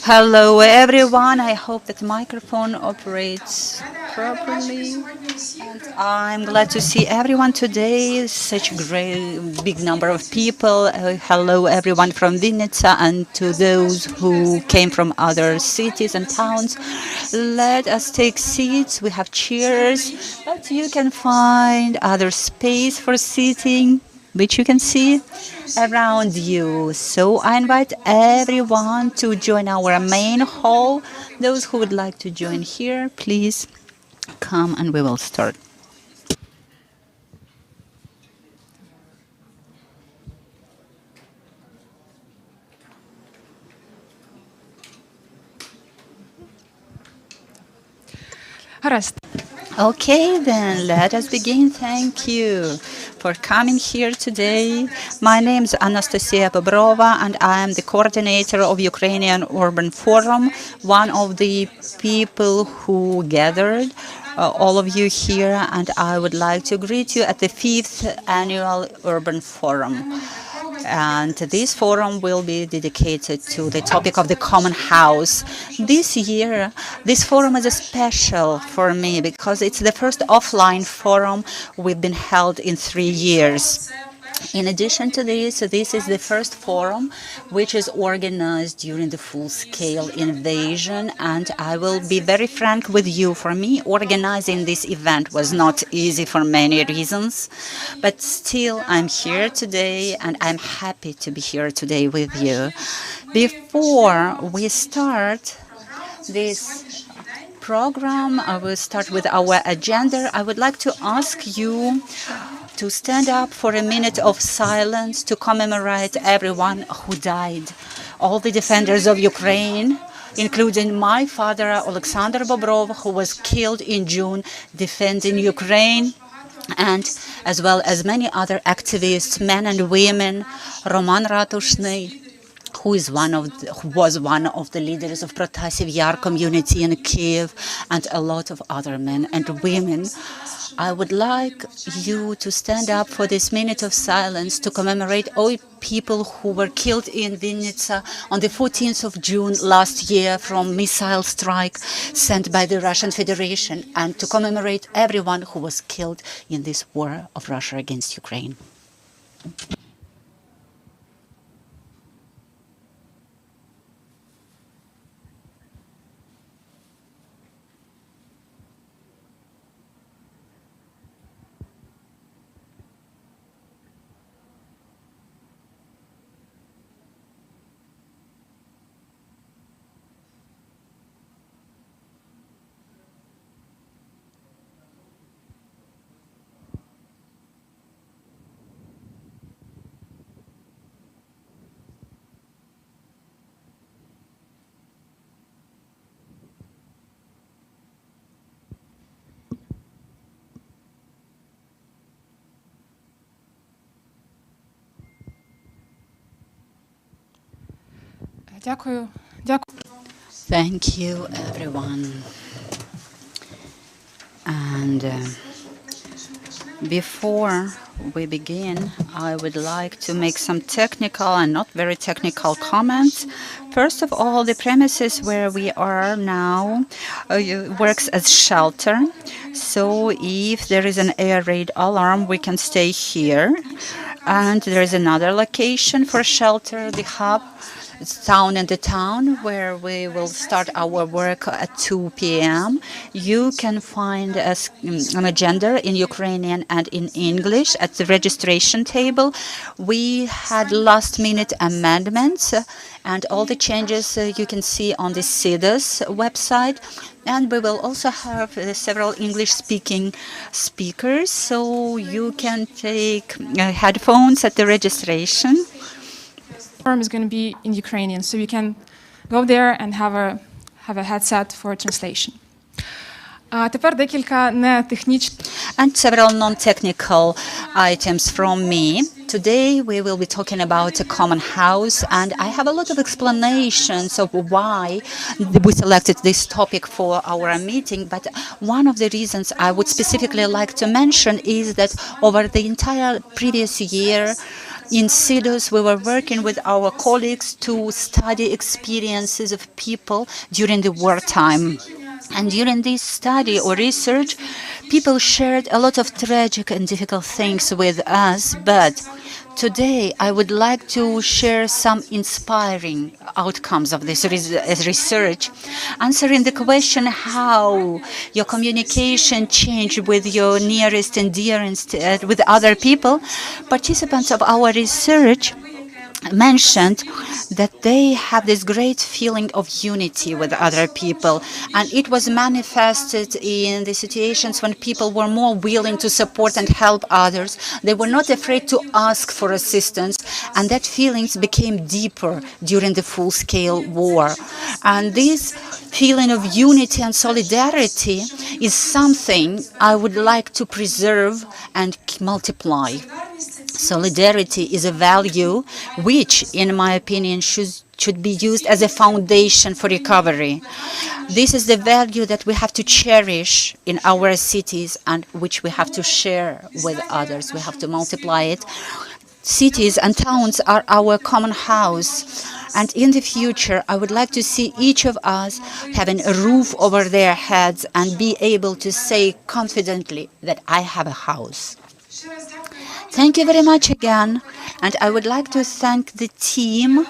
Hello everyone, I hope that the microphone operates properly. And I'm glad to see everyone today, such a great big number of people. Hello everyone from Vinnytsia and to those who came from other cities and towns. Let us take seats, we have chairs, but you can find other space for sitting, which you can see around you. So I invite everyone to join our main hall. Those who would like to join here, please come and we will start. Okay, then let us begin. Thank you for coming here today. My name is Anastasia Bobrova, and I am the coordinator of Ukrainian Urban Forum, one of the people who gathered all of you here, and I would like to greet you at the 5th Annual Urban Forum. And this forum will be dedicated to the topic of the common house. This year, this forum is special for me because it's the first offline forum we've been held in 3 years. In addition to this, this is the first forum which is organized during the full-scale invasion, and I will be very frank with you. For me, organizing this event was not easy for many reasons, but still I'm here today, and I'm happy to be here today with you. Before we start this program, I will start with our agenda. I would like to ask you to stand up for a minute of silence to commemorate everyone who died, all the defenders of Ukraine, including my father, Aleksandr Bobrov, who was killed in June defending Ukraine, and as well as many other activists, men and women, Roman Ratushny, who was one of the leaders of Protasiv Yar community in Kyiv, and a lot of other men and women. I would like you to stand up for this minute of silence to commemorate all people who were killed in Vinnytsia on the 14th of June last year from missile strike sent by the Russian Federation, and to commemorate everyone who was killed in this war of Russia against Ukraine. Thank you, everyone. And before we begin, I would like to make some technical and not very technical comments. First of all, the premises where we are now works as shelter. So if there is an air raid alarm, we can stay here. And there is another location for shelter, the hub. It's Town in the Town, where we will start our work at 2 p.m. You can find an agenda in Ukrainian and in English at the registration table. We had last-minute amendments, and all the changes you can see on the Cedos website. And we will also have several English-speaking speakers, so you can take headphones at the registration. Forum is going to be in Ukrainian, so you can go there and have a headset for translation. Тепер декілька нетехнічних and several non-technical items from me. Today we will be talking about a common house, and I have a lot of explanations of why we selected this topic for our meeting, but one of the reasons I would specifically like to mention is that over the entire previous year, In Cedos, we were working with our colleagues to study experiences of people during the wartime. And during this study or research, people shared a lot of tragic and difficult things with us, but today I would like to share some inspiring outcomes of this research, answering the question how your communication changed with your nearest and dearest, with other people. Participants of our research mentioned that they have this great feeling of unity with other people, and it was manifested in the situations when people were more willing to support and help others. They were not afraid to ask for assistance, and that feelings became deeper during the full-scale war. And this feeling of unity and solidarity is something I would like to preserve and multiply. Solidarity is a value which, in my opinion, should be used as a foundation for recovery. This is the value that we have to cherish in our cities and which we have to share with others. We have to multiply it. Cities and towns are our common house. And in the future, I would like to see each of us having a roof over their heads and be able to say confidently that I have a house. Thank you very much again, and I would like to thank the team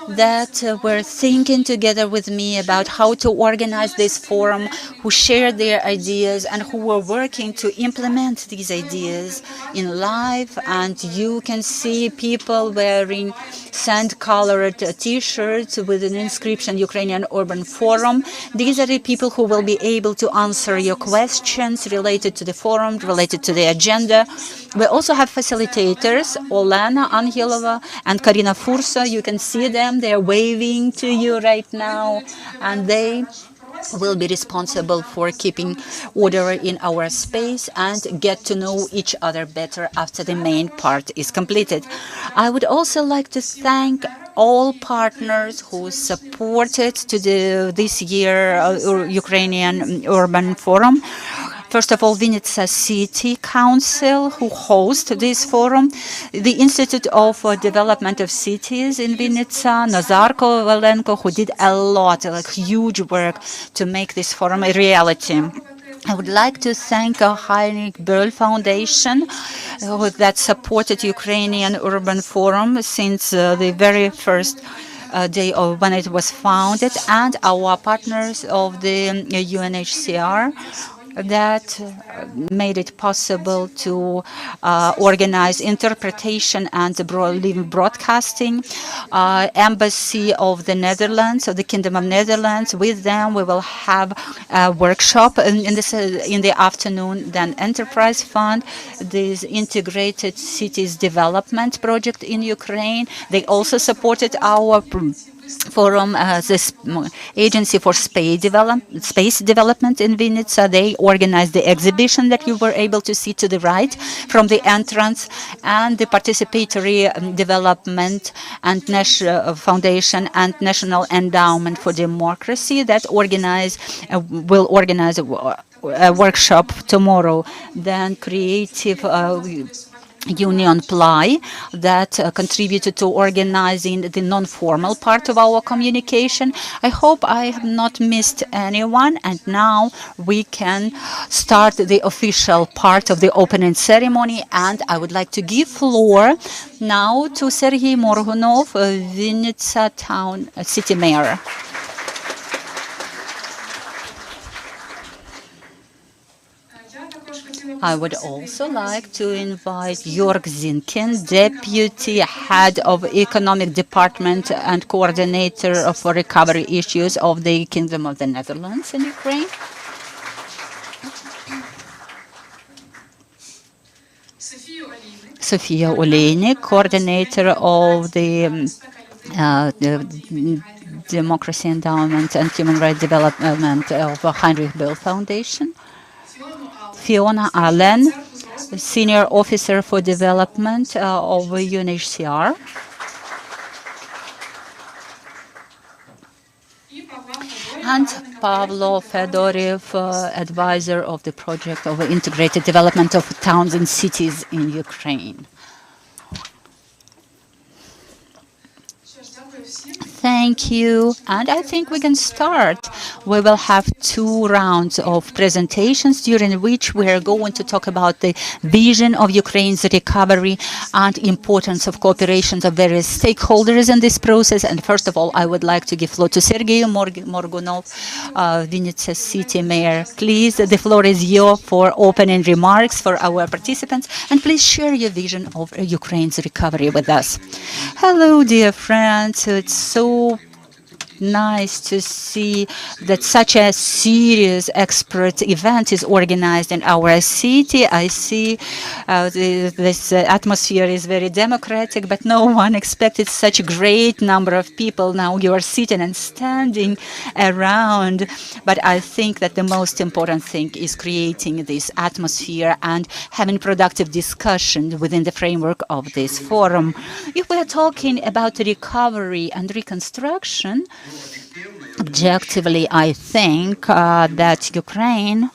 that were thinking together with me about how to organize this forum, who shared their ideas and who were working to implement these ideas in life. And you can see people wearing sand-colored T-shirts with an inscription Ukrainian Urban Forum. These are the people who will be able to answer your questions related to the forum, related to the agenda. We also have facilitators, Olena, Anhelova, and Karina Fursa. You can see them. They are waving to you right now, and they will be responsible for keeping order in our space and get to know each other better after the main part is completed. I would also like to thank all partners who supported this year Ukrainian Urban Forum. First of all, Vinnytsia City Council, who hosts this forum, the Institute of Development of Cities in Vinnytsia, Nazarko, Valenko, who did a lot, like huge work to make this forum a reality. I would like to thank Heinrich Boell Foundation that supported Ukrainian Urban Forum since the very first day of when it was founded, and our partners of the UNHCR that made it possible to organize interpretation and live broadcasting. Embassy of the Netherlands, of the Kingdom of Netherlands. With them, we will have a workshop in the afternoon. Then Enterprise Fund, this integrated cities development project in Ukraine. They also supported our forum, this agency for space development in Vinnytsia. They organized the exhibition that you were able to see to the right from the entrance, and the participatory development and national foundation and National Endowment for Democracy that will organize a workshop tomorrow. Then creative Union Ply that contributed to organizing the non-formal part of our communication. I hope I have not missed anyone, and now we can start the official part of the opening ceremony, and I would like to give floor now to Serhii Morhunov, Vinnytsia town city mayor. I would also like to invite Jorg Zinken, Deputy Head of Economic Department and Coordinator for Recovery Issues of the Kingdom of the Netherlands in Ukraine. Sofiia Oliinyk, Coordinator of the Democracy Endowment and Human Rights Development of Heinrich Boell Foundation. Fiona, Senior Officer for Development of UNHCR. And Pavlo, Fedoriv, Advisor of the Project of Integrated Development of Towns and Cities in Ukraine. Thank you. And I think we can start. We will have 2 rounds of presentations during which we are going to talk about the vision of Ukraine's recovery and importance of cooperation of various stakeholders in this process. And first of all, I would like to give floor to Serhii Morhunov, Vinnytsia city mayor. Please, the floor is yours for opening remarks for our participants. And please share your vision of Ukraine's recovery with us. Hello, dear friends. It's so nice to see that such a serious expert event is organized in our city. I see this atmosphere is very democratic, but no one expected such a great number of people. Now you are sitting and standing around. But I think that the most important thing is creating this atmosphere and having productive discussion within the framework of this forum. If we are talking about recovery and reconstruction, objectively, I think that Ukraine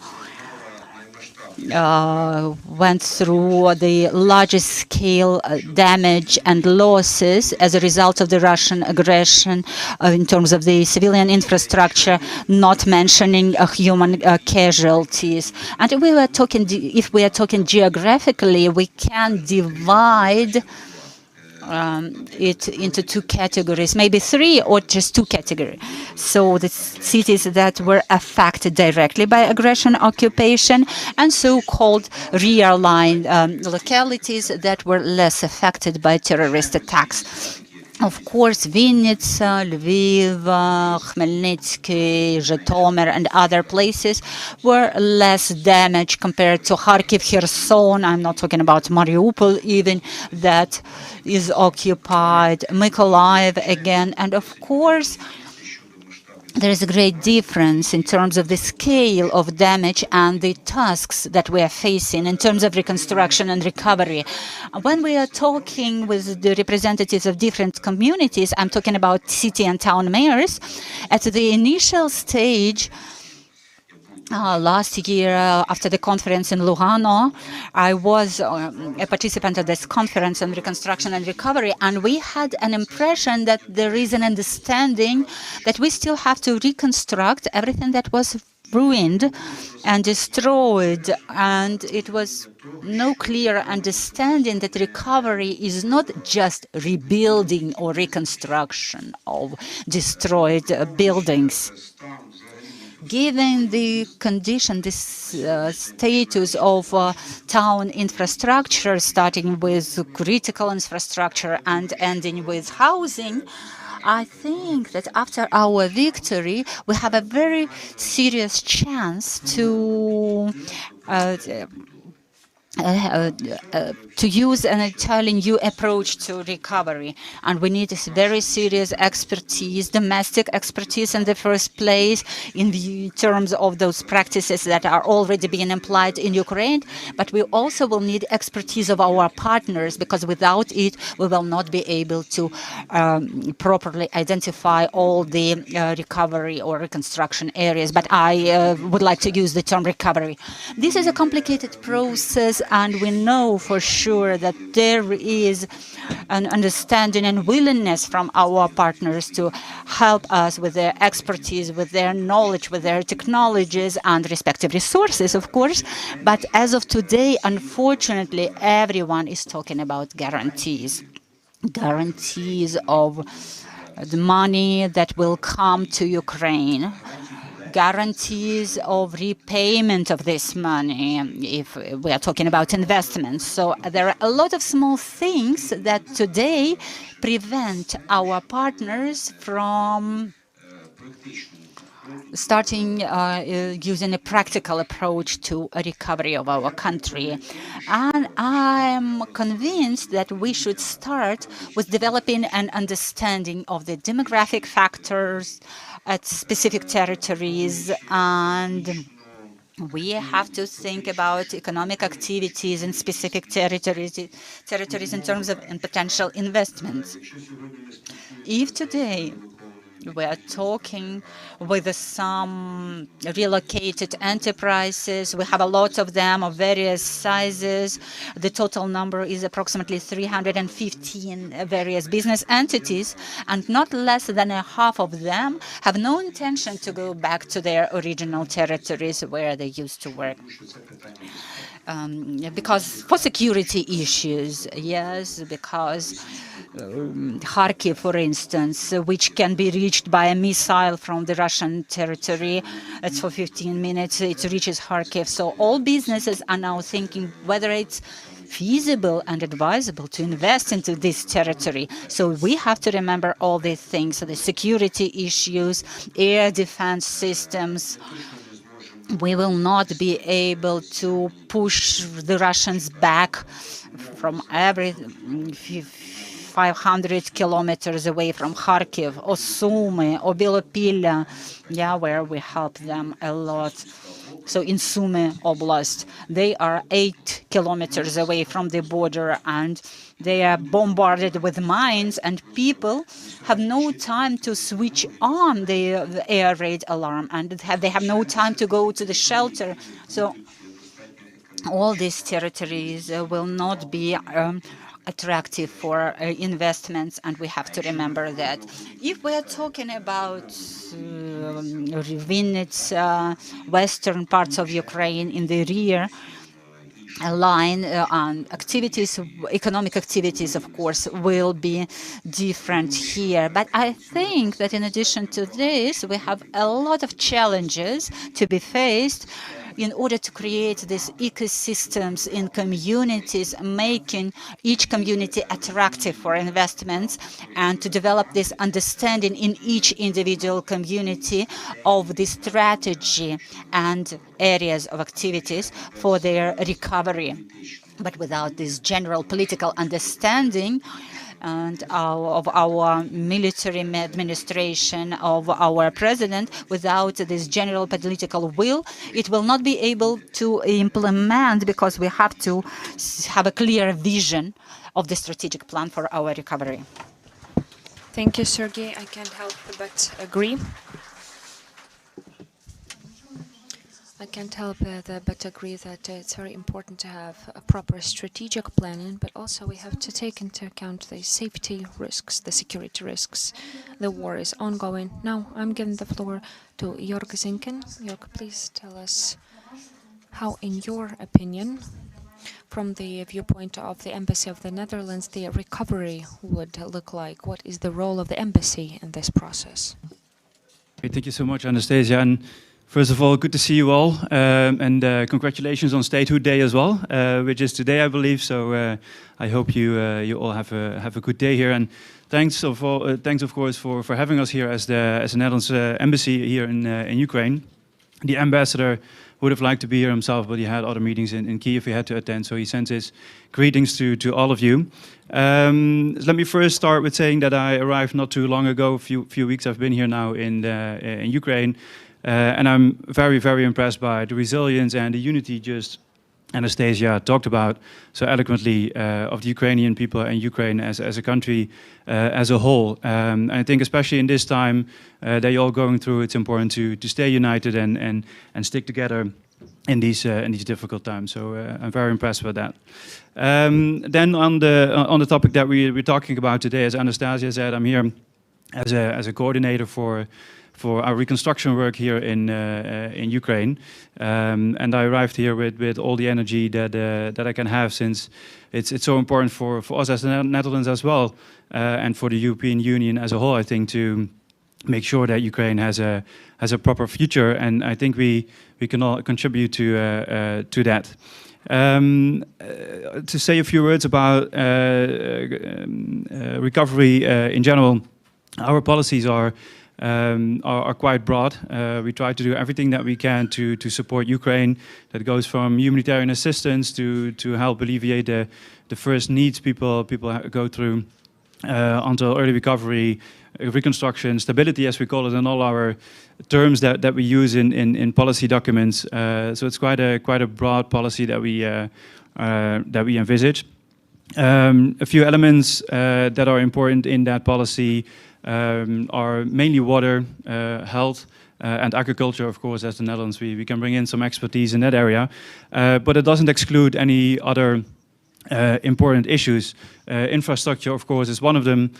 went through the largest scale damage and losses as a result of the Russian aggression in terms of the civilian infrastructure, not mentioning human casualties. And we were talking, if we are talking geographically, we can divide it into 2 categories, maybe 3 or just 2 categories. So the cities that were affected directly by aggression occupation and so-called rear line localities that were less affected by terrorist attacks. Of course, Vinnytsia, Lviv, Khmelnytsky, Zhytomyr, and other places were less damaged compared to Kharkiv, Kherson. I'm not talking about Mariupol even, that is occupied, Mykolaiv again. And of course, there is a great difference in terms of the scale of damage and the tasks that we are facing in terms of reconstruction and recovery. When we are talking with the representatives of different communities, I'm talking about city and town mayors, at the initial stage, last year, after the conference in Lugano, I was a participant of this conference on reconstruction and recovery, and we had an impression that there is an understanding that we still have to reconstruct everything that was ruined and destroyed, and it was no clear understanding that recovery is not just rebuilding or reconstruction of destroyed buildings. Given the condition, this status of town infrastructure, starting with critical infrastructure and ending with housing, I think that after our victory, we have a very serious chance to use an entirely new approach to recovery. And we need this very serious expertise, domestic expertise in the first place, in the terms of those practices that are already being applied in Ukraine. But we also will need expertise of our partners, because without it, we will not be able to properly identify all the recovery or reconstruction areas. But I would like to use the term recovery. This is a complicated process, and we know for sure that there is an understanding and willingness from our partners to help us with their expertise, with their knowledge, with their technologies and respective resources, of course. But as of today, unfortunately, everyone is talking about guarantees. Guarantees of the money that will come to Ukraine, guarantees of repayment of this money, if we are talking about investments. So there are a lot of small things that today prevent our partners from starting using a practical approach to a recovery of our country. And I'm convinced that we should start with developing an understanding of the demographic factors at specific territories, and we have to think about economic activities in specific territories in terms of potential investments. If today We are talking with some relocated enterprises. We have a lot of them of various sizes. The total number is approximately 315 various business entities, and not less than a half of them have no intention to go back to their original territories where they used to work. Because for security issues, yes, because Kharkiv, for instance, which can be reached by a missile from the Russian territory, it's for 15 minutes, it reaches Kharkiv. So all businesses are now thinking whether it's feasible and advisable to invest into this territory. So we have to remember all these things, the security issues, air defense systems. We will not be able to push the Russians back from every 500 kilometers away from Kharkiv, or Sumy, or Belopilya, yeah, where we help them a lot. So in Sumy Oblast, they are 8 kilometers away from the border, and they are bombarded with mines, and people have no time to switch on the air raid alarm, and they have no time to go to the shelter. So all these territories will not be attractive for investments, and we have to remember that. If we are talking about Vinnytsia, western parts of Ukraine in the rear line, and activities, economic activities, of course, will be different here. But I think that in addition to this, we have a lot of challenges to be faced in order to create these ecosystems in communities, making each community attractive for investments, and to develop this understanding in each individual community of the strategy and areas of activities for their recovery. But without this general political understanding, and of our military administration, of our president, without this general political will, it will not be able to implement, because we have to have a clear vision of the strategic plan for our recovery. Thank you, Serhii. I can't help but agree. I can't help but agree that it's very important to have a proper strategic planning, but also we have to take into account the safety risks, the security risks. The war is ongoing. Now I'm giving the floor to Jorg Zinken. Jorg, please tell us how, in your opinion, from the viewpoint of the Embassy of the Netherlands, the recovery would look like. What is the role of the Embassy in this process? Thank you so much, Anastasia. And first of all, good to see you all, and congratulations on Statehood Day as well, which is today, I believe. So I hope you all have a good day here. And thanks of course for having us here as the Netherlands embassy here in Ukraine. The ambassador would have liked to be here himself, but he had other meetings in Kyiv he had to attend. So he sends his greetings to all of you. Let me first start with saying that I arrived not too long ago. A few weeks I've been here now in Ukraine. And I'm very, very impressed by the resilience and the unity just Anastasia talked about so eloquently of the Ukrainian people and Ukraine as a country as a whole. And I think especially in this time that you're all going through, it's important to stay united and stick together in these difficult times. So I'm very impressed with that. Then on the topic that we're talking about today, as Anastasia said, I'm here as a coordinator for our reconstruction work here in Ukraine, and I arrived here with all the energy that I can have, since it's so important for us as the Netherlands as well, and for the European Union as a whole, I think, to make sure that Ukraine has a proper future, and I think we can all contribute to that. To say a few words about recovery in general, our policies are quite broad. We try to do everything that we can to support Ukraine. That goes from humanitarian assistance to help alleviate the first needs people go through, until early recovery, reconstruction, stability, as we call it, and all our terms that we use in policy documents. So it's quite a broad policy that we envisage. A few elements that are important in that policy are mainly water, health, and agriculture. Of course, as the Netherlands, we can bring in some expertise in that area, but it doesn't exclude any other important issues. Infrastructure, of course, is one of them,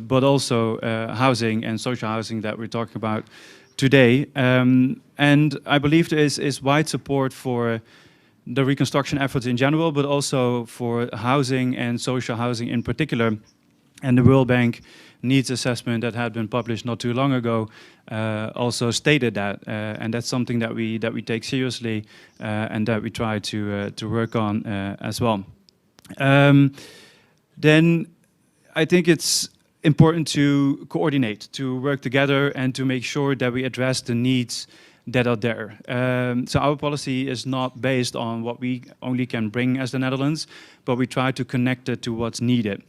but also housing and social housing that we're talking about today. And I believe there is wide support for the reconstruction efforts in general, but also for housing and social housing in particular. And the World Bank needs assessment that had been published not too long ago also stated that, and that's something that we take seriously and that we try to work on as well. Then I think it's important to coordinate, to work together, and to make sure that we address the needs that are there. So our policy is not based on what we only can bring as the Netherlands, but we try to connect it to what's needed.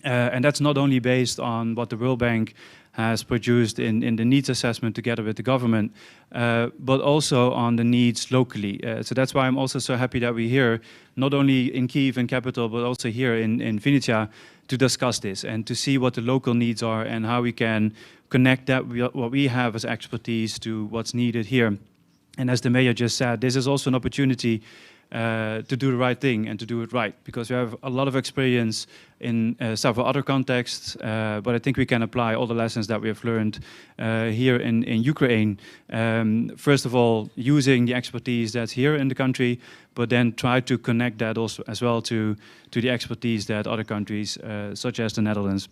And that's not only based on what the World Bank has produced in the needs assessment together with the government, but also on the needs locally. So that's why I'm also so happy that we're here, not only in Kyiv and capital, but also here in Vinnytsia, to discuss this and to see what the local needs are and how we can connect that what we have as expertise to what's needed here. And as the mayor just said, this is also an opportunity to do the right thing and to do it right, because we have a lot of experience in several other contexts, but I think we can apply all the lessons that we have learned here in Ukraine. First of all, using the expertise that's here in the country, but then try to connect that also as well to the expertise that other countries, such as the Netherlands,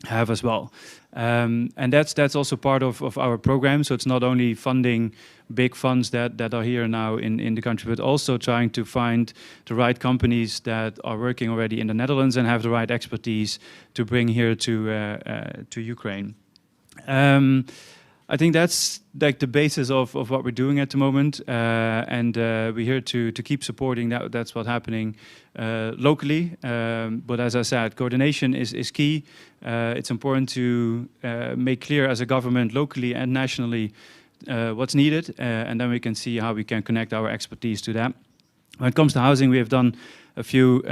have as well. And that's also part of our program. So it's not only funding big funds that are here now in the country, but also trying to find the right companies that are working already in the Netherlands and have the right expertise to bring here to Ukraine. I think that's like the basis of what we're doing at the moment, and we're here to keep supporting that. That's what's happening locally. But as I said, coordination is key. It's important to make clear as a government, locally and nationally, what's needed, and then we can see how we can connect our expertise to that. When it comes to housing, we have done a few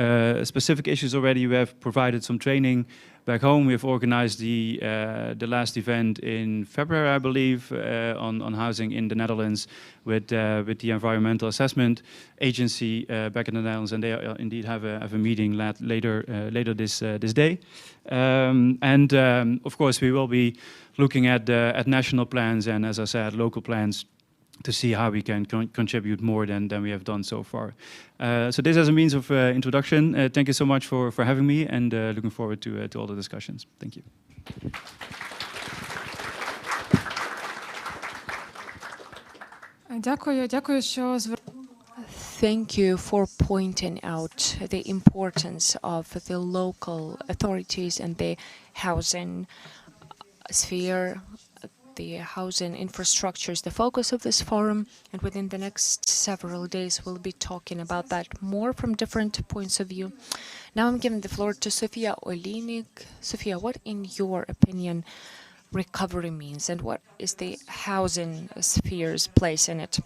specific issues already. We have provided some training back home. We have organized the last event in February, I believe, on housing in the Netherlands with the Environmental Assessment Agency back in the Netherlands, and they indeed have a meeting later this day. And of course, we will be looking at national plans and, as I said, local plans, to see how we can contribute more than we have done so far. So this as a means of introduction. Thank you so much for having me, and looking forward to all the discussions. Thank you. Дякую, що Thank you for pointing out the importance of the local authorities and the housing sphere. The housing infrastructure is the focus of this forum, and within the next several days we'll be talking about that more from different points of view. Now I'm giving the floor to Sofiia Oliinyk. Sofiia, what in your opinion recovery means, and what is the housing sphere's place in it?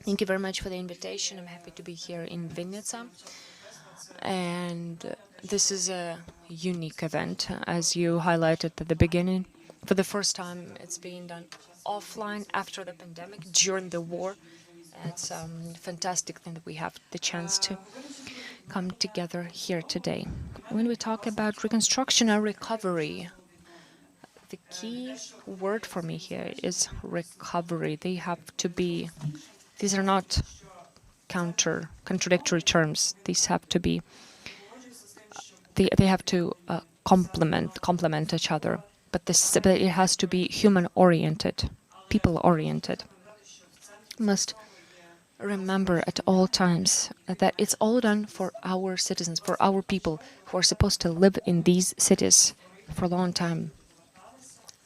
Thank you very much for the invitation. I'm happy to be here in Vinnytsia, and this is a unique event, as you highlighted at the beginning. For the first time, it's being done offline after the pandemic, during the war. It's a fantastic thing that we have the chance to come together here today. When we talk about reconstruction and recovery, the key word for me here is recovery. They have to be, these are not contradictory terms. These have to be, they have to complement each other. But it has to be human-oriented, people-oriented. Must remember at all times that it's all done for our citizens, for our people who are supposed to live in these cities for a long time.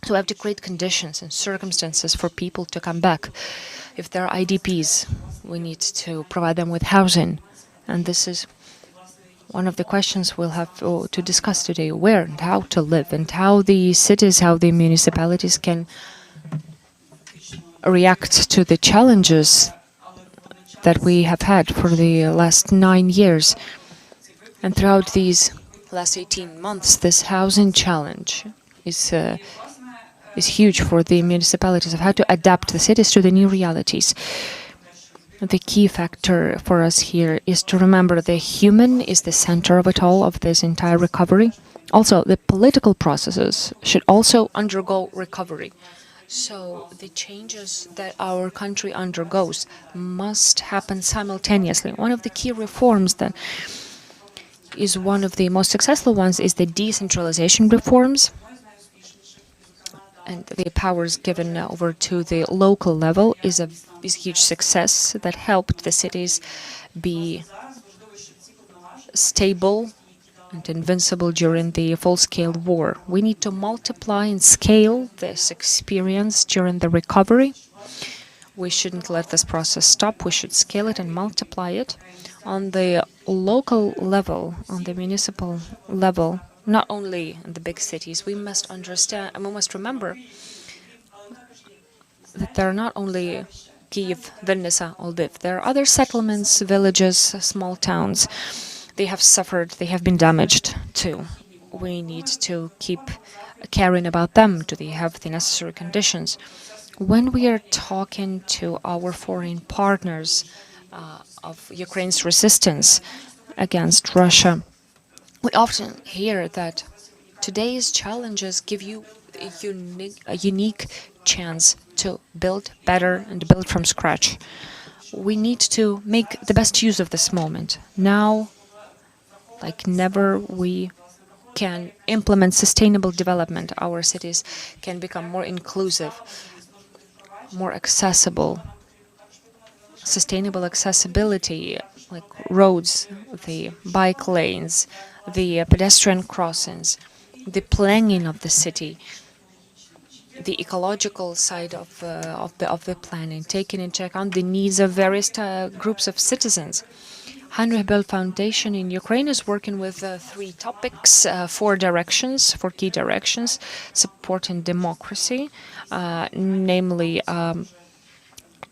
So we have to create conditions and circumstances for people to come back. If there are IDPs, we need to provide them with housing. And this is one of the questions we'll have to discuss today: where and how to live, and how the cities, how the municipalities can react to the challenges that we have had for the last 9 years. And throughout these last 18 months, this housing challenge is huge for the municipalities of how to adapt the cities to the new realities. The key factor for us here is to remember the human is the center of it all, of this entire recovery. Also, the political processes should also undergo recovery. So the changes that our country undergoes must happen simultaneously. One of the key reforms that is one of the most successful ones is the decentralization reforms and the powers given over to the local level is a huge success that helped the cities be stable and invincible during the full-scale war. We need to multiply and scale this experience during the recovery. We shouldn't let this process stop. We should scale it and multiply it. On the local level, on the municipal level, not only in the big cities, we must understand and we must remember that there are not only Kyiv, Vinnytsia, Lviv. There are other settlements, villages, small towns. They have suffered, they have been damaged too. We need to keep caring about them. Do they have the necessary conditions? When we are talking to our foreign partners of Ukraine's resistance against Russia, we often hear that today's challenges give you a unique chance to build better and build from scratch. We need to make the best use of this moment. Now, like never, we can implement sustainable development. Our cities can become more inclusive, more accessible. Sustainable accessibility, like roads, the bike lanes, the pedestrian crossings, the planning of the city, the ecological side of the planning, taking into account the needs of various groups of citizens. Heinrich Boell Foundation in Ukraine is working with 3 topics, 4 directions, 4 key directions: supporting democracy, namely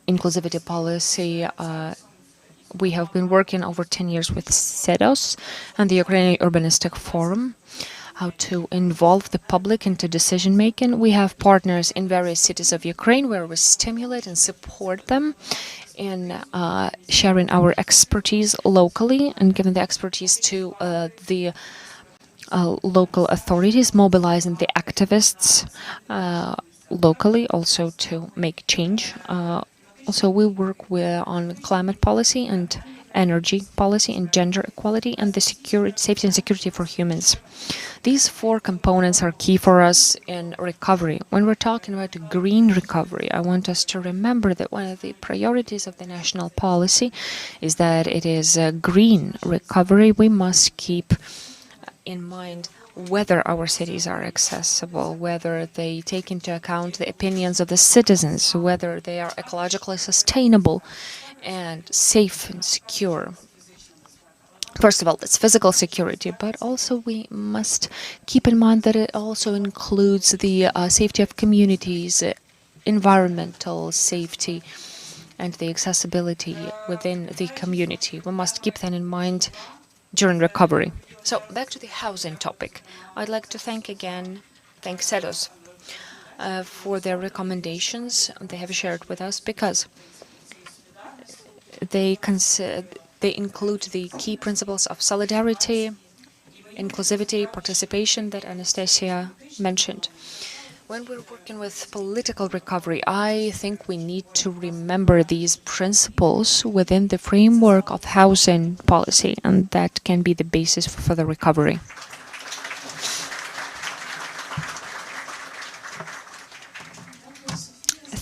inclusivity policy. We have been working over 10 years with Cedos and the Ukrainian Urban Forum, how to involve the public into decision-making. We have partners in various cities of Ukraine where we stimulate and support them in sharing our expertise locally and giving the expertise to the local authorities, mobilizing the activists locally also to make change. Also, we work on climate policy and energy policy and gender equality and the safety and security for humans. These 4 components are key for us in recovery. When we're talking about a green recovery, I want us to remember that one of the priorities of the national policy is that it is a green recovery. We must keep in mind whether our cities are accessible, whether they take into account the opinions of the citizens, whether they are ecologically sustainable and safe and secure. First of all, it's physical security, but also we must keep in mind that it also includes the safety of communities, environmental safety, and the accessibility within the community. We must keep that in mind during recovery. So back to the housing topic. I'd like to thank Cedos for their recommendations they have shared with us, because they include the key principles of solidarity, inclusivity, participation that Anastasia mentioned. When we're working with political recovery, I think we need to remember these principles within the framework of housing policy, and that can be the basis for the recovery.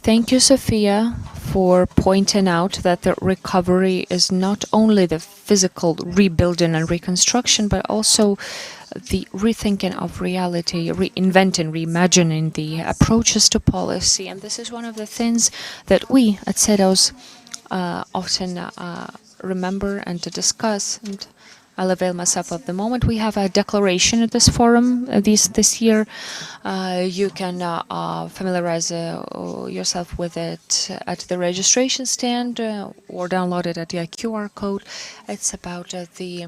Thank you, Sofiia, for pointing out that the recovery is not only the physical rebuilding and reconstruction, but also the rethinking of reality, reinventing, reimagining the approaches to policy. And this is one of the things that we at Cedos often remember and to discuss. And I'll avail myself of the moment. We have a declaration at this forum this year. You can familiarize yourself with it at the registration stand or download it at the QR code. It's about the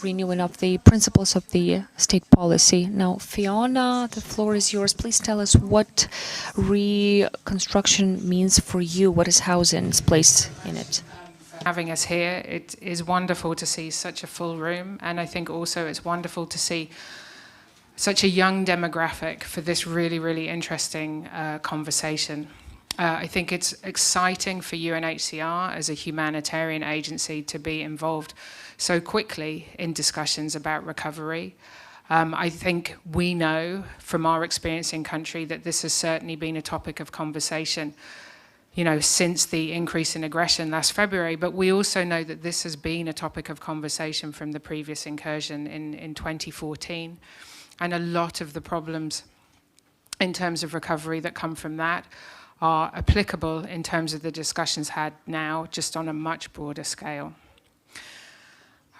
renewing of the principles of the state policy. Now, Fiona, the floor is yours. Please tell us what reconstruction means for you. What is housing's place in it? Having us here, it is wonderful to see such a full room, and I think also it's wonderful to see such a young demographic for this really, really interesting conversation. I think it's exciting for UNHCR as a humanitarian agency to be involved so quickly in discussions about recovery. I think we know from our experience in country that this has certainly been a topic of conversation, you know, since the increase in aggression last February, but we also know that this has been a topic of conversation from the previous incursion in 2014. And a lot of the problems in terms of recovery that come from that are applicable in terms of the discussions had now, just on a much broader scale.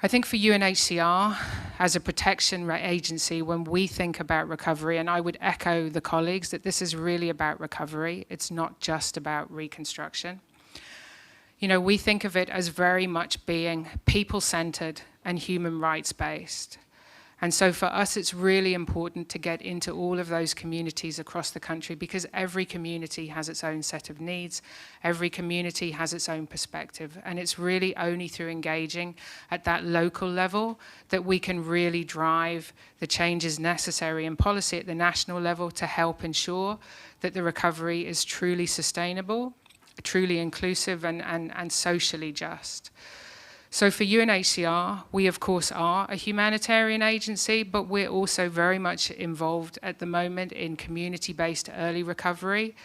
I think for UNHCR, as a protection agency, when we think about recovery, and I would echo the colleagues that this is really about recovery, it's not just about reconstruction. You know, we think of it as very much being people-centered and human rights-based. And so for us, it's really important to get into all of those communities across the country, because every community has its own set of needs. Every community has its own perspective. And it's really only through engaging at that local level that we can really drive the changes necessary in policy at the national level to help ensure that the recovery is truly sustainable, truly inclusive, and socially just. So for UNHCR, we of course are a humanitarian agency, but we're also very much involved at the moment in community-based early recovery,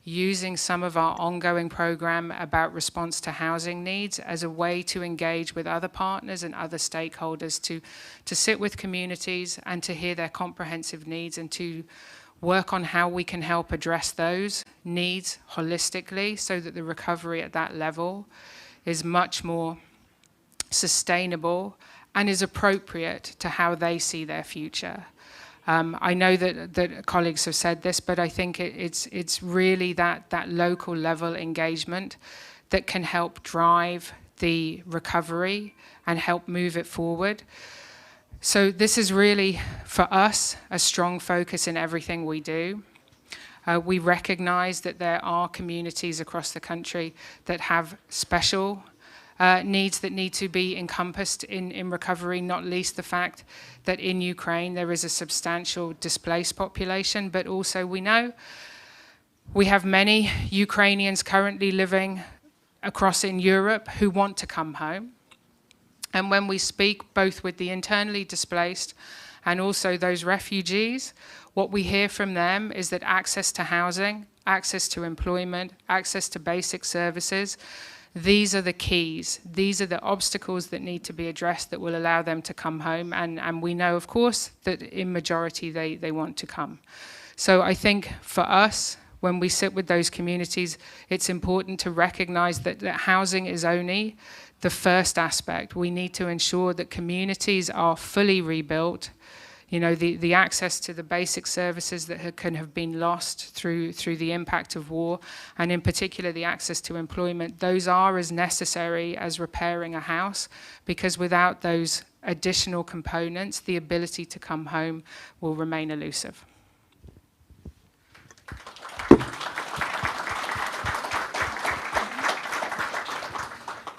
using some of our ongoing program about response to housing needs as a way to engage with other partners and other stakeholders to sit with communities and to hear their comprehensive needs and to work on how we can help address those needs holistically so that the recovery at that level is much more sustainable and is appropriate to how they see their future. I know that colleagues have said this, but I think it's really that local level engagement that can help drive the recovery and help move it forward. So this is really, for us, a strong focus in everything we do. We recognize that there are communities across the country that have special needs that need to be encompassed in recovery, not least the fact that in Ukraine there is a substantial displaced population, but also we know we have many Ukrainians currently living across in Europe who want to come home. And when we speak both with the internally displaced and also those refugees, what we hear from them is that access to housing, access to employment, access to basic services, these are the keys. These are the obstacles that need to be addressed that will allow them to come home. And we know, of course, that in majority they want to come. So I think for us, when we sit with those communities, it's important to recognize that housing is only the first aspect. We need to ensure that communities are fully rebuilt. You know, the access to the basic services that can have been lost through the impact of war, and in particular the access to employment, those are as necessary as repairing a house, because without those additional components, the ability to come home will remain elusive.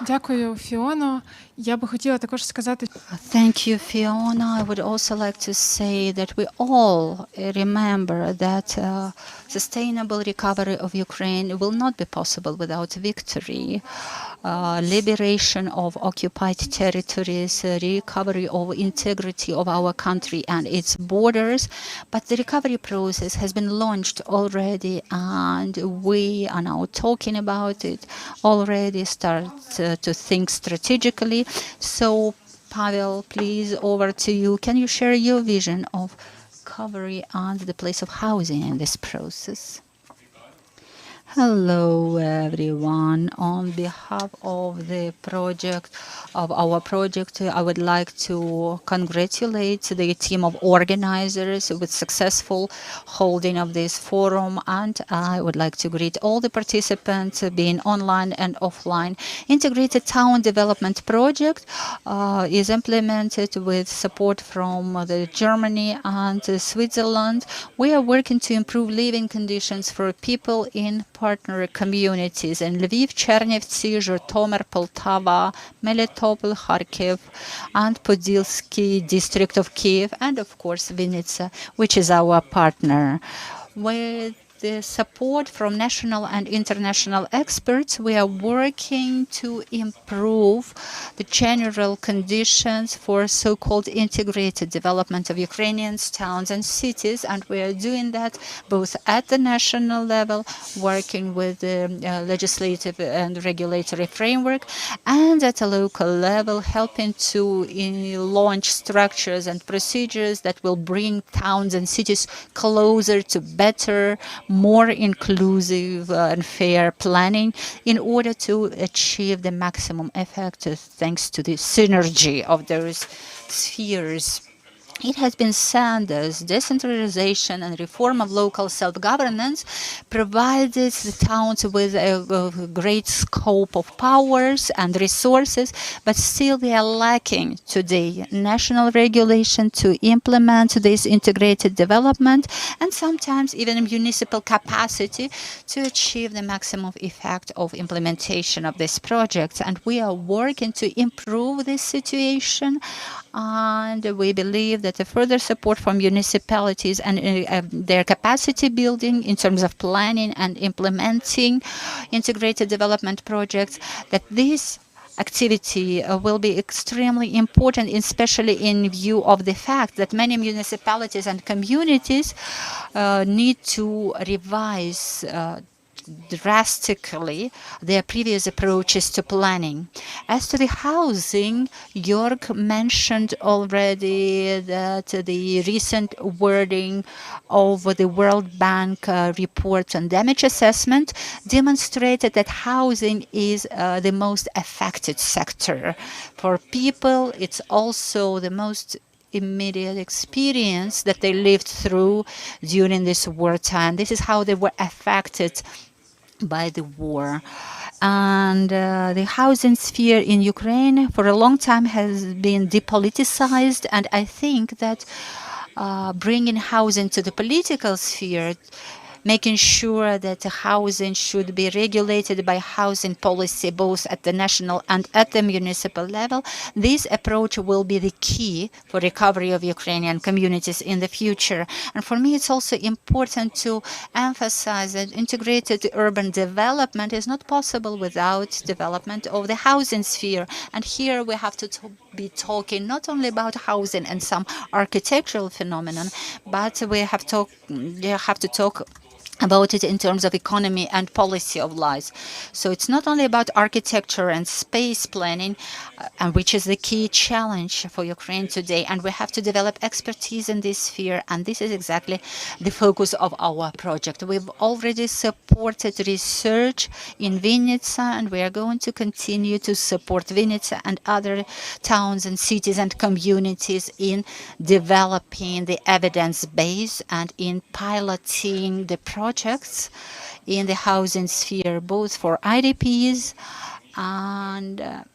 Дякую, Фіоно. Я би хотіла також сказати. Thank you, Fiona. I would also like to say that we all remember that sustainable recovery of Ukraine will not be possible without victory. Liberation of occupied territories, recovery of integrity of our country and its borders. But the recovery process has been launched already, and we are now talking about it already, start to think strategically. So, Pavel, please, over to you. Can you share your vision of recovery and the place of housing in this process? Hello, everyone. On behalf of the project, of our project, I would like to congratulate the team of organizers with successful holding of this forum, and I would like to greet all the participants, being online and offline. Integrated Town Development Project is implemented with support from the Germany and Switzerland. We are working to improve living conditions for people in partner communities in Lviv, Chernivtsi, Zhytomyr, Poltava, Melitopol, Kharkiv, and Podilsky district of Kyiv, and of course Vinnytsia, which is our partner. With the support from national and international experts, we are working to improve the general conditions for so-called integrated development of Ukrainian towns and cities, and we are doing that both at the national level, working with the legislative and regulatory framework, and at a local level, helping to launch structures and procedures that will bring towns and cities closer to better, more inclusive and fair planning in order to achieve the maximum effect thanks to the synergy of those spheres. It has been said that decentralization and reform of local self-governance provides the towns with a great scope of powers and resources, but still they are lacking today national regulation to implement this integrated development, and sometimes even municipal capacity to achieve the maximum effect of implementation of this project. And we are working to improve this situation, and we believe that the further support from municipalities and their capacity building in terms of planning and implementing integrated development projects, that this activity will be extremely important, especially in view of the fact that many municipalities and communities need to revise drastically their previous approaches to planning. As to the housing, Jorg mentioned already that the recent wording of the World Bank report on damage assessment demonstrated that housing is the most affected sector. For people, it's also the most immediate experience that they lived through during this wartime. This is how they were affected by the war. And the housing sphere in Ukraine for a long time has been depoliticized, and I think that bringing housing to the political sphere, making sure that the housing should be regulated by housing policy both at the national and at the municipal level, this approach will be the key for recovery of Ukrainian communities in the future. And for me, it's also important to emphasize that integrated urban development is not possible without development of the housing sphere. And here we have to be talking not only about housing and some architectural phenomenon, but we have to talk about it in terms of economy and policy of life. So it's not only about architecture and space planning, and which is the key challenge for Ukraine today, and we have to develop expertise in this sphere, and this is exactly the focus of our project. We've already supported research in Vinnytsia, and we are going to continue to support Vinnytsia and other towns and cities and communities in developing the evidence base and in piloting the projects in the housing sphere, both for IDPs and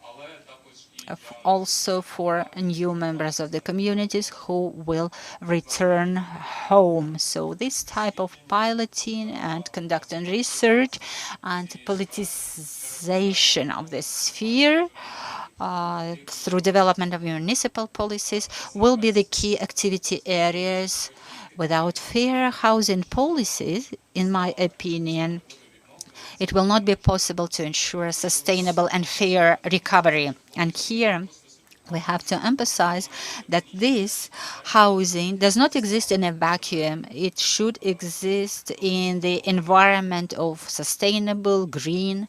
also for new members of the communities who will return home. So this type of piloting and conducting research and politicization of the sphere through development of municipal policies will be the key activity areas. Without fair housing policies, in my opinion, it will not be possible to ensure sustainable and fair recovery. And here we have to emphasize that this housing does not exist in a vacuum. It should exist in the environment of sustainable, green,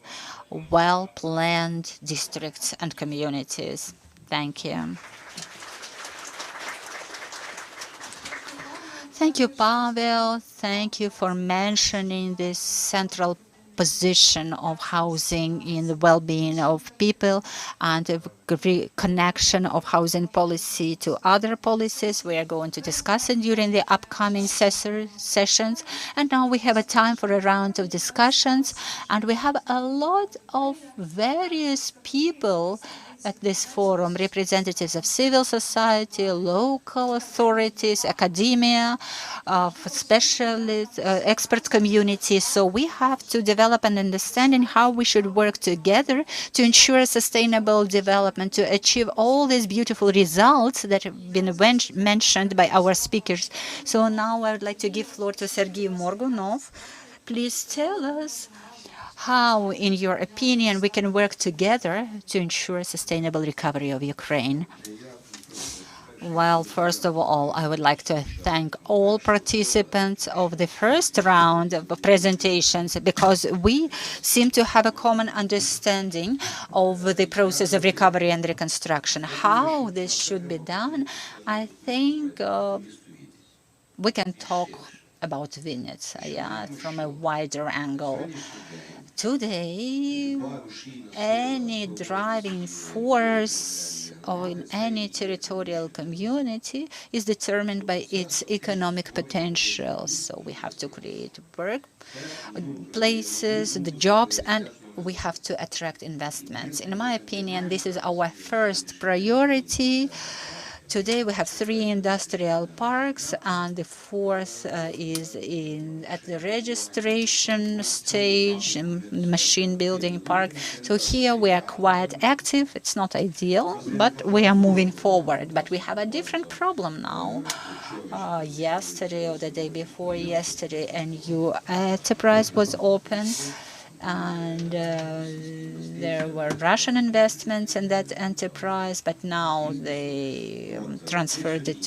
well-planned districts and communities. Thank you. Thank you, Pavel. Thank you for mentioning this central position of housing in the well-being of people and the connection of housing policy to other policies. We are going to discuss it during the upcoming sessions. And now we have a time for a round of discussions. And we have a lot of various people at this forum, representatives of civil society, local authorities, academia, specialists, expert communities. So we have to develop an understanding how we should work together to ensure sustainable development, to achieve all these beautiful results that have been mentioned by our speakers. So now I would like to give floor to Serhii Morhunov. Please tell us how, in your opinion, we can work together to ensure sustainable recovery of Ukraine. Well, first of all, I would like to thank all participants of the first round of presentations, because we seem to have a common understanding of the process of recovery and reconstruction. How this should be done, I think we can talk about Vinnytsia, from a wider angle. Today, any driving force in any territorial community is determined by its economic potential. So we have to create work places, the jobs, and we have to attract investments. In my opinion, this is our first priority. Today we have 3 industrial parks, and the 4th is at the registration stage, machine building park. So here we are quite active. It's not ideal, but we are moving forward. But we have a different problem now. Yesterday or the day before yesterday, a new enterprise was opened, and there were Russian investments in that enterprise, but now they transferred it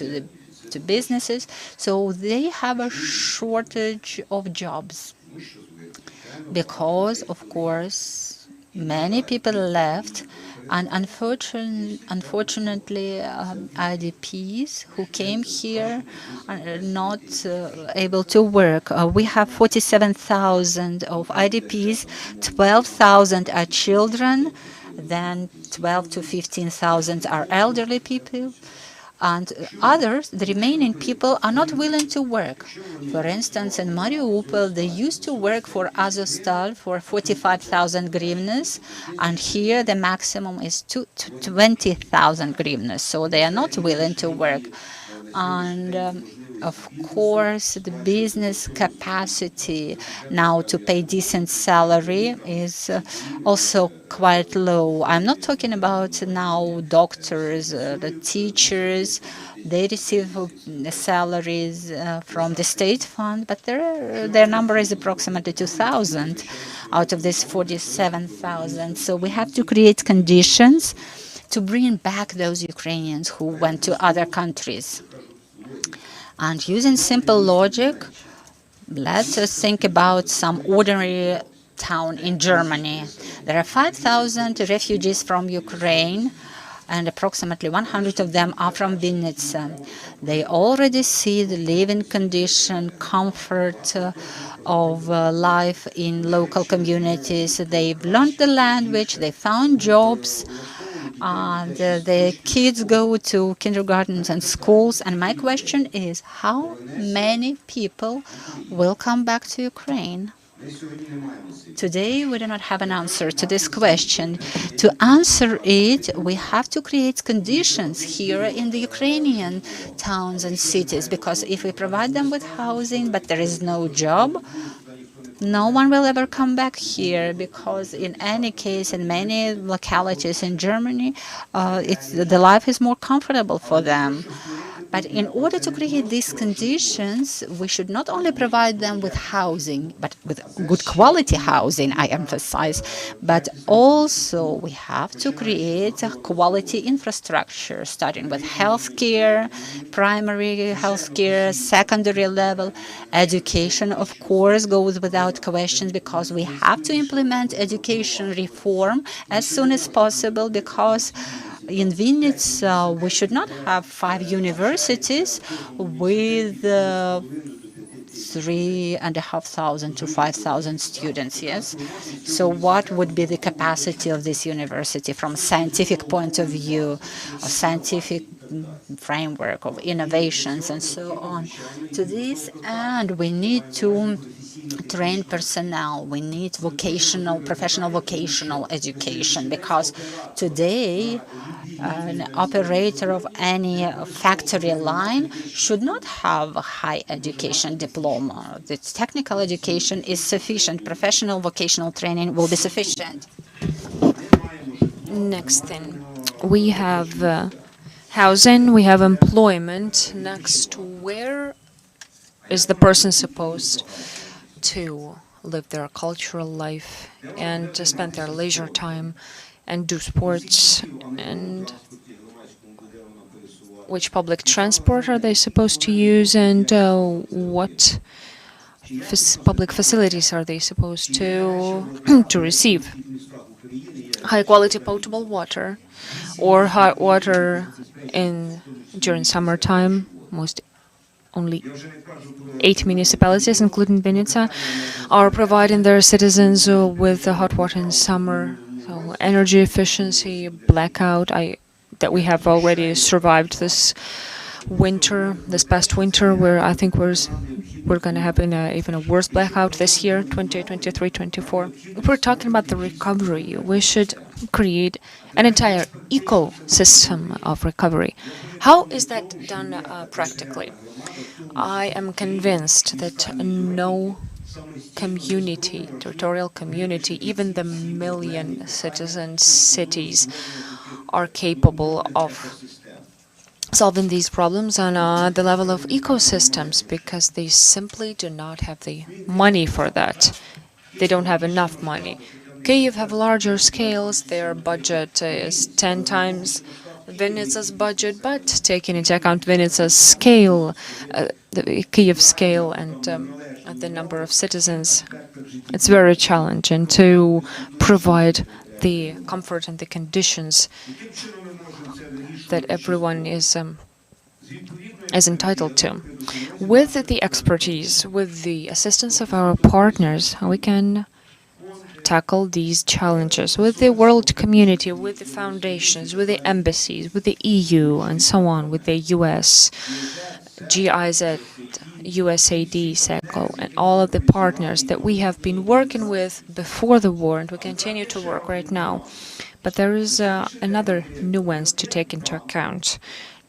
to businesses. So they have a shortage of jobs because, of course, many people left. And unfortunately, IDPs who came here are not able to work. We have 47,000 of IDPs, 12,000 are children, then 12 to 15,000 are elderly people. And others, the remaining people, are not willing to work. For instance, in Mariupol, they used to work for Azovstal for 45,000 hryvnias, and here the maximum is 20,000 hryvnias, so they are not willing to work. And of course, the business capacity now to pay decent salary is also quite low. I'm not talking about now doctors, the teachers. They receive salaries from the state fund, but their number is approximately 2,000 out of this 47,000. So we have to create conditions to bring back those Ukrainians who went to other countries. And using simple logic, let us think about some ordinary town in Germany. There are 5,000 refugees from Ukraine, and approximately 100 of them are from Vinnytsia. They already see the living condition, comfort of life in local communities. They've learned the language, they found jobs, and the kids go to kindergartens and schools. And my question is, how many people will come back to Ukraine? Today, we do not have an answer to this question. To answer it, we have to create conditions here in the Ukrainian towns and cities, because if we provide them with housing, but there is no job, no one will ever come back here, because in any case, in many localities in Germany, the life is more comfortable for them. But in order to create these conditions, we should not only provide them with housing, but with good quality housing, I emphasize, but also we have to create a quality infrastructure, starting with healthcare, primary healthcare, secondary level. Education, of course, goes without question, because we have to implement education reform as soon as possible, because in Vinnytsia, we should not have 5 universities with 3,500 to 5,000 students, yes? So what would be the capacity of this university from a scientific point of view, of scientific framework, of innovations and so on to this? And we need to train personnel. We need professional vocational education, because today an operator of any factory line should not have a high education diploma. The technical education is sufficient. Professional vocational training will be sufficient. Next thing, we have housing, we have employment. Next, where is the person supposed to live their cultural life and to spend their leisure time and do sports, and which public transport are they supposed to use, and what public facilities are they supposed to receive? High quality potable water or hot water during summertime. Only 8 municipalities, including Vinnytsia, are providing their citizens with hot water in summer. So energy efficiency, blackout, that we have already survived this past winter, where I think we're going to have even a worse blackout this year, 2023-24. If we're talking about the recovery, we should create an entire ecosystem of recovery. How is that done practically? I am convinced that no community, territorial community, even the million citizen cities, are capable of solving these problems on the level of ecosystems, because they simply do not have the money for that. They don't have enough money. Kyiv have larger scales. Their budget is 10 times Vinnytsia's budget, but taking into account Vinnytsia's scale, the Kyiv scale, and the number of citizens, it's very challenging to provide the comfort and the conditions that everyone is entitled to. With the expertise, with the assistance of our partners, we can tackle these challenges with the world community, with the foundations, with the embassies, with the EU, and so on, with the US, GIZ, USAID, SECO, and all of the partners that we have been working with before the war, and we continue to work right now. But there is another nuance to take into account.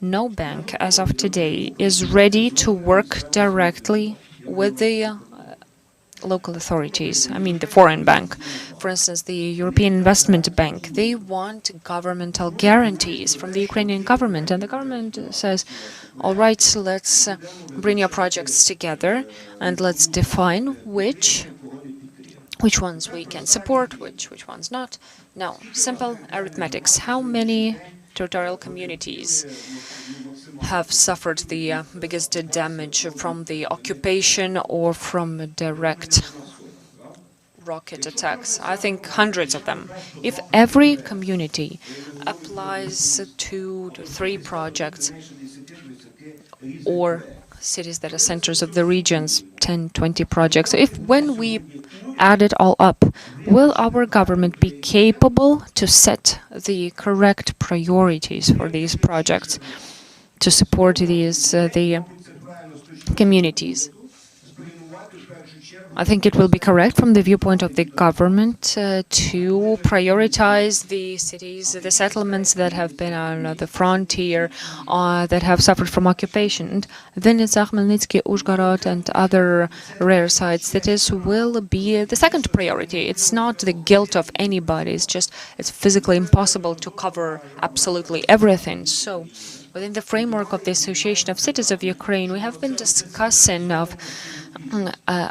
No bank, as of today, is ready to work directly with the local authorities. I mean, the foreign bank. For instance, the European Investment Bank. They want governmental guarantees from the Ukrainian government. And the government says, all right, so let's bring your projects together and let's define which ones we can support, which ones not. Now, simple arithmetics. How many territorial communities have suffered the biggest damage from the occupation or from direct rocket attacks? I think hundreds of them. If every community applies 2 to 3 projects, or cities that are centers of the regions, 10, 20 projects, when we add it all up, will our government be capable to set the correct priorities for these projects to support the communities? I think it will be correct from the viewpoint of the government to prioritize the cities, the settlements that have been on the frontier, that have suffered from occupation. And Vinnytsia, Khmelnytsky, Uzhgorod, and other rare sites, that will be the second priority. It's not the guilt of anybody. It's physically impossible to cover absolutely everything. So, within the framework of the Association of Cities of Ukraine, we have been discussing of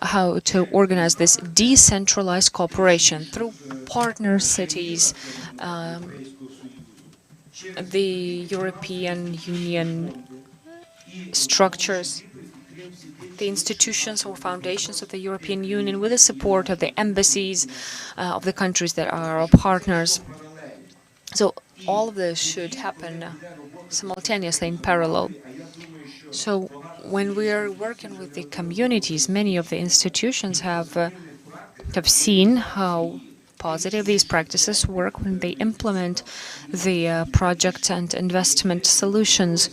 how to organize this decentralized cooperation through partner cities, the European Union structures, the institutions or foundations of the European Union, with the support of the embassies of the countries that are our partners. So all of this should happen simultaneously in parallel. So when we are working with the communities, many of the institutions have seen how positive these practices work when they implement the project and investment solutions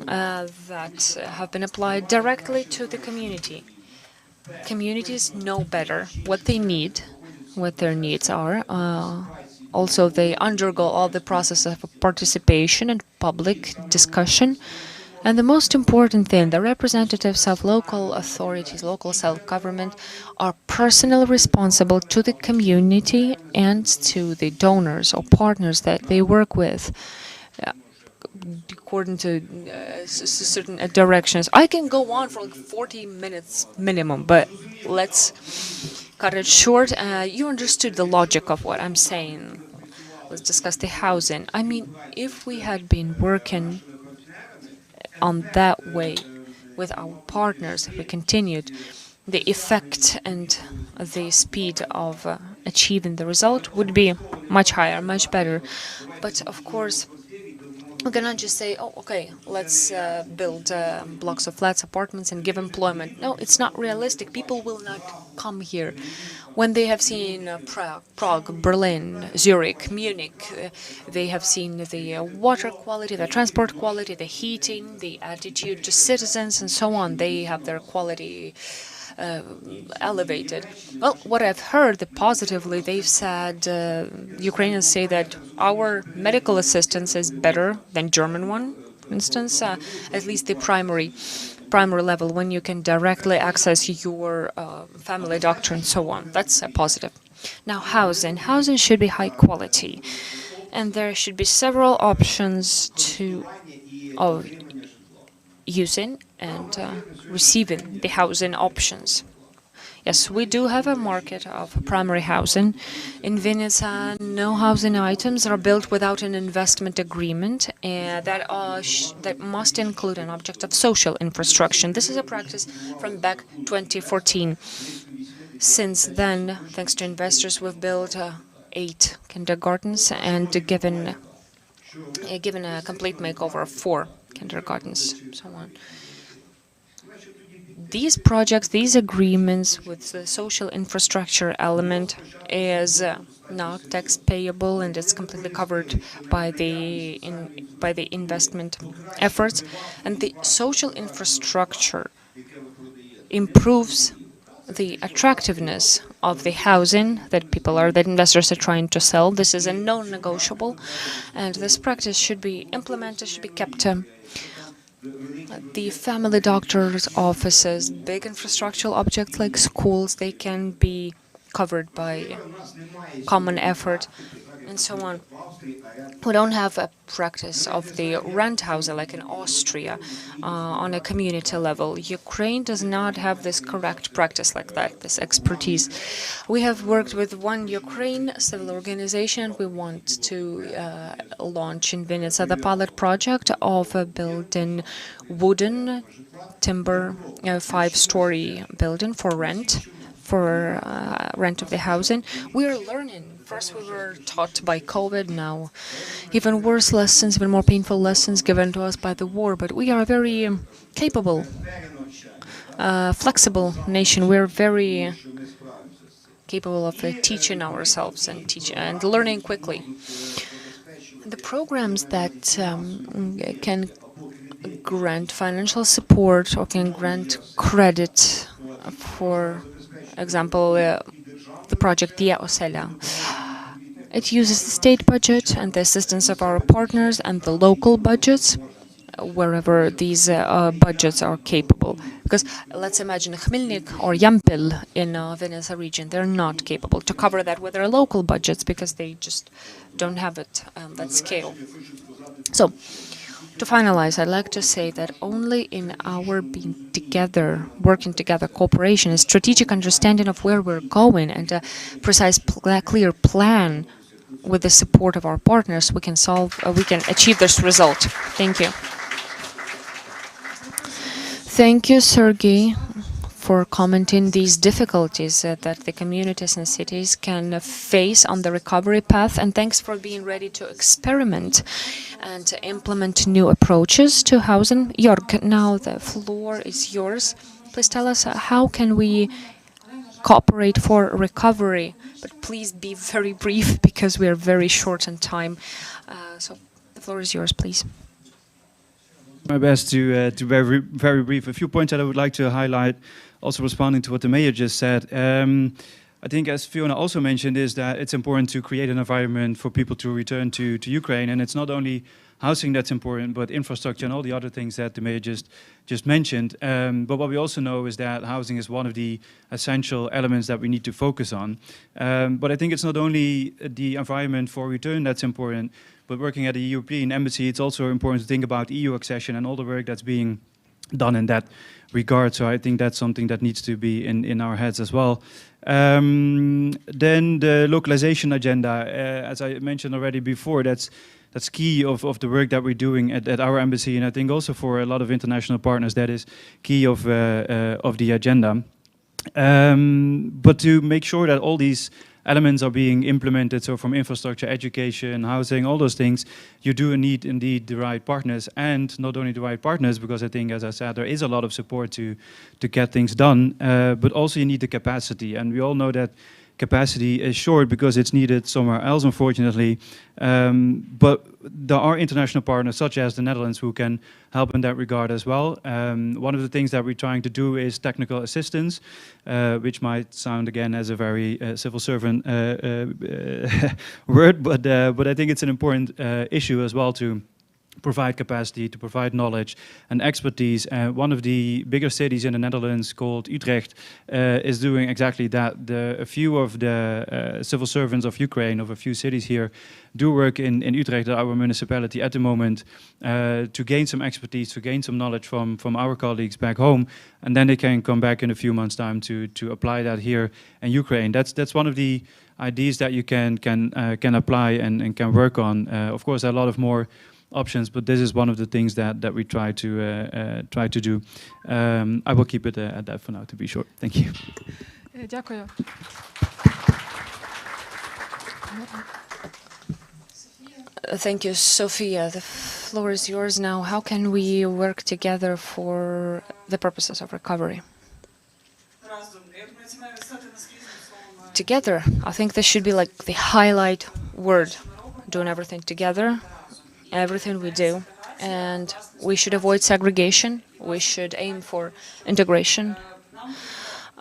that have been applied directly to the community. Communities know better what they need, what their needs are. Also, they undergo all the process of participation and public discussion. And the most important thing, the representatives of local authorities, local self-government, are personally responsible to the community and to the donors or partners that they work with, according to certain directions. I can go on for like 40 minutes minimum, but let's cut it short. You understood the logic of what I'm saying. Let's discuss the housing. I mean, if we had been working on that way with our partners, if we continued, the effect and the speed of achieving the result would be much higher, much better. But of course, we cannot just say, oh, okay, let's build blocks of flats, apartments, and give employment. No, it's not realistic. People will not come here. When they have seen Prague, Berlin, Zurich, Munich, they have seen the water quality, the transport quality, the heating, the attitude to citizens, and so on. They have their quality elevated. Well, what I've heard positively, they've said, Ukrainians say that our medical assistance is better than German one, for instance, at least the primary level, when you can directly access your family doctor and so on. That's a positive. Now, housing. Housing should be high quality, and there should be several options of using and receiving the housing options. Yes, we do have a market of primary housing. In Vinnytsia, no housing items are built without an investment agreement that must include an object of social infrastructure. This is a practice from back 2014. Since then, thanks to investors, we've built 8 kindergartens and given a complete makeover of 4 kindergartens, so on. These projects, these agreements with the social infrastructure element is not tax payable, and it's completely covered by the investment efforts. And the social infrastructure improves the attractiveness of the housing that investors are trying to sell. This is a non-negotiable, and this practice should be implemented, should be kept. The family doctors' offices, big infrastructural objects like schools, they can be covered by common effort, and so on. We don't have a practice of the rent housing like in Austria on a community level. Ukraine does not have this correct practice like that, this expertise. We have worked with one Ukraine civil organization. We want to launch in Vinnytsia the pilot project of building wooden timber 5-story building for rent of the housing. We are learning. First, we were taught by COVID. Now, even worse lessons, even more painful lessons given to us by the war. But we are a very capable, flexible nation. We're very capable of teaching ourselves and learning quickly. The programs that can grant financial support or can grant credit, for example, the project Dia Osela. It uses the state budget and the assistance of our partners and the local budgets, wherever these budgets are capable. Because let's imagine Khmelnyk or Yampil in Vinnytsia region, they're not capable to cover that with their local budgets because they just don't have it that scale. So, to finalize, I'd like to say that only in our being together, working together, cooperation, a strategic understanding of where we're going, and a precise, clear plan with the support of our partners, we can achieve this result. Thank you. Thank you, Serhii, for for commenting these difficulties that the communities and cities can face on the recovery path, and thanks for being ready to experiment and to implement new approaches to housing. Jorg, now the floor is yours. Please tell us how can we cooperate for recovery, but please be very brief because we are very short on time. So the floor is yours, please. My best to be very brief. A few points that I would like to highlight, also responding to what the mayor just said. I think, as Fiona also mentioned, is that it's important to create an environment for people to return to Ukraine, and it's not only housing that's important, but infrastructure and all the other things that the mayor just mentioned. But what we also know is that housing is one of the essential elements that we need to focus on. But I think it's not only the environment for return that's important, but working at the European Embassy, it's also important to think about EU accession and all the work that's being done in that regard. So I think that's something that needs to be in our heads as well. Then the localization agenda, as I mentioned already before, that's key of the work that we're doing at our embassy, and I think also for a lot of international partners that is key of the agenda. But to make sure that all these elements are being implemented, so from infrastructure, education, housing, all those things, you do need indeed the right partners, and not only the right partners, because I think, as I said, there is a lot of support to get things done, but also you need the capacity, and we all know that capacity is short because it's needed somewhere else, unfortunately. But there are international partners such as the Netherlands who can help in that regard as well. One of the things that we're trying to do is technical assistance, which might sound again as a very civil servant word, but I think it's an important issue as well to provide capacity, to provide knowledge and expertise. One of the bigger cities in the Netherlands, called Utrecht, is doing exactly that. A few of the civil servants of Ukraine, of a few cities here, do work in Utrecht, our municipality, at the moment, to gain some expertise, to gain some knowledge from our colleagues back home, and then they can come back in a few months' time to apply that here in Ukraine. That's one of the ideas that you can apply and can work on. Of course, there are a lot of more options, but this is one of the things that we try to do. I will keep it at that for now, to be short. Thank you. Дякую. Thank you, Sofiia. The floor is yours now. How can we work together for the purposes of recovery? Together, I think this should be like the highlight word. Doing everything together, everything we do, and we should avoid segregation. We should aim for integration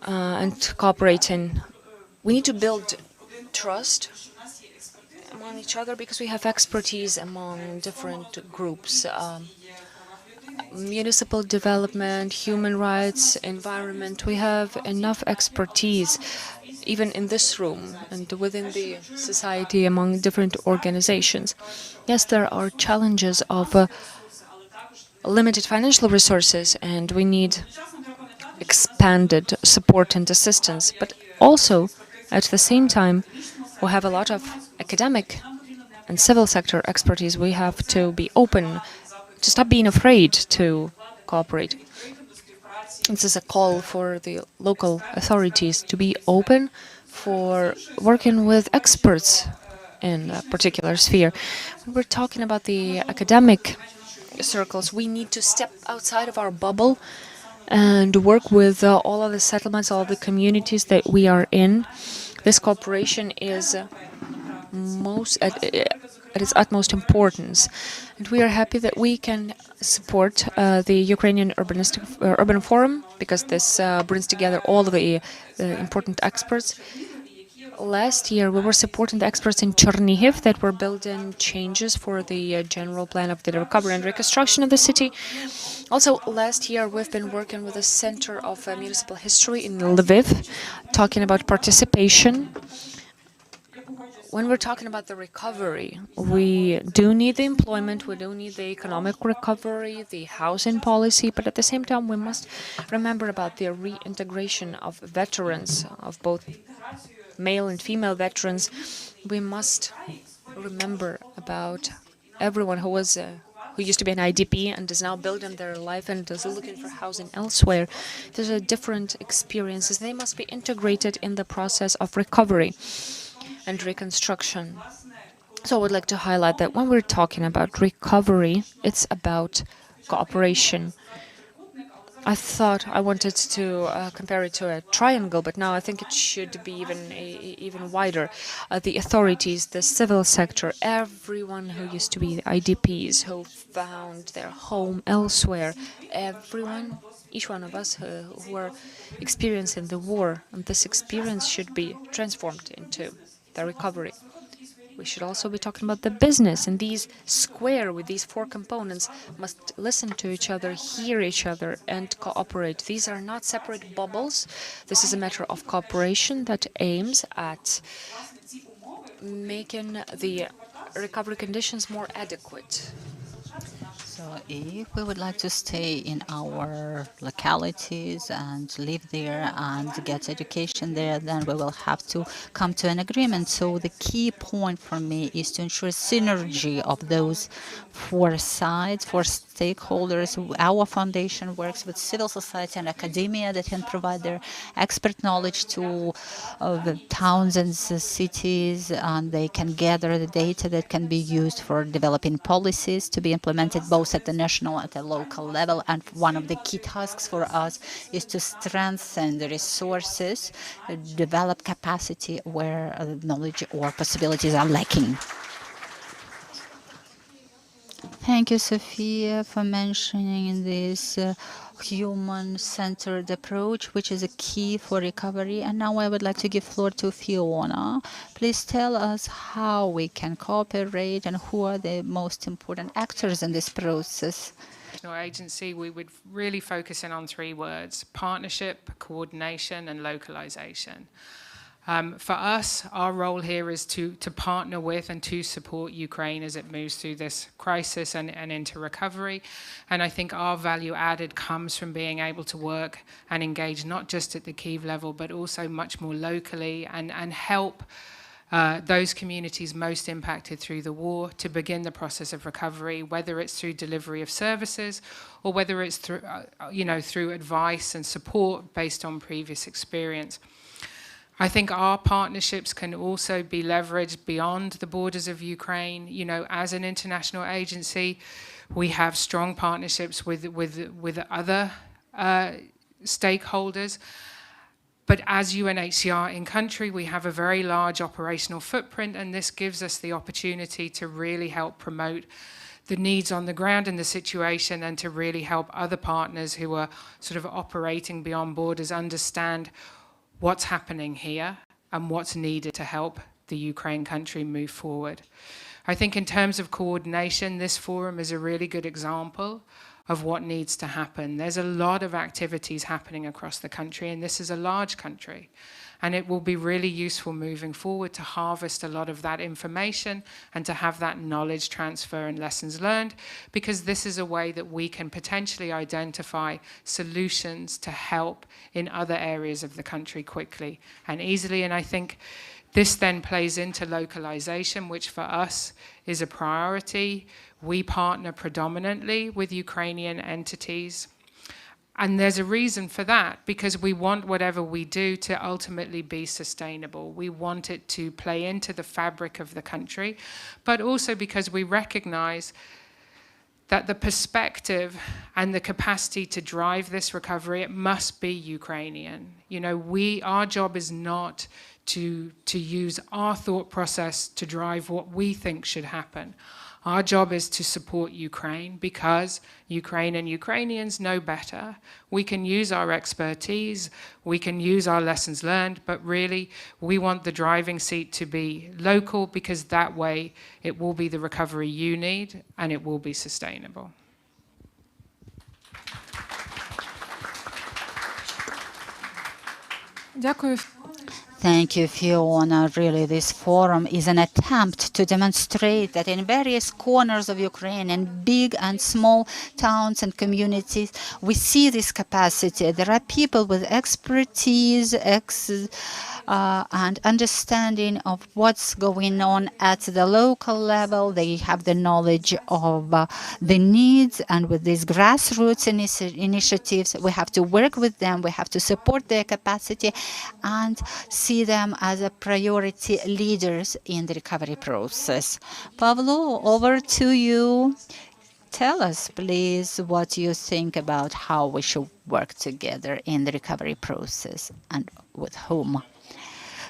and cooperating. We need to build trust among each other because we have expertise among different groups. Municipal development, human rights, environment. We have enough expertise even in this room and within the society among different organizations. Yes, there are challenges of limited financial resources, and we need expanded support and assistance. But also, at the same time, we have a lot of academic and civil sector expertise. We have to be open, to stop being afraid to cooperate. This is a call for the local authorities to be open for working with experts in a particular sphere. When we're talking about the academic circles, we need to step outside of our bubble and work with all of the settlements, all of the communities that we are in. This cooperation is at its utmost importance. And we are happy that we can support the Ukrainian Urban Forum, because this brings together all of the important experts. Last year, we were supporting the experts in Chernihiv that were building changes for the general plan of the recovery and reconstruction of the city. Also, last year, we've been working with the Center of Municipal History in Lviv, talking about participation. When we're talking about the recovery, we do need the employment, we do need the economic recovery, the housing policy, but at the same time, we must remember about the reintegration of veterans, of both male and female veterans. We must remember about everyone who who used to be an IDP and is now building their life and is looking for housing elsewhere. These are different experiences. They must be integrated in the process of recovery and reconstruction. So I would like to highlight that when we're talking about recovery, it's about cooperation. I thought I wanted to compare it to a triangle, but now I think it should be even wider. The authorities, the civil sector, everyone who used to be IDPs, who found their home elsewhere, everyone, each one of us who are experiencing the war, and this experience should be transformed into the recovery. We should also be talking about the business, and these square with these four components must listen to each other, hear each other, and cooperate. These are not separate bubbles. This is a matter of cooperation that aims at making the recovery conditions more adequate. So if we would like to stay in our localities and live there and get education there, then we will have to come to an agreement. So the key point for me is to ensure synergy of those four sides, four stakeholders. Our foundation works with civil society and academia that can provide their expert knowledge to the towns and cities, and they can gather the data that can be used for developing policies to be implemented both at the national and at the local level. And one of the key tasks for us is to strengthen the resources, develop capacity where knowledge or possibilities are lacking. Thank you, Sofiia, for mentioning this human-centered approach, which is a key for recovery. And now I would like to give floor to Fiona. Please tell us how we can cooperate and who are the most important actors in this process. Agency, we would really focus in on three words: partnership, coordination, and localization. For us, our role here is to partner with and to support Ukraine as it moves through this crisis and into recovery. And I think our value added comes from being able to work and engage not just at the Kyiv level, but also much more locally and help those communities most impacted through the war to begin the process of recovery, whether it's through delivery of services or whether it's through, through advice and support based on previous experience. I think our partnerships can also be leveraged beyond the borders of Ukraine. You know, as an international agency, we have strong partnerships with other stakeholders. But as UNHCR in country, we have a very large operational footprint, and this gives us the opportunity to really help promote the needs on the ground in the situation and to really help other partners who are sort of operating beyond borders understand what's happening here and what's needed to help the Ukraine country move forward. I think in terms of coordination, this forum is a really good example of what needs to happen. There's a lot of activities happening across the country, and this is a large country. And it will be really useful moving forward to harvest a lot of that information and to have that knowledge transfer and lessons learned, because this is a way that we can potentially identify solutions to help in other areas of the country quickly and easily. And I think this then plays into localization, which for us is a priority. We partner predominantly with Ukrainian entities. And there's a reason for that, because we want whatever we do to ultimately be sustainable. We want it to play into the fabric of the country, but also because we recognize that the perspective and the capacity to drive this recovery, it must be Ukrainian. You know, our job is not to use our thought process to drive what we think should happen. Our job is to support Ukraine because Ukraine and Ukrainians know better. We can use our expertise, we can use our lessons learned, but really we want the driving seat to be local, because that way it will be the recovery you need and it will be sustainable. Дякую. Thank you, Fiona. Really, this forum is an attempt to demonstrate that in various corners of Ukraine, in big and small towns and communities, we see this capacity. There are people with expertise, and understanding of what's going on at the local level. They have the knowledge of the needs, and with these grassroots initiatives, we have to work with them, we have to support their capacity and see them as a priority leaders in the recovery process. Pavlo, over to you. Tell us, please, what you think about how we should work together in the recovery process and with whom.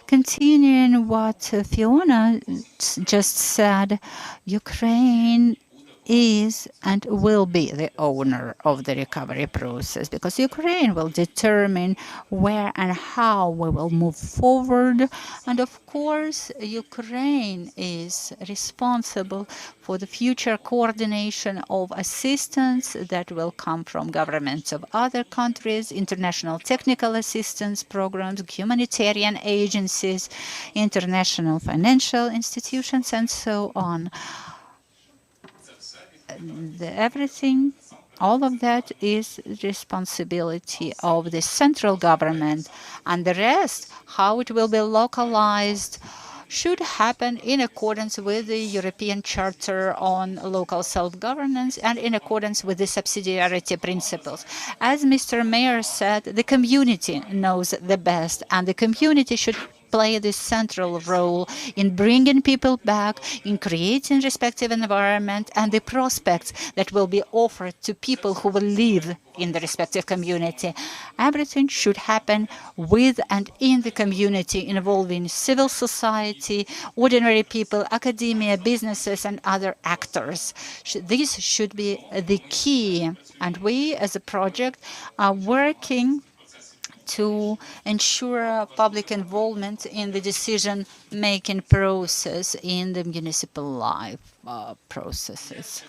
Continuing what Fiona just said, Ukraine is and will be the owner of the recovery process, because Ukraine will determine where and how we will move forward. And of course, Ukraine is responsible for the future coordination of assistance that will come from governments of other countries, international technical assistance programs, humanitarian agencies, international financial institutions, and so on. Everything, all of that is responsibility of the central government, and the rest, how it will be localized, should happen in accordance with the European Charter on Local Self-Governance and in accordance with the subsidiarity principles. As Mr. Mayor said, the community knows the best, and the community should play this central role in bringing people back, in creating respective environment and the prospects that will be offered to people who will live in the respective community. Everything should happen with and in the community, involving civil society, ordinary people, academia, businesses, and other actors. This should be the key, and we as a project are working to ensure public involvement in the decision-making process in the municipal life processes.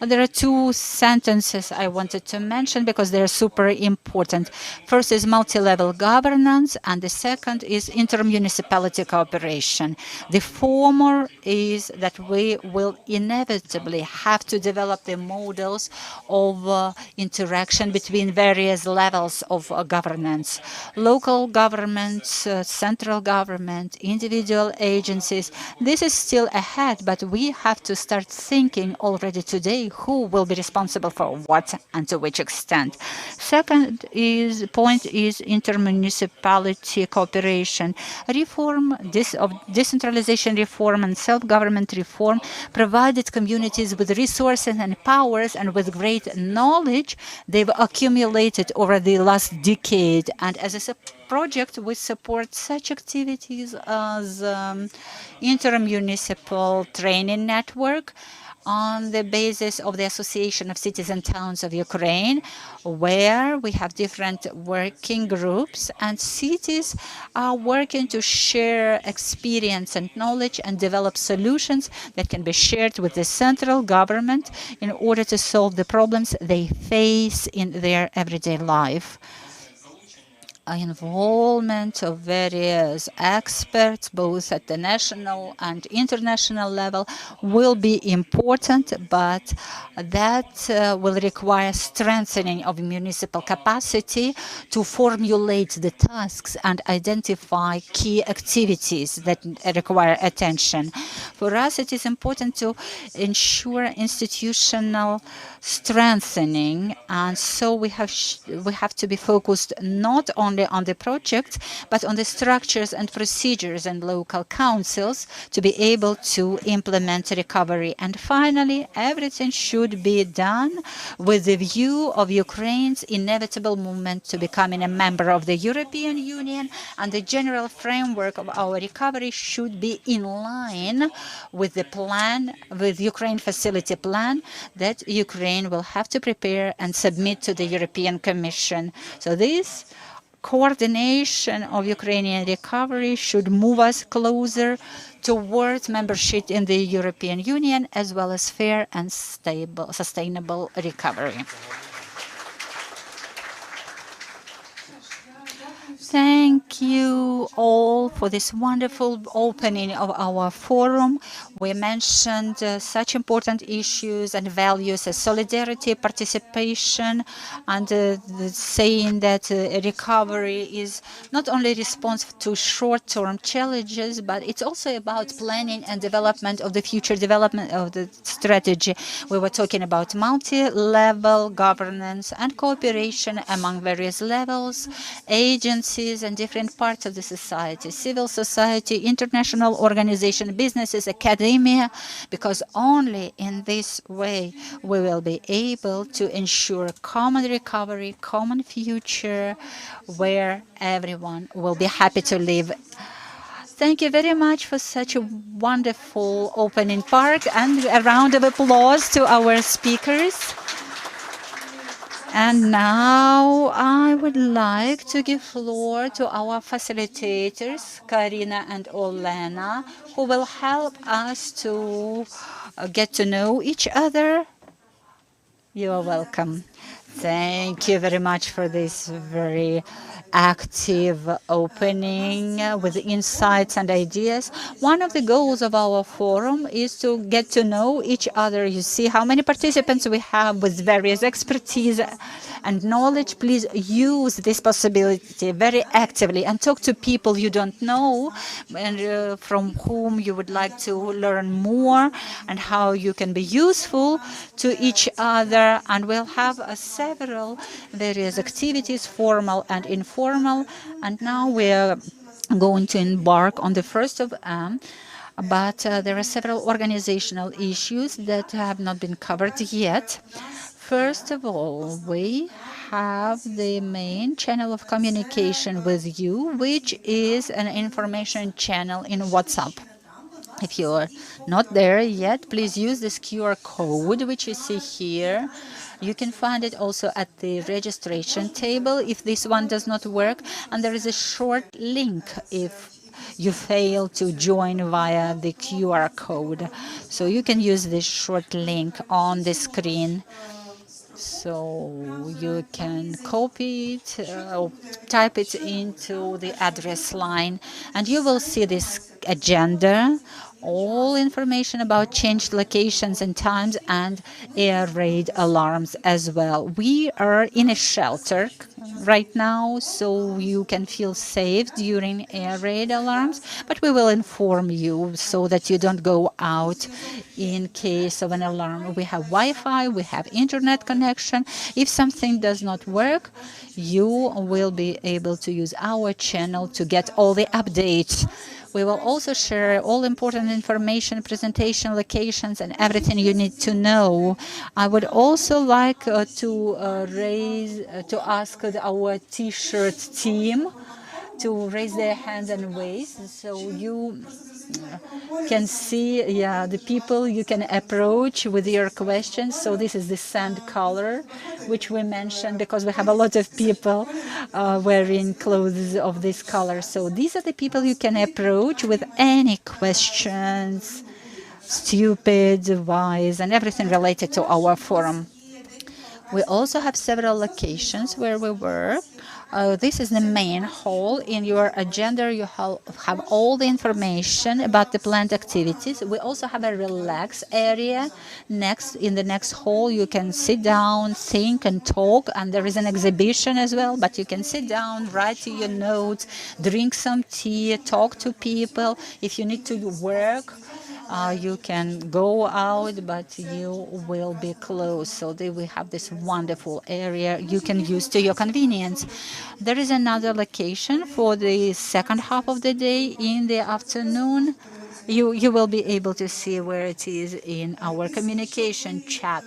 There are two sentences I wanted to mention because they're super important. First is multi-level governance, and the second is inter-municipality cooperation. The former is that we will inevitably have to develop the models of interaction between various levels of governance. Local governments, central government, individual agencies. This is still ahead, but we have to start thinking already today who will be responsible for what and to which extent. Second point is intermunicipality cooperation. Reform of decentralization reform and self-government reform provided communities with resources and powers and with great knowledge they've accumulated over the last decade. And as a project, we support such activities as intermunicipal training network, on the basis of the Association of Cities and Towns of Ukraine, where we have different working groups, and cities are working to share experience and knowledge and develop solutions that can be shared with the central government in order to solve the problems they face in their everyday life. Involvement of various experts, both at the national and international level, will be important, but that will require strengthening of municipal capacity to formulate the tasks and identify key activities that require attention. For us, it is important to ensure institutional strengthening, and so we have to be focused not only on the project, but on the structures and procedures and local councils to be able to implement recovery. And finally, everything should be done with the view of Ukraine's inevitable movement to becoming a member of the European Union, and the general framework of our recovery should be in line with the plan, with Ukraine facility plan that Ukraine will have to prepare and submit to the European Commission. So this coordination of Ukrainian recovery should move us closer towards membership in the European Union, as well as fair and stable, sustainable recovery. Thank you all for this wonderful opening of our forum. We mentioned such important issues and values as solidarity, participation, and saying that recovery is not only response to short-term challenges, but it's also about planning and development of the future development of the strategy. We were talking about multi-level governance and cooperation among various levels, agencies, and different parts of the society, civil society, international organizations, businesses, academia, because only in this way we will be able to ensure common recovery, common future, where everyone will be happy to live. Thank you very much for such a wonderful opening part, and a round of applause to our speakers. And now I would like to give floor to our facilitators, Karina and Olena, who will help us to get to know each other. You are welcome. Thank you very much for this very active opening with insights and ideas. One of the goals of our forum is to get to know each other. You see how many participants we have with various expertise and knowledge. Please use this possibility very actively and talk to people you don't know and from whom you would like to learn more, and how you can be useful to each other. And we'll have several various activities, formal and informal. And now we're going to embark on the first of them. But there are several organizational issues that have not been covered yet. First of all, we have the main channel of communication with you, which is an information channel in WhatsApp. If you are not there yet, please use this QR code, which you see here. You can find it also at the registration table if this one does not work. And there is a short link if you fail to join via the QR code. So you can use this short link on the screen. So you can copy it or type it into the address line, and you will see this agenda, all information about changed locations and times, and air raid alarms as well. We are in a shelter right now, so you can feel safe during air raid alarms, but we will inform you so that you don't go out in case of an alarm. We have Wi-Fi, we have internet connection. If something does not work, you will be able to use our channel to get all the updates. We will also share all important information, presentation, locations, and everything you need to know. I would also like to ask our T-shirt team to raise their hands and wave, so you can see the people you can approach with your questions. So this is the sand color, which we mentioned because we have a lot of people wearing clothes of this color. So these are the people you can approach with any questions, stupid, wise, and everything related to our forum. We also have several locations where we work. This is the main hall. In your agenda, you have all the information about the planned activities. We also have a relax area. In the next hall, you can sit down, think, and talk. And there is an exhibition as well. But you can sit down, write your notes, drink some tea, talk to people. If you need to work, you can go out, but you will be close. So we have this wonderful area you can use to your convenience. There is another location for the second half of the day in the afternoon. You will be able to see where it is in our communication chat.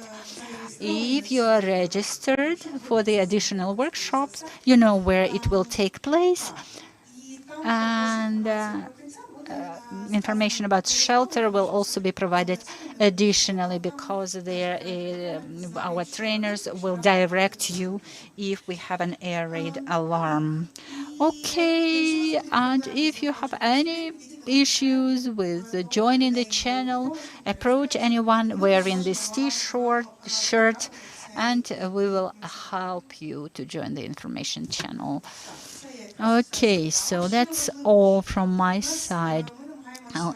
If you are registered for the additional workshops, you know where it will take place. And information about shelter will also be provided additionally, because our trainers will direct you if we have an air raid alarm. Okay, and if you have any issues with joining the channel, approach anyone wearing this shirt, and we will help you to join the information channel. Okay, so that's all from my side.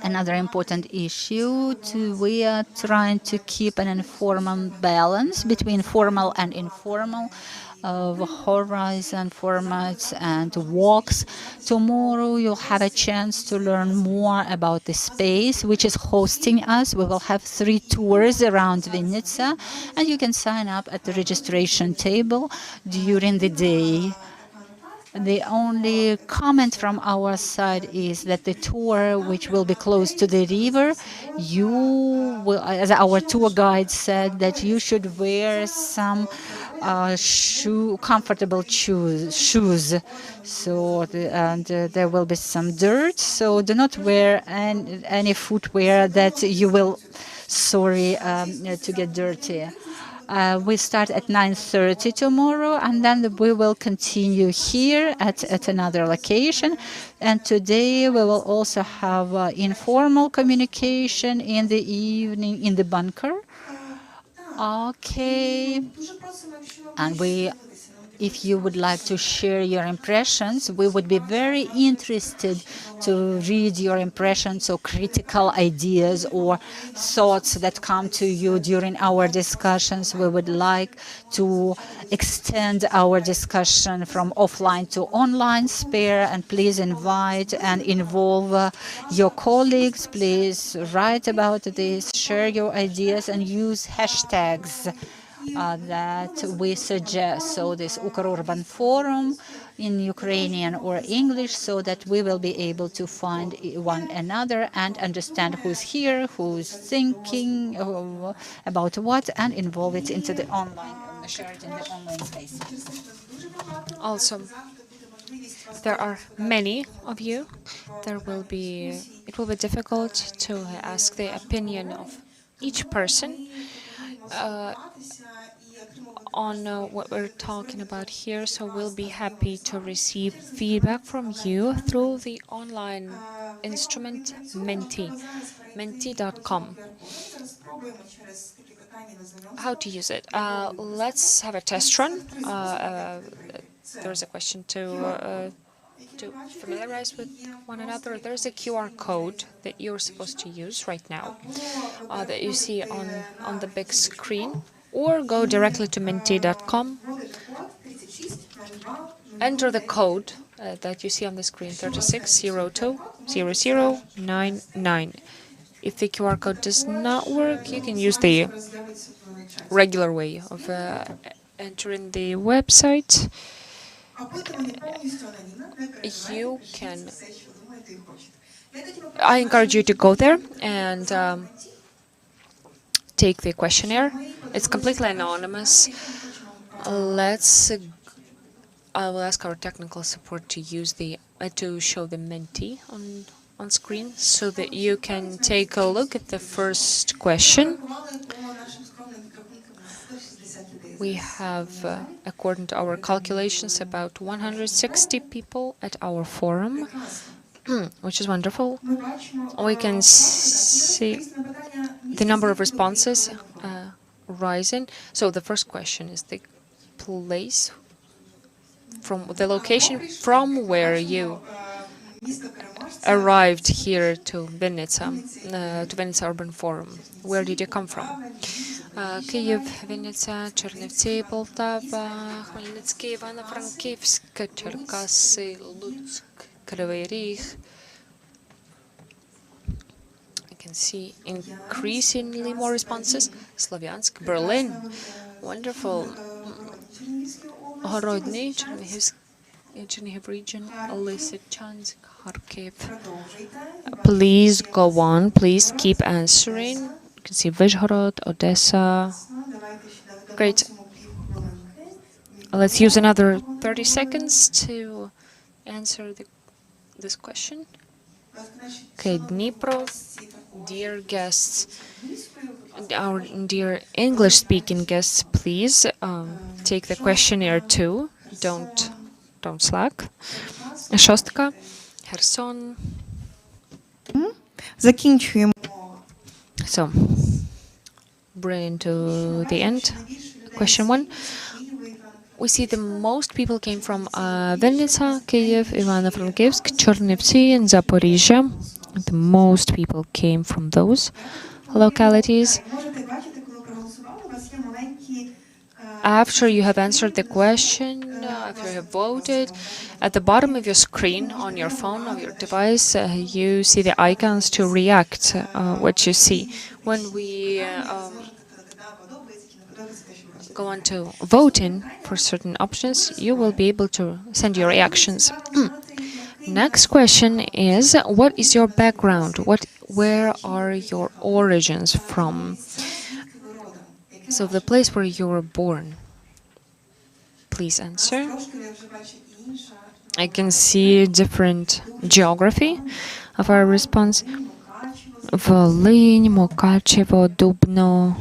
Another important issue, we are trying to keep an informal balance between formal and informal of horizon formats and walks. Tomorrow you'll have a chance to learn more about the space which is hosting us. We will have 3 tours around Vinnytsia, and you can sign up at the registration table during the day. The only comment from our side is that the tour, which will be close to the river, you will, as our tour guide said, that you should wear some comfortable shoes. So, there will be some dirt. So do not wear any footwear that you will, to get dirty. We start at 9:30 tomorrow, and then we will continue here at another location. And today we will also have informal communication in the evening in the bunker. Okay. And if you would like to share your impressions, we would be very interested to read your impressions or critical ideas or thoughts that come to you during our discussions. We would like to extend our discussion from offline to online sphere, and please invite and involve your colleagues. Please write about this, share your ideas, and use hashtags that we suggest. So this Urban Forum in Ukrainian or English, so that we will be able to find one another and understand who's here, who's thinking about what, and involve it into the online, share it in the online space. Also, there are many of you. It will be difficult to ask the opinion of each person on what we're talking about here, so we'll be happy to receive feedback from you through the online instrument menti.com. How to use it? Let's have a test run. There's a question to familiarize with one another. There's a QR code that you're supposed to use right now that you see on the big screen, or go directly to menti.com, enter the code that you see on the screen, 36020099. If the QR code does not work, you can use the regular way of entering the website. I encourage you to go there and take the questionnaire. It's completely anonymous. I will ask our technical support to use to show the Menti on screen, so that you can take a look at the first question. We have, according to our calculations, about 160 people at our forum, which is wonderful. We can see the number of responses rising. So the first question is the place, from the location from where you arrived here to Vinnytsia Urban Forum. Where did you come from? Kyiv, Vinnytsia, Чернівці, Полтава, Хмельницький, Ivano-Frankivsk, Черкаси, Луцьк, Кривий Ріг. I can see increasingly more responses. Slovyansk, Berlin, wonderful. Horodny, Chernihiv region, Lysychansk, Kharkiv. Please go on. Please keep answering. You can see Vyshhorod, Odessa. Great. Let's use another 30 seconds to answer this question. Okay, Dnipro, dear guests, our dear English-speaking guests, please take the questionnaire too. Don't slack. Shostka, Kherson. So, bring to the end. Question 1. we see the most people came from Vinnytsia, Kyiv, Ivano-Frankivsk, Chernivtsi, and Zaporizhia. The most people came from those localities. After you have answered the question, after you have voted, at the bottom of your screen on your phone or your device, you see the icons to react what you see. When we go on to voting for certain options, you will be able to send your reactions. Next question is, what is your background? Where are your origins from? So the place where you were born. Please answer. I can see different geography of our response. Volynь, Mukachevo, Dubno,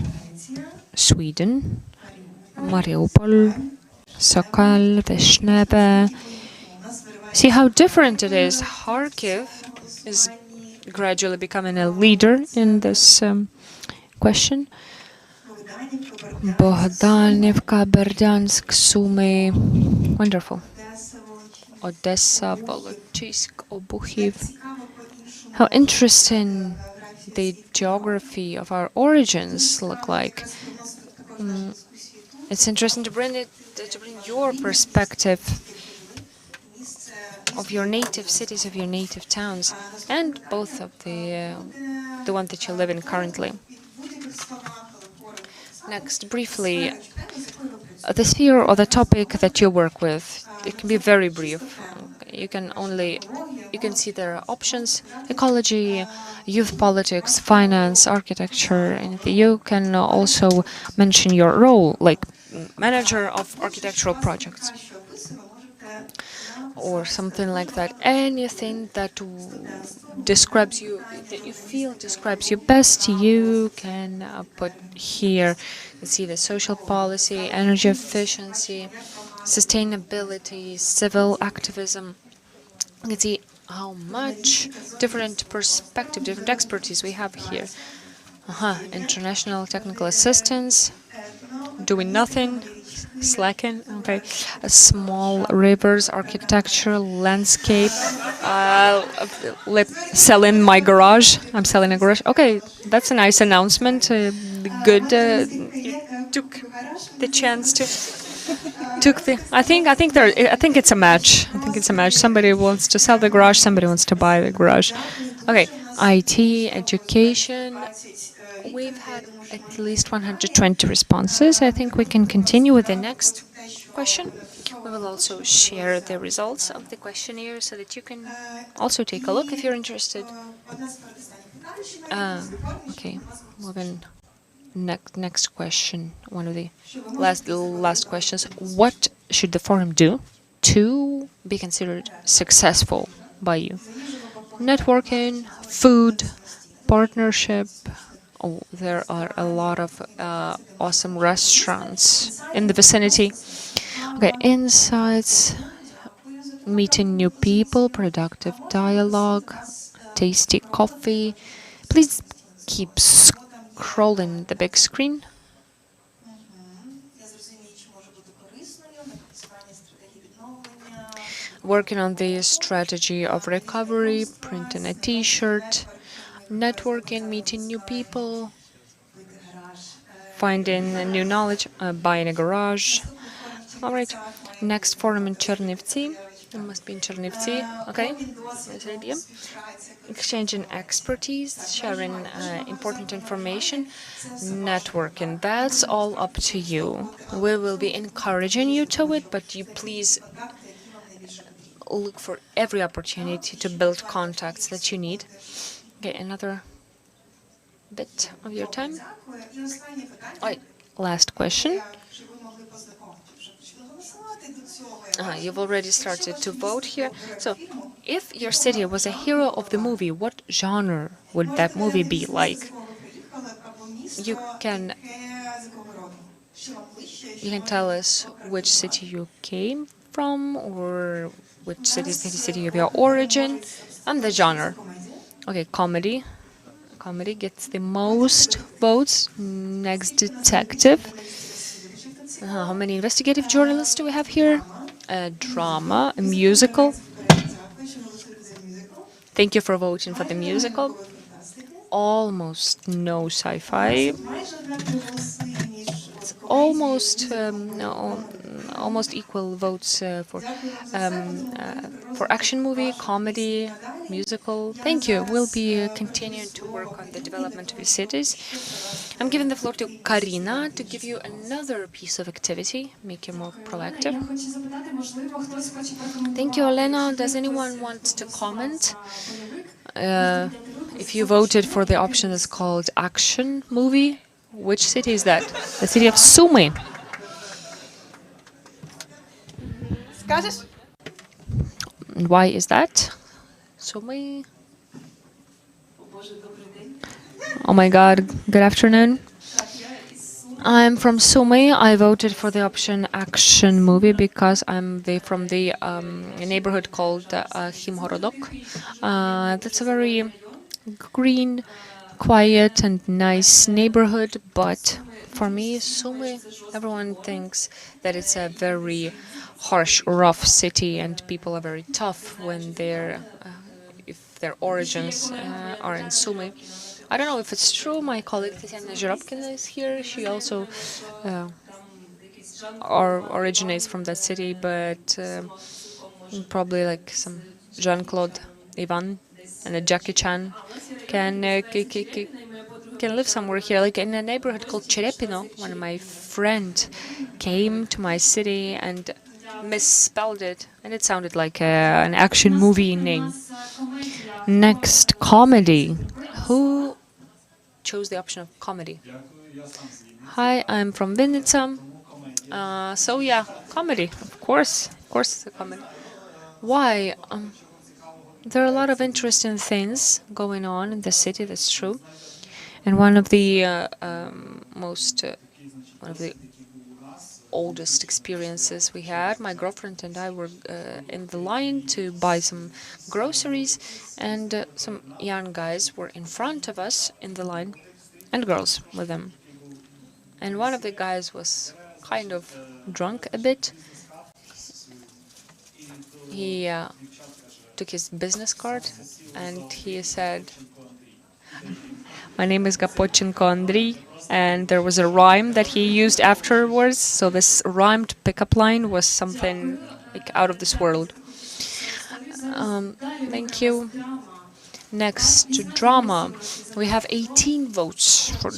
Sweden, Mariupol, Sokal, Vishneve. See how different it is. Kharkiv is gradually becoming a leader in this question. Bogdanivka, Berdyansk, Sumy. Wonderful. Odessa, Volochysk, Obuchiv. How interesting the geography of our origins look like. It's interesting to bring your perspective of your native cities, of your native towns, and both of the one that you live in currently. Next, briefly, the sphere or the topic that you work with. It can be very brief. You can see there are options: ecology, youth politics, finance, architecture, and you can also mention your role, like manager of architectural projects, or something like that. Anything that describes you, that you feel describes you best, you can put here. You see the social policy, energy efficiency, sustainability, civil activism. You can see how much different perspective, different expertise we have here. International technical assistance, doing nothing, slacking, okay. Small rivers, architecture, landscape, selling my garage. I'm selling a garage. Okay, that's a nice announcement. Good. You took the chance to. I think it's a match. I think it's a match. Somebody wants to sell the garage. Somebody wants to buy the garage. Okay. IT, education. We've had at least 120 responses. I think we can continue with the next question. We will also share the results of the questionnaire so that you can also take a look if you're interested. Okay, moving. Next question. One of the last questions. What should the forum do to be considered successful by you? Networking, food, partnership. Oh, there are a lot of awesome restaurants in the vicinity. Okay, insights, meeting new people, productive dialogue, tasty coffee. Please keep scrolling the big screen. Working on the strategy of recovery, printing a t-shirt, networking, meeting new people, finding new knowledge, buying a garage. All right, next forum in Chernivtsi. It must be in Chernivtsi. Okay, nice idea. Exchanging expertise, sharing important information, networking. That's all up to you. We will be encouraging you to it, but you please look for every opportunity to build contacts that you need. Okay, another bit of your time. All right, last question. You've already started to vote here. So, if your city was a hero of the movie, what genre would that movie be like? You can tell us which city you came from, or which city is the city of your origin, and the genre. Okay, comedy. Comedy gets the most votes. Next, detective. How many investigative journalists do we have here? A drama, a musical. Thank you for voting for the musical. Almost no sci-fi. It's almost almost equal votes for action movie, comedy, musical. Thank you. We'll be continuing to work on the development of your cities. I'm giving the floor to Karina to give you another piece of activity, make you more proactive. Thank you, Olena. Does anyone want to comment? If you voted for the option that's called action movie, which city is that? The city of Sumy. And why is that? Sumy. Oh my God, good afternoon. I'm from Sumy. I voted for the option action movie because I'm from the neighborhood called Himhorodok. That's a very green, quiet and nice neighborhood, but for me, Sumy, everyone thinks that it's a very harsh, rough city and people are very tough when if their origins are in Sumy. I don't know if it's true. My colleague Tatiana is here. She also originates from that city, but probably like some Jean-Claude Ivan and a Jackie Chan can live somewhere here, like in a neighborhood called Cherepino. When my friend came to my city and misspelled it, and it sounded like an action movie name. Next, comedy. Who chose the option of comedy? Hi, I'm from Vinnytsia. So yeah, comedy. Of course it's a comedy. Why? There are a lot of interesting things going on in the city. That's true. And one of the oldest experiences we had, my girlfriend and I were in the line to buy some groceries, and some young guys were in front of us in the line, and girls with them. And one of the guys was kind of drunk a bit. He took his business card and he said, "My name is Gapochenko Andriy," and there was a rhyme that he used afterwards. So this rhymed pickup line was something like out of this world. Thank you. Next, drama. We have 18 votes for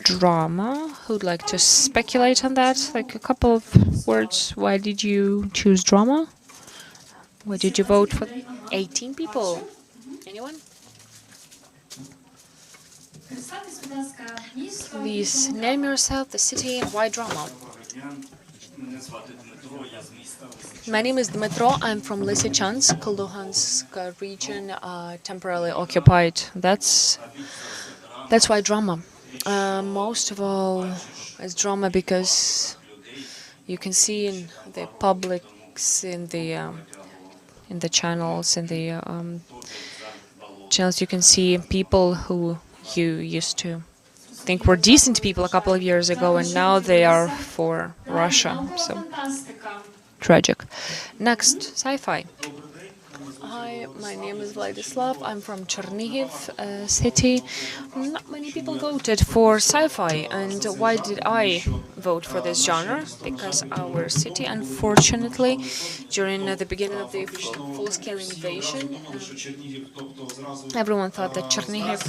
drama. Who'd like to speculate on that? Like a couple of words. Why did you choose drama? Why did you vote for 18 people? Anyone? Please name yourself, the city, and why drama. My name is Dmitro. I'm from Lysychansk, Luhansk region, temporarily occupied. That's why drama. Most of all, it's drama because you can see in the publics, in the channels, you can see people who you used to think were decent people a couple of years ago, and now they are for Russia. So tragic. Next, sci-fi. Hi, my name is Vladislav. I'm from Chernihiv city. Not many people voted for sci-fi. And why did I vote for this genre? Because our city, unfortunately, during the beginning of the full-scale invasion, everyone thought that Chernihiv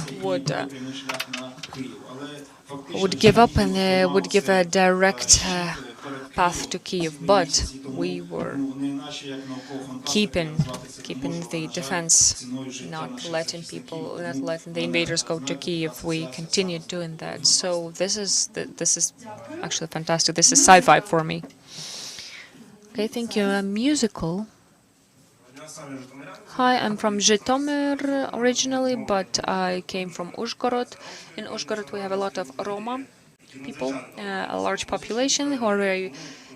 would give up and would give a direct path to Kyiv, but we were keeping the defense, not letting the invaders go to Kyiv. We continued doing that. So this is actually fantastic. This is sci-fi for me. Okay, thank you. A musical. Hi, I'm from Zhytomyr originally, but I came from Uzhgorod. In Uzhgorod, we have a lot of Roma people, a large population who are very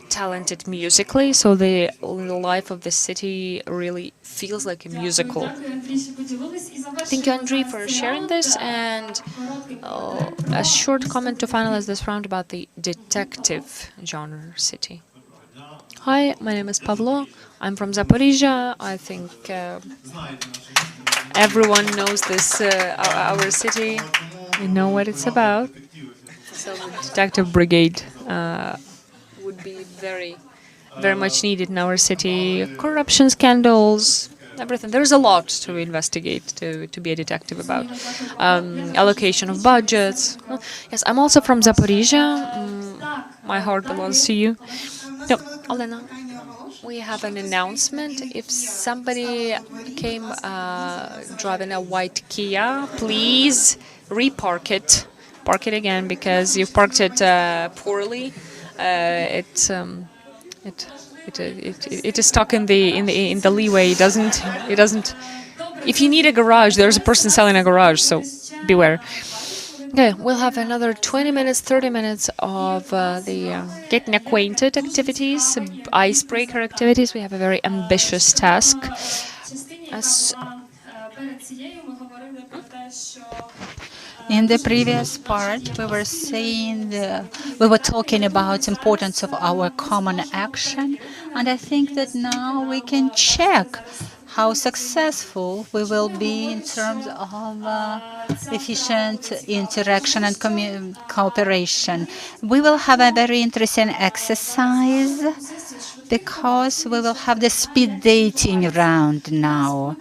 talented musically, so the life of the city really feels like a musical. Thank you, Andrei, for sharing this, and a short comment to finalize this round about the detective genre city. Hi, my name is Pavlo. I'm from Zaporizhia. I think everyone knows this, our city. We know what it's about. So the detective brigade would be very much needed in our city. Corruption scandals, everything. There's a lot to investigate, to be a detective about. Allocation of budgets. Yes, I'm also from Zaporizhia. My heart belongs to you. So, Olena, we have an announcement. If somebody came driving a white Kia, please repark it. Park it again because you parked it poorly. It is stuck in the leeway. It doesn't. If you need a garage, there's a person selling a garage, so beware. Okay, we'll have another 20 minutes, 30 minutes of the getting acquainted activities, icebreaker activities. We have a very ambitious task. In the previous part, we were talking about importance of our common action, and I think that now we can check how successful we will be in terms of efficient interaction and cooperation. We will have a very interesting exercise because we will have the speed dating round now.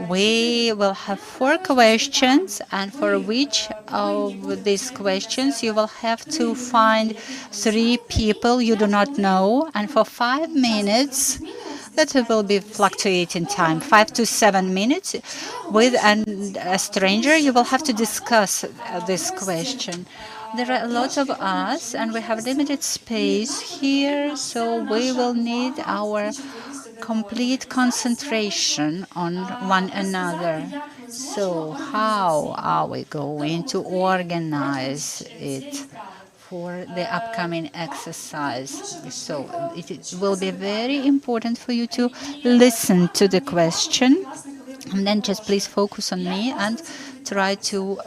We will have 4 questions, and for which of these questions you will have to find 3 people you do not know, and for 5 minutes, that will be fluctuating time, 5 to 7 minutes, with a stranger, you will have to discuss this question. There are a lot of us, and we have limited space here, so we will need our complete concentration on one another. So how are we going to organize it for the upcoming exercise? So it will be very important for you to listen to the question, and then just please focus on me and try to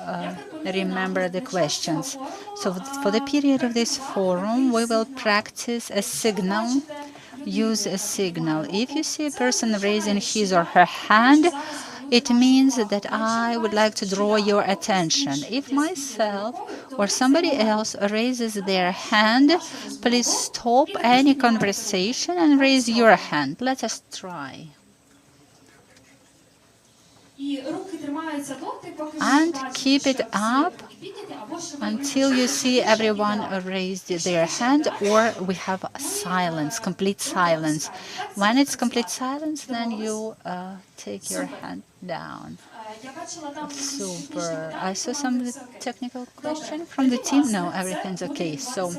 remember the questions. So for the period of this forum, we will practice a signal. Use a signal. If you see a person raising his or her hand, it means that I would like to draw your attention. If myself or somebody else raises their hand, please stop any conversation and raise your hand. Let us try. And keep it up until you see everyone raised their hand, or we have silence, complete silence. When it's complete silence, then you take your hand down. Super. I saw some technical question from the team. No, everything's okay. So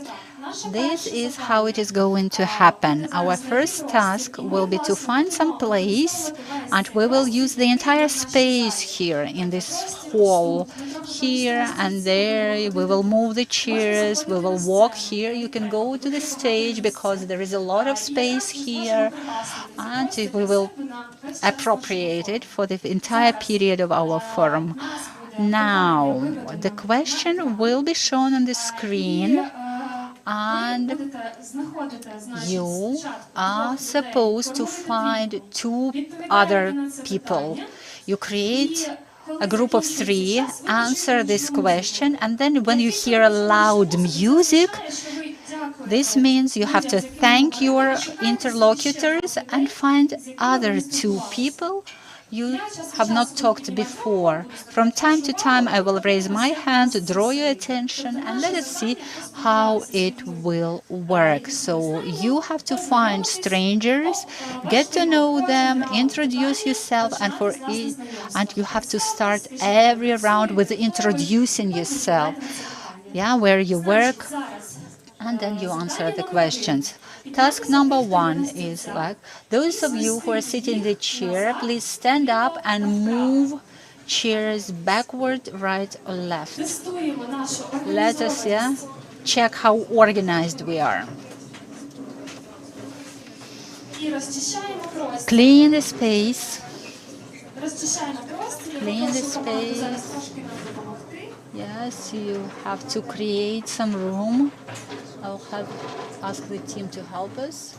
this is how it is going to happen. Our first task will be to find some place, and we will use the entire space here in this hall. Here and there, we will move the chairs, we will walk here. You can go to the stage because there is a lot of space here, and we will appropriate it for the entire period of our forum. Now, the question will be shown on the screen, and you are supposed to find 2 other people. You create a group of 3, answer this question, and then when you hear loud music, this means you have to thank your interlocutors and find other 2 people you have not talked before. From time to time, I will raise my hand to draw your attention, and let us see how it will work. So you have to find strangers, get to know them, introduce yourself, and you have to start every round with introducing yourself. Yeah, where you work, and then you answer the questions. Task number 1 is like, those of you who are sitting in the chair, please stand up and move chairs backward, right or left. Let us check how organized we are. Clean the space. Clean the space. Yes, you have to create some room. I'll ask the team to help us.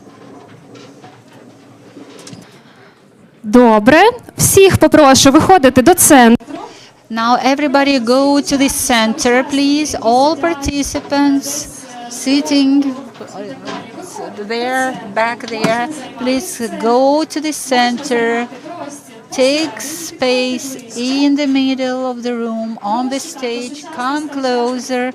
Добре. Всіх попрошу виходити до центру. Now everybody go to the center, please. All participants sitting there, back there, please go to the center. Take space in the middle of the room, on the stage. Come closer.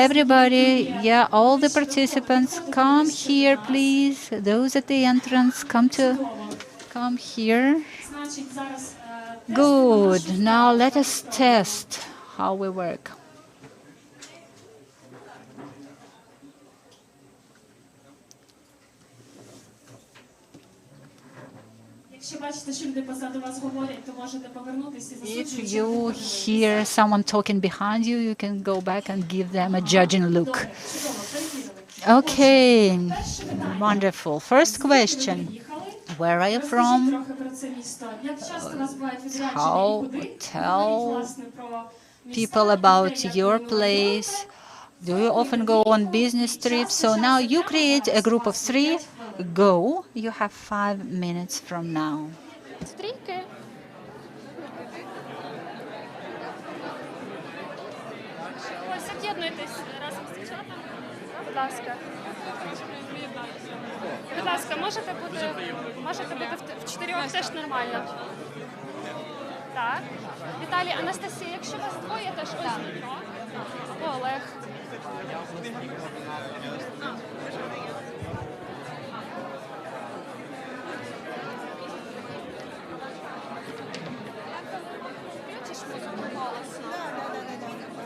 Everybody, yeah, all the participants, come here, please. Those at the entrance, come here. Good. Now let us test how we work. If you hear someone talking behind you, you can go back and give them a judging look. Okay, wonderful. First question. Where are you from? Tell people about your place. Do you often go on business trips? So now you create a group of 3. Go. You have 5 minutes from now. Стрійки. Ось, об'єднуйтесь разом з дівчатами. Будь ласка. Будь ласка, можете бути в 4 теж нормально. Так. Віталій, Анастасія, якщо вас двоє, теж ось Дмитро. Або Олег.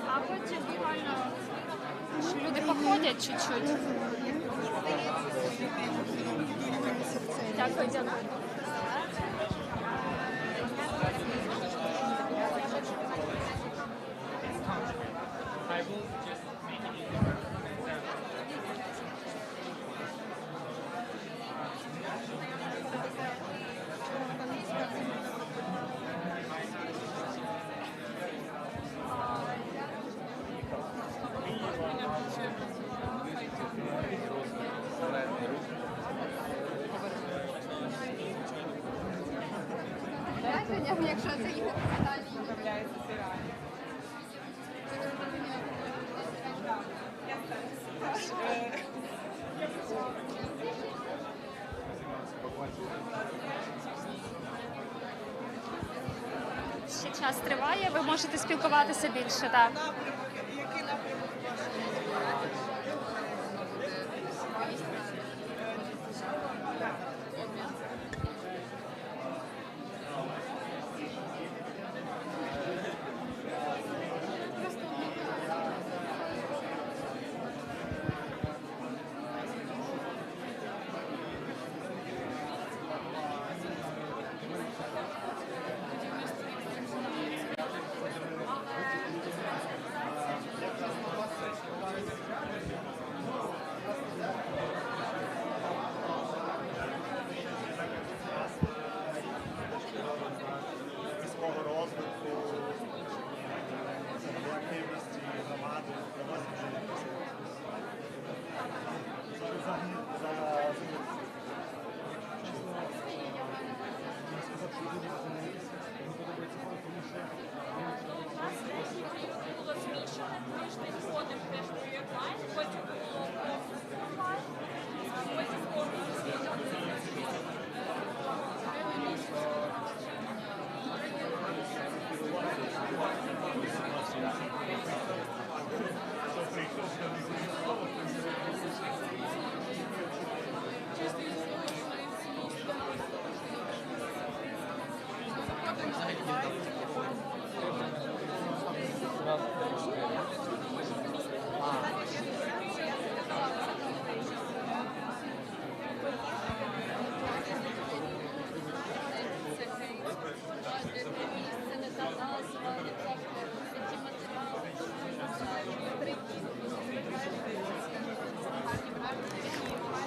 А потім буквально люди походять чуть-чуть. Дякую, дякую. Якщо це їх питання виявляється реально. Ще час триває, ви можете спілкуватися більше, так.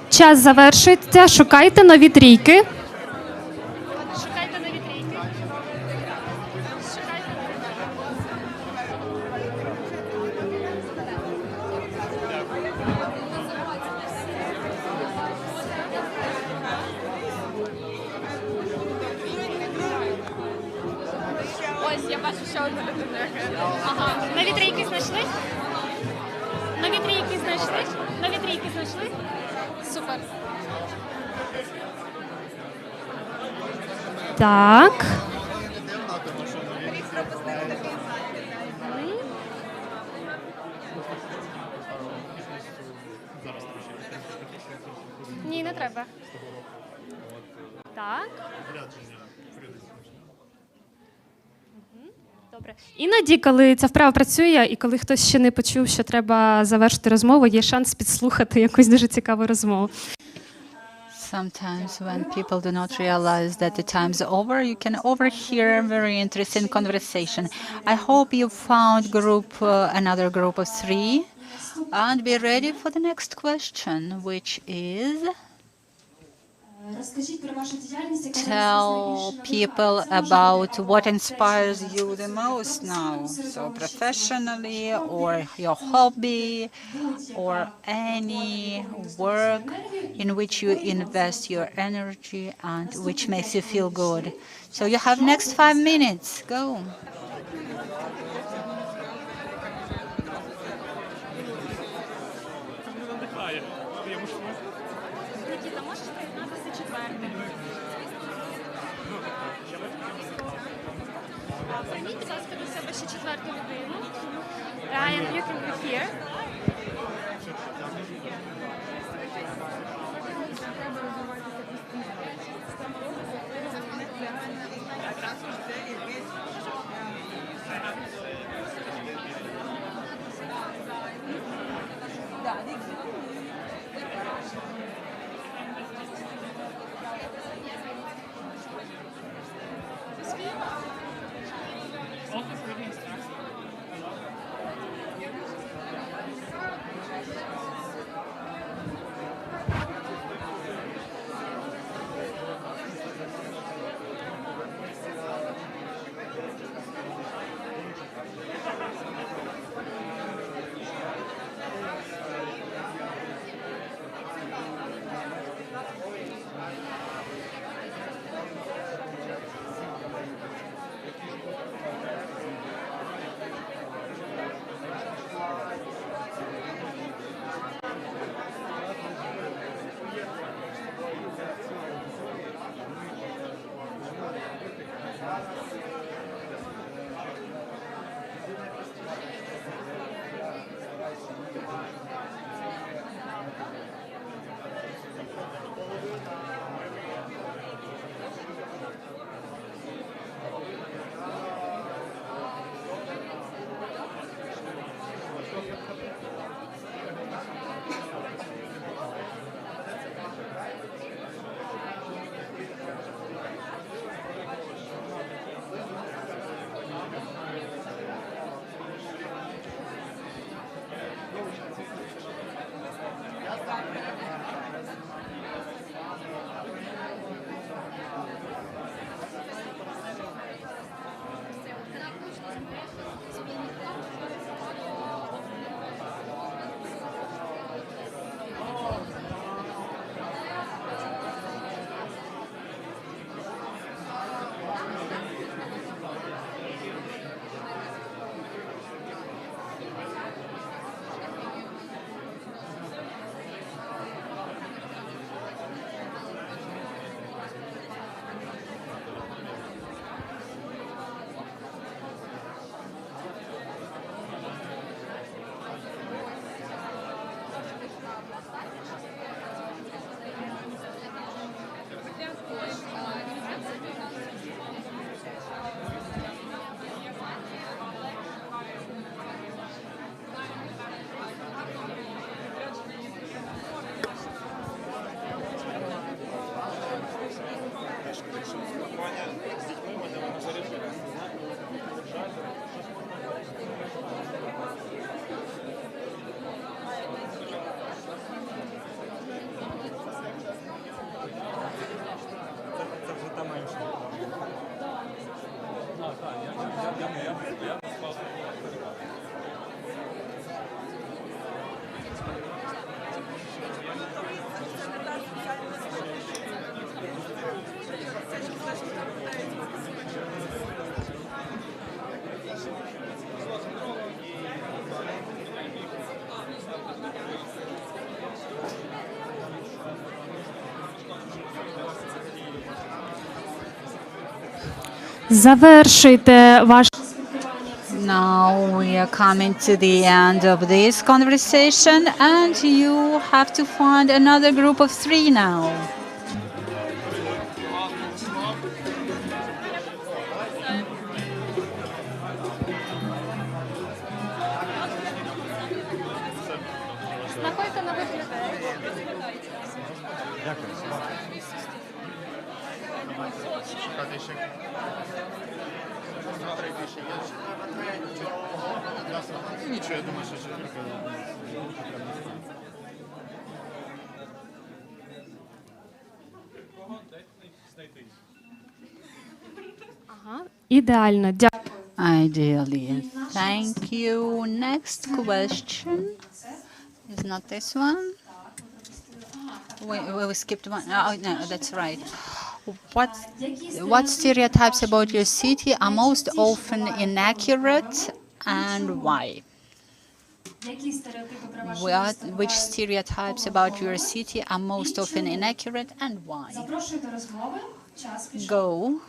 Час завершується. Шукайте нові трійки. Шукайте нові трійки. Ага. Нові трійки знайшли? Нові трійки знайшли? Нові трійки знайшли? Супер. Так. Ні, не треба. Так. Добре. Іноді, коли ця вправа працює, і коли хтось ще не почув, що треба завершити розмову, є шанс підслухати якусь дуже цікаву розмову. Sometimes when people do not realize that the time's over, you can overhear a very interesting conversation. I hope you found another group of 3 and be ready for the next question, which is tell people about what inspires you the most now. So professionally or your hobby or any work in which you invest your energy and which makes you feel good. So you have next 5 minutes. Go. Нікіта, можеш приєднатися четвертим? Прийміть, будь ласка, до себе ще четверту людину. Ryan, you can be here. завершуйте ваш. Now we are coming to the end of this conversation, and you have to find another group of 3 now. Знаходьте нових людей. Нічого, я думаю, що Ага, ідеально. Дякую. Ideally. Thank you. Next question is not this one. We skipped one. Oh, no, that's right. What stereotypes about your city are most often inaccurate and why? Which stereotypes about your city are most often inaccurate and why? Go.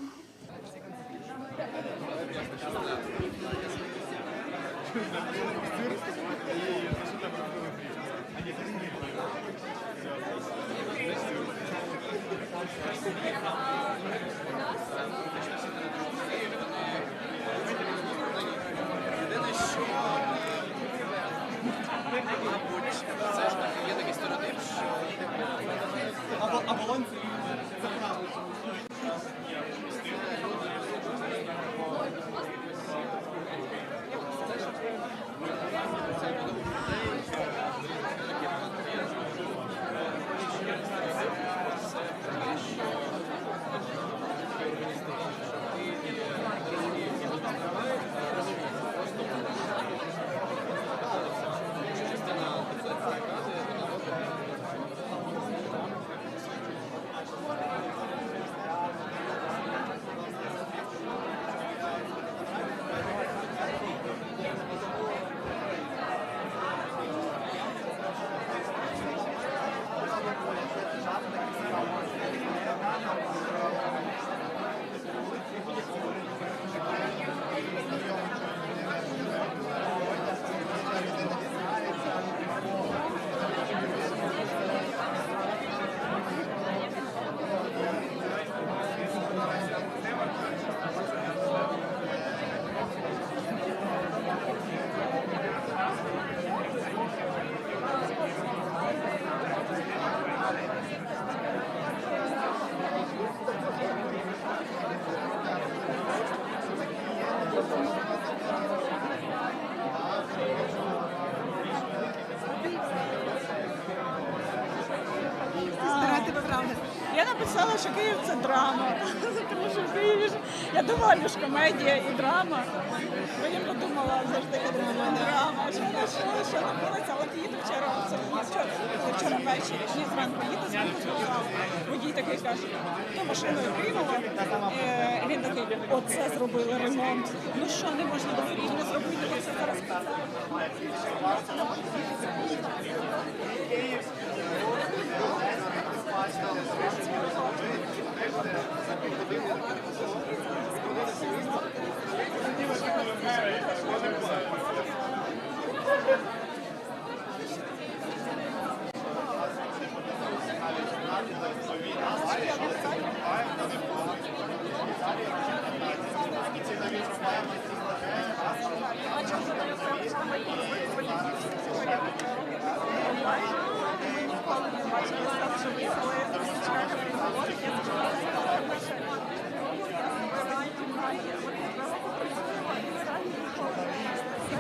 Я написала, що Київ – це драма, тому що в Києві я думала, що ж комедія і драма. Потім подумала, завжди драма. Що робилося, от їду вчора ввечері, ні зранку їду, зранку сказав. Водій такий каже, то машиною кинула. Він такий, оце зробили ремонт. Ну що, не можна було рівно зробити, оце зараз казали.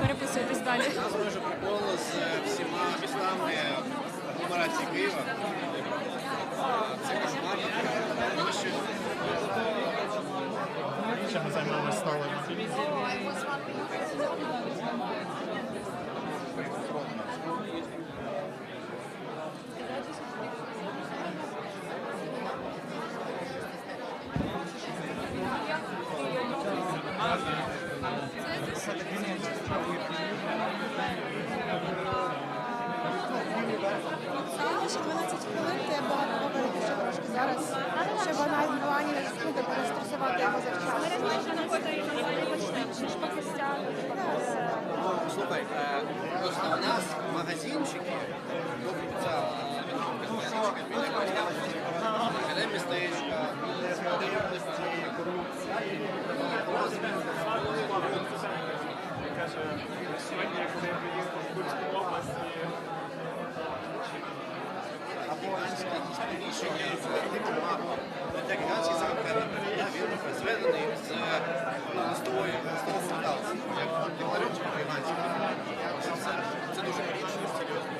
Переписуйтесь далі. У нас дуже прикол з всіма містами агломерації Києва. Це кошмар. Чим ми займаємося сталими? Ще 12 хвилин, то я багато говорити ще трошки зараз, щоб вона з Вані не перестресувати його завчасно. Просто у нас магазинчики, містечка, сьогодні, коли я приїхав в Курську область, або якісь приміщення, як гігантський замок, він зведений з листового металу, як декларьовка гігантська. Це дуже прилічно, серйозно.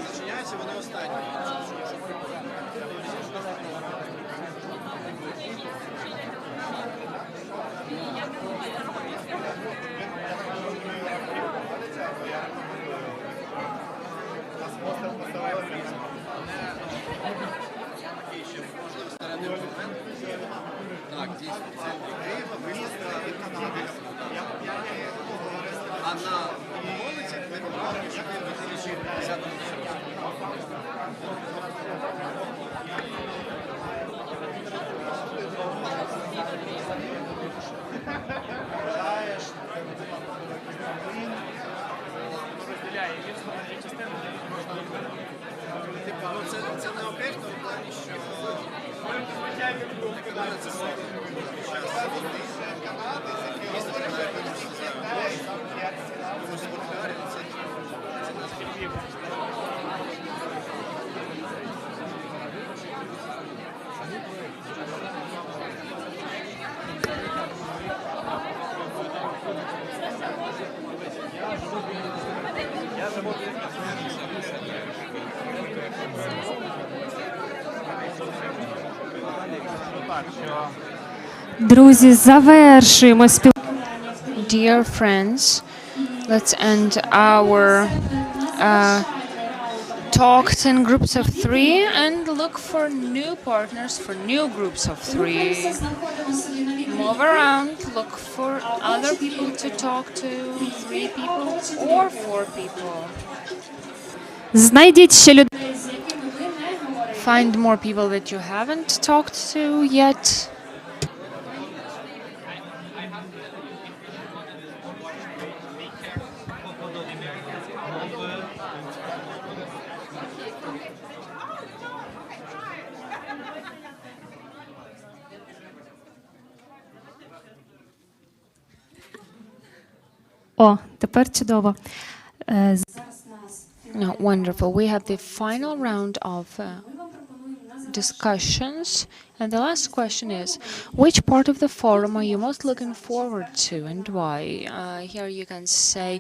Зачиняються вони останні. Так, дійсно, в центрі Києва виставка від а на вулиці Федорів ще в 2010 році. розділяє і частину Це не окей, в тому плані, що це Друзі, завершуємо спілкування. Dear friends, let's end our talks in groups of 3 and look for new partners for new groups of 3. Move around, look for other people to talk to, 3 people or 4 people. Знайдіть ще людей. Find more people that you haven't talked to yet. О, тепер чудово. No, wonderful. We have the final round of discussions. And the last question is, which part of the forum are you most looking forward to and why? Here you can say,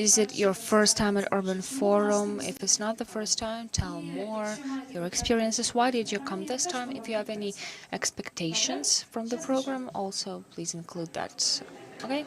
is it your first time at Urban Forum? If it's not the first time, tell more, your experiences. Why did you come this time? If you have any expectations from the program, also please include that. Okay?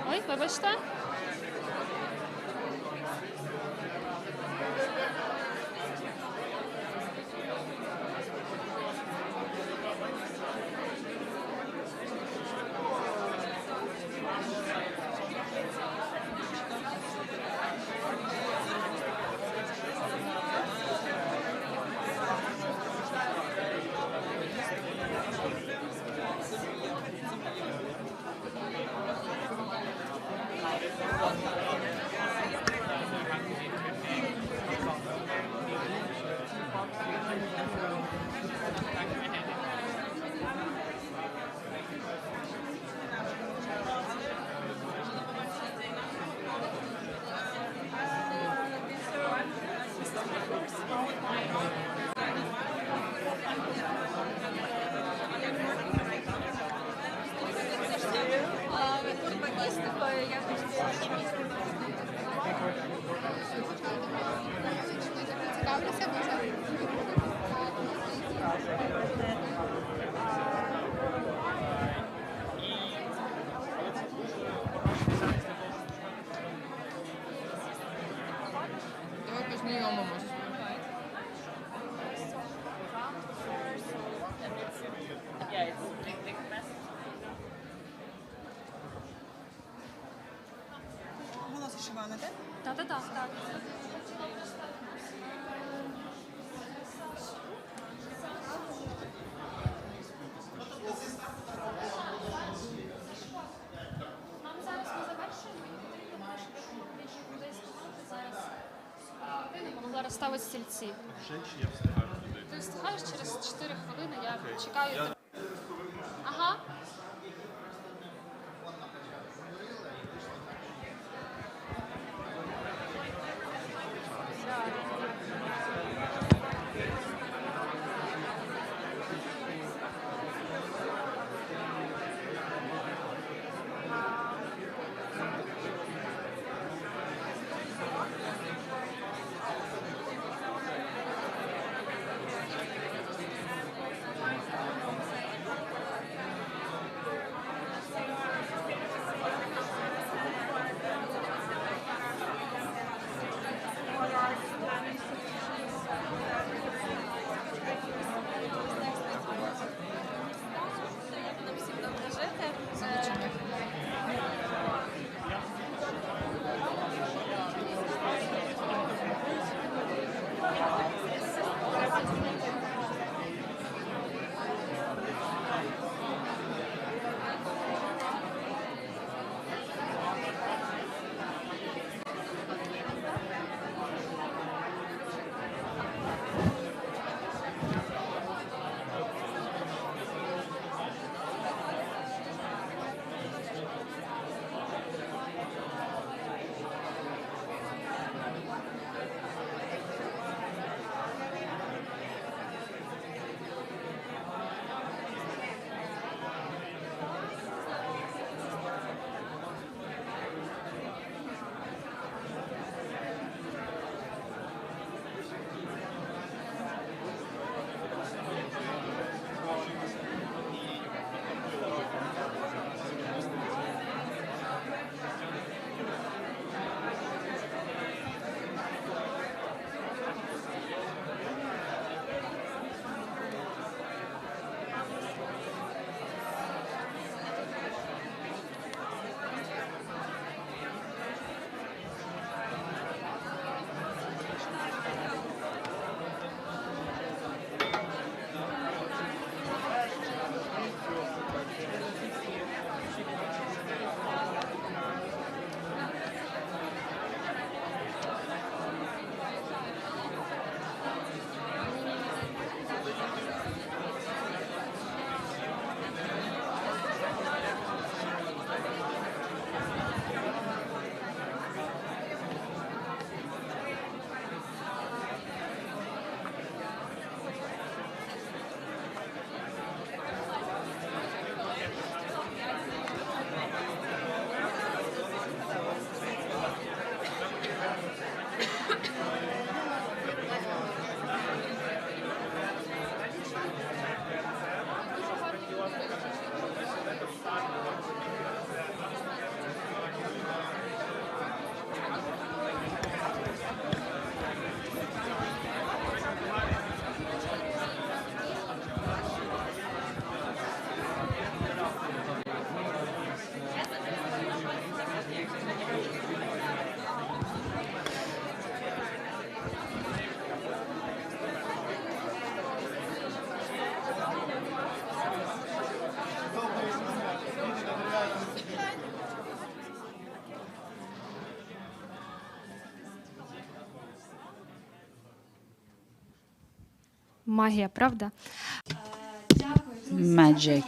Ой, вибачте. Голосиш, Івана, так? Так. Нам зараз ми завершуємо і потрібно більше людей сказати зараз. Ми зараз ставити стільці. Ти встигаєш через 4 хвилини, я чекаю тебе. Ага. Магія, правда? Magic.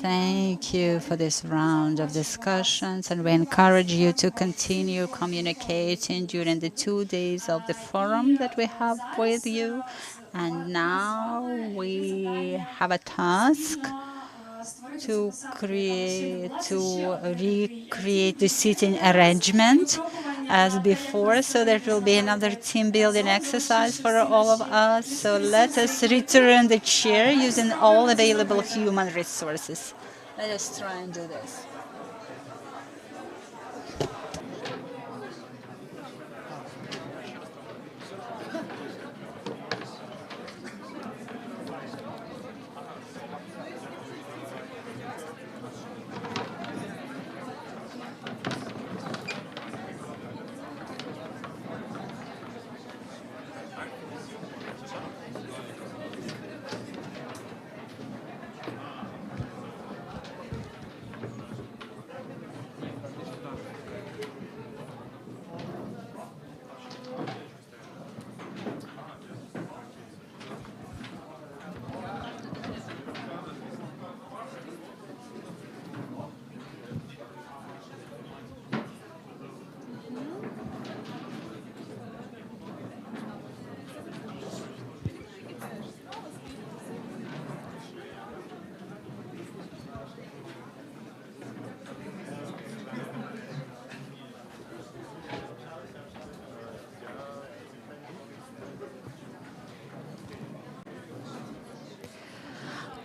Thank you for this round of discussions, and we encourage you to continue communicating during the 2 days of the forum that we have with you. And now we have a task to recreate the seating arrangement as before. So there will be another team building exercise for all of us. So let us return the chair using all available human resources. Let us try and do this.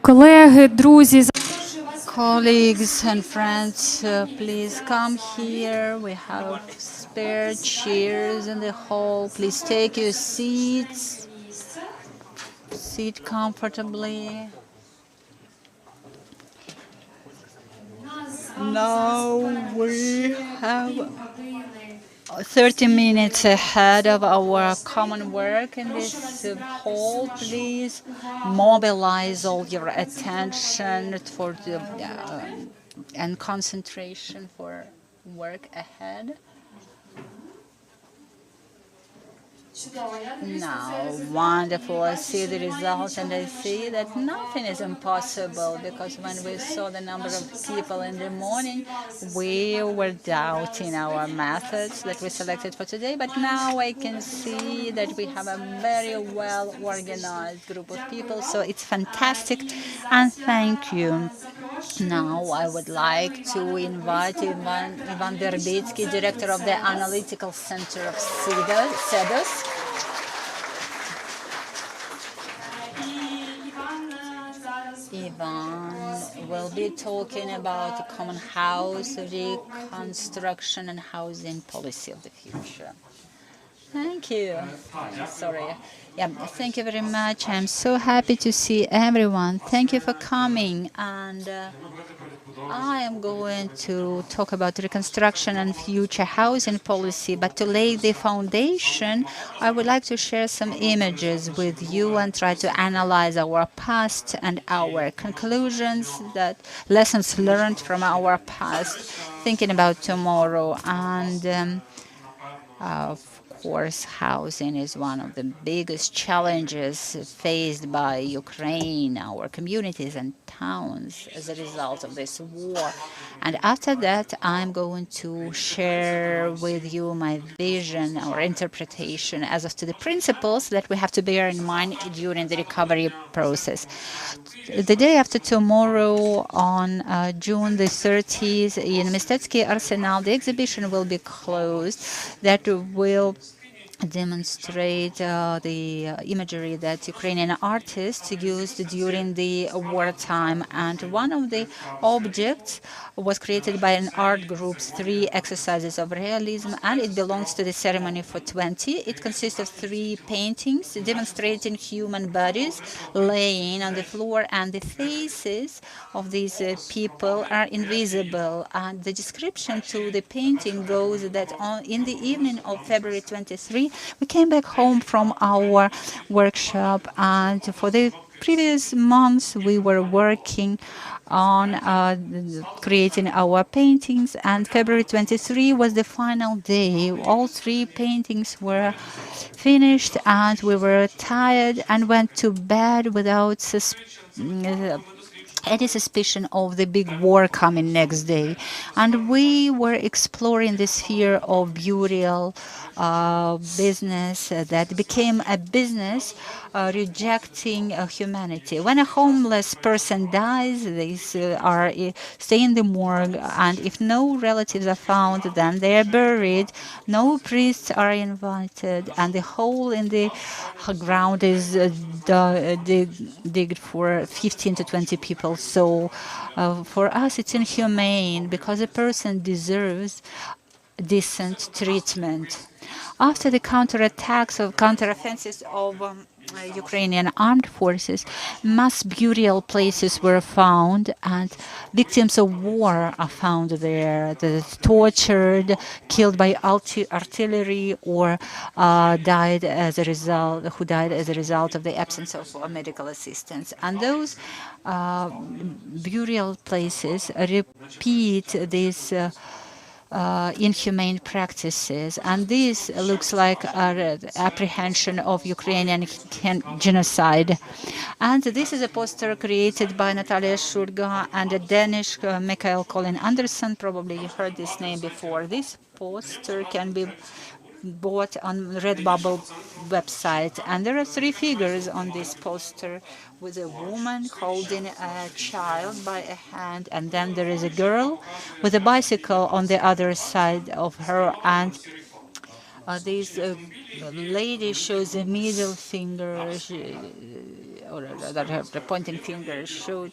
Колеги, друзі, Colleagues and friends, please come here. We have spare chairs in the hall. Please take your seats. Sit comfortably. Now we have 30 minutes ahead of our common work in this hall. Please mobilize all your attention for the and concentration for work ahead. Now, wonderful. I see the results and I see that nothing is impossible, because when we saw the number of people in the morning, we were doubting our methods that we selected for today. But now I can see that we have a very well organized group of people. So it's fantastic. And thank you. Now I would like to invite Ivan Verbitsky, director of the Analytical Center of Cedos. Ivan will be talking about the common house, reconstruction and housing policy of the future. Thank you. Sorry. Yeah, thank you very much. I'm so happy to see everyone. Thank you for coming. And I am going to talk about reconstruction and future housing policy. But to lay the foundation, I would like to share some images with you and try to analyze our past and our conclusions, that lessons learned from our past, thinking about tomorrow. And of course, housing is one of the biggest challenges faced by Ukraine, our communities and towns as a result of this war. And after that, I'm going to share with you my vision or interpretation as of to the principles that we have to bear in mind during the recovery process. The day after tomorrow, on June the 30th, in Mistetsky Arsenal, the exhibition will be closed that will demonstrate the imagery that Ukrainian artists used during the wartime. And one of the objects was created by an art group's 3 exercises of realism, and it belongs to the ceremony for 20. It consists of 3 paintings demonstrating human bodies laying on the floor, and the faces of these people are invisible. And the description to the painting goes that in the evening of February 23, we came back home from our workshop, and for the previous months we were working on creating our paintings, and February 23 was the final day. All 3 paintings were finished, and we were tired and went to bed without any suspicion of the big war coming next day. And we were exploring the sphere of burial business that became a business rejecting humanity. When a homeless person dies, they stay in the morgue, and if no relatives are found, then they are buried. No priests are invited, and the hole in the ground is digged for 15 to 20 people. So for us, it's inhumane because a person deserves decent treatment. After the counteroffensives of Ukrainian armed forces, mass burial places were found, and victims of war are found there. They're tortured, killed by artillery, or died as a result of the absence of medical assistance. And those burial places repeat these inhumane practices, and this looks like an apprehension of Ukrainian genocide. And this is a poster created by Natalia Shurga and a Danish Michael Colin Anderson. Probably you heard this name before. This poster can be bought on Redbubble website, and there are 3 figures on this poster, with a woman holding a child by a hand, and then there is a girl with a bicycle on the other side of her, and this lady shows a middle finger, or the pointing finger showed,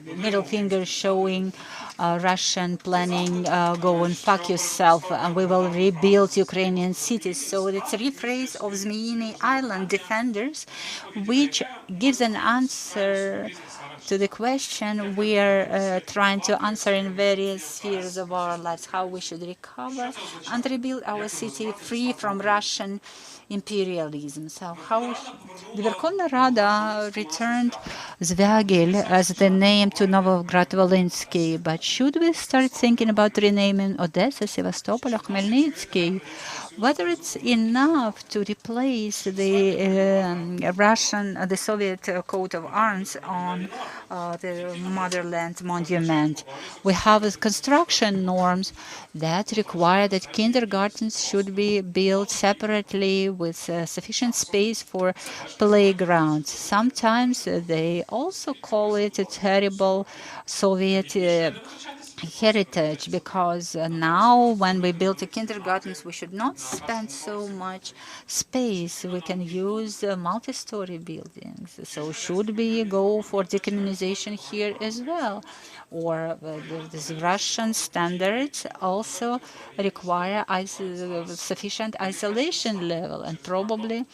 the middle finger showing Russian planning, go and fuck yourself, and we will rebuild Ukrainian cities. So it's a rephrase of Zmeiny Island Defenders, which gives an answer to the question we are trying to answer in various spheres of our lives, how we should recover and rebuild our city free from Russian imperialism. So how the Verkhovna Rada returned Zvyagil as the name to Novograd-Volynski, but should we start thinking about renaming Odessa, Sevastopol, or Khmelnytsky? Whether it's enough to replace the Soviet coat of arms on the motherland monument. We have construction norms that require that kindergartens should be built separately with sufficient space for playgrounds. Sometimes they also call it a terrible Soviet heritage, because now when we build the kindergartens, we should not spend so much space. We can use multi-story buildings. So should we go for decommunization here as well? Or these Russian standards also require sufficient isolation level, and probably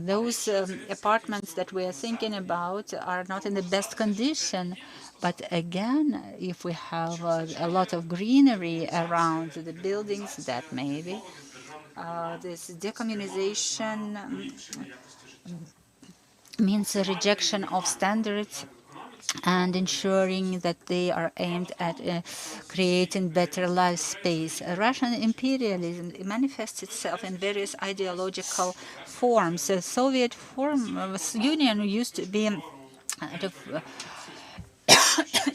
those apartments that we are thinking about are not in the best condition. But again, if we have a lot of greenery around the buildings, that maybe this decommunization means a rejection of standards and ensuring that they are aimed at creating better life space. Russian imperialism manifests itself in various ideological forms. The Soviet Union used to be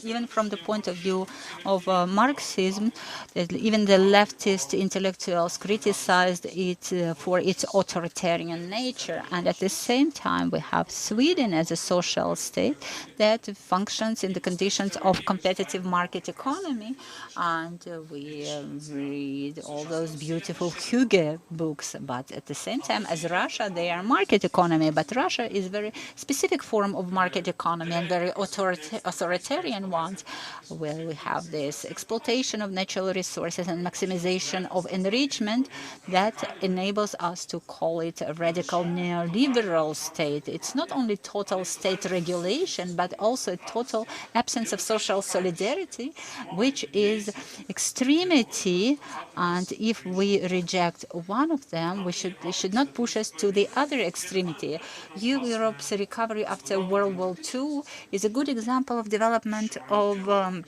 even from the point of view of Marxism, even the leftist intellectuals criticized it for its authoritarian nature. And at the same time, we have Sweden as a social state that functions in the conditions of competitive market economy. And we read all those beautiful Hugo books. But at the same time, as Russia, they are market economy. But Russia is a very specific form of market economy and very authoritarian ones, where we have this exploitation of natural resources and maximization of enrichment that enables us to call it a radical neoliberal state. It's not only total state regulation, but also a total absence of social solidarity, which is extremity. And if we reject one of them, it should not push us to the other extremity. Europe's recovery after World War II is a good example of development of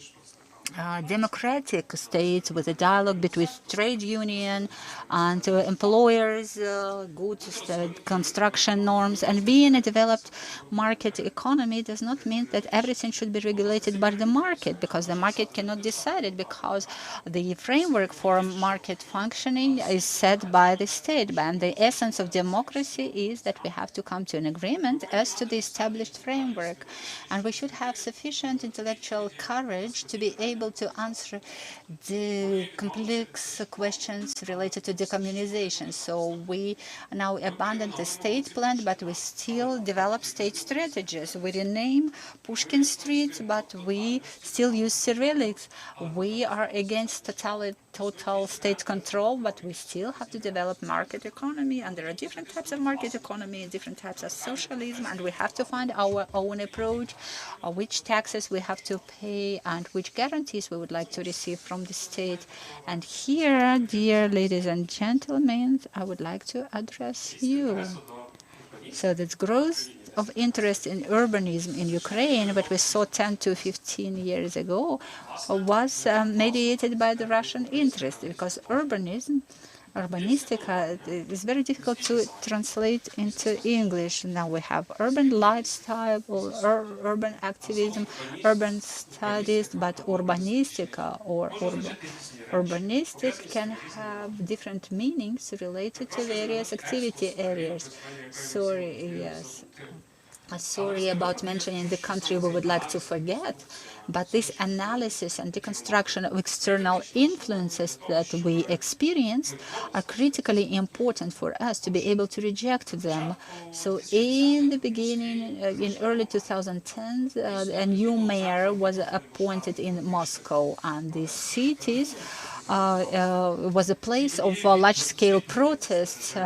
democratic state with a dialogue between trade union and employers, good construction norms. And being a developed market economy does not mean that everything should be regulated by the market, because the market cannot decide it, because the framework for market functioning is set by the state. And the essence of democracy is that we have to come to an agreement as to the established framework. And we should have sufficient intellectual courage to be able to answer the complex questions related to decommunization. So we now abandon the state plan, but we still develop state strategies. We rename Pushkin Street, but we still use Cyrillics. We are against total state control, but we still have to develop market economy. And there are different types of market economy, different types of socialism, and we have to find our own approach, which taxes we have to pay and which guarantees we would like to receive from the state. And here, dear ladies and gentlemen, I would like to address you. So that's growth of interest in urbanism in Ukraine, what we saw 10 to 15 years ago, was mediated by the Russian interest, because urbanistica is very difficult to translate into English. Now we have urban lifestyle, or urban activism, urban studies, but urbanistica or urbanistic can have different meanings related to various activity areas. Sorry about mentioning the country we would like to forget, but this analysis and deconstruction of external influences that we experienced are critically important for us to be able to reject them. So in the beginning, in early 2010s, a new mayor was appointed in Moscow, and the cities was a place of large-scale protests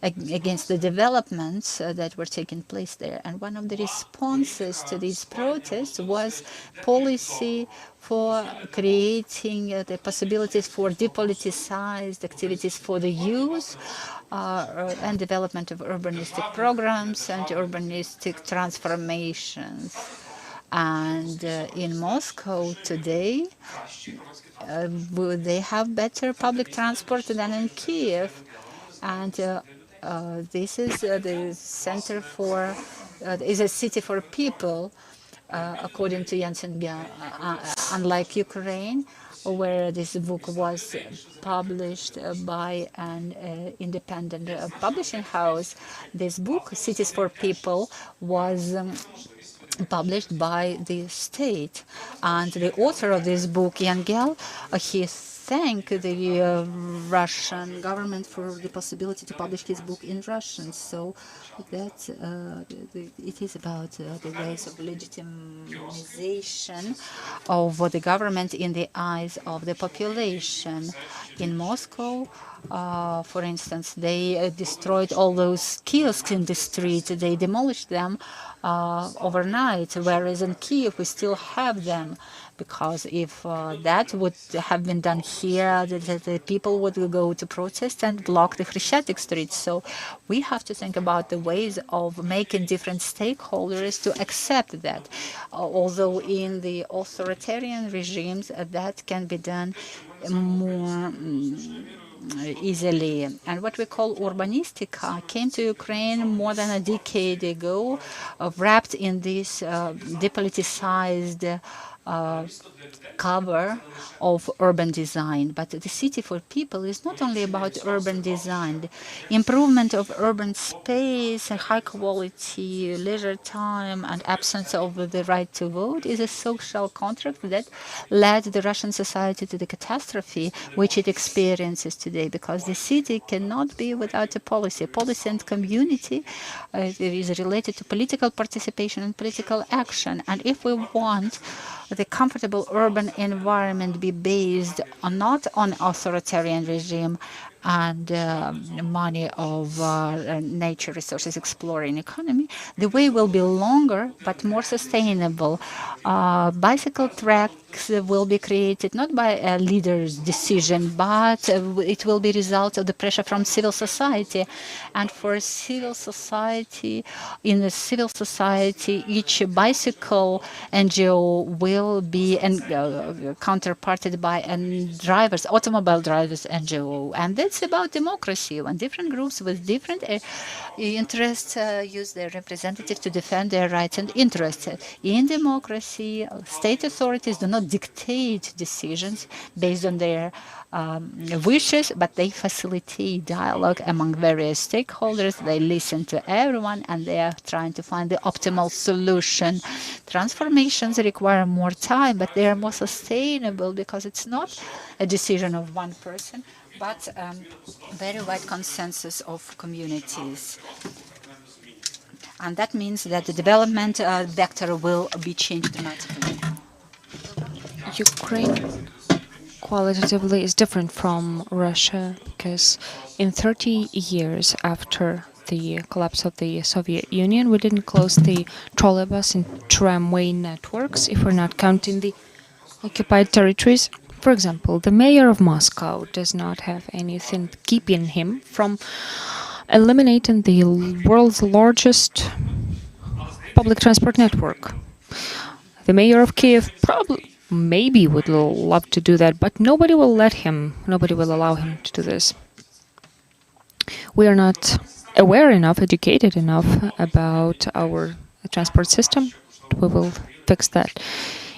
against the developments that were taking place there. And one of the responses to these protests was policy for creating the possibilities for depoliticized activities for the youth, and development of urbanistic programs and urbanistic transformations. And in Moscow today, they have better public transport than in Kyiv. And this is the center for, is a city for people, according to Zinken, unlike Ukraine, where this book was published by an independent publishing house. This book, Cities for People, was published by the state. And the author of this book, Yangel, he thanked the Russian government for the possibility to publish his book in Russian. So that it is about the ways of legitimization of the government in the eyes of the population. In Moscow, for instance, they destroyed all those kiosks in the street. They demolished them overnight, whereas in Kyiv we still have them, because if that would have been done here, the people would go to protest and block the Khreshchatyk street. So we have to think about the ways of making different stakeholders to accept that, although in the authoritarian regimes that can be done more easily. And what we call urbanistica came to Ukraine more than a decade ago, wrapped in this depoliticized cover of urban design. But the city for people is not only about urban design. The improvement of urban space and high quality leisure time and absence of the right to vote is a social contract that led the Russian society to the catastrophe which it experiences today, because the city cannot be without a policy. Policy and community is related to political participation and political action. And if we want the comfortable urban environment be based not on authoritarian regime and money of nature resources exploring economy, the way will be longer but more sustainable. Bicycle track risks will be created not by a leader's decision, but it will be result of the pressure from civil society. And for civil society, in the civil society, each bicycle NGO will be counterparted by automobile drivers NGO. And that's about democracy, when different groups with different interests use their representatives to defend their rights and interests. In democracy, state authorities do not dictate decisions based on their wishes, but they facilitate dialogue among various stakeholders. They listen to everyone, and they are trying to find the optimal solution. Transformations require more time, but they are more sustainable because it's not a decision of one person, but very wide consensus of communities. And that means that the development vector will be changed dramatically. Ukraine qualitatively is different from Russia because in 30 years after the collapse of the Soviet Union, we didn't close the trolleybus and tramway networks if we're not counting the occupied territories. For example, the mayor of Moscow does not have anything keeping him from eliminating the world's largest public transport network. The mayor of Kyiv maybe would love to do that, but nobody will let him, nobody will allow him to do this. We are not aware enough, educated enough about our transport system. We will fix that.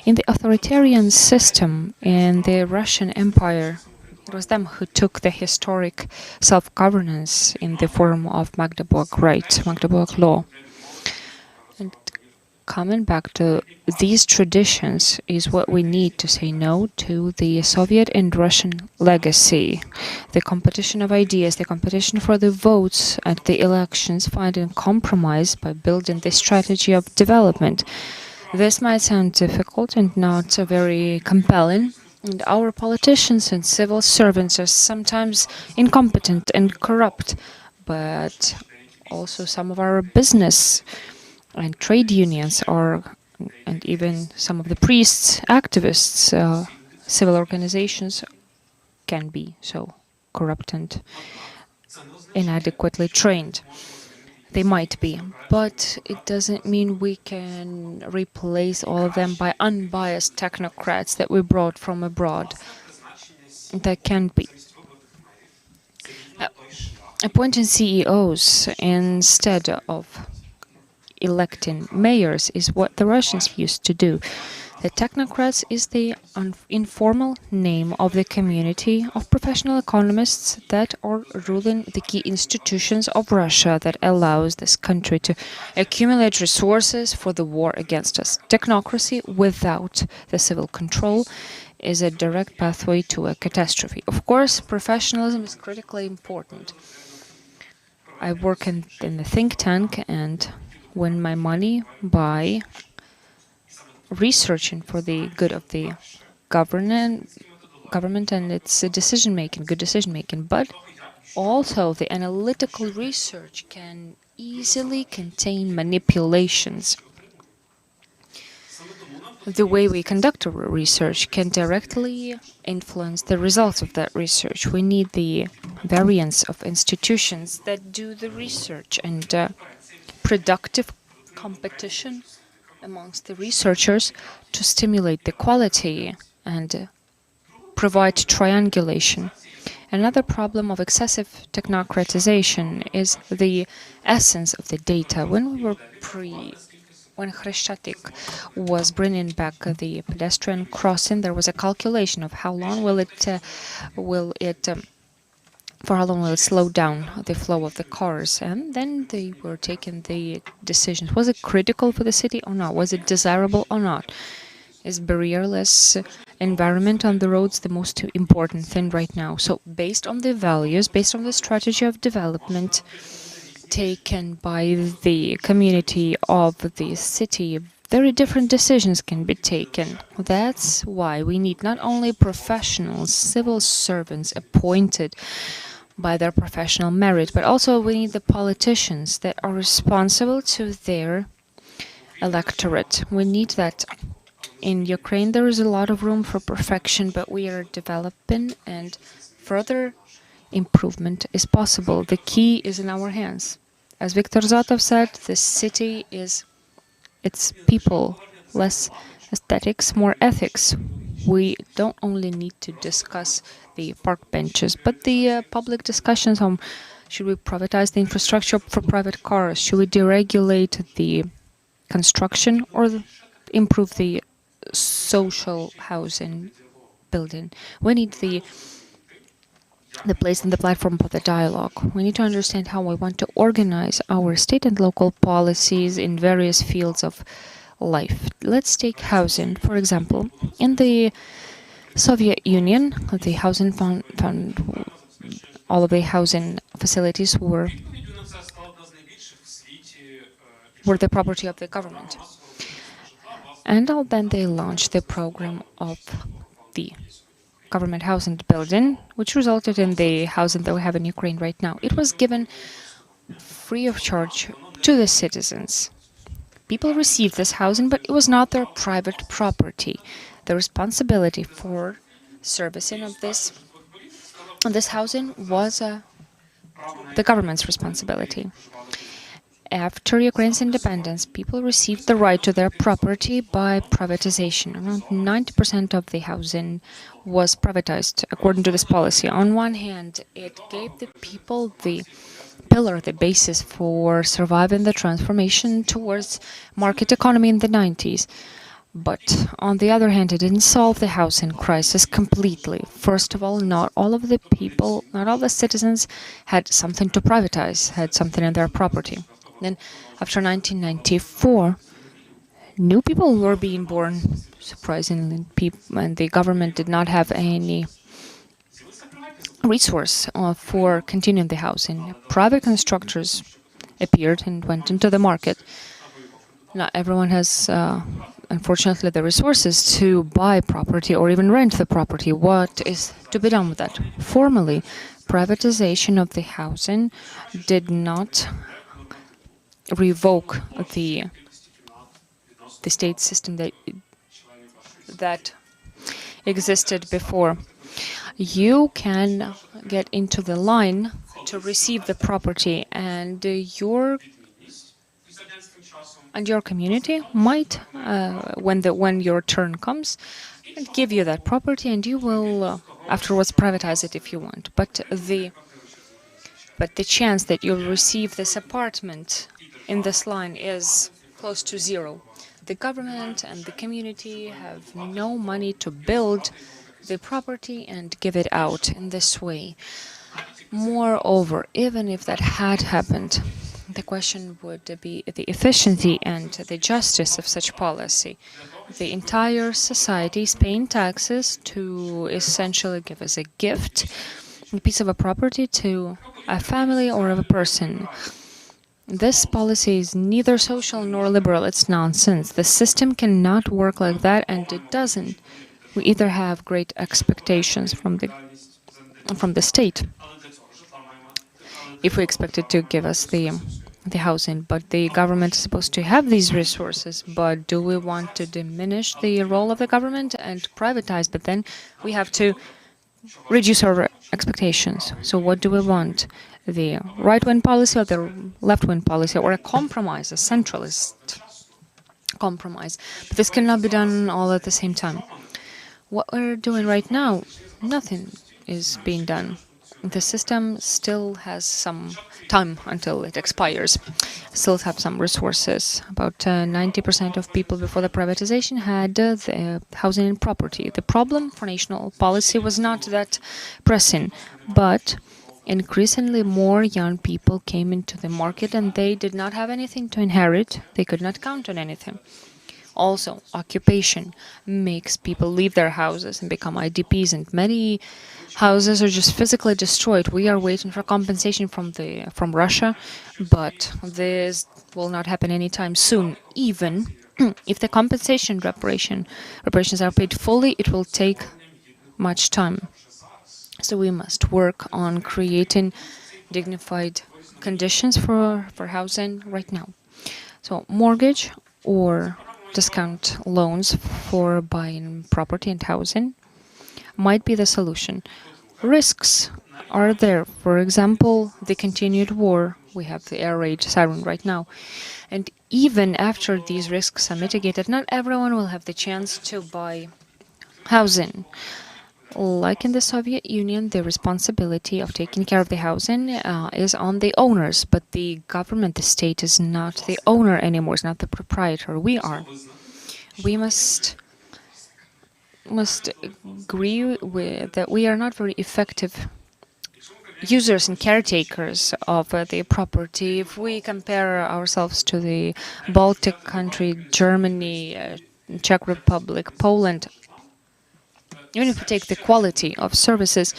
In the authoritarian system in the Russian Empire, it was them who took the historic self-governance in the form of Magdeburg right, Magdeburg law. And coming back to these traditions is what we need to say no to the Soviet and Russian legacy. The competition of ideas, the competition for the votes at the elections, finding compromise by building the strategy of development. This might sound difficult and not very compelling, and our politicians and civil servants are sometimes incompetent and corrupt, but also some of our business and trade unions are, and even some of the priests, activists, civil organizations can be so corrupt and inadequately trained. They might be, but it doesn't mean we can replace all of them by unbiased technocrats that we brought from abroad. That can't be. Appointing CEOs instead of electing mayors is what the Russians used to do. The technocrats is the informal name of the community of professional economists that are ruling the key institutions of Russia that allows this country to accumulate resources for the war against us. Technocracy without the civil control is a direct pathway to a catastrophe. Of course, professionalism is critically important. I work in the think tank and win my money by researching for the good of the government and its decision-making, good decision-making, but also the analytical research can easily contain manipulations. The way we conduct our research can directly influence the results of that research. We need the variance of institutions that do the research and productive competition amongst the researchers to stimulate the quality and provide triangulation. Another problem of excessive technocratization is the essence of the data. When Hryshchatyk was bringing back the pedestrian crossing, there was a calculation of how long for how long will it slow down the flow of the cars, and then they were taking the decisions. Was it critical for the city or not? Was it desirable or not? Is barrierless environment on the roads the most important thing right now? So based on the values, based on the strategy of development taken by the community of the city, very different decisions can be taken. That's why we need not only professionals, civil servants appointed by their professional merit, but also we need the politicians that are responsible to their electorate. We need that In Ukraine, there is a lot of room for perfection, but we are developing, and further improvement is possible. The key is in our hands. As Viktor Zotov said, the city is its people, less aesthetics, more ethics. We don't only need to discuss the park benches, but the public discussions on should we privatize the infrastructure for private cars, should we deregulate the construction or improve the social housing building. We need the place and the platform for the dialogue. We need to understand how we want to organize our state and local policies in various fields of life. Let's take housing, for example. In the Soviet Union, the housing fund all of the housing facilities were the property of the government. And then they launched the program of the government housing building, which resulted in the housing that we have in Ukraine right now. It was given free of charge to the citizens. People received this housing, but it was not their private property. The responsibility for servicing of this housing was the government's responsibility. After Ukraine's independence, people received the right to their property by privatization. Around 90% of the housing was privatized according to this policy. On one hand, it gave the people the pillar, the basis for surviving the transformation towards market economy in the 90s. But on the other hand, it didn't solve the housing crisis completely. First of all, not all of the people, not all the citizens had something to privatize, had something in their property. Then, after 1994, new people were being born, surprisingly, and the government did not have any resource for continuing the housing. Private constructors appeared and went into the market. Not everyone has, unfortunately, the resources to buy property or even rent the property. What is to be done with that? Formally, privatization of the housing did not revoke the state system that existed before. You can get into the line to receive the property, and your community might, when your turn comes, give you that property, and you will afterwards privatize it if you want. But the chance that you'll receive this apartment in this line is close to zero. The government and the community have no money to build the property and give it out in this way. Moreover, even if that had happened, the question would be the efficiency and the justice of such policy. The entire society is paying taxes to essentially give as a gift a piece of a property to a family or of a person. This policy is neither social nor liberal. It's nonsense. The system cannot work like that, and it doesn't. We either have great expectations from the state, if we expect it to give us the housing, but the government is supposed to have these resources. But do we want to diminish the role of the government and privatize? But then we have to reduce our expectations. So what do we want? The right-wing policy or the left-wing policy, or a compromise, a centralist compromise? But this cannot be done all at the same time. What we're doing right now, nothing is being done. The system still has some time until it expires, still have some resources. About 90% of people before the privatization had the housing and property. The problem for national policy was not that pressing, but increasingly more young people came into the market and they did not have anything to inherit. They could not count on anything. Also, occupation makes people leave their houses and become IDPs, and many houses are just physically destroyed. We are waiting for compensation from Russia, but this will not happen anytime soon. Even if the compensation reparations are paid fully, it will take much time. So we must work on creating dignified conditions for housing right now. So mortgage or discount loans for buying property and housing might be the solution. Risks are there. For example, the continued war. We have the air raid siren right now. And even after these risks are mitigated, not everyone will have the chance to buy housing. Like in the Soviet Union, the responsibility of taking care of the housing is on the owners, but the government, the state, is not the owner anymore, is not the proprietor. We are. We must agree with that we are not very effective users and caretakers of the property. If we compare ourselves to the Baltic country, Germany, Czech Republic, Poland, even if we take the quality of services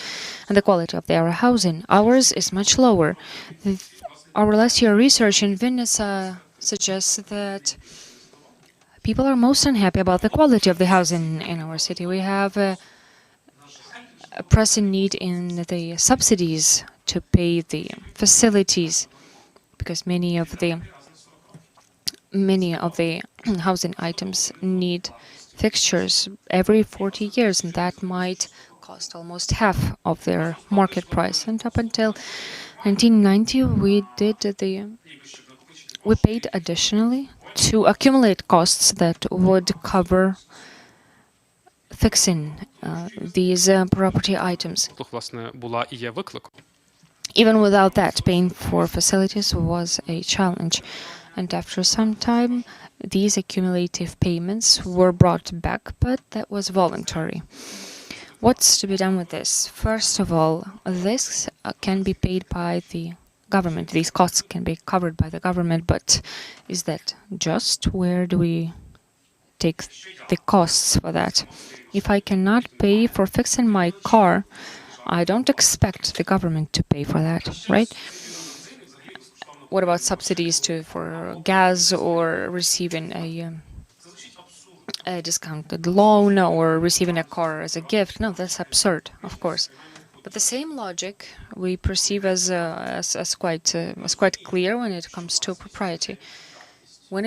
and the quality of their housing, ours is much lower. Our last year research in Vinnytsia suggests that people are most unhappy about the quality of the housing in our city. We have a pressing need in the subsidies to pay the facilities, because many of the housing items need fixtures every 40 years, and that might cost almost half of their market price. And up until 1990, we paid additionally to accumulate costs that would cover fixing these property items. Even without that, paying for facilities was a challenge. And after some time, these accumulative payments were brought back, but that was voluntary. What's to be done with this? First of all, this can be paid by the government. These costs can be covered by the government, but is that just? Where do we take the costs for that? If I cannot pay for fixing my car, I don't expect the government to pay for that, right? What about subsidies for gas, or receiving a discounted loan, or receiving a car as a gift? No, that's absurd, of course. But the same logic we perceive as quite clear when it comes to propriety. When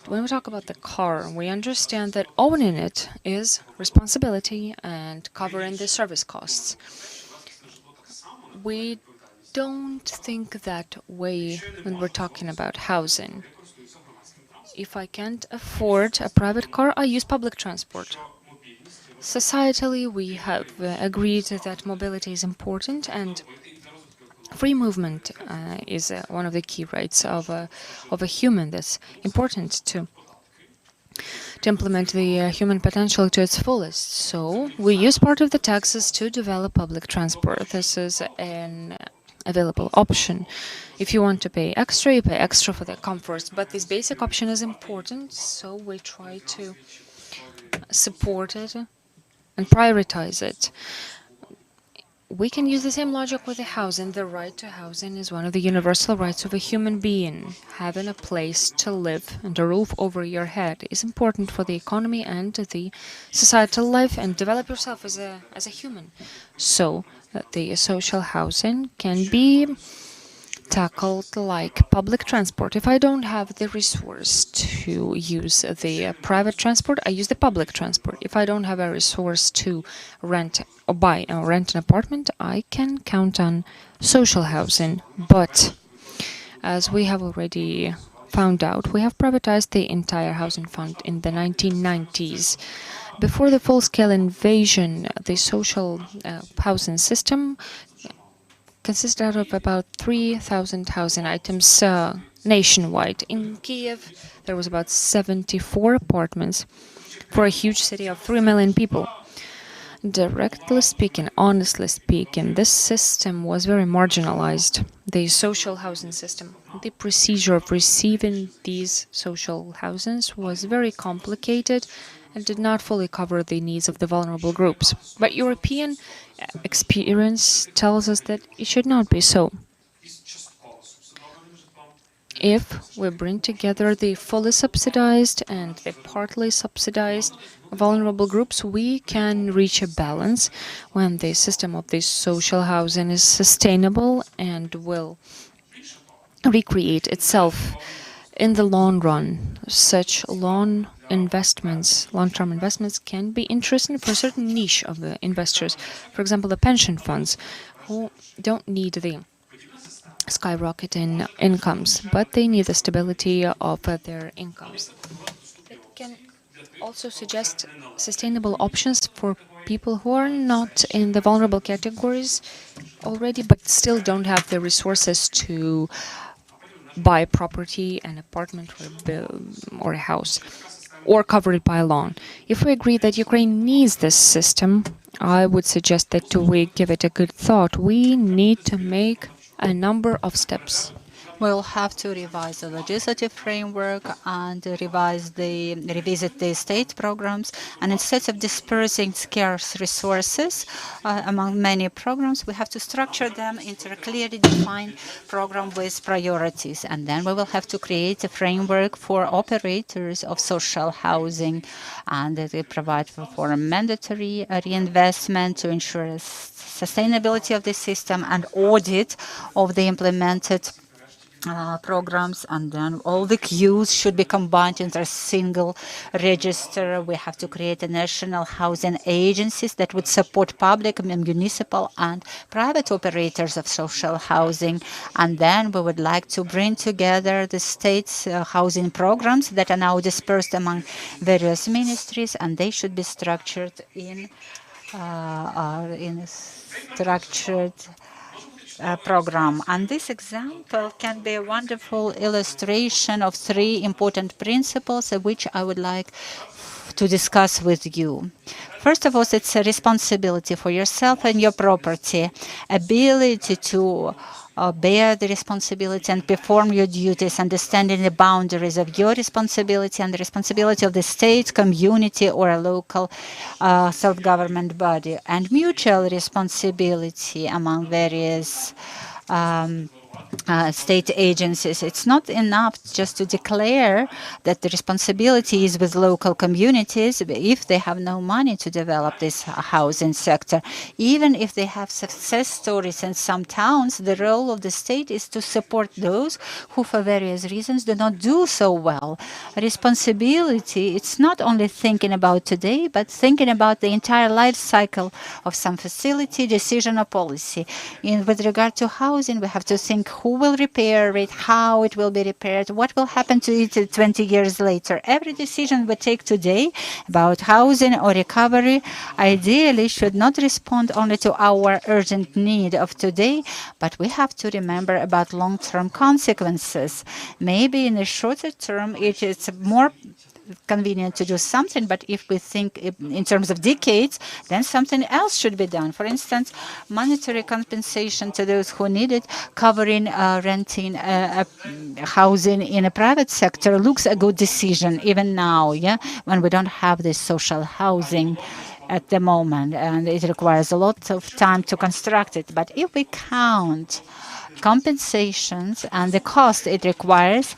we talk about the car, we understand that owning it is responsibility and covering the service costs. We don't think that way when we're talking about housing. If I can't afford a private car, I use public transport. Societally, we have agreed that mobility is important, and free movement is one of the key rights of a human. That's important to implement the human potential to its fullest. So we use part of the taxes to develop public transport. This is an available option. If you want to pay extra, you pay extra for the comforts. But this basic option is important, so we try to support it and prioritize it. We can use the same logic with the housing. The right to housing is one of the universal rights of a human being. Having a place to live and a roof over your head is important for the economy and the societal life, and develop yourself as a human. So the social housing can be tackled like public transport. If I don't have the resource to use the private transport, I use the public transport. If I don't have a resource to rent or buy or rent an apartment, I can count on social housing. But as we have already found out, we have privatized the entire housing fund in the 1990s. Before the full-scale invasion, the social housing system consisted of about 3,000 housing items nationwide. In Kyiv, there was about 74 apartments for a huge city of 3 million people. Directly speaking, honestly speaking, this system was very marginalized. The social housing system, the procedure of receiving these social housings was very complicated and did not fully cover the needs of the vulnerable groups. But European experience tells us that it should not be so. If we bring together the fully subsidized and the partly subsidized vulnerable groups, we can reach a balance when the system of this social housing is sustainable and will recreate itself in the long run. Such long investments, long-term investments, can be interesting for a certain niche of the investors. For example, the pension funds, who don't need the skyrocketing incomes, but they need the stability of their incomes. It can also suggest sustainable options for people who are not in the vulnerable categories already, but still don't have the resources to buy property, an apartment or a house, or cover it by a loan. If we agree that Ukraine needs this system, I would suggest that we give it a good thought. We need to make a number of steps. We'll have to revise the legislative framework and revisit the state programs. And instead of dispersing scarce resources among many programs, we have to structure them into a clearly defined program with priorities. And then we will have to create a framework for operators of social housing, and they provide for a mandatory reinvestment to ensure sustainability of the system and audit of the implemented programs, and then all the queues should be combined into a single register. We have to create a national housing agencies that would support public, municipal, and private operators of social housing. And then we would like to bring together the state's housing programs that are now dispersed among various ministries, and they should be structured in a structured program. And this example can be a wonderful illustration of three important principles which I would like to discuss with you. First of all, it's a responsibility for yourself and your property, ability to bear the responsibility and perform your duties, understanding the boundaries of your responsibility and the responsibility of the state, community, or a local self-government body, and mutual responsibility among various state agencies. It's not enough just to declare that the responsibility is with local communities if they have no money to develop this housing sector. Even if they have success stories in some towns, the role of the state is to support those who for various reasons do not do so well. Responsibility, it's not only thinking about today, but thinking about the entire life cycle of some facility, decision, or policy. With regard to housing, we have to think who will repair it, how it will be repaired, what will happen to it 20 years later. Every decision we take today about housing or recovery ideally should not respond only to our urgent need of today, but we have to remember about long-term consequences. Maybe in the shorter term it is more convenient to do something, but if we think in terms of decades, then something else should be done. For instance, monetary compensation to those who need it, covering renting housing in a private sector looks a good decision even now, when we don't have this social housing at the moment, and it requires a lot of time to construct it. But if we count compensations and the cost it requires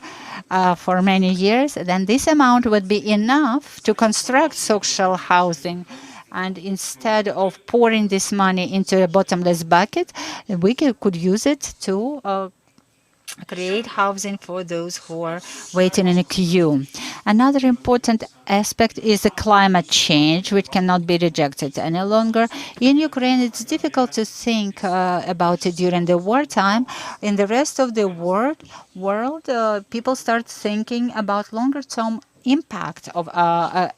for many years, then this amount would be enough to construct social housing. And instead of pouring this money into a bottomless bucket, we could use it to create housing for those who are waiting in a queue. Another important aspect is the climate change, which cannot be rejected any longer. In Ukraine, it's difficult to think about it during the wartime. In the rest of the world, people start thinking about longer-term impact of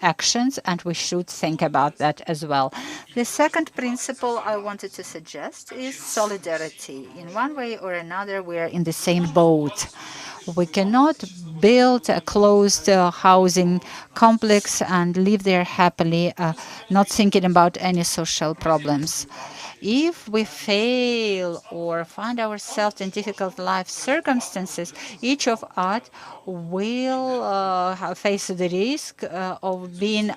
actions, and we should think about that as well. The second principle I wanted to suggest is solidarity. In one way or another, we are in the same boat. We cannot build a closed housing complex and live there happily, not thinking about any social problems. If we fail or find ourselves in difficult life circumstances, each of us will face the risk of being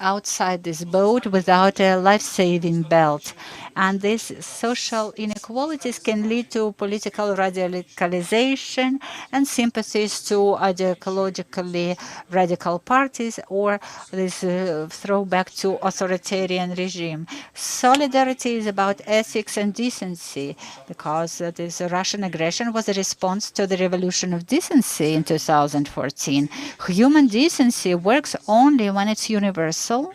outside this boat without a life-saving belt. And these social inequalities can lead to political radicalization and sympathies to ideologically radical parties, or this throwback to authoritarian regime. Solidarity is about ethics and decency, because this Russian aggression was a response to the revolution of decency in 2014. Human decency works only when it's universal.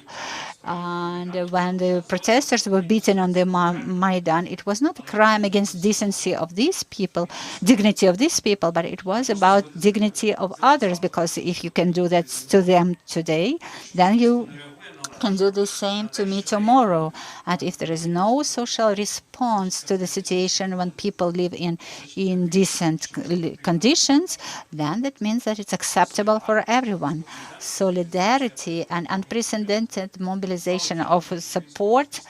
And when the protesters were beaten on the Maidan, it was not a crime against decency of these people, dignity of these people, but it was about dignity of others, because if you can do that to them today, then you can do the same to me tomorrow. And if there is no social response to the situation when people live in indecent conditions, then that means that it's acceptable for everyone. Solidarity and unprecedented mobilization of support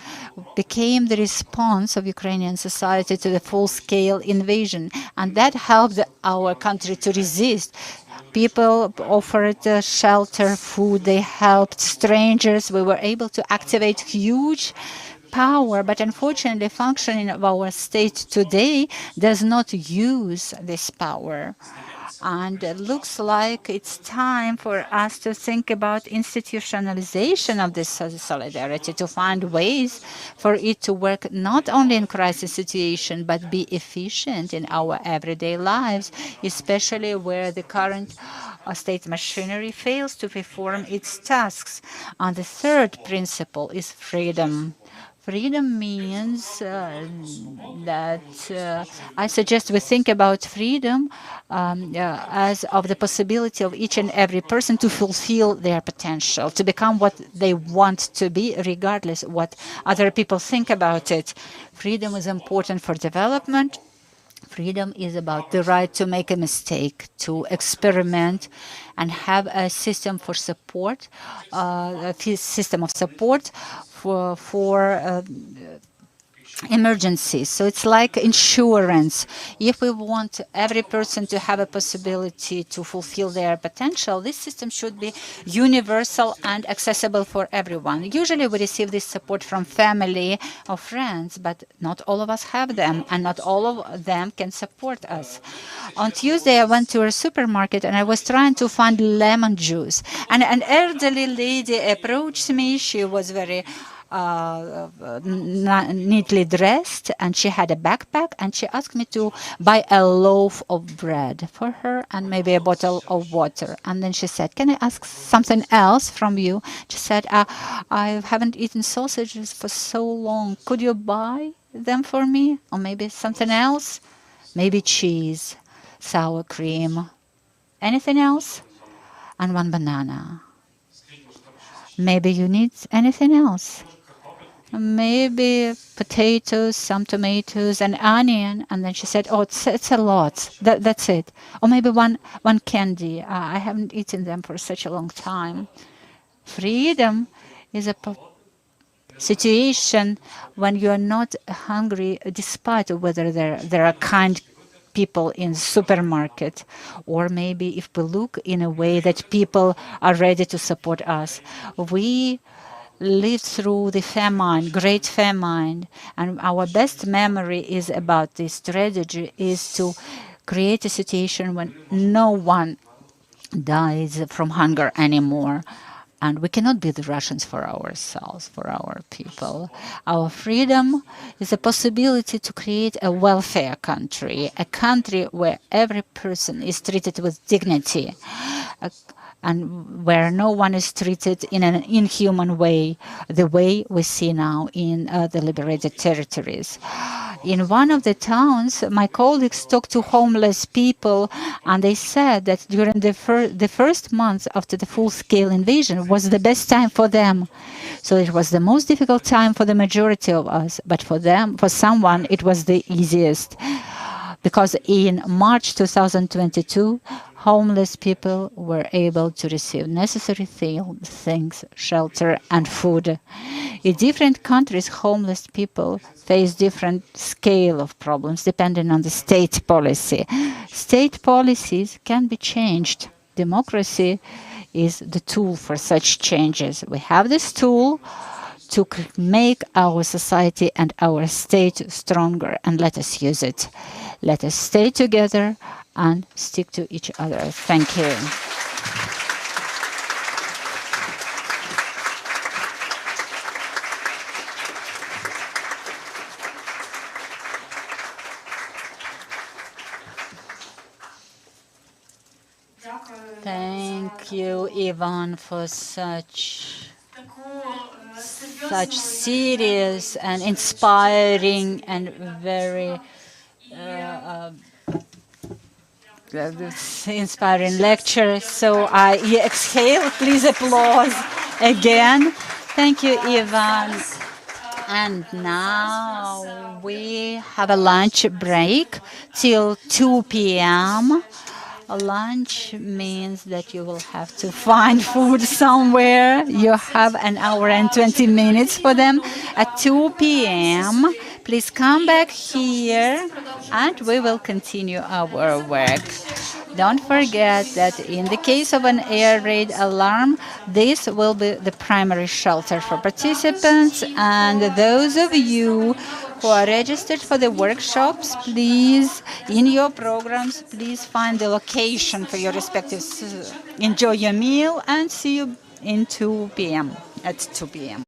became the response of Ukrainian society to the full-scale invasion, and that helped our country to resist. People offered shelter, food, they helped strangers. We were able to activate huge power, but unfortunately functioning of our state today does not use this power. And it looks like it's time for us to think about institutionalization of this solidarity, to find ways for it to work not only in crisis situation, but be efficient in our everyday lives, especially where the current state machinery fails to perform its tasks. And the third principle is freedom. Freedom means that I suggest we think about freedom as of the possibility of each and every person to fulfill their potential, to become what they want to be, regardless what other people think about it. Freedom is important for development. Freedom is about the right to make a mistake, to experiment, and have a system for support, a system of support for emergencies. So it's like insurance. If we want every person to have a possibility to fulfill their potential, this system should be universal and accessible for everyone. Usually we receive this support from family or friends, but not all of us have them, and not all of them can support us. On Tuesday, I went to a supermarket and I was trying to find lemon juice. And an elderly lady approached me. She was very neatly dressed, and she had a backpack, and she asked me to buy a loaf of bread for her and maybe a bottle of water. And then she said, "Can I ask something else from you?" She said, "I haven't eaten sausages for so long. Could you buy them for me? Or maybe something else? Maybe cheese, sour cream, anything else? And one banana. Maybe you need anything else? Maybe potatoes, some tomatoes, an onion." And then she said, "Oh, it's a lot. That's it. Or maybe one candy. I haven't eaten them for such a long time." Freedom is a situation when you are not hungry, despite of whether there are kind people in the supermarket, or maybe if we look in a way that people are ready to support us. We lived through the famine, great famine, and our best memory is about this strategy is to create a situation when no one dies from hunger anymore. And we cannot be the Russians for ourselves, for our people. Our freedom is a possibility to create a welfare country, a country where every person is treated with dignity, and where no one is treated in an inhuman way, the way we see now in the liberated territories. In one of the towns, my colleagues talked to homeless people, and they said that during the first month after the full-scale invasion was the best time for them. So it was the most difficult time for the majority of us, but for them, for someone, it was the easiest. Because in March 2022, homeless people were able to receive necessary things, shelter and food. In different countries, homeless people face different scale of problems depending on the state policy. State policies can be changed. Democracy is the tool for such changes. We have this tool to make our society and our state stronger, and let us use it. Let us stay together and stick to each other. Thank you. Thank you, Ivan, for such serious and inspiring and very inspiring lecture. So I exhale, please applause again. Thank you, Ivan. And now we have a lunch break till 2 p.m. Lunch means that you will have to find food somewhere. You have an hour and 20 minutes for them at 2 p.m. Please come back here and we will continue our work. Don't forget that in the case of an air raid alarm, this will be the primary shelter for participants, and those of you who are registered for the workshops, please, in your programs, please find the location for your respective. Enjoy your meal and see you in 2 p.m. at 2 p.m.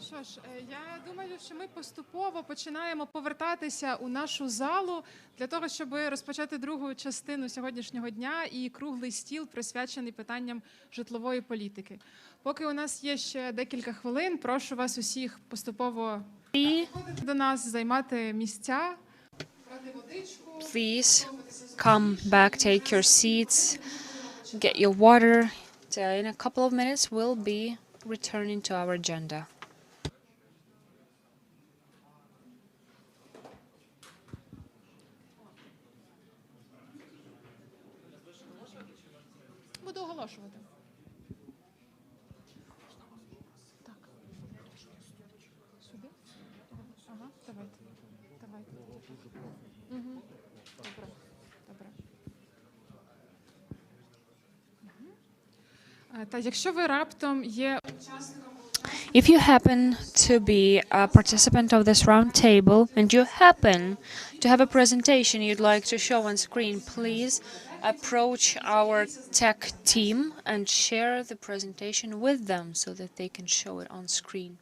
Що ж, я думаю, що ми поступово починаємо повертатися у нашу залу для того, щоб розпочати другу частину сьогоднішнього дня і круглий стіл, присвячений питанням житлової політики. Поки у нас є ще декілька хвилин, прошу вас усіх поступово до нас, займати місця, брати водичку. Please come back, take your seats, get your water. In a couple of minutes, we'll be returning to our agenda. Буду оголошувати. Так. Сюди? Ага, давайте. Давайте. Угу. Добре. Добре. Та якщо ви раптом є учасником If you happen to be a participant of this roundtable and you happen to have a presentation you'd like to show on screen, please approach our tech team and share the presentation with them so that they can show it on screen.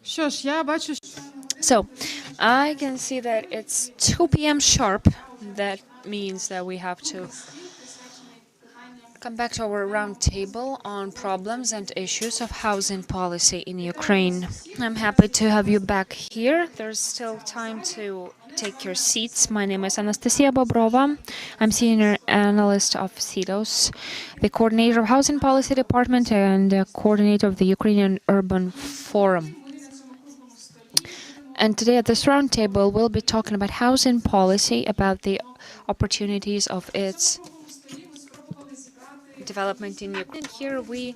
Що ж, я бачу, So, I can see that it's 2 p.m. sharp. That means that we have to come back to our roundtable on problems and issues of housing policy in Ukraine. I'm happy to have you back here. There's still time to take your seats. My name is Anastasia Bobrova. I'm senior analyst of Cedos, the coordinator of housing policy department and the coordinator of the Ukrainian Urban Forum. And today at this roundtable, we'll be talking about housing policy, about the opportunities of its development in Ukraine. Here we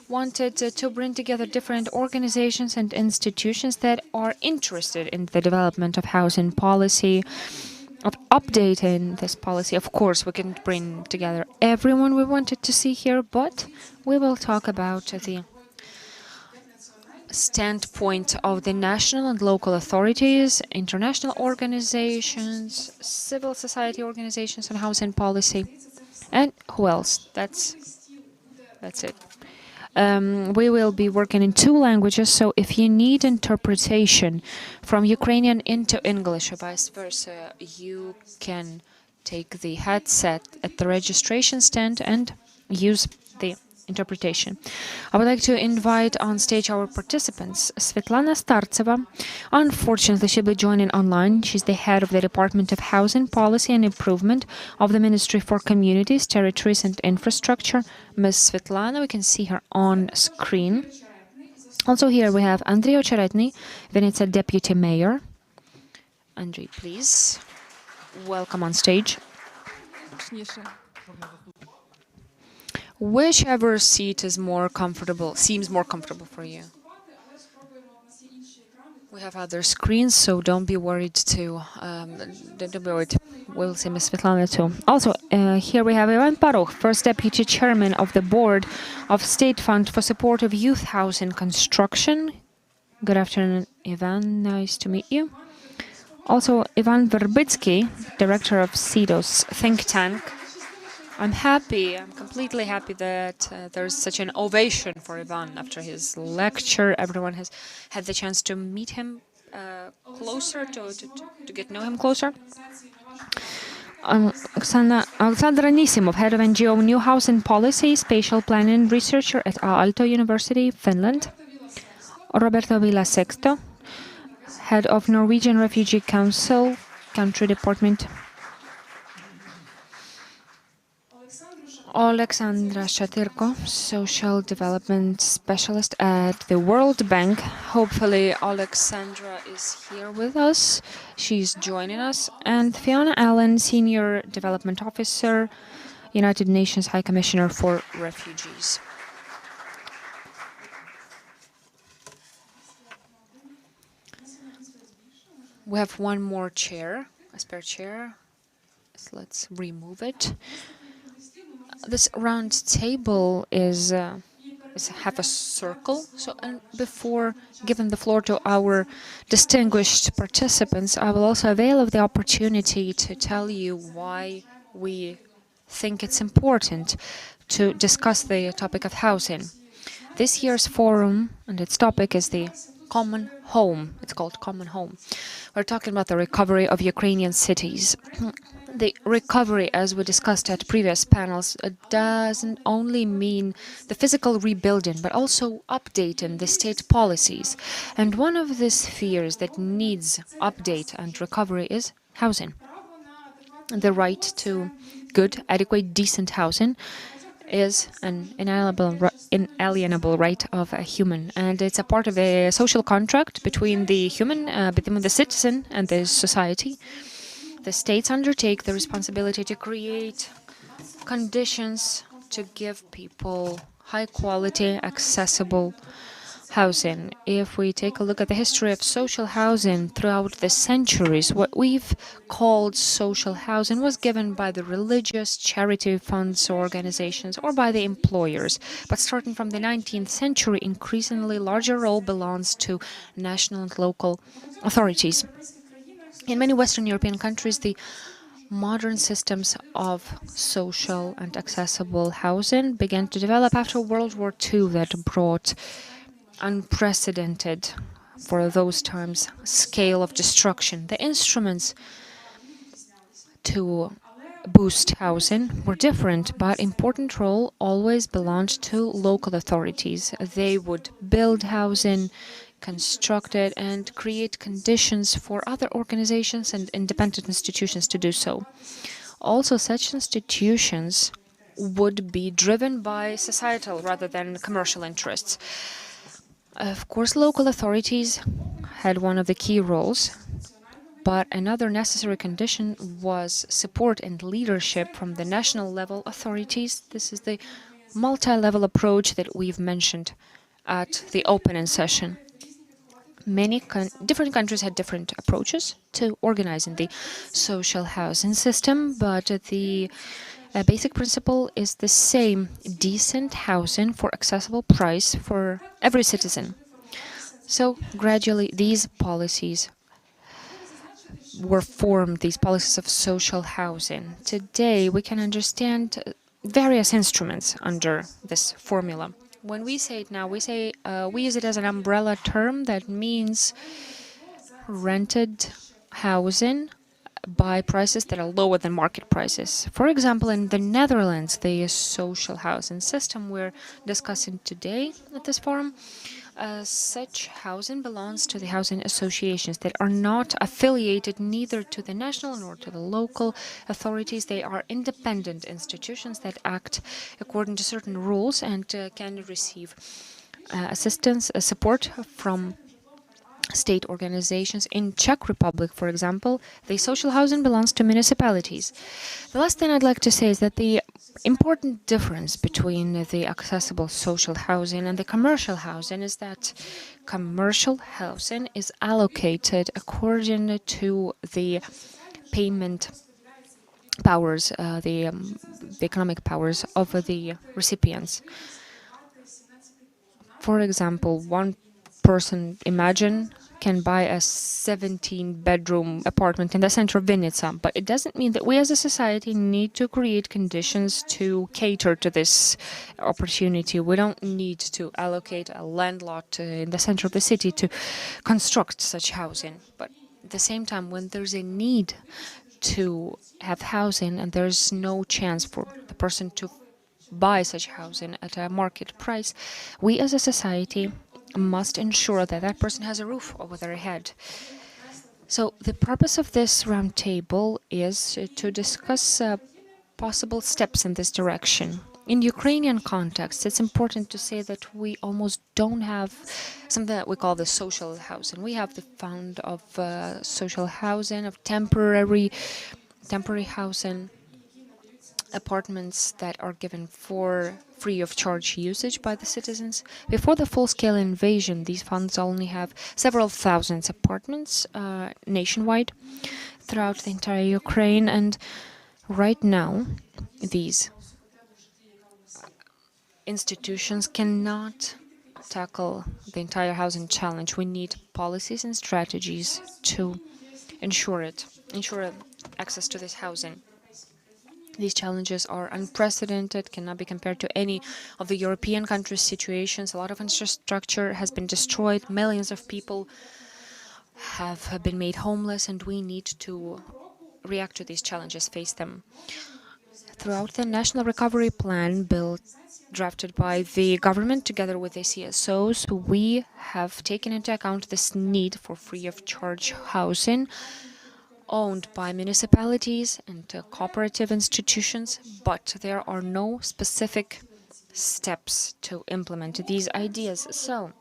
wanted to bring together different organizations and institutions that are interested in the development of housing policy, of updating this policy. Of course, we couldn't bring together everyone we wanted to see here, but we will talk about the standpoint of the national and local authorities, international organizations, civil society organizations on housing policy, and who else? That's it. We will be working in 2 languages, so if you need interpretation from Ukrainian into English or vice versa, you can take the headset at the registration stand and use the interpretation. I would like to invite on stage our participants. Svetlana Startseva, unfortunately she'll be joining online. She's the head of the Department of Housing Policy and Improvement of the Ministry for Communities, Territories and Infrastructure. Ms. Svetlana, we can see her on screen. Also here we have Andrei Ocheretny, Vinnytsia Deputy Mayor. Andrei, please. Welcome on stage. Whichever seat is more comfortable, seems more comfortable for you. We have other screens, so don't be worried don't be worried. We'll see Ms. Svetlana too. Also, here we have Ivan Paruch, First Deputy Chairman of the Board of State Fund for Support of Youth Housing Construction. Good afternoon, Ivan. Nice to meet you. Also, Ivan Verbitsky, Director of Cedos think tank. I'm completely happy that there's such an ovation for Ivan after his lecture. Everyone has had the chance to meet him closer, to get to know him closer. Alexander Anisimov, head of NGO New Housing Policy, Spatial Planning Researcher at Aalto University, Finland. Roberto Villasexto, head of Norwegian Refugee Council, Country Department. Alexandra Shatirko, Social Development Specialist at the World Bank. Hopefully Alexandra is here with us. She's joining us. And Fiona Allen, Senior Development Officer, United Nations High Commissioner for Refugees. We have one more chair, a spare chair. So let's remove it. This round table is half a circle. So, and before giving the floor to our distinguished participants, I will also avail of the opportunity to tell you why we think it's important to discuss the topic of housing. This year's forum and its topic is the common home. It's called Common Home. We're talking about the recovery of Ukrainian cities. The recovery, as we discussed at previous panels, doesn't only mean the physical rebuilding, but also updating the state policies. And one of the spheres that needs update and recovery is housing. The right to good, adequate, decent housing is an inalienable right of a human, and it's a part of a social contract between the human, between the citizen and the society. The states undertake the responsibility to create conditions to give people high-quality, accessible housing. If we take a look at the history of social housing throughout the centuries, what we've called social housing was given by the religious, charity funds or organizations or by the employers. But starting from the 19th century, increasingly larger role belongs to national and local authorities. In many Western European countries, the modern systems of social and accessible housing began to develop after World War II that brought unprecedented, for those times, scale of destruction. The instruments to boost housing were different, but important role always belonged to local authorities. They would build housing, construct it, and create conditions for other organizations and independent institutions to do so. Also, such institutions would be driven by societal rather than commercial interests. Of course, local authorities had one of the key roles, but another necessary condition was support and leadership from the national level authorities. This is the multi-level approach that we've mentioned at the opening session. Many different countries had different approaches to organizing the social housing system, but the basic principle is the same: decent housing for accessible price for every citizen. So gradually these policies were formed, these policies of social housing. Today we can understand various instruments under this formula. When we say it now, we use it as an umbrella term that means rented housing by prices that are lower than market prices. For example, in the Netherlands, the social housing system we're discussing today at this forum, such housing belongs to the housing associations that are not affiliated neither to the national nor to the local authorities. They are independent institutions that act according to certain rules and can receive assistance, support from state organizations. In Czech Republic, for example, the social housing belongs to municipalities. The last thing I'd like to say is that the important difference between the accessible social housing and the commercial housing is that commercial housing is allocated according to the payment powers, the economic powers of the recipients. For example, one person, imagine, can buy a 17-bedroom apartment in the center of Vinnytsia, but it doesn't mean that we as a society need to create conditions to cater to this opportunity. We don't need to allocate a land lot in the center of the city to construct such housing. But at the same time, when there's a need to have housing and there's no chance for the person to buy such housing at a market price, we as a society must ensure that that person has a roof over their head. So the purpose of this roundtable is to discuss possible steps in this direction. In Ukrainian context, it's important to say that we almost don't have something that we call the social housing. We have the fund of social housing, of temporary housing, apartments that are given for free of charge usage by the citizens. Before the full-scale invasion, these funds only have several thousands apartments nationwide throughout the entire Ukraine, and right now these institutions cannot tackle the entire housing challenge. We need policies and strategies to ensure access to this housing. These challenges are unprecedented, cannot be compared to any of the European countries' situations. A lot of infrastructure has been destroyed. Millions of people have been made homeless, and we need to react to these challenges, face them. Throughout the National Recovery Plan drafted by the government together with the CSOs, we have taken into account this need for free of charge housing owned by municipalities and cooperative institutions, but there are no specific steps to implement these ideas. So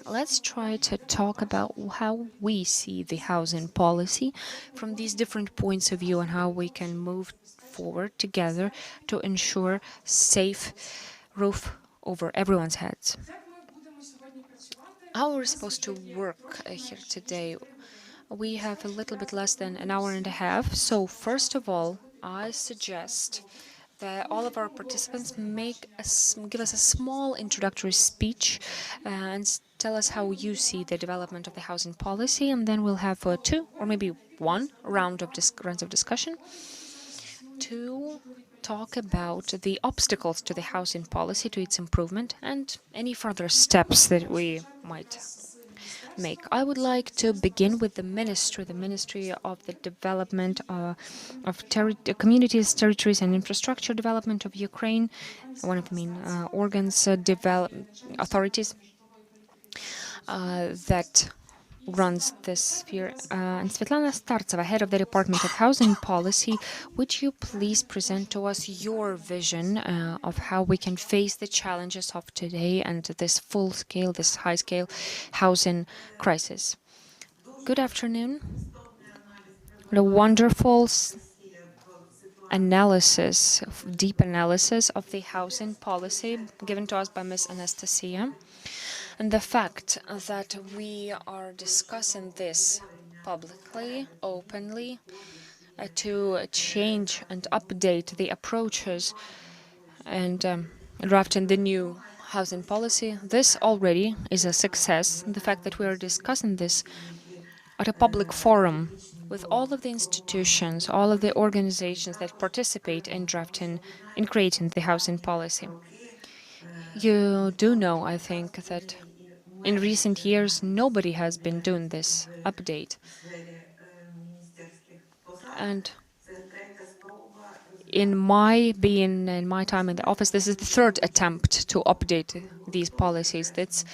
let's try to talk about how we see the housing policy from these different points of view and how we can move forward together to ensure safe roof over everyone's heads. How are we supposed to work here today? We have a little bit less than an hour and a half. So first of all, I suggest that all of our participants give us a small introductory speech and tell us how you see the development of the housing policy, and then we'll have 2 or maybe 1 rounds of discussion to talk about the obstacles to the housing policy, to its improvement, and any further steps that we might make. I would like to begin with the Ministry of the Development of Communities, Territories and Infrastructure Development of Ukraine, one of the main authorities that runs this sphere. And Svetlana Startseva, head of the Department of Housing Policy, would you please present to us your vision of how we can face the challenges of today and this full-scale, this high-scale housing crisis? Good afternoon. What a wonderful analysis, deep analysis of the housing policy given to us by Ms. Anastasia. And the fact that we are discussing this publicly, openly, to change and update the approaches and drafting the new housing policy, this already is a success. The fact that we are discussing this at a public forum with all of the institutions, all of the organizations that participate in creating the housing policy. You do know, I think, that in recent years, nobody has been doing this update. And in my time in the office, this is the 3rd attempt to update these policies. That's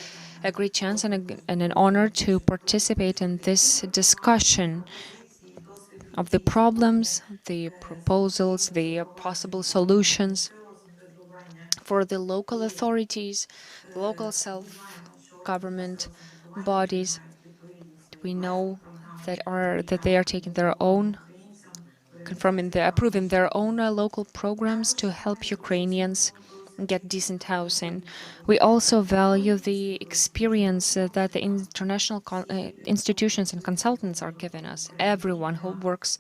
a great chance and an honor to participate in this discussion of the problems, the proposals, the possible solutions for the local authorities, local self-government bodies. We know that they are taking their own, approving their own local programs to help Ukrainians get decent housing. We also value the experience that the international institutions and consultants are giving us, everyone who works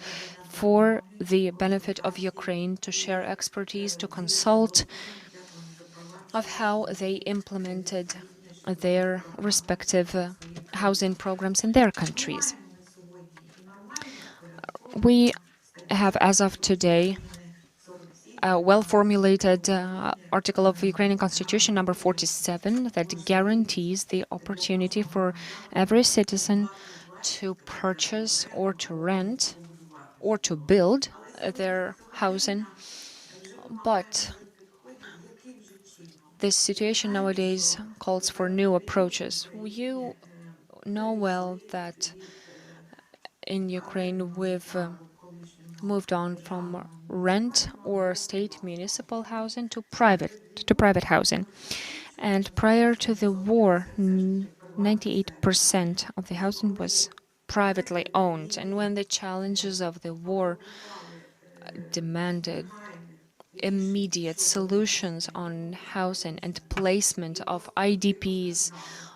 for the benefit of Ukraine, to share expertise, to consult of how they implemented their respective housing programs in their countries. We have, as of today, a well-formulated article of the Ukrainian Constitution, number 47, that guarantees the opportunity for every citizen to purchase or to rent or to build their housing. But this situation nowadays calls for new approaches. You know well that in Ukraine we've moved on from rent or state municipal housing to private housing. And prior to the war, 98% of the housing was privately owned. And when the challenges of the war demanded immediate solutions on housing and placement of IDPs,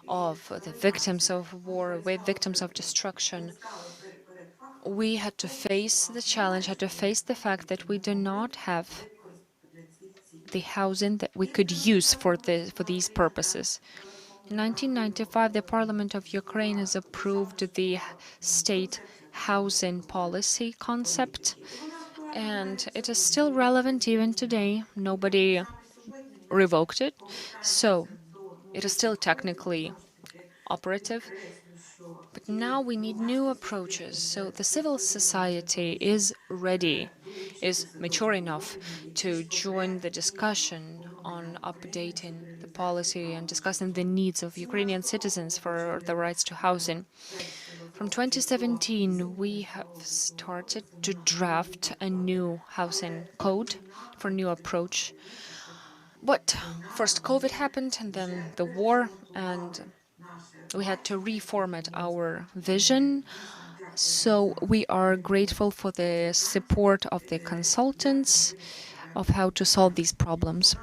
of the victims of war, victims of destruction, we had to face the challenge, had to face the fact that we do not have the housing that we could use for these purposes. In 1995, the Parliament of Ukraine has approved the state housing policy concept, and it is still relevant even today. Nobody revoked it, so it is still technically operative. But now we need new approaches. So the civil society is ready, is mature enough to join the discussion on updating the policy and discussing the needs of Ukrainian citizens for the rights to housing. From 2017, we have started to draft a new housing code for new approach. But first COVID happened, and then the war, and we had to reformat our vision. So we are grateful for the support of the consultants of how to solve these problems.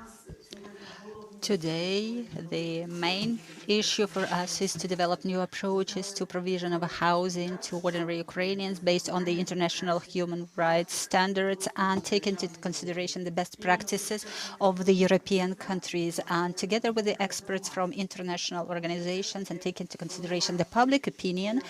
Today, the main issue for us is to develop new approaches to provision of housing to ordinary Ukrainians based on the international human rights standards and take into consideration the best practices of the European countries, and together with the experts from international organizations, and take into consideration the public opinion,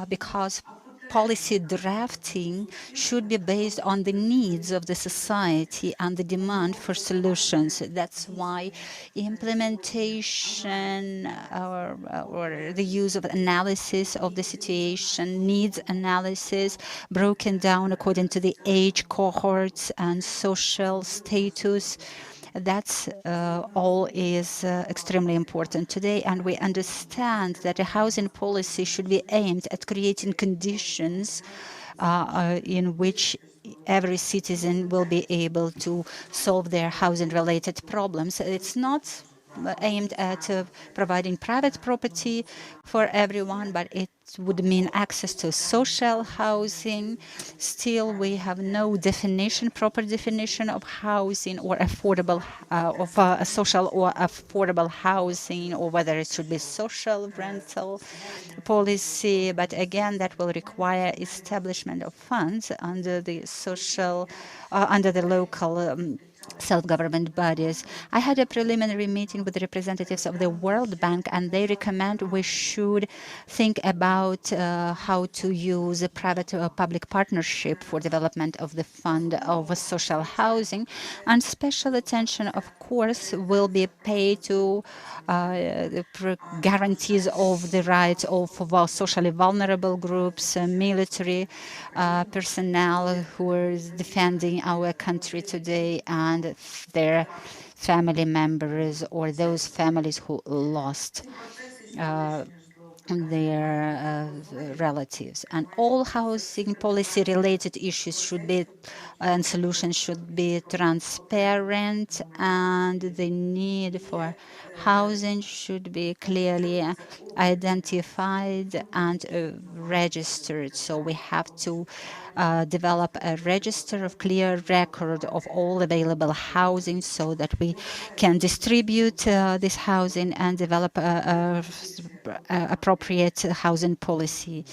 because policy drafting should be based on the needs of the society and the demand for solutions. That's why implementation or the use of analysis of the situation, needs analysis, broken down according to the age cohorts and social status, that's all is extremely important today, and we understand that a housing policy should be aimed at creating conditions in which every citizen will be able to solve their housing-related problems. It's not aimed at providing private property for everyone, but it would mean access to social housing. Still, we have no definition, proper definition of housing or affordable, of a social or affordable housing, or whether it should be social rental policy. But again, that will require establishment of funds under the social, under the local self-government bodies. I had a preliminary meeting with representatives of the World Bank, and they recommend we should think about how to use a private-public partnership for development of the fund of social housing, and special attention, of course, will be paid to the guarantees of the rights of socially vulnerable groups, military personnel who are defending our country today, and their family members or those families who lost their relatives. And all housing policy related issues should be and solutions should be transparent, and the need for housing should be clearly identified and registered. So we have to develop a register of clear record of all available housing so that we can distribute this housing and develop appropriate housing policy.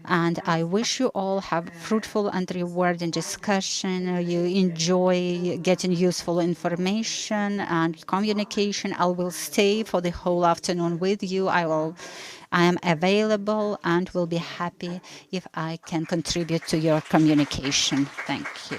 And I wish you all have fruitful and rewarding discussion. You enjoy getting useful information and communication. I will stay for the whole afternoon with you. I am available and will be happy if I can contribute to your communication. Thank you.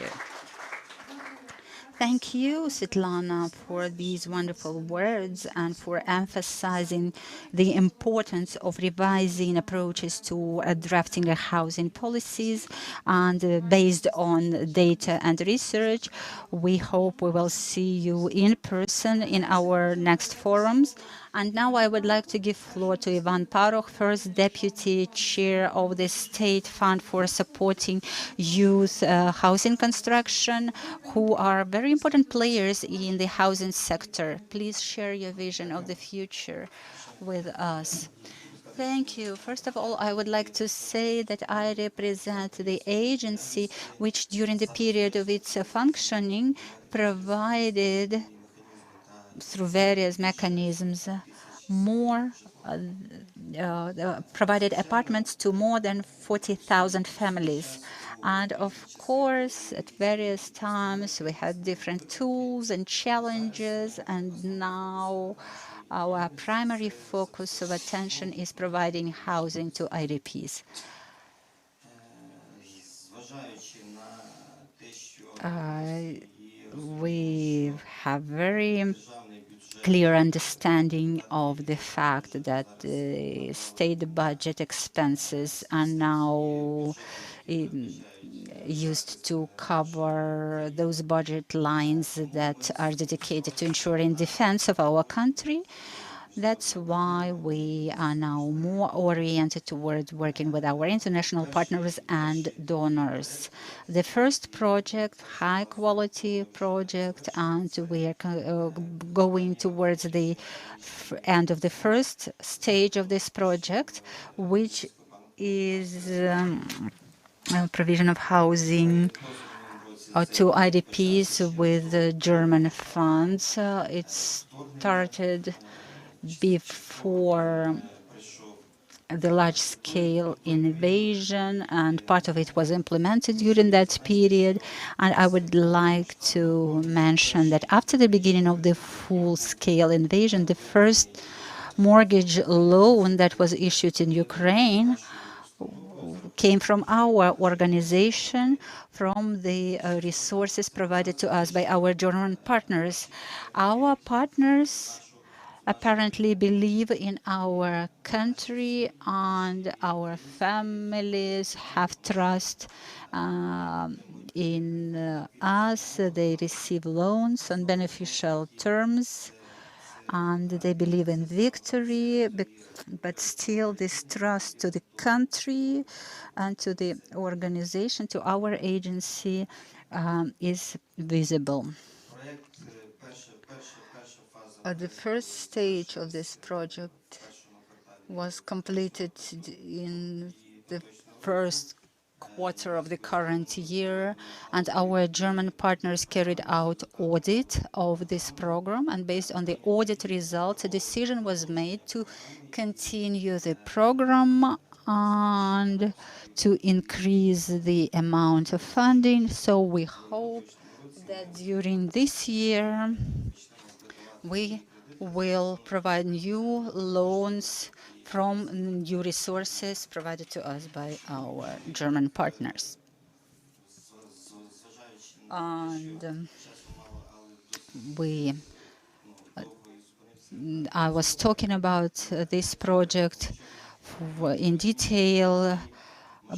Thank you, Svetlana, for these wonderful words and for emphasizing the importance of revising approaches to drafting the housing policies. And based on data and research, we hope we will see you in person in our next forums. And now I would like to give floor to Ivan Paroch, first Deputy Chair of the State Fund for Supporting Youth Housing Construction, who are very important players in the housing sector. Please share your vision of the future with us. Thank you. First of all, I would like to say that I represent the agency which, during the period of its functioning, provided through various mechanisms provided apartments to more than 40,000 families. And of course, at various times, we had different tools and challenges, and now our primary focus of attention is providing housing to IDPs. We have very clear understanding of the fact that the state budget expenses are now used to cover those budget lines that are dedicated to ensuring defense of our country. That's why we are now more oriented towards working with our international partners and donors. The first project, high quality project, and we are going towards the end of the first stage of this project, which is provision of housing to IDPs with German funds. It started before the large-scale invasion, and part of it was implemented during that period. And I would like to mention that after the beginning of the full-scale invasion, the first mortgage loan that was issued in Ukraine came from our organization, from the resources provided to us by our German partners. Our partners apparently believe in our country and our families, have trust in us. They receive loans on beneficial terms, and they believe in victory, but still this trust to the country and to the organization, to our agency, is visible. The first stage of this project was completed in the first quarter of the current year, and our German partners carried out audit of this program, and based on the audit results, a decision was made to continue the program and to increase the amount of funding. So we hope that during this year we will provide new loans from new resources provided to us by our German partners. And I was talking about this project in detail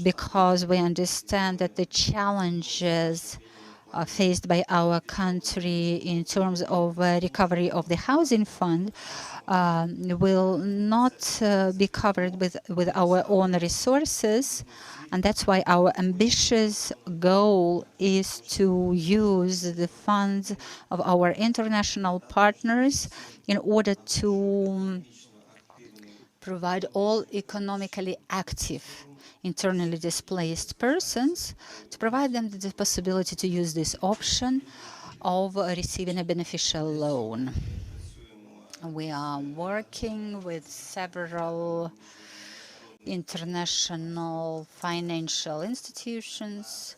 because we understand that the challenges faced by our country in terms of recovery of the housing fund will not be covered with our own resources. And that's why our ambitious goal is to use the funds of our international partners in order to provide all economically active internally displaced persons, to provide them the possibility to use this option of receiving a beneficial loan. We are working with several international financial institutions,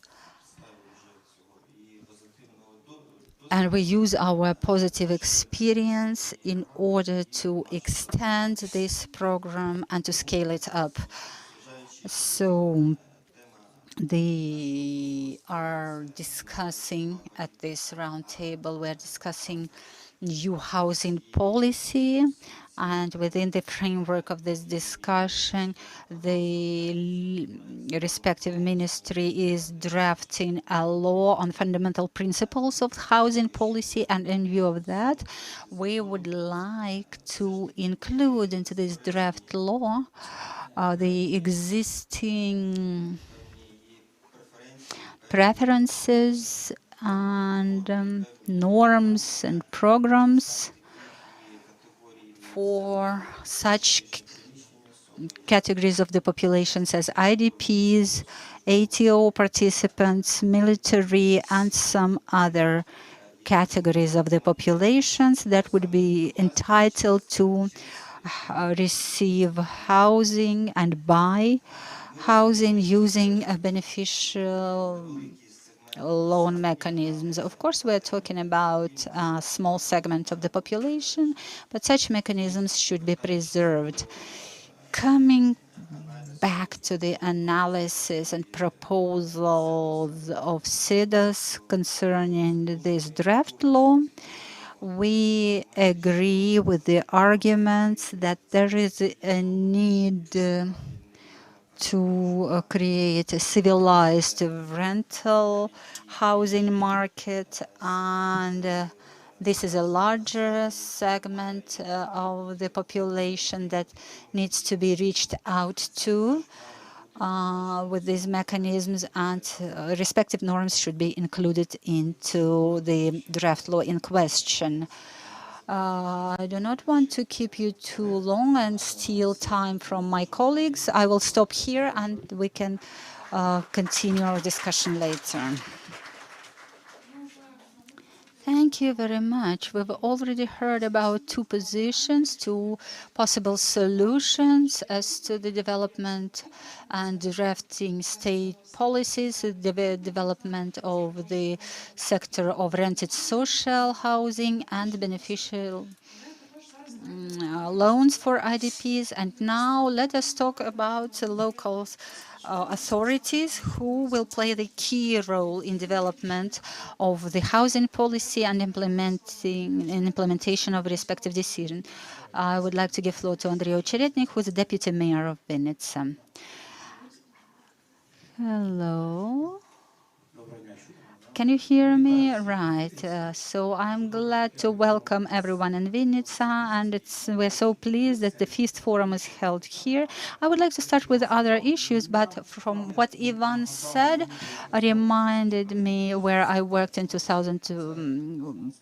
and we use our positive experience in order to extend this program and to scale it up. So they are discussing at this roundtable, we're discussing new housing policy. And within the framework of this discussion, the respective ministry is drafting a law on fundamental principles of housing policy. And in view of that, we would like to include into this draft law the existing preferences and norms and programs for such categories of the populations as IDPs, ATO participants, military, and some other categories of the populations that would be entitled to receive housing and buy housing using a beneficial loan mechanisms. Of course, we're talking about a small segment of the population, but such mechanisms should be preserved. Coming back to the analysis and proposals of Cedos concerning this draft law, we agree with the arguments that there is a need to create a civilized rental housing market, and this is a larger segment of the population that needs to be reached out to with these mechanisms, and respective norms should be included into the draft law in question. I do not want to keep you too long and steal time from my colleagues. I will stop here and we can continue our discussion later. Thank you very much. We've already heard about two positions, two possible solutions as to the development and drafting state policies, the development of the sector of rented social housing and beneficial loans for IDPs. And now let us talk about local authorities who will play the key role in development of the housing policy and implementation of respective decisions. I would like to give floor to Andrei Ocheretnik, who is the deputy mayor of Vinnytsia. Hello. Can you hear me? Right. So I'm glad to welcome everyone in Vinnytsia, and we're so pleased that the fifth forum is held here. I would like to start with other issues, but from what Ivan said, reminded me where I worked in 2001,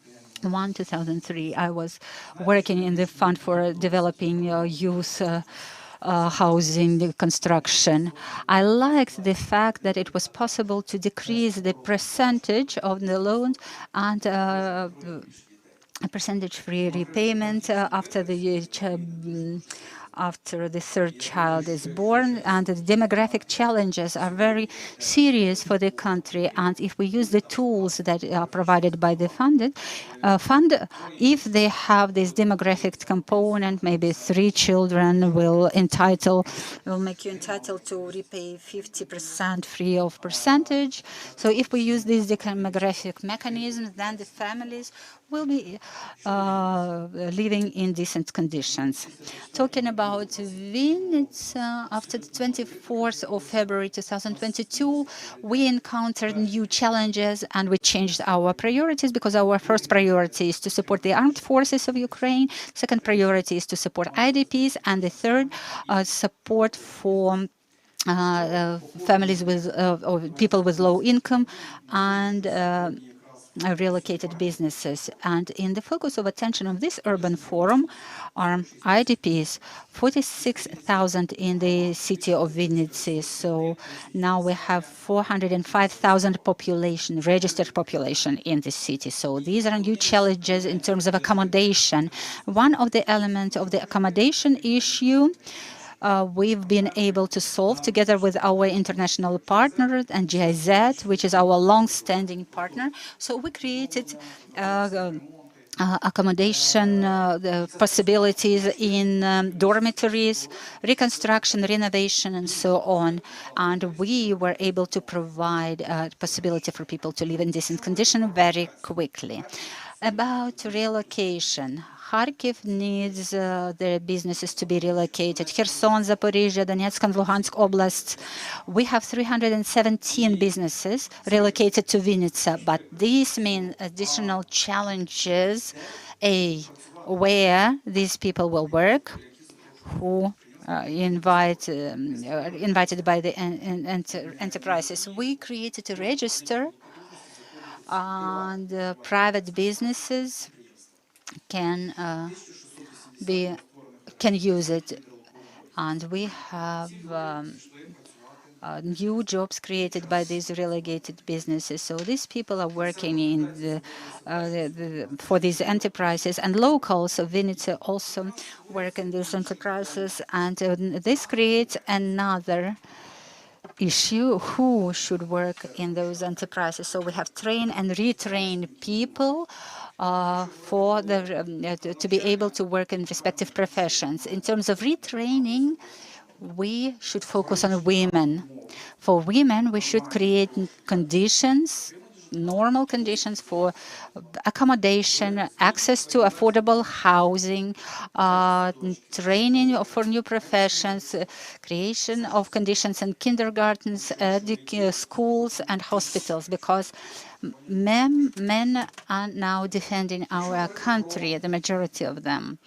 2003. I was working in the Fund for Developing Youth housing construction. I liked the fact that it was possible to decrease the percentage of the loan and a percentage-free repayment after the third child is born, and the demographic challenges are very serious for the country. And if we use the tools that are provided by the fund, if they have this demographic component, maybe 3 children will make you entitled to repay 50% free of percentage. So if we use these demographic mechanisms, then the families will be living in decent conditions. Talking about Vinnytsia, after the 24th of February 2022, we encountered new challenges and we changed our priorities, because our first priority is to support the armed forces of Ukraine, second priority is to support IDPs, and the third, support for families with or people with low income and relocated businesses. And in the focus of attention of this urban forum are IDPs, 46,000 in the city of Vinnytsia. So now we have 405,000 population, registered population in the city. So these are new challenges in terms of accommodation. One of the elements of the accommodation issue we've been able to solve together with our international partner and GIZ, which is our long-standing partner. So we created accommodation the possibilities in dormitories, reconstruction, renovation, and so on. And we were able to provide a possibility for people to live in decent condition very quickly. About relocation, Kharkiv needs their businesses to be relocated. Kherson, Zaporizhia, Donetsk, and Luhansk oblasts. We have 317 businesses relocated to Vinnytsia, but these mean additional challenges. Where these people will work, who invited by the enterprises. We created a register, and private businesses can use it, and we have new jobs created by these relegated businesses. So these people are working in for these enterprises, and locals of Vinnytsia also work in these enterprises, and this creates another issue: who should work in those enterprises. So we have train and retrain people for to be able to work in respective professions. In terms of retraining, we should focus on women. For women, we should create conditions, normal conditions for accommodation, access to affordable housing, training for new professions, creation of conditions in kindergartens, schools, and hospitals, because men are now defending our country, the majority of them.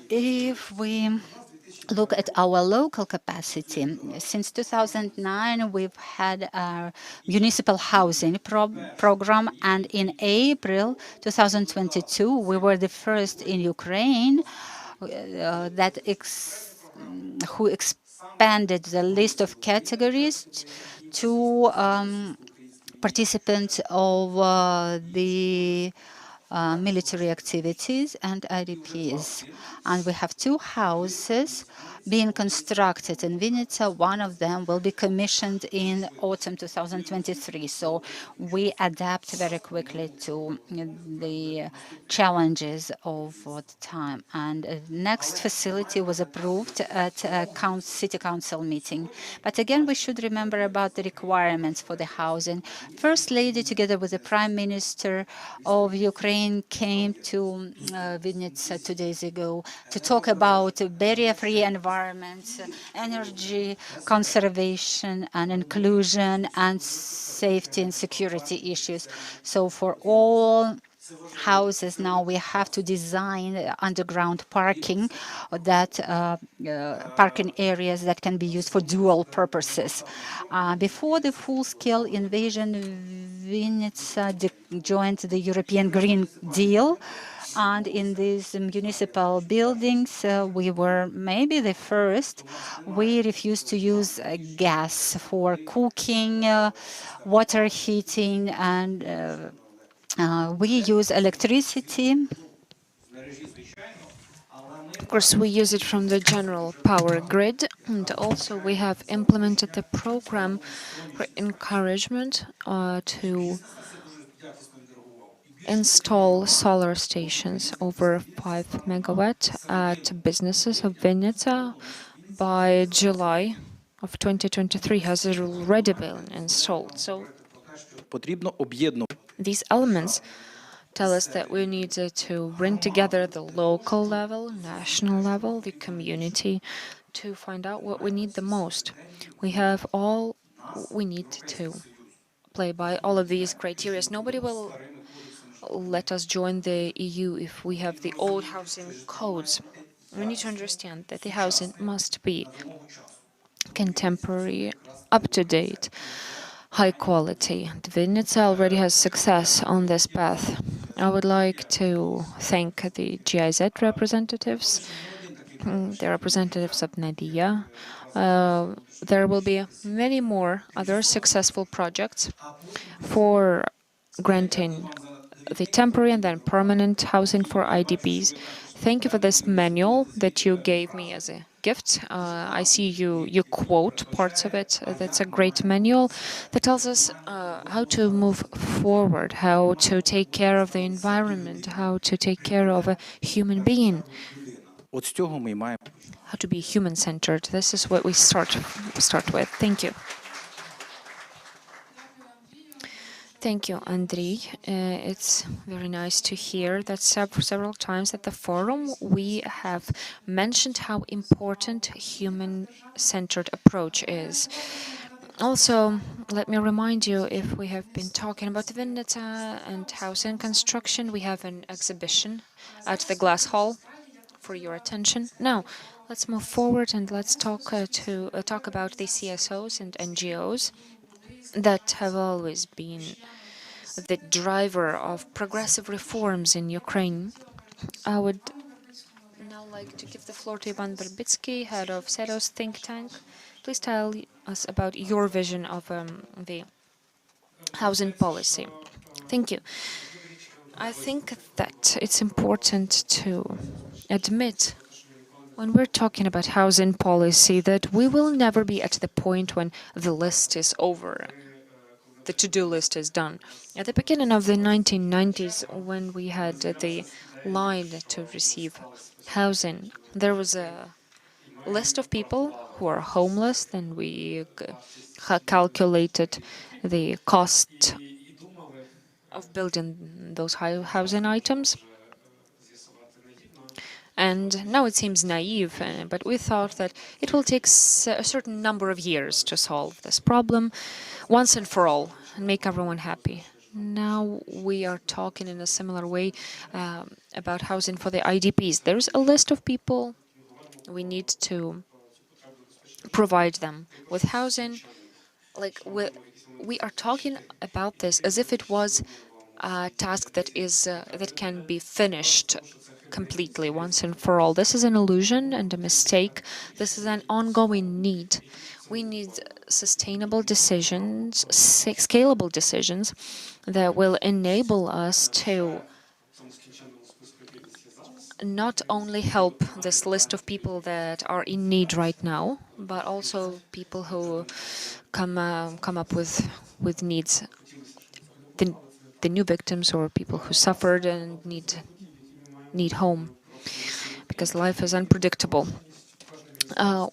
If we look at our local capacity, since 2009, we've had a municipal housing program, and in April 2022, we were the first in Ukraine who expanded the list of categories to participants of the military activities and IDPs. And we have 2 houses being constructed in Vinnytsia. One of them will be commissioned in autumn 2023. So we adapt very quickly to the challenges of the time. And next facility was approved at a city council meeting. But again, we should remember about the requirements for the housing. First Lady, together with the Prime Minister of Ukraine, came to Vinnytsia 2 days ago to talk about barrier-free environments, energy conservation and inclusion, and safety and security issues. So for all houses now we have to design underground parking, that parking areas that can be used for dual purposes. Before the full-scale invasion, Vinnytsia joined the European Green Deal. And in these municipal buildings, we were maybe the first. We refused to use gas for cooking, water heating, and we use electricity. Of course, we use it from the general power grid, and also we have implemented the program for encouragement to install solar stations over 5 megawatt at businesses of Vinnytsia. By July of 2023 has already been installed. So these elements tell us that we need to bring together the local level, national level, the community, to find out what we need the most. We have all we need to play by all of these criteria. Nobody will let us join the EU if we have the old housing codes. We need to understand that the housing must be contemporary, up-to-date, high quality. Vinnytsia already has success on this path. I would like to thank the GIZ representatives, the representatives of Nadia. There will be many more other successful projects for granting the temporary and then permanent housing for IDPs. Thank you for this manual that you gave me as a gift. I see you quote parts of it. That's a great manual that tells us how to move forward, how to take care of the environment, how to take care of a human being, how to be human-centered. This is what we start with. Thank you. Thank you, Andrei. It's very nice to hear that several times at the forum we have mentioned how important human-centered approach is. Also, let me remind you, if we have been talking about Vinnytsia and housing construction, we have an exhibition at the Glass Hall for your attention. Now, let's move forward and let's talk about the CSOs and NGOs that have always been the driver of progressive reforms in Ukraine. I would now like to give the floor to Ivan Berbitsky, head of Cedos think tank. Please tell us about your vision of the housing policy. Thank you. I think that it's important to admit when we're talking about housing policy that we will never be at the point when the list is over, the to-do list is done. At the beginning of the 1990s, when we had the line to receive housing, there was a list of people who are homeless, and we calculated the cost of building those housing items. And now it seems naive, but we thought that it will take a certain number of years to solve this problem once and for all and make everyone happy. Now we are talking in a similar way about housing for the IDPs. There's a list of people we need to provide them with housing. Like we are talking about this as if it was a task that can be finished completely once and for all. This is an illusion and a mistake. This is an ongoing need. We need sustainable decisions, scalable decisions that will enable us to not only help this list of people that are in need right now, but also people who come up with needs, the new victims or people who suffered and need home, because life is unpredictable.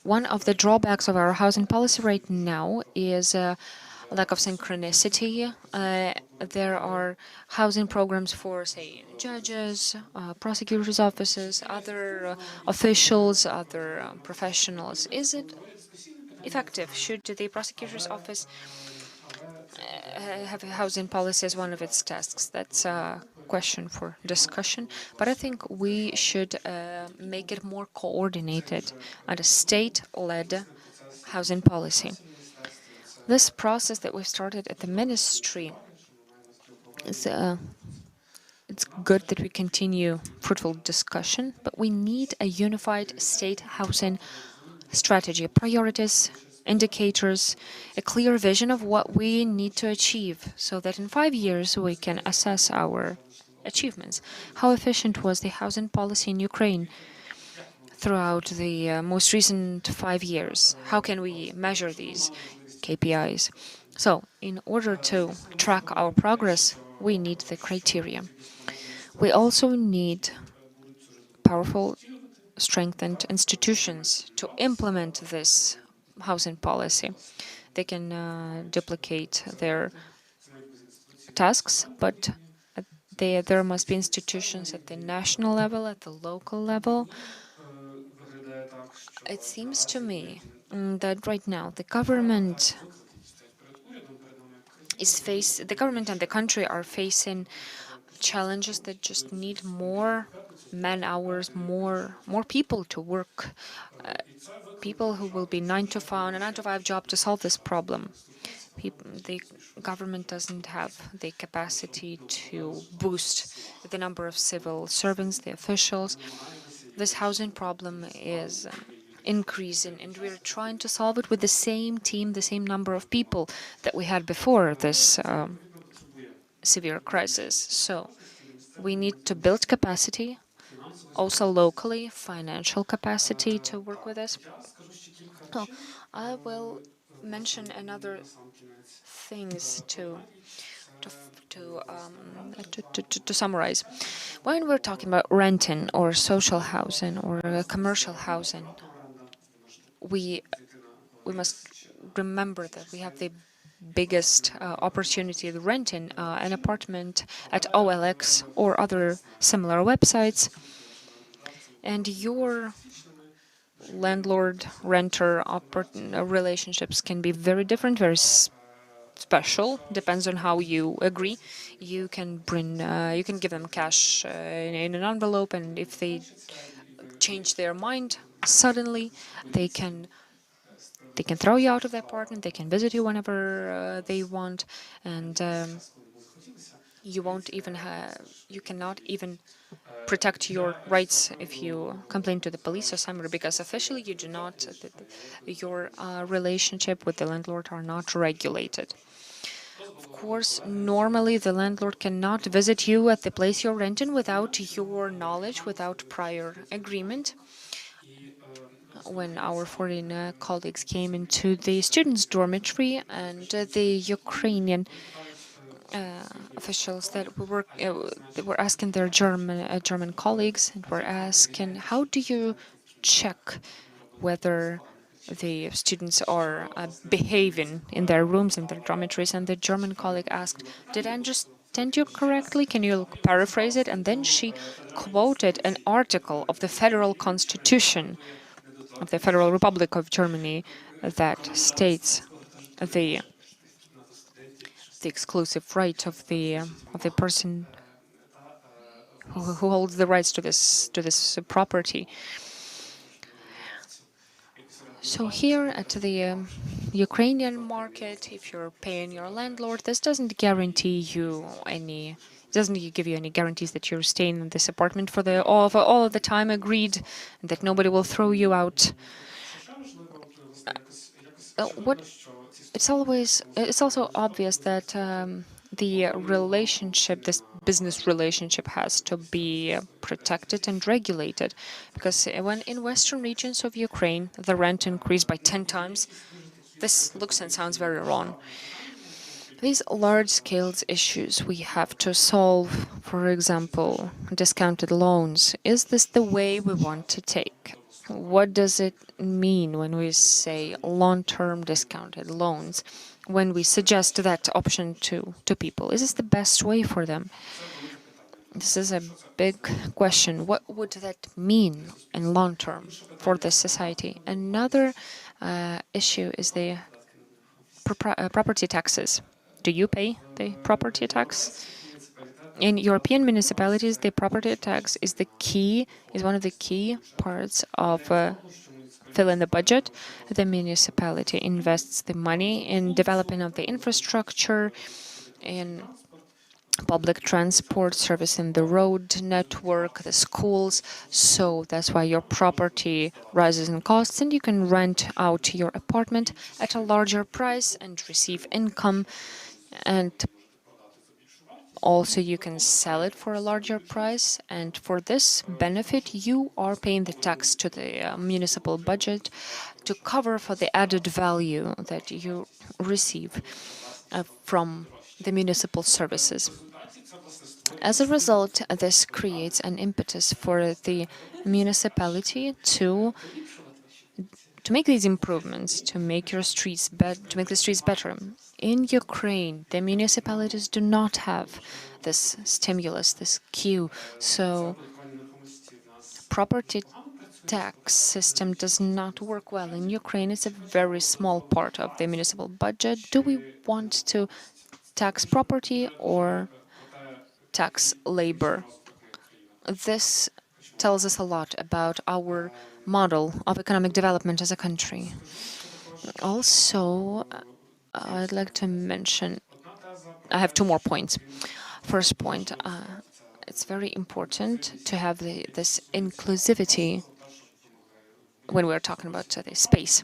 One of the drawbacks of our housing policy right now is lack of synchronicity. There are housing programs for, say, judges, prosecutors' offices, other officials, other professionals. Is it effective? Should the prosecutor's office have a housing policy as one of its tasks? That's a question for discussion. But I think we should make it more coordinated and a state-led housing policy. This process that we started at the ministry is it's good that we continue fruitful discussion, but we need a unified state housing strategy, priorities, indicators, a clear vision of what we need to achieve, so that in 5 years we can assess our achievements. How efficient was the housing policy in Ukraine throughout the most recent 5 years? How can we measure these KPIs? So, in order to track our progress, we need the criteria. We also need powerful, strengthened institutions to implement this housing policy. They can duplicate their tasks, but there must be institutions at the national level, at the local level. It seems to me that right now the government and the country are facing challenges that just need more man-hours, more people to work, people who will be 9 to 5 on a 9 to 5 job to solve this problem. The government doesn't have the capacity to boost the number of civil servants, the officials. This housing problem is increasing, and we're trying to solve it with the same team, the same number of people that we had before this severe crisis. So we need to build capacity, also locally, financial capacity to work with us. So I will mention another things to summarize. When we're talking about renting or social housing or commercial housing, we must remember that we have the biggest opportunity of renting an apartment at OLX or other similar websites, and your landlord-renter relationships can be very different, very special. Depends on how you agree. You can give them cash in an envelope, and if they change their mind suddenly, they can throw you out of the apartment. They can visit you whenever they want, and you cannot even protect your rights if you complain to the police or somewhere, because officially you do not. Your relationship with the landlord are not regulated. Of course, normally the landlord cannot visit you at the place you're renting without your knowledge, without prior agreement. When our foreign colleagues came into the students' dormitory, and the Ukrainian officials that were asking their German colleagues, and were asking, how do you check whether the students are behaving in their rooms, in their dormitories? And the German colleague asked, did I understand you correctly? Can you paraphrase it? And then she quoted an article of the Federal Constitution of the Federal Republic of Germany that states the exclusive right of the person who holds the rights to this property. So here at the Ukrainian market, if you're paying your landlord, this doesn't guarantee you any. Doesn't give you any guarantees that you're staying in this apartment for all of the time agreed, and that nobody will throw you out. It's also obvious that the relationship, this business relationship, has to be protected and regulated, because when in western regions of Ukraine the rent increased by 10 times, this looks and sounds very wrong. These large-scale issues we have to solve, for example, discounted loans. Is this the way we want to take? What does it mean when we say long-term discounted loans, when we suggest that option to people? Is this the best way for them? This is a big question. What would that mean in long term for this society? Another issue is the property taxes. Do you pay the property tax? In European municipalities, the property tax is one of the key parts of filling the budget. The municipality invests the money in developing of the infrastructure, in public transport service, in the road network, the schools. So that's why your property rises in costs, and you can rent out your apartment at a larger price and receive income, and also you can sell it for a larger price, and for this benefit you are paying the tax to the municipal budget to cover for the added value that you receive from the municipal services. As a result, this creates an impetus for the municipality to make these improvements, to make the streets better. In Ukraine, the municipalities do not have this stimulus, this cue, so property tax system does not work well. In Ukraine, it's a very small part of the municipal budget. Do we want to tax property or tax labor? This tells us a lot about our model of economic development as a country. Also, I'd like to mention, I have two more points. First point, it's very important to have this inclusivity when we're talking about the space,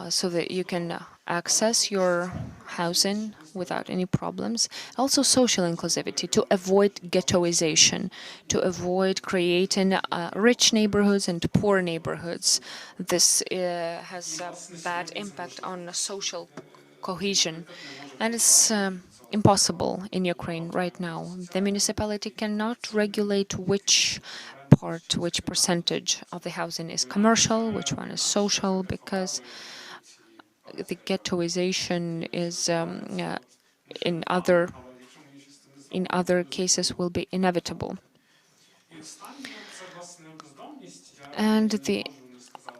so that you can access your housing without any problems. Also social inclusivity, to avoid ghettoization, to avoid creating rich neighborhoods and poor neighborhoods. This has a bad impact on social cohesion, and it's impossible in Ukraine right now. The municipality cannot regulate which percentage of the housing is commercial, which one is social, because the ghettoization is in other cases will be inevitable. And the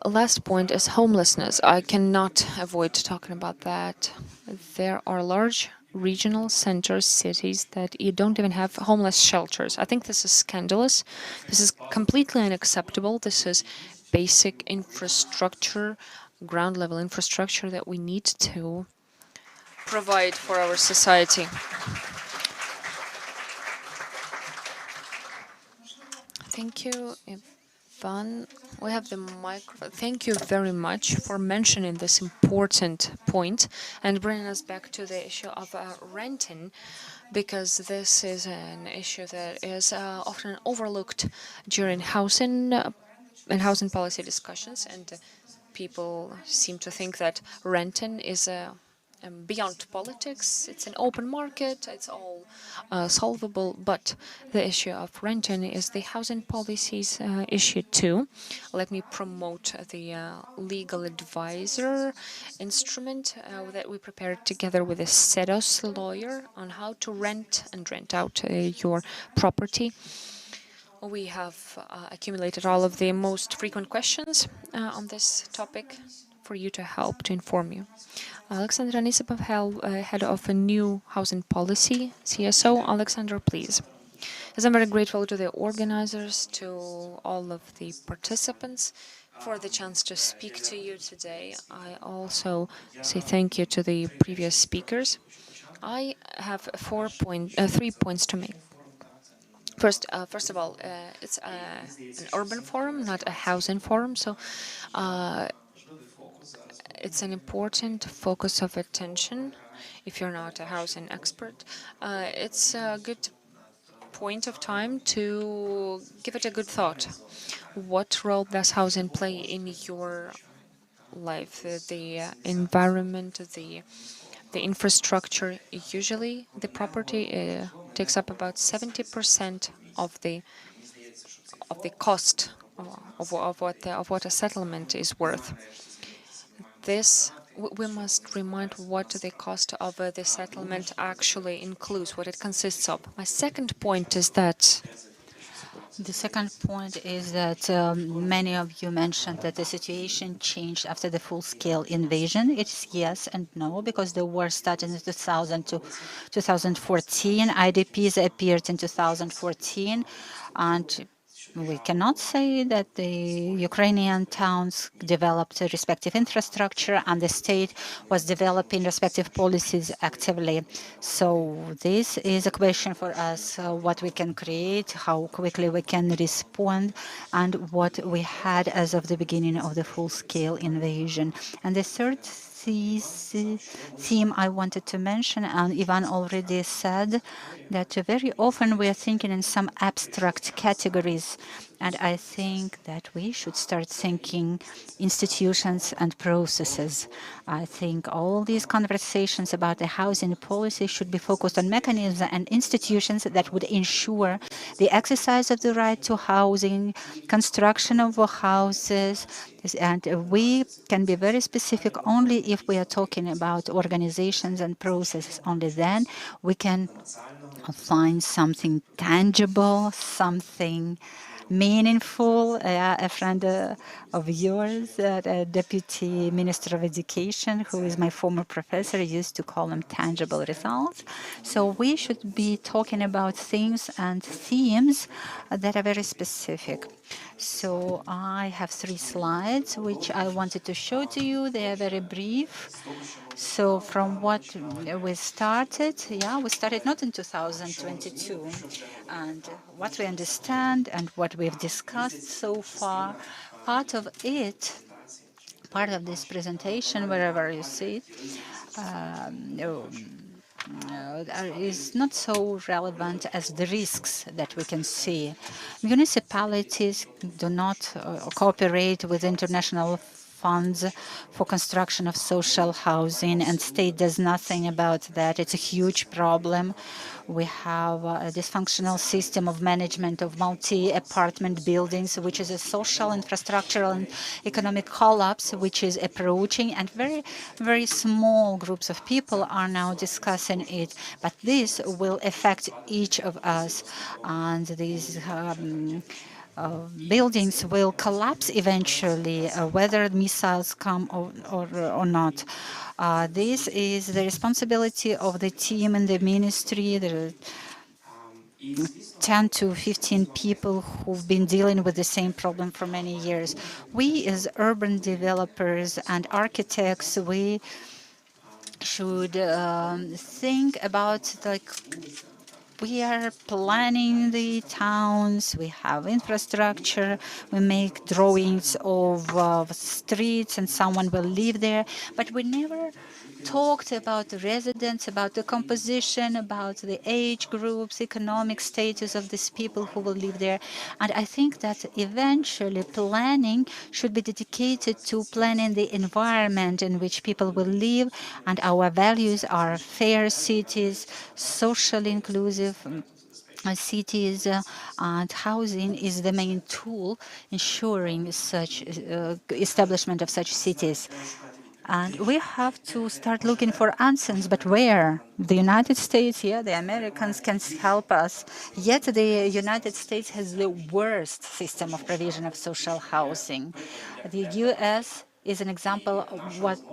last point is homelessness. I cannot avoid talking about that. There are large regional centers, cities that you don't even have homeless shelters. I think this is scandalous. This is completely unacceptable. This is basic infrastructure, ground level infrastructure that we need to provide for our society. Thank you, Ivan. We have the microphone. Thank you very much for mentioning this important point and bringing us back to the issue of renting, because this is an issue that is often overlooked during housing and housing policy discussions, and people seem to think that renting is beyond politics. It's an open market, it's all solvable, but the issue of renting is the housing policies issue too. Let me promote the legal advisor instrument that we prepared together with a Cedos lawyer on how to rent and rent out your property. We have accumulated all of the most frequent questions on this topic for you to help to inform you. Alexander Anisipov, head of a new housing policy, CSO. Alexander, please. As I'm very grateful to the organizers, to all of the participants for the chance to speak to you today. I also say thank you to the previous speakers. I have 3 points to make. First of all, it's an urban forum, not a housing forum, so it's an important focus of attention. If you're not a housing expert, it's a good point of time to give it a good thought. What role does housing play in your life? The environment, the infrastructure. Usually, the property takes up about 70% of the cost of what a settlement is worth. We must remind what the cost of the settlement actually includes, what it consists of. My second point is that many of you mentioned that the situation changed after the full-scale invasion. It's yes and no, because the war started in 2000 to 2014. IDPs appeared in 2014, and we cannot say that the Ukrainian towns developed a respective infrastructure and the state was developing respective policies actively. So this is a question for us, what we can create, how quickly we can respond, and what we had as of the beginning of the full-scale invasion. And the third theme I wanted to mention, and Ivan already said, that very often we are thinking in some abstract categories, and I think that we should start thinking institutions and processes. I think all these conversations about the housing policy should be focused on mechanisms and institutions that would ensure the exercise of the right to housing, construction of houses, and we can be very specific only if we are talking about organizations and processes. Only then we can find something tangible, something meaningful. A friend of yours, a deputy minister of education, who is my former professor, used to call them tangible results. So we should be talking about things and themes that are very specific. So I have 3 slides which I wanted to show to you. They are very brief. So from what we started, we started not in 2022, and what we understand and what we've discussed so far, part of this presentation, wherever you see it, is not so relevant as the risks that we can see. Municipalities do not cooperate with international funds for construction of social housing, and state does nothing about that. It's a huge problem. We have a dysfunctional system of management of multi-apartment buildings, which is a social, infrastructural, and economic collapse, which is approaching, and very, very small groups of people are now discussing it. But this will affect each of us, and these buildings will collapse eventually, whether missiles come or not. This is the responsibility of the team in the ministry. There are 10 to 15 people who've been dealing with the same problem for many years. We, as urban developers and architects, we should think about, like, we are planning the towns, we have infrastructure, we make drawings of streets and someone will live there, but we never talked about the residents, about the composition, about the age groups, economic status of these people who will live there. And I think that eventually planning should be dedicated to planning the environment in which people will live, and our values are fair cities, socially inclusive cities, and housing is the main tool ensuring such establishment of such cities. And we have to start looking for answers, but where? The United States, yeah, the Americans can help us. Yet the United States has the worst system of provision of social housing. The US is an example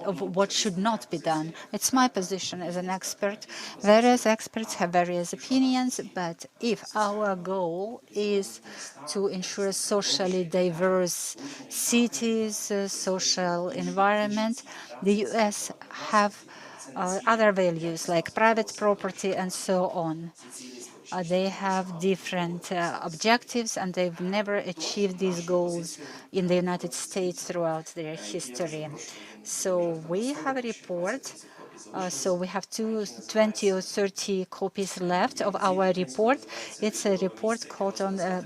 of what should not be done. It's my position as an expert. Various experts have various opinions, but if our goal is to ensure socially diverse cities, social environment, the US have other values like private property and so on. They have different objectives, and they've never achieved these goals in the United States throughout their history. So we have a report. So we have 20 or 30 copies left of our report. It's a report called on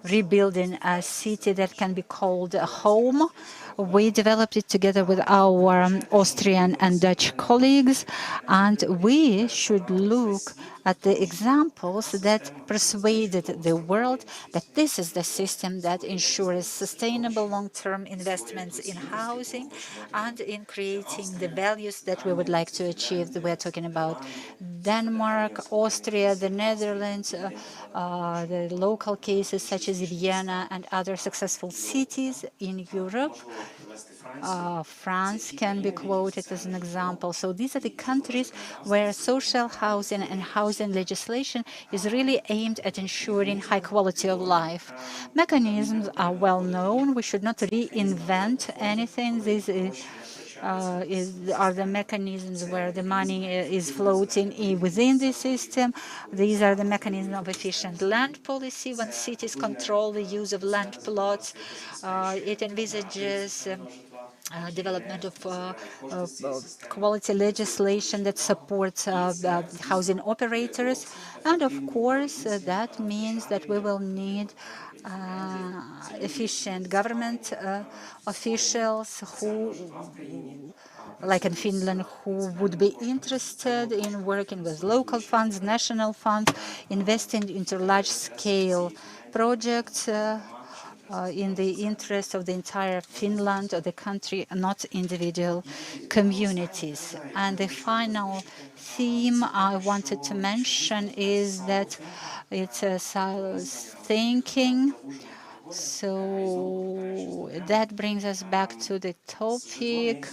rebuilding a city that can be called a home. We developed it together with our Austrian and Dutch colleagues, and we should look at the examples that persuaded the world that this is the system that ensures sustainable long-term investments in housing and in creating the values that we would like to achieve. We're talking about Denmark, Austria, the Netherlands, the local cases such as Vienna and other successful cities in Europe. France can be quoted as an example. So these are the countries where social housing and housing legislation is really aimed at ensuring high quality of life. Mechanisms are well known. We should not reinvent anything. These are the mechanisms where the money is floating within the system. These are the mechanisms of efficient land policy. When cities control the use of land plots, it envisages development of quality legislation that supports housing operators. And of course, that means that we will need efficient government officials who, like in Finland, who would be interested in working with local funds, national funds, investing into large-scale projects in the interest of the entire Finland or the country, not individual communities. And the final theme I wanted to mention is that it's a silos thinking. So that brings us back to the topic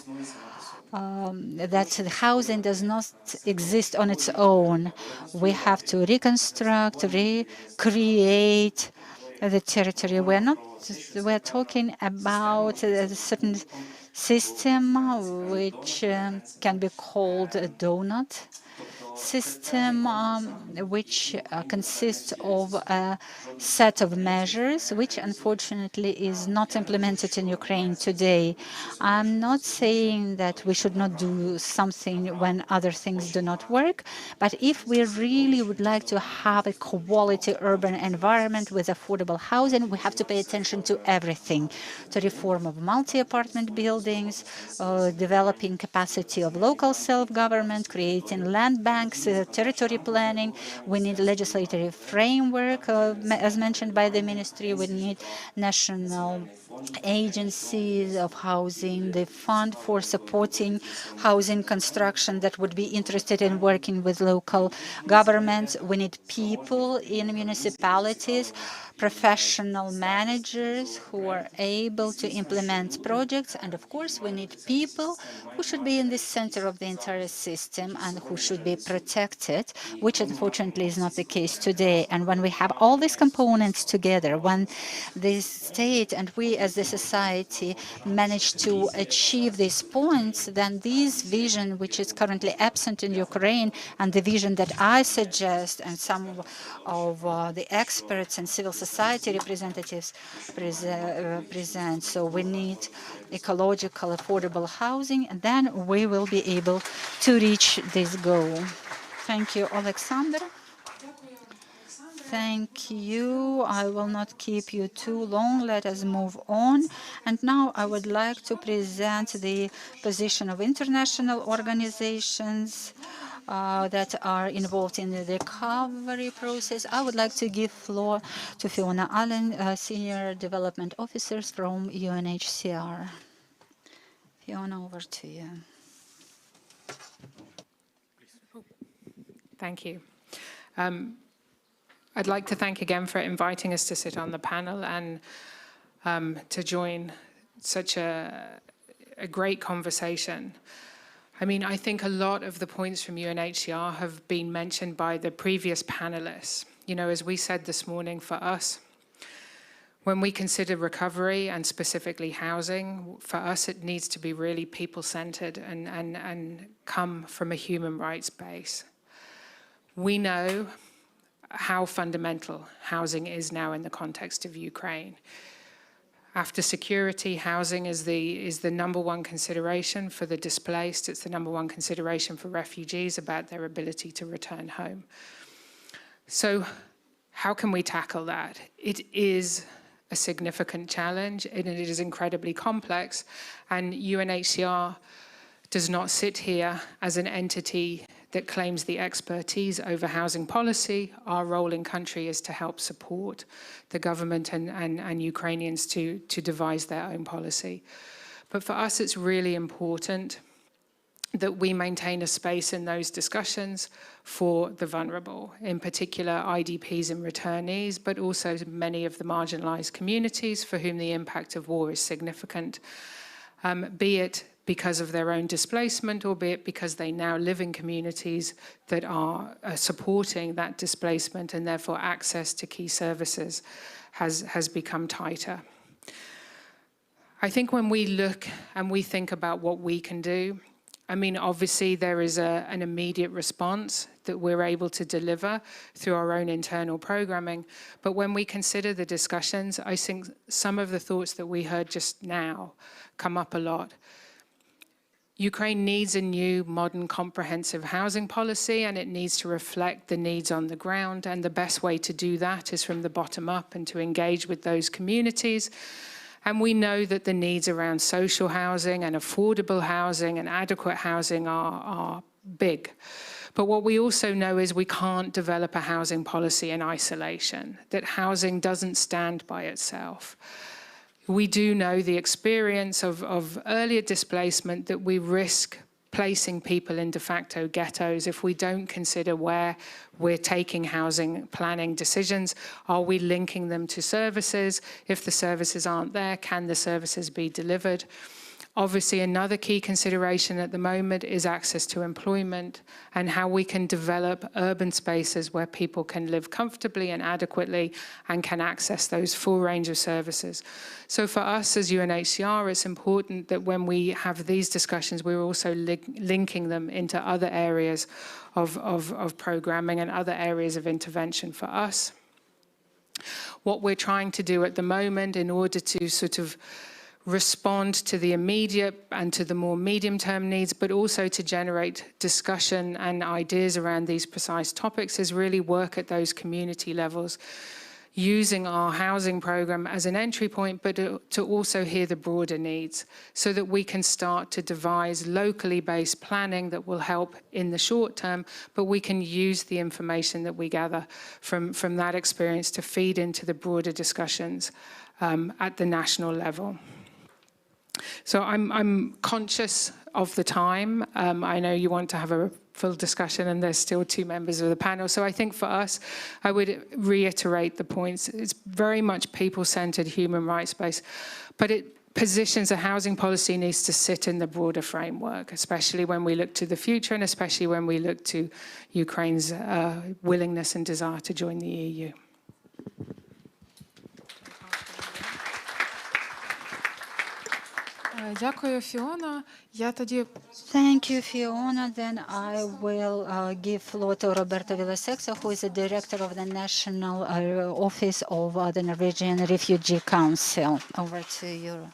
that the housing does not exist on its own. We have to reconstruct, recreate the territory. We're talking about a certain system which can be called a donut. system which consists of a set of measures which unfortunately is not implemented in Ukraine today. I'm not saying that we should not do something when other things do not work, but if we really would like to have a quality urban environment with affordable housing, we have to pay attention to everything, to reform of multi-apartment buildings, developing capacity of local self-government, creating land banks, territory planning. We need legislative framework, as mentioned by the ministry. We need national agencies of housing, the fund for supporting housing construction that would be interested in working with local governments. We need people in municipalities, professional managers who are able to implement projects. And of course, we need people who should be in the center of the entire system and who should be protected, which unfortunately is not the case today. And when we have all these components together, when the state and we as the society manage to achieve these points, then this vision, which is currently absent in Ukraine, and the vision that I suggest and some of the experts and civil society representatives present. So we need ecological, affordable housing, and then we will be able to reach this goal. Thank you, Alexander. Thank you. I will not keep you too long. Let us move on. And now I would like to present the position of international organizations that are involved in the recovery process. I would like to give floor to Fiona Allen, Senior Development Officer from UNHCR. Fiona, over to you. Thank you. I'd like to thank again for inviting us to sit on the panel and to join such a great conversation. I mean, I think a lot of the points from UNHCR have been mentioned by the previous panelists. You know, as we said this morning, for us, when we consider recovery and specifically housing, for us it needs to be really people-centered and come from a human rights base. We know how fundamental housing is now in the context of Ukraine. After security, housing is the number one consideration for the displaced. It's the number one consideration for refugees about their ability to return home. So how can we tackle that? It is a significant challenge, and it is incredibly complex. And UNHCR does not sit here as an entity that claims the expertise over housing policy. Our role in country is to help support the government and Ukrainians to devise their own policy. But for us, it's really important that we maintain a space in those discussions for the vulnerable, in particular IDPs and returnees, but also many of the marginalized communities for whom the impact of war is significant, be it because of their own displacement, or be it because they now live in communities that are supporting that displacement, and therefore access to key services has become tighter. I think when we look and we think about what we can do, I mean, obviously there is an immediate response that we're able to deliver through our own internal programming. But when we consider the discussions, I think some of the thoughts that we heard just now come up a lot. Ukraine needs a new, modern, comprehensive housing policy, and it needs to reflect the needs on the ground. And the best way to do that is from the bottom up and to engage with those communities. And we know that the needs around social housing and affordable housing and adequate housing are big. But what we also know is we can't develop a housing policy in isolation, that housing doesn't stand by itself. We do know the experience of earlier displacement, that we risk placing people in de facto ghettos if we don't consider where we're taking housing planning decisions. Are we linking them to services? If the services aren't there, can the services be delivered? Obviously, another key consideration at the moment is access to employment and how we can develop urban spaces where people can live comfortably and adequately and can access those full range of services. So for us as UNHCR, it's important that when we have these discussions, we're also linking them into other areas of programming and other areas of intervention for us. What we're trying to do at the moment in order to sort of respond to the immediate and to the more medium-term needs, but also to generate discussion and ideas around these precise topics is really work at those community levels, using our housing program as an entry point, but to also hear the broader needs so that we can start to devise locally based planning that will help in the short term, but we can use the information that we gather from that experience to feed into the broader discussions at the national level. So I'm conscious of the time. I know you want to have a full discussion and there's still 2 members of the panel. So I think for us, I would reiterate the points. It's very much people-centered human rights based, but it positions a housing policy needs to sit in the broader framework, especially when we look to the future and especially when we look to Ukraine's willingness and desire to join the EU. Дякую, Фіона. Я тоді Thank you, Fiona. Then I will give floor to Roberto Villasexa, who is the director of the National Office of the Norwegian Refugee Council. Over to you.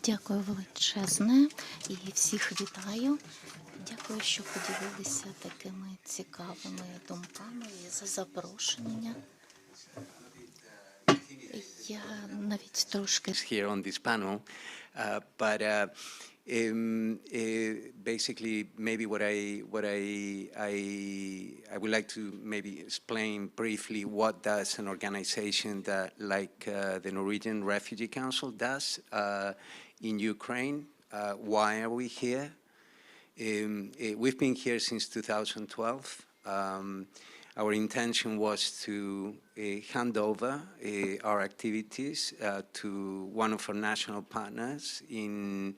Дякую величезне і всіх вітаю. Дякую, що поділилися такими цікавими думками і за запрошення. Я навіть трошки here on this panel, but basically maybe what I would like to maybe explain briefly what does an organization that like the Norwegian Refugee Council does in Ukraine. Why are we here? We've been here since 2012. Our intention was to hand over our activities to one of our national partners in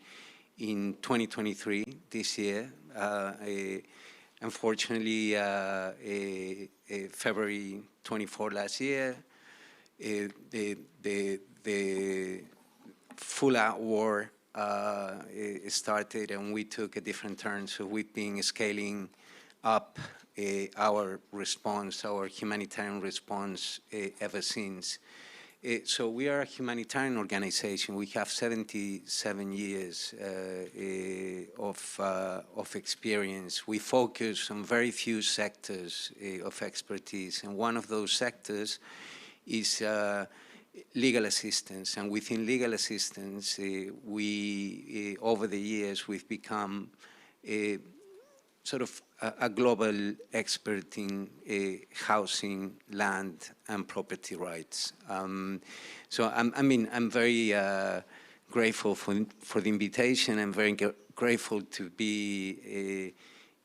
2023, this year. Unfortunately, February 24 last year, the full-out war started and we took a different turn. So we've been scaling up our response, our humanitarian response ever since. So we are a humanitarian organization. We have 77 years of experience. We focus on very few sectors of expertise, and one of those sectors is legal assistance. And within legal assistance, we over the years we've become sort of a global expert in housing, land, and property rights. So I'm very grateful for the invitation. I'm very grateful to be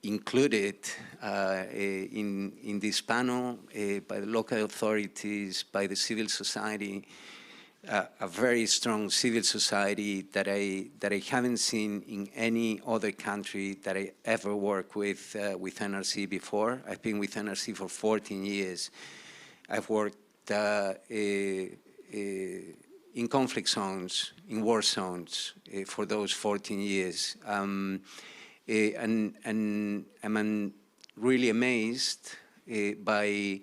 included in this panel by the local authorities, by the civil society. A very strong civil society that I haven't seen in any other country that I ever worked with NRC before. I've been with NRC for 14 years. I've worked in conflict zones, in war zones for those 14 years. And I'm really amazed by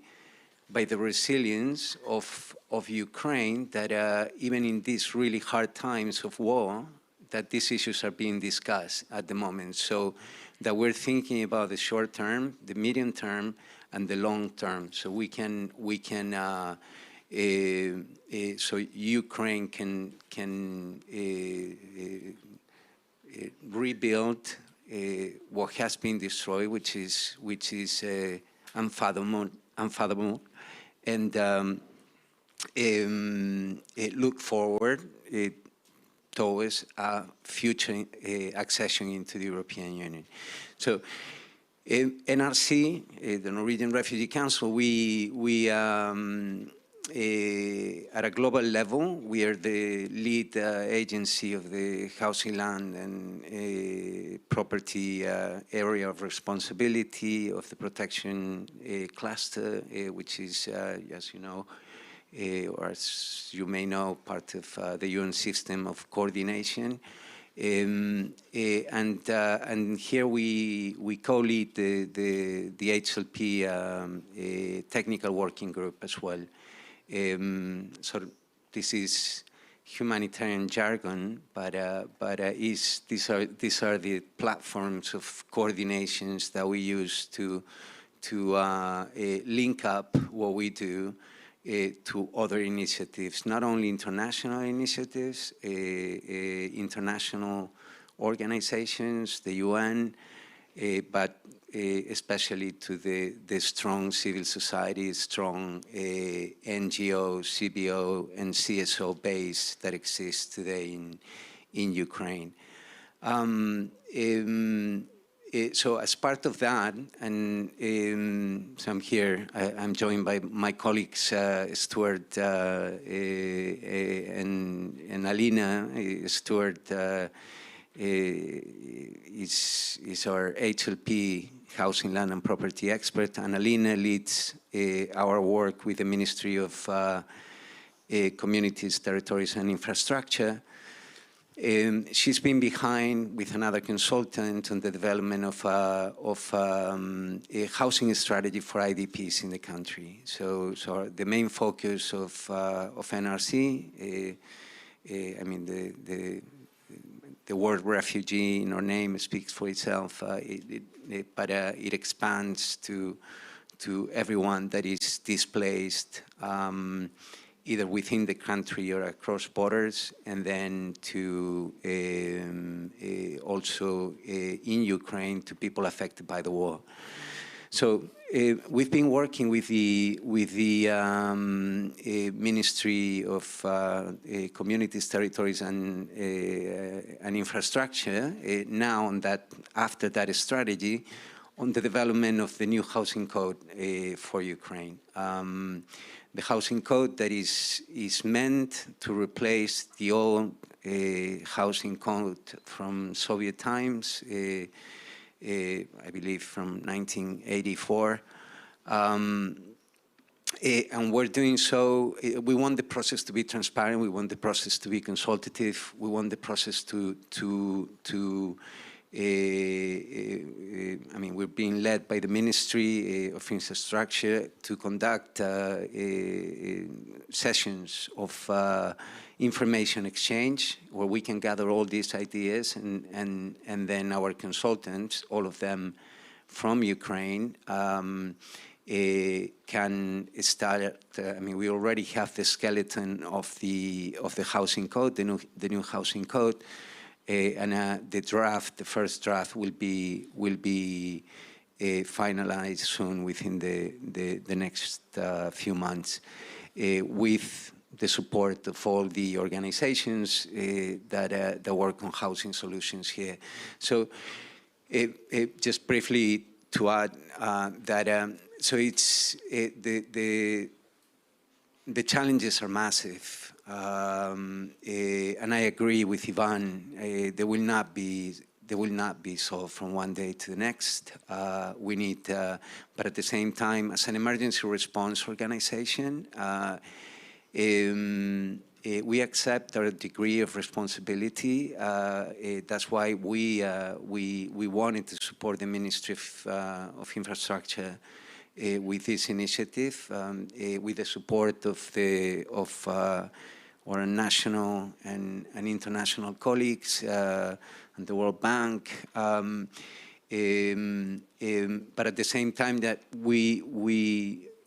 the resilience of Ukraine, that even in these really hard times of war, that these issues are being discussed at the moment. So that we're thinking about the short term, the medium term, and the long term. So so Ukraine can rebuild what has been destroyed, which is unfathomable. And look forward towards a future accession into the European Union. So NRC, the Norwegian Refugee Council, we at a global level, we are the lead agency of the housing, land, and property area of responsibility of the protection cluster, which is, as you know, or as you may know, part of the UN system of coordination. And here we co-lead the HLP technical working group as well. So this is humanitarian jargon, but these are the platforms of coordinations that we use to link up what we do to other initiatives, not only international initiatives, international organizations, the UN, but especially to the strong civil society, strong NGO, CBO, and CSO base that exists today in Ukraine. So as part of that, and so I'm here, I'm joined by my colleagues Stuart and Olena. Stuart is our HLP, Housing, Land and Property expert, and Olena leads our work with the Ministry of Communities, Territories and Infrastructure. She's been behind with another consultant on the development of a housing strategy for IDPs in the country. So the main focus of NRC, I mean the word refugee in our name speaks for itself, but it expands to everyone that is displaced, either within the country or across borders, and then to also in Ukraine to people affected by the war. So we've been working with the Ministry of Communities, Territories and Infrastructure now on that, after that strategy, on the development of the new housing code for Ukraine. The housing code that is meant to replace the old housing code from Soviet times, I believe from 1984. And we're doing so, we want the process to be transparent, we want the process to be consultative, we want the process to I mean, we're being led by the Ministry of Infrastructure to conduct sessions of information exchange where we can gather all these ideas, and then our consultants, all of them from Ukraine, can start. I mean, we already have the skeleton of the housing code, the new housing code. And the first draft will be finalized soon within the next few months, with the support of all the organizations that work on housing solutions here. So just briefly to add that, so it's the challenges are massive. And I agree with Ivan. They will not be solved from one day to the next. We need, but at the same time, as an emergency response organization, we accept our degree of responsibility. That's why we wanted to support the Ministry of Infrastructure with this initiative, with the support of our national and international colleagues and the World Bank, but at the same time that we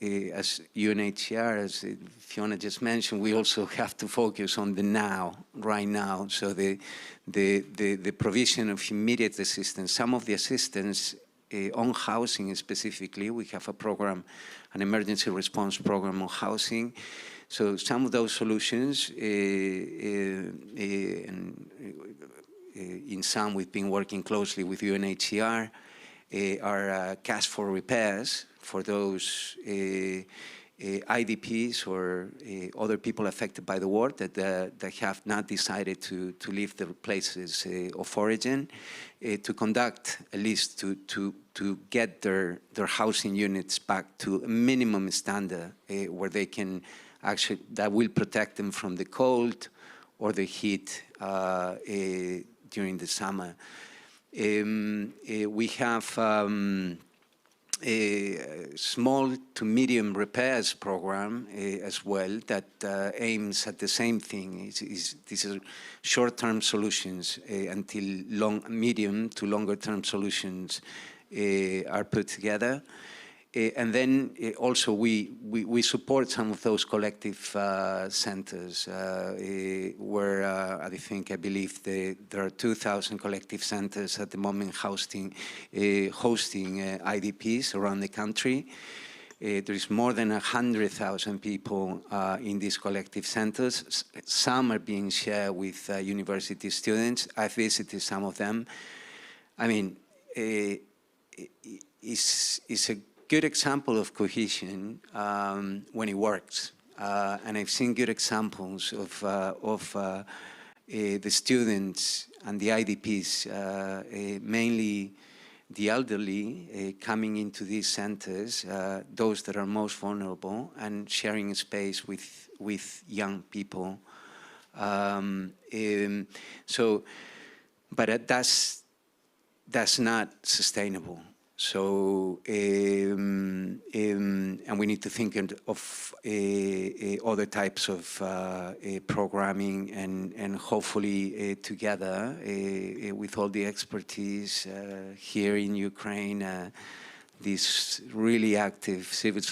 as UNHCR, as Fiona just mentioned, we also have to focus on the now, right now. So the provision of immediate assistance, some of the assistance on housing specifically, we have a program, an emergency response program on housing. So some of those solutions, in some we've been working closely with UNHCR, are cash for repairs for those IDPs or other people affected by the war that have not decided to leave their places of origin, to conduct, at least to get their housing units back to a minimum standard where they can actually, that will protect them from the cold or the heat during the summer. We have a small to medium repairs program as well that aims at the same thing. These are short-term solutions until medium to longer-term solutions are put together. And then also we support some of those collective centers where I believe there are 2,000 collective centers at the moment hosting IDPs around the country. There is more than 100,000 people in these collective centers. Some are being shared with university students. I've visited some of them. I mean, it's a good example of cohesion when it works. And I've seen good examples of the students and the IDPs, mainly the elderly, coming into these centers, those that are most vulnerable, and sharing space with young people. But that's not sustainable. So, and we need to think of other types of programming and hopefully together with all the expertise here in Ukraine, this really active civil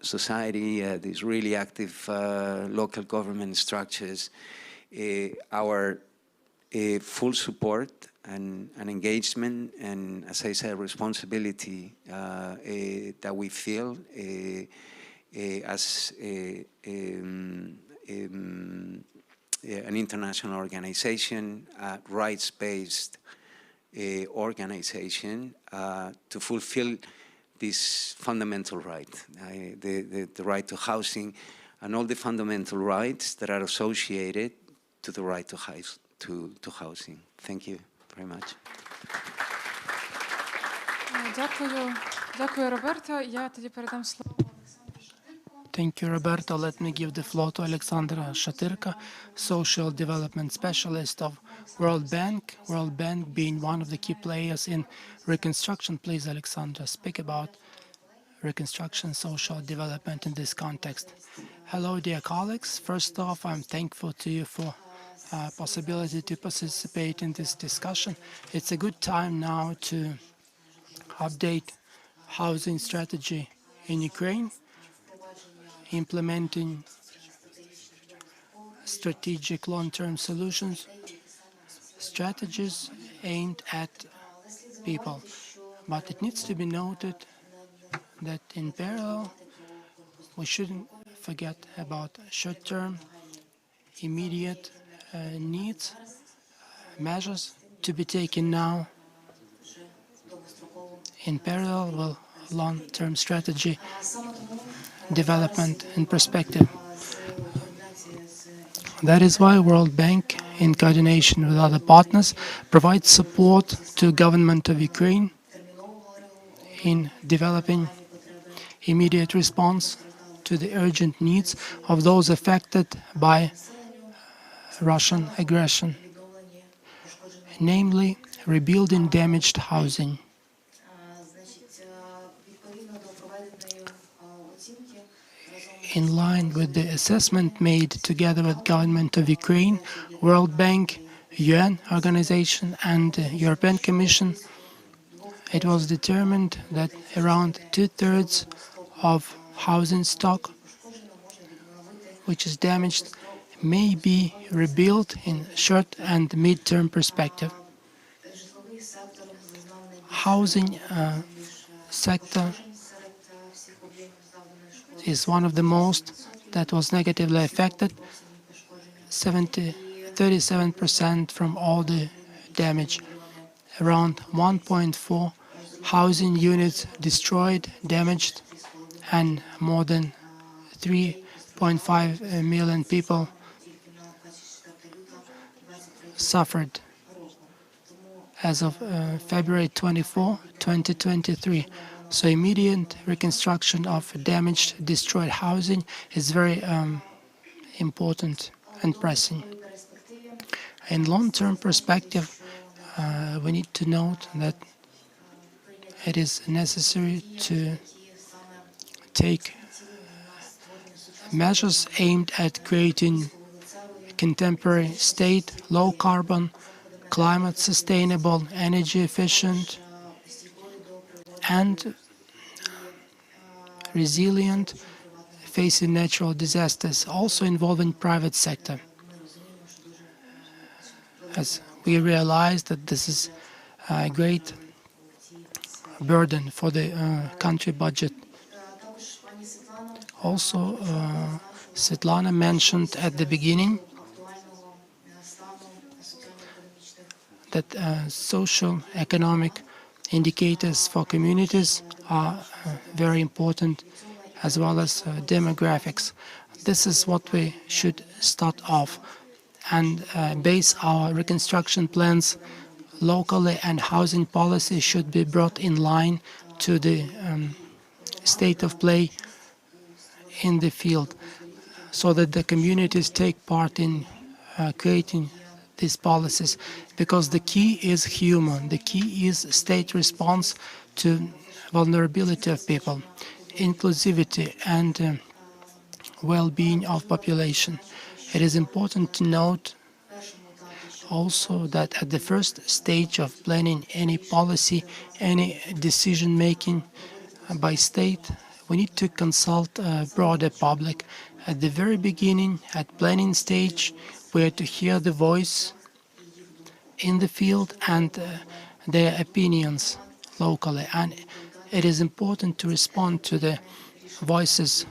society, these really active local government structures, our full support and engagement, and as I said, responsibility that we feel as an international organization, rights-based organization, to fulfill this fundamental right, the right to housing, and all the fundamental rights that are associated to the right to housing. Thank you very much. Дякую, Роберто. Я тоді передам слово. Thank you, Roberto. Let me give the floor to Alexandra Shatyrka, Social Development Specialist of World Bank. World Bank being one of the key players in Reconstruction. Please, Alexandra, speak about Reconstruction, social development in this context. Hello, dear colleagues. First off, I'm thankful to you for possibility to participate in this discussion. It's a good time now to update housing strategy in Ukraine, implementing strategic long-term solutions, strategies aimed at people. But it needs to be noted that in parallel, we shouldn't forget about short-term, immediate needs, measures to be taken now in parallel with long-term strategy development and perspective. That is why World Bank, in coordination with other partners, provides support to government of Ukraine in developing immediate response to the urgent needs of those affected by Russian aggression, namely rebuilding damaged housing. In line with the assessment made together with government of Ukraine, World Bank, UN organization and the European Commission, it was determined that around 2/3 of housing stock which is damaged may be rebuilt in short and mid-term perspective. Housing sector is one of the most that was negatively affected, 37% from all the damage. Around 1.4 housing units destroyed, damaged, and more than 3.5 million people suffered as of February 24, 2023. So immediate reconstruction of damaged, destroyed housing is very important and pressing. In long-term perspective, we need to note that it is necessary to take measures aimed at creating a contemporary state, low carbon, climate sustainable, energy efficient, and resilient facing natural disasters, also involving private sector. As we realize that this is a great burden for the country budget. Also, Svetlana mentioned at the beginning that social economic indicators for communities are very important, as well as demographics. This is what we should start off and base our reconstruction plans locally, and housing policy should be brought in line to the state of play in the field, so that the communities take part in creating these policies, because the key is human, the key is state response to vulnerability of people, inclusivity and well-being of population. It is important to note also that at the first stage of planning any policy, any decision-making by state, we need to consult a broader public. At the very beginning, at planning stage, we are to hear the voice in the field and their opinions locally. And it is important to respond to the voices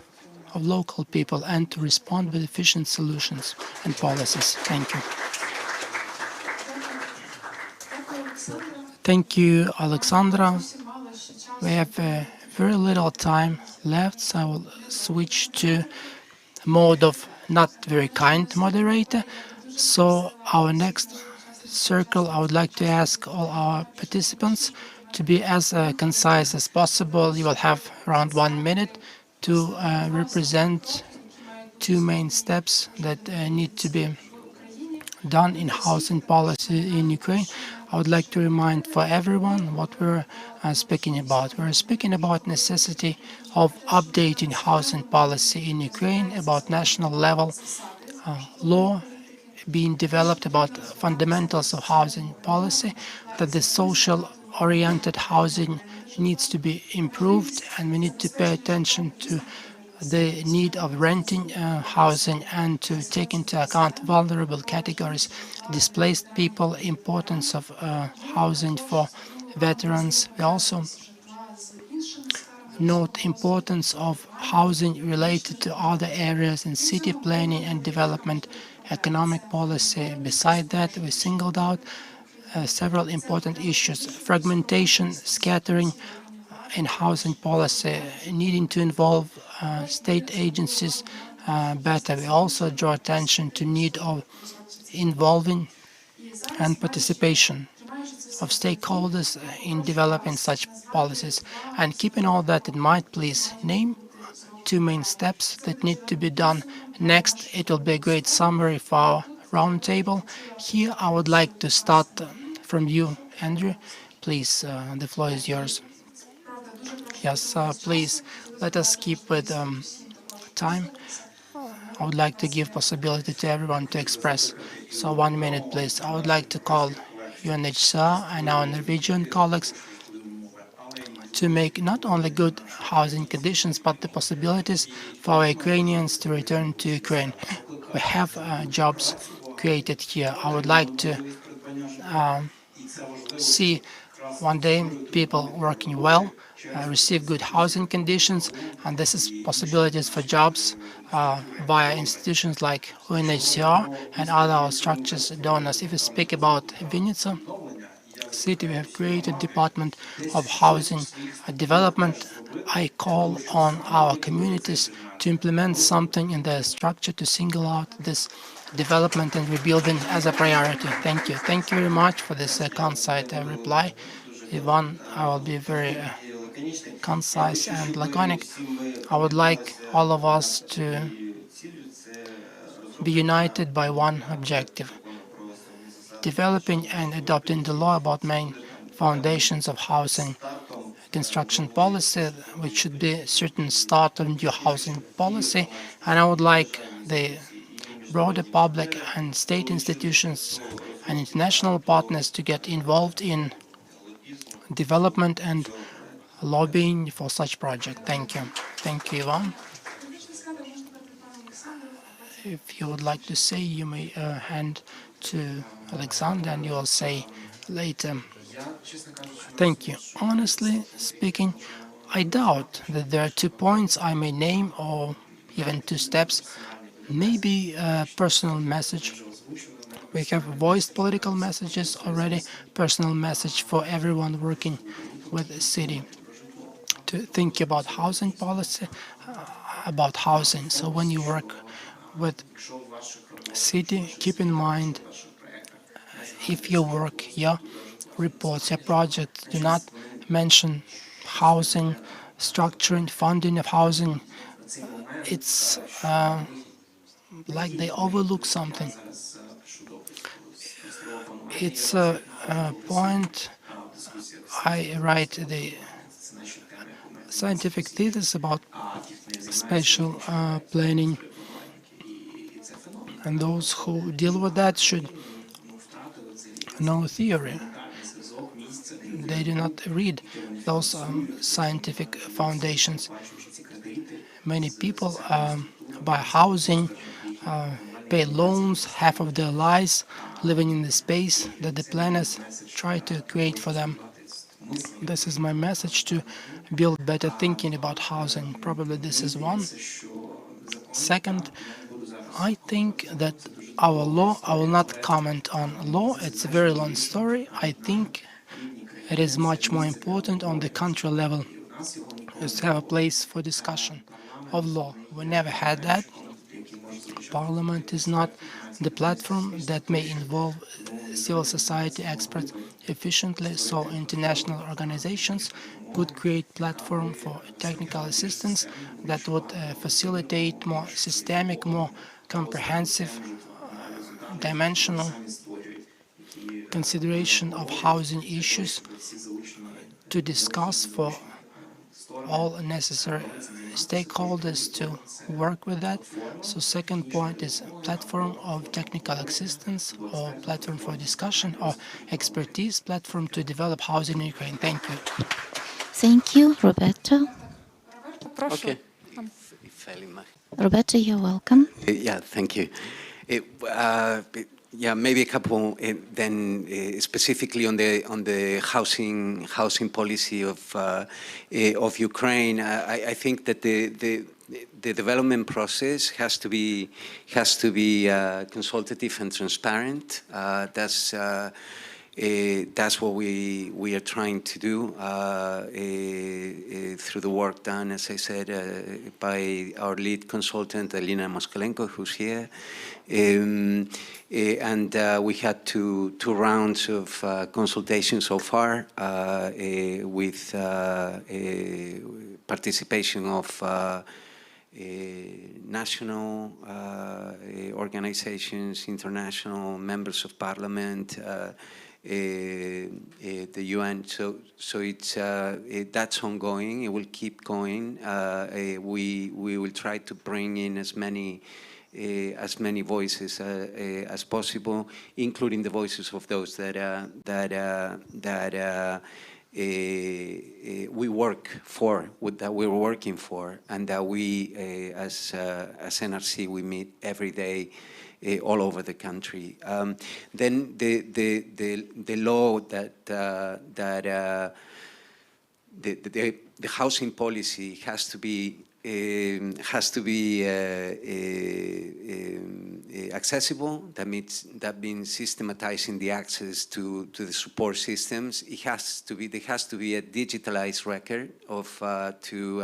of local people and to respond with efficient solutions and policies. Thank you. Thank you, Alexandra. We have very little time left, so I will switch to mode of not very kind moderator. So our next circle, I would like to ask all our participants to be as concise as possible. You will have around 1 minute to represent two main steps that need to be done in housing policy in Ukraine. I would like to remind for everyone what we're speaking about. We're speaking about necessity of updating housing policy in Ukraine, about national level law being developed about fundamentals of housing policy, that the social-oriented housing needs to be improved, and we need to pay attention to the need of renting housing and to take into account vulnerable categories, displaced people, importance of housing for veterans. We also note importance of housing related to other areas in city planning and development, economic policy. Beside that, we singled out several important issues: fragmentation, scattering in housing policy, needing to involve state agencies better. We also draw attention to need of involving and participation of stakeholders in developing such policies. And keeping all that in mind, please name two main steps that need to be done. Next, it will be a great summary for our roundtable. Here, I would like to start from you, Andrew. Please, the floor is yours. Yes, please, let us keep with time. I would like to give possibility to everyone to express. So 1 minute, please. I would like to call UNHCR and our Norwegian colleagues to make not only good housing conditions, but the possibilities for our Ukrainians to return to Ukraine. We have jobs created here. I would like to see one day people working well, receive good housing conditions, and this is possibilities for jobs via institutions like UNHCR and other structures, donors. If we speak about Vinnytsia, city, we have created Department of Housing Development. I call on our communities to implement something in their structure to single out this development and rebuilding as a priority. Thank you. Thank you very much for this concise reply. Ivan, I will be very concise and laconic. I would like all of us to be united by one objective: developing and adopting the law about main foundations of housing construction policy, which should be a certain start of new housing policy. And I would like the broader public and state institutions and international partners to get involved in development and lobbying for such project. Thank you. Thank you, Ivan. If you would like to say, you may hand to Alexander and you will say later. Thank you. Honestly speaking, I doubt that there are 2 points I may name, or even 2 steps. Maybe a personal message. We have voiced political messages already, personal message for everyone working with the city to think about housing policy, about housing. So when you work with city, keep in mind, if you work, your reports, your projects do not mention housing, structuring, funding of housing, it's like they overlook something. It's a point I write the scientific thesis about spatial planning, and those who deal with that should know theory. They do not read those scientific foundations. Many people buy housing, pay loans half of their lives, living in the space that the planners try to create for them. This is my message, to build better thinking about housing. Probably this is one. Second, I think that our law, I will not comment on law, it's a very long story. I think it is much more important on the country level to have a place for discussion of law. We never had that. Parliament is not the platform that may involve civil society experts efficiently, so international organizations could create platform for technical assistance that would facilitate more systemic, more comprehensive, dimensional consideration of housing issues to discuss for all necessary stakeholders to work with that. So second point is platform of technical assistance, or platform for discussion, or expertise platform to develop housing in Ukraine. Thank you. Thank you, Roberto. Okay. Roberto, you're welcome. Yeah, thank you. Yeah, maybe a couple. Then specifically on the housing policy of Ukraine, I think that the development process has to be consultative and transparent. That's what we are trying to do through the work done, as I said, by our lead consultant, Olena, who's here. And we had two rounds of consultation so far with participation of national organizations, international members of parliament, the UN. So it's that's ongoing. It will keep going. We will try to bring in as many voices as possible, including the voices of those that we work for, that we're working for, and that we, as NRC, we meet every day all over the country. Then the law that the housing policy has to be has to be accessible. That means systematizing the access to the support systems. There has to be a digitalized record of to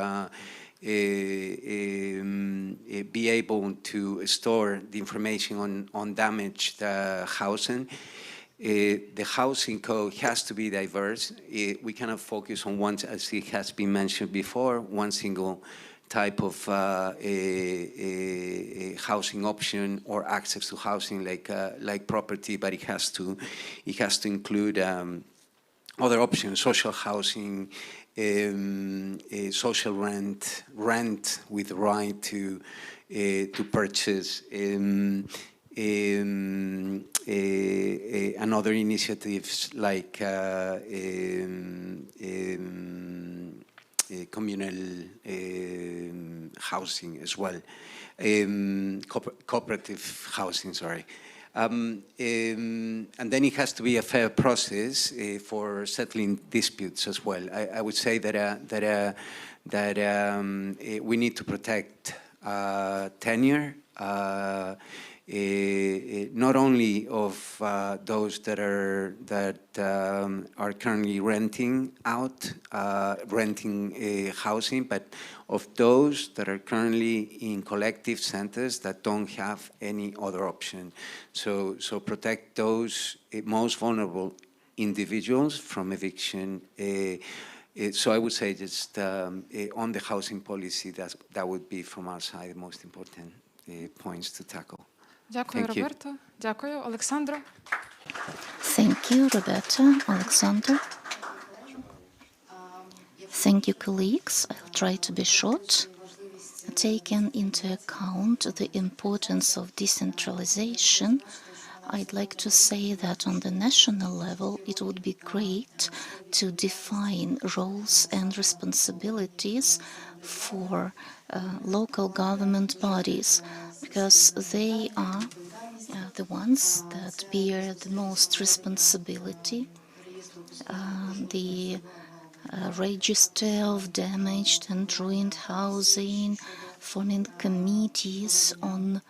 be able to store the information on damaged housing. The housing code has to be diverse. We cannot focus on one, as it has been mentioned before, one single type of a housing option or access to housing like property, but it has to include other options: social housing, social rent with the right to purchase, and other initiatives like communal housing as well, cooperative housing, sorry. And then it has to be a fair process for settling disputes as well. I would say that we need to protect tenure, not only of those that are currently renting out, housing, but of those that are currently in collective centers that don't have any other option. So protect those most vulnerable individuals from eviction. So I would say just on the housing policy, that would be from our side the most important points to tackle. Дякую, Роберто. Дякую, Олександро. Thank you, Roberto. Alexander. Thank you, colleagues. I'll try to be short. Taking into account the importance of decentralization, I'd like to say that on the national level, it would be great to define roles and responsibilities for local government bodies, because they are the ones that bear the most responsibility. The register of damaged and ruined housing, forming committees on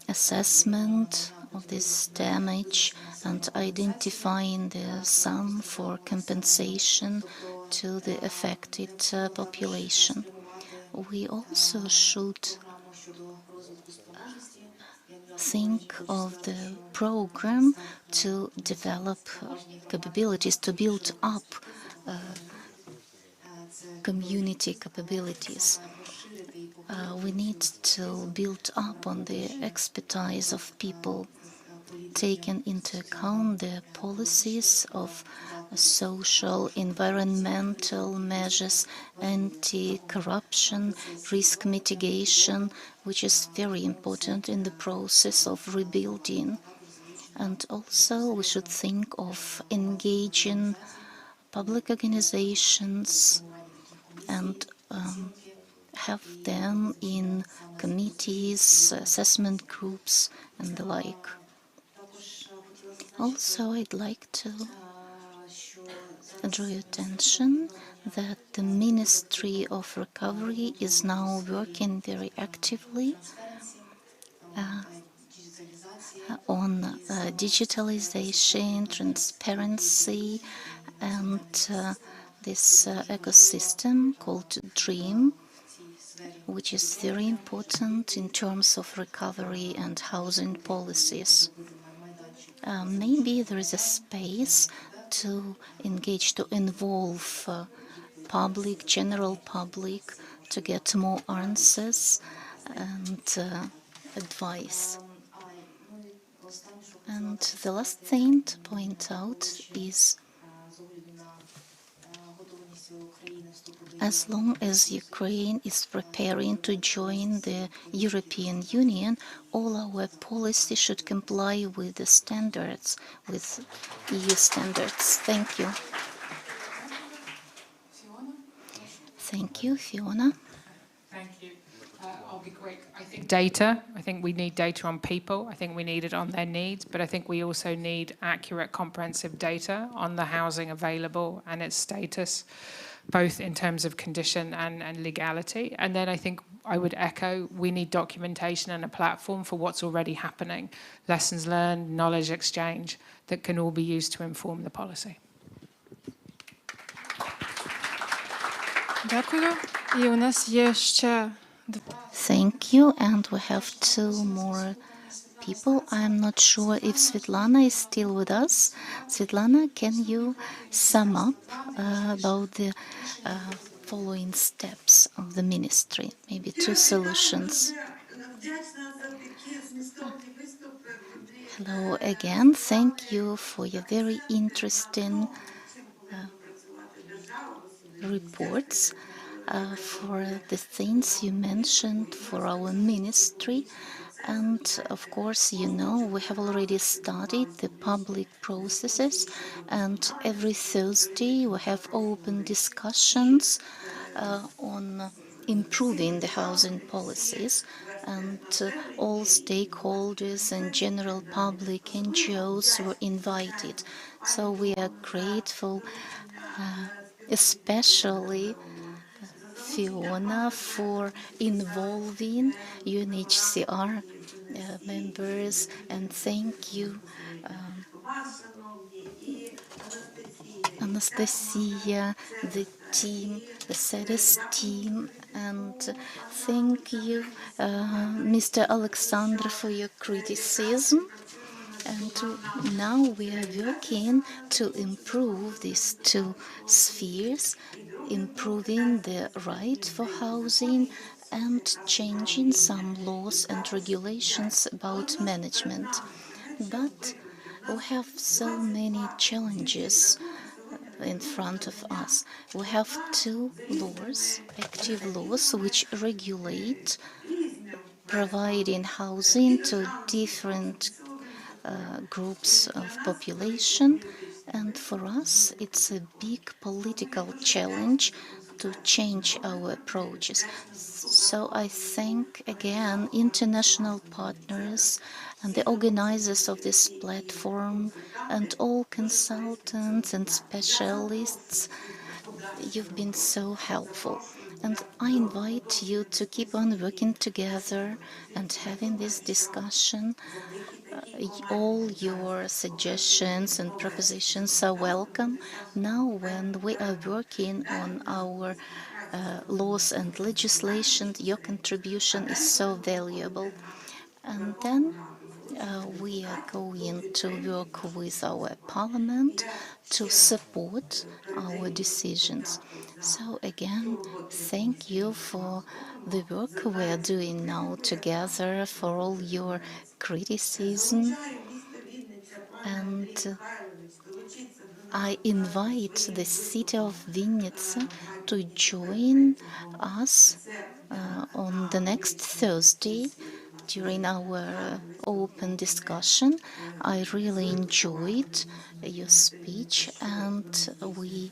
assessment of this damage and identifying the sum for compensation to the affected population. We also should think of the program to develop capabilities, to build up community capabilities. We need to build up on the expertise of people, taking into account the policies of social, environmental measures, anti-corruption, risk mitigation, which is very important in the process of rebuilding. And also we should think of engaging public organizations and have them in committees, assessment groups, and the like. Also, I'd like to draw your attention that the Ministry of Recovery is now working very actively on digitalization, transparency, and this ecosystem called DREAM, which is very important in terms of recovery and housing policies. Maybe there is a space to engage, to involve public, general public, to get more answers and advice. And the last thing to point out is, as long as Ukraine is preparing to join the European Union, all our policy should comply with the standards, with EU standards. Thank you. Thank you, Fiona. Thank you. I'll be quick. I think data. I think we need data on people. I think we need it on their needs, but I think we also need accurate, comprehensive data on the housing available and its status. both in terms of condition and legality. And then I think I would echo, we need documentation and a platform for what's already happening, lessons learned, knowledge exchange, that can all be used to inform the policy. Дякую. І у нас є ще Thank you, and we have two more people. I'm not sure if Svetlana is still with us. Svetlana, can you sum up about the following steps of the ministry? Maybe two solutions. Hello again. Thank you for your very interesting reports, for the things you mentioned for our ministry. And of course, you know, we have already started the public processes, and every Thursday we have open discussions on improving the housing policies, and all stakeholders and general public NGOs were invited. So we are grateful, especially Fiona, for involving UNHCR members, and thank you, Anastasia, the team, the Cedos team, and thank you, Mr. Alexander, for your criticism. And now we are working to improve these two spheres, improving the right for housing and changing some laws and regulations about management. But we have so many challenges in front of us. We have two laws, active laws, which regulate providing housing to different groups of population, and for us it's a big political challenge to change our approaches. So I thank again international partners and the organizers of this platform and all consultants and specialists. You've been so helpful. And I invite you to keep on working together and having this discussion. All your suggestions and propositions are welcome. Now, when we are working on our laws and legislation, your contribution is so valuable. And then we are going to work with our parliament to support our decisions. So again, thank you for the work we are doing now together, for all your criticism. And I invite the city of Vinnytsia to join us on the next Thursday during our open discussion. I really enjoyed your speech, and we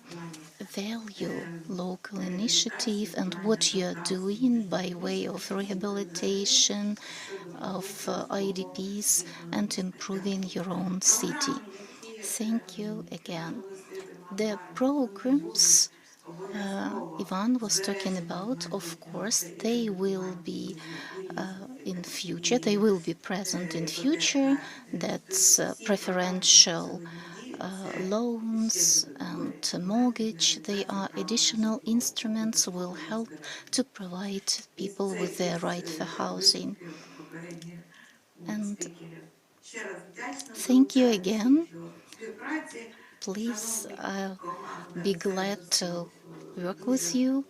value local initiative and what you're doing by way of rehabilitation of IDPs and improving your own city. Thank you again. The programs Ivan was talking about, of course, they will be in future. They will be present in future. That's preferential loans and mortgage. They are additional instruments will help to provide people with their right for housing. And thank you again. Please, I'll be glad to work with you.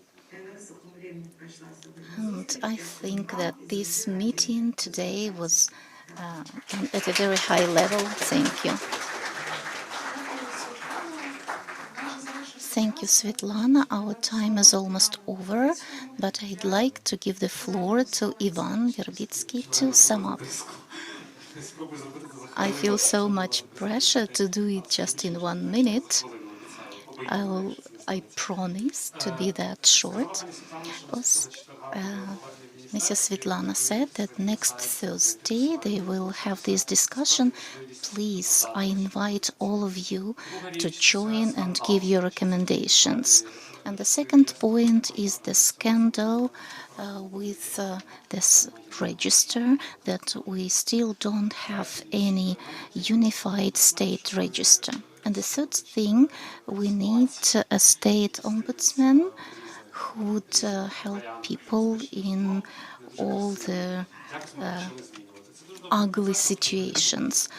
And I think that this meeting today was at a very high level. Thank you. Thank you, Svetlana. Our time is almost over, but I'd like to give the floor to Ivan Verbitsky to sum up. I feel so much pressure to do it just in 1 minute. I promise to be that short. Mrs. Svetlana said that next Thursday they will have this discussion. Please, I invite all of you to join and give your recommendations. And the second point is the scandal with this register, that we still don't have any unified state register. And the third thing, we need a state ombudsman who would help people in all the ugly situations.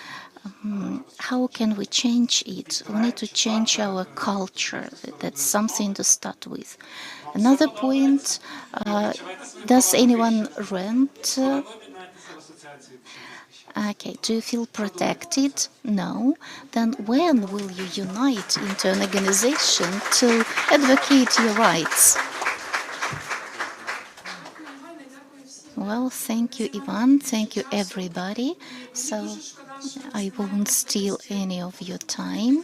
How can we change it? We need to change our culture. That's something to start with. Another point, does anyone rent? Okay, do you feel protected? No. Then when will you unite into an organization to advocate your rights? Well, thank you, Ivan. Thank you, everybody. So I won't steal any of your time.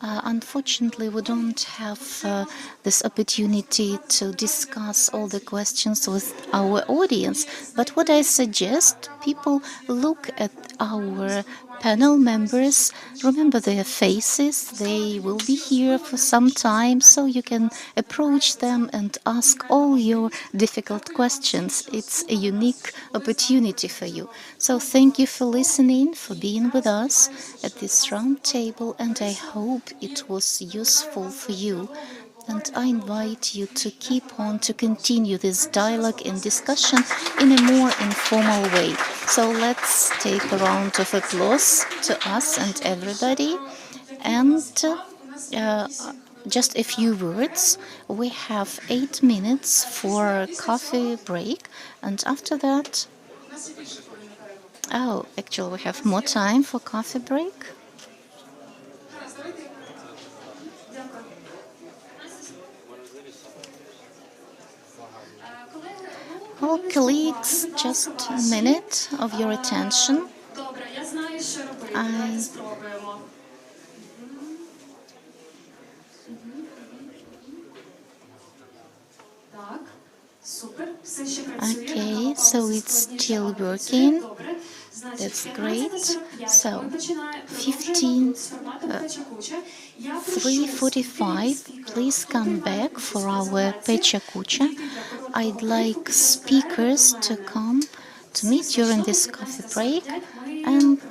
Unfortunately, we don't have this opportunity to discuss all the questions with our audience. But what I suggest, people look at our panel members, remember their faces. They will be here for some time, so you can approach them and ask all your difficult questions. It's a unique opportunity for you. So thank you for listening, for being with us at this round table, and I hope it was useful for you. And I invite you to keep on, to continue this dialogue and discussion in a more informal way. So let's take a round of applause to us and everybody. And just a few words. We have 8 minutes for a coffee break. And after that, oh, actually we have more time for coffee break. Well, colleagues, just a minute of your attention. Okay, so it's still working. That's great. So, 3:45, please come back for our PechaKucha. I'd like speakers to come to meet during this coffee break, and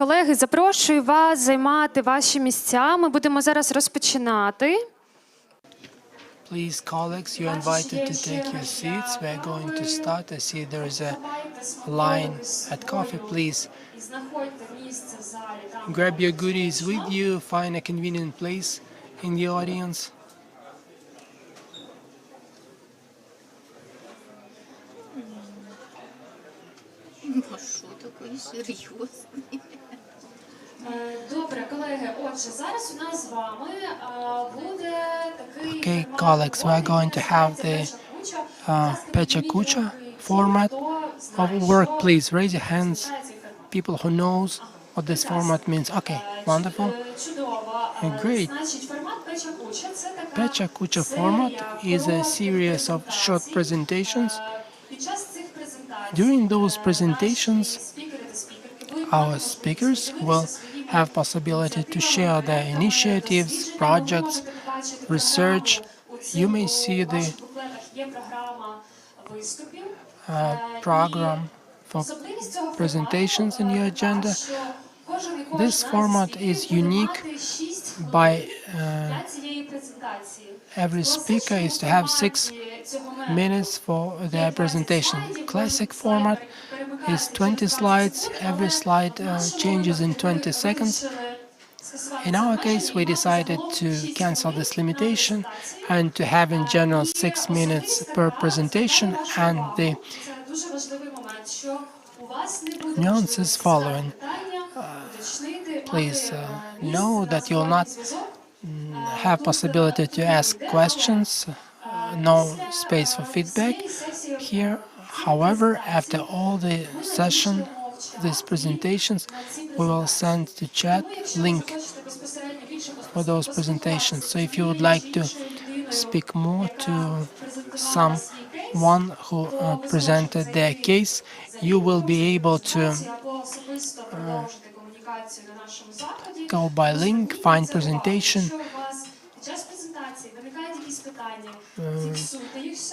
Колеги, запрошую вас займати ваші місця. Ми будемо зараз розпочинати. Please, colleagues, you're invited to take your seats. We're going to start. I see there is a line at coffee. Please grab your goodies with you. Find a convenient place in the audience. Добре, колеги, отже, зараз у нас з вами буде такий Okay, colleagues, we're going to have the PechaKucha format of work. Please raise your hands. People who knows what this format means. Okay, wonderful. Great. PechaKucha format is a series of short presentations. During those presentations, our speakers will have possibility to share their initiatives, projects, research. You may see the program for presentations in your agenda. This format is unique by every speaker is to have 6 minutes for their presentation. Classic format is 20 slides. Every slide changes in 20 seconds. In our case, we decided to cancel this limitation and to have in general 6 minutes per presentation, and the nuance is following. Please know that you will not have possibility to ask questions, no space for feedback here. However, after all the session, these presentations, we will send to chat link for those presentations. So if you would like to speak more to someone who presented their case, you will be able to go by link, find presentation,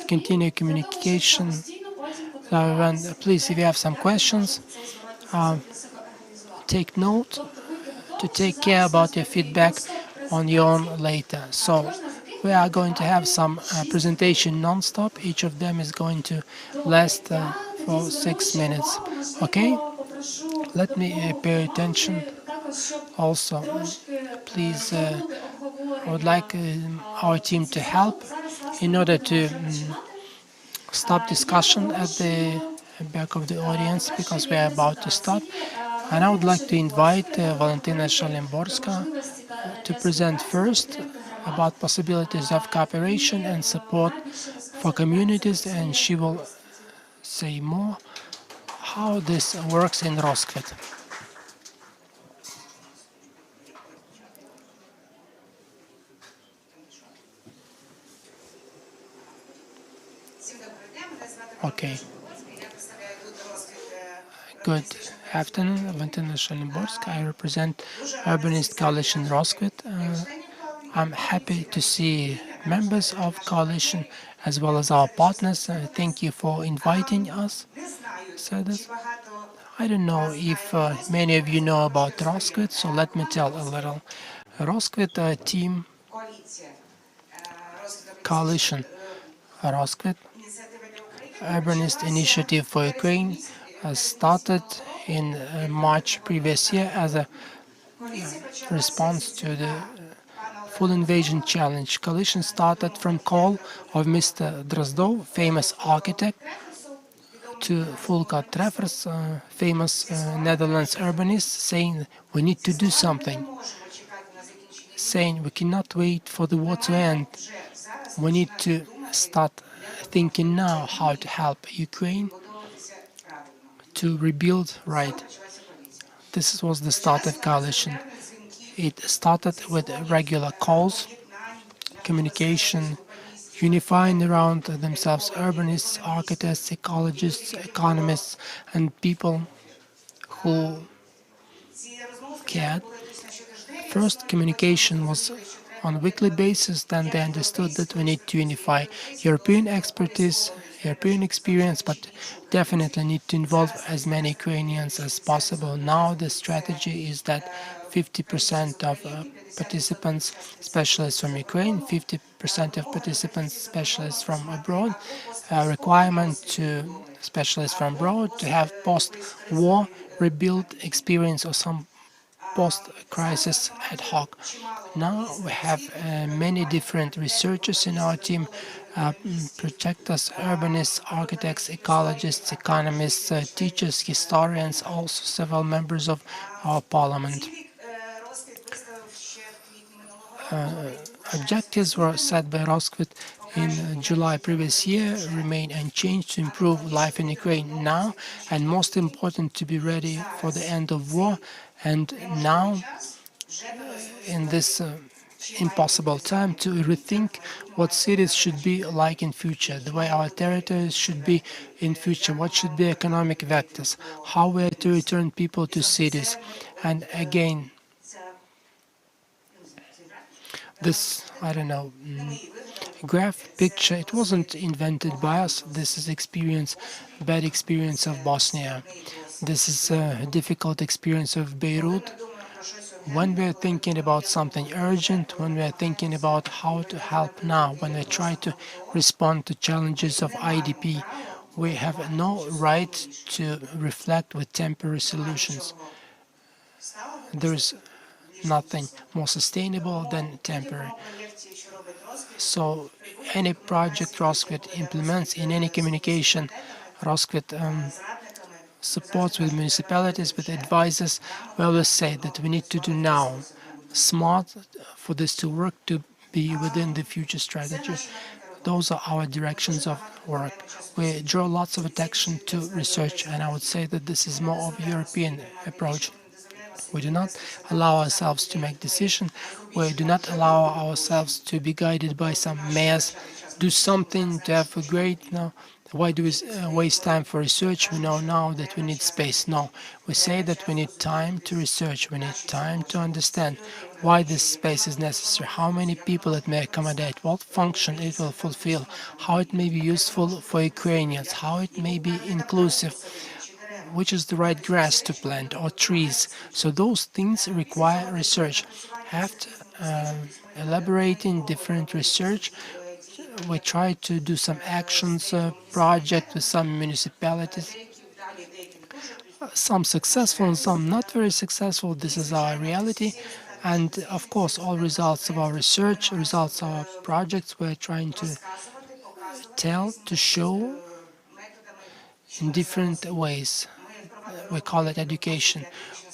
continue communication. Please, if you have some questions, take note to take care about your feedback on your own later. So we are going to have some presentation non-stop. Each of them is going to last for 6 minutes. Okay? Let me pay attention. Also, please, I would like our team to help in order to stop discussion at the back of the audience, because we are about to start. And I would like to invite Valentina Shalimborska to present first about possibilities of cooperation and support for communities, and she will say more how this works in Roskvit. Okay. Good afternoon, Valentina Shalimborska. I represent Urbanist Coalition Roskvit. I'm happy to see members of coalition as well as our partners. Thank you for inviting us. Cedos. I don't know if many of you know about Roskvit, so let me tell a little. Roskvit team, coalition, Roskvit, Urbanist Initiative for Ukraine, started in March previous year as a response to the full invasion challenge. Coalition started from call of Mr. Drozdov, famous architect, to Fulka Treffers, famous Netherlands urbanist, saying we need to do something, saying we cannot wait for the war to end. We need to start thinking now how to help Ukraine to rebuild right. This was the start of coalition. It started with regular calls, communication, unifying around themselves urbanists, architects, ecologists, economists, and people who cared. First, communication was on a weekly basis. Then they understood that we need to unify European expertise, European experience, but definitely need to involve as many Ukrainians as possible. Now the strategy is that 50% of participants, specialists from Ukraine, 50% of participants, specialists from abroad, requirement to specialists from abroad to have post-war rebuild experience or some post-crisis ad hoc. Now we have many different researchers in our team, projectors, urbanists, architects, ecologists, economists, teachers, historians, also several members of our parliament. Objectives were set by Roskvit in July previous year remain unchanged to improve life in Ukraine now, and most important to be ready for the end of war, and now in this impossible time to rethink what cities should be like in future, the way our territories should be in future, what should be economic vectors, how we are to return people to cities. And again, this, I don't know, graph picture, it wasn't invented by us. This is experience, bad experience of Bosnia. This is a difficult experience of Beirut. When we're thinking about something urgent, when we're thinking about how to help now, when we try to respond to challenges of IDP, we have no right to reflect with temporary solutions. There is nothing more sustainable than temporary. So any project Roskvit implements in any communication, Roskvit supports with municipalities, with advisors, we always say that we need to do now, smart for this to work, to be within the future strategy. Those are our directions of work. We draw lots of attention to research, and I would say that this is more of a European approach. We do not allow ourselves to make decisions. We do not allow ourselves to be guided by some mayors. Do something to have a great, no. Why do we waste time for research? We know now that we need space. No, we say that we need time to research. We need time to understand why this space is necessary, how many people it may accommodate, what function it will fulfill, how it may be useful for Ukrainians, how it may be inclusive, which is the right grass to plant or trees. So those things require research. After elaborating different research, we try to do some actions, project with some municipalities, some successful and some not very successful. This is our reality. And of course, all results of our research, results of our projects, we're trying to tell, to show in different ways. We call it education.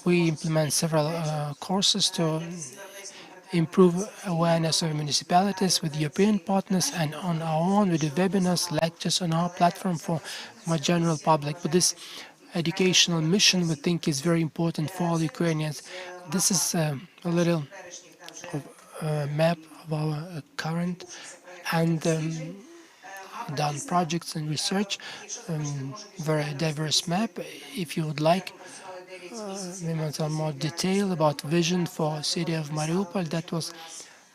We implement several courses to improve awareness of municipalities with European partners, and on our own we do webinars, lectures on our platform for more general public. But this educational mission we think is very important for all Ukrainians. This is a little map of our current and done projects and research, very diverse map. If you would like some more detail about vision for city of Mariupol, that was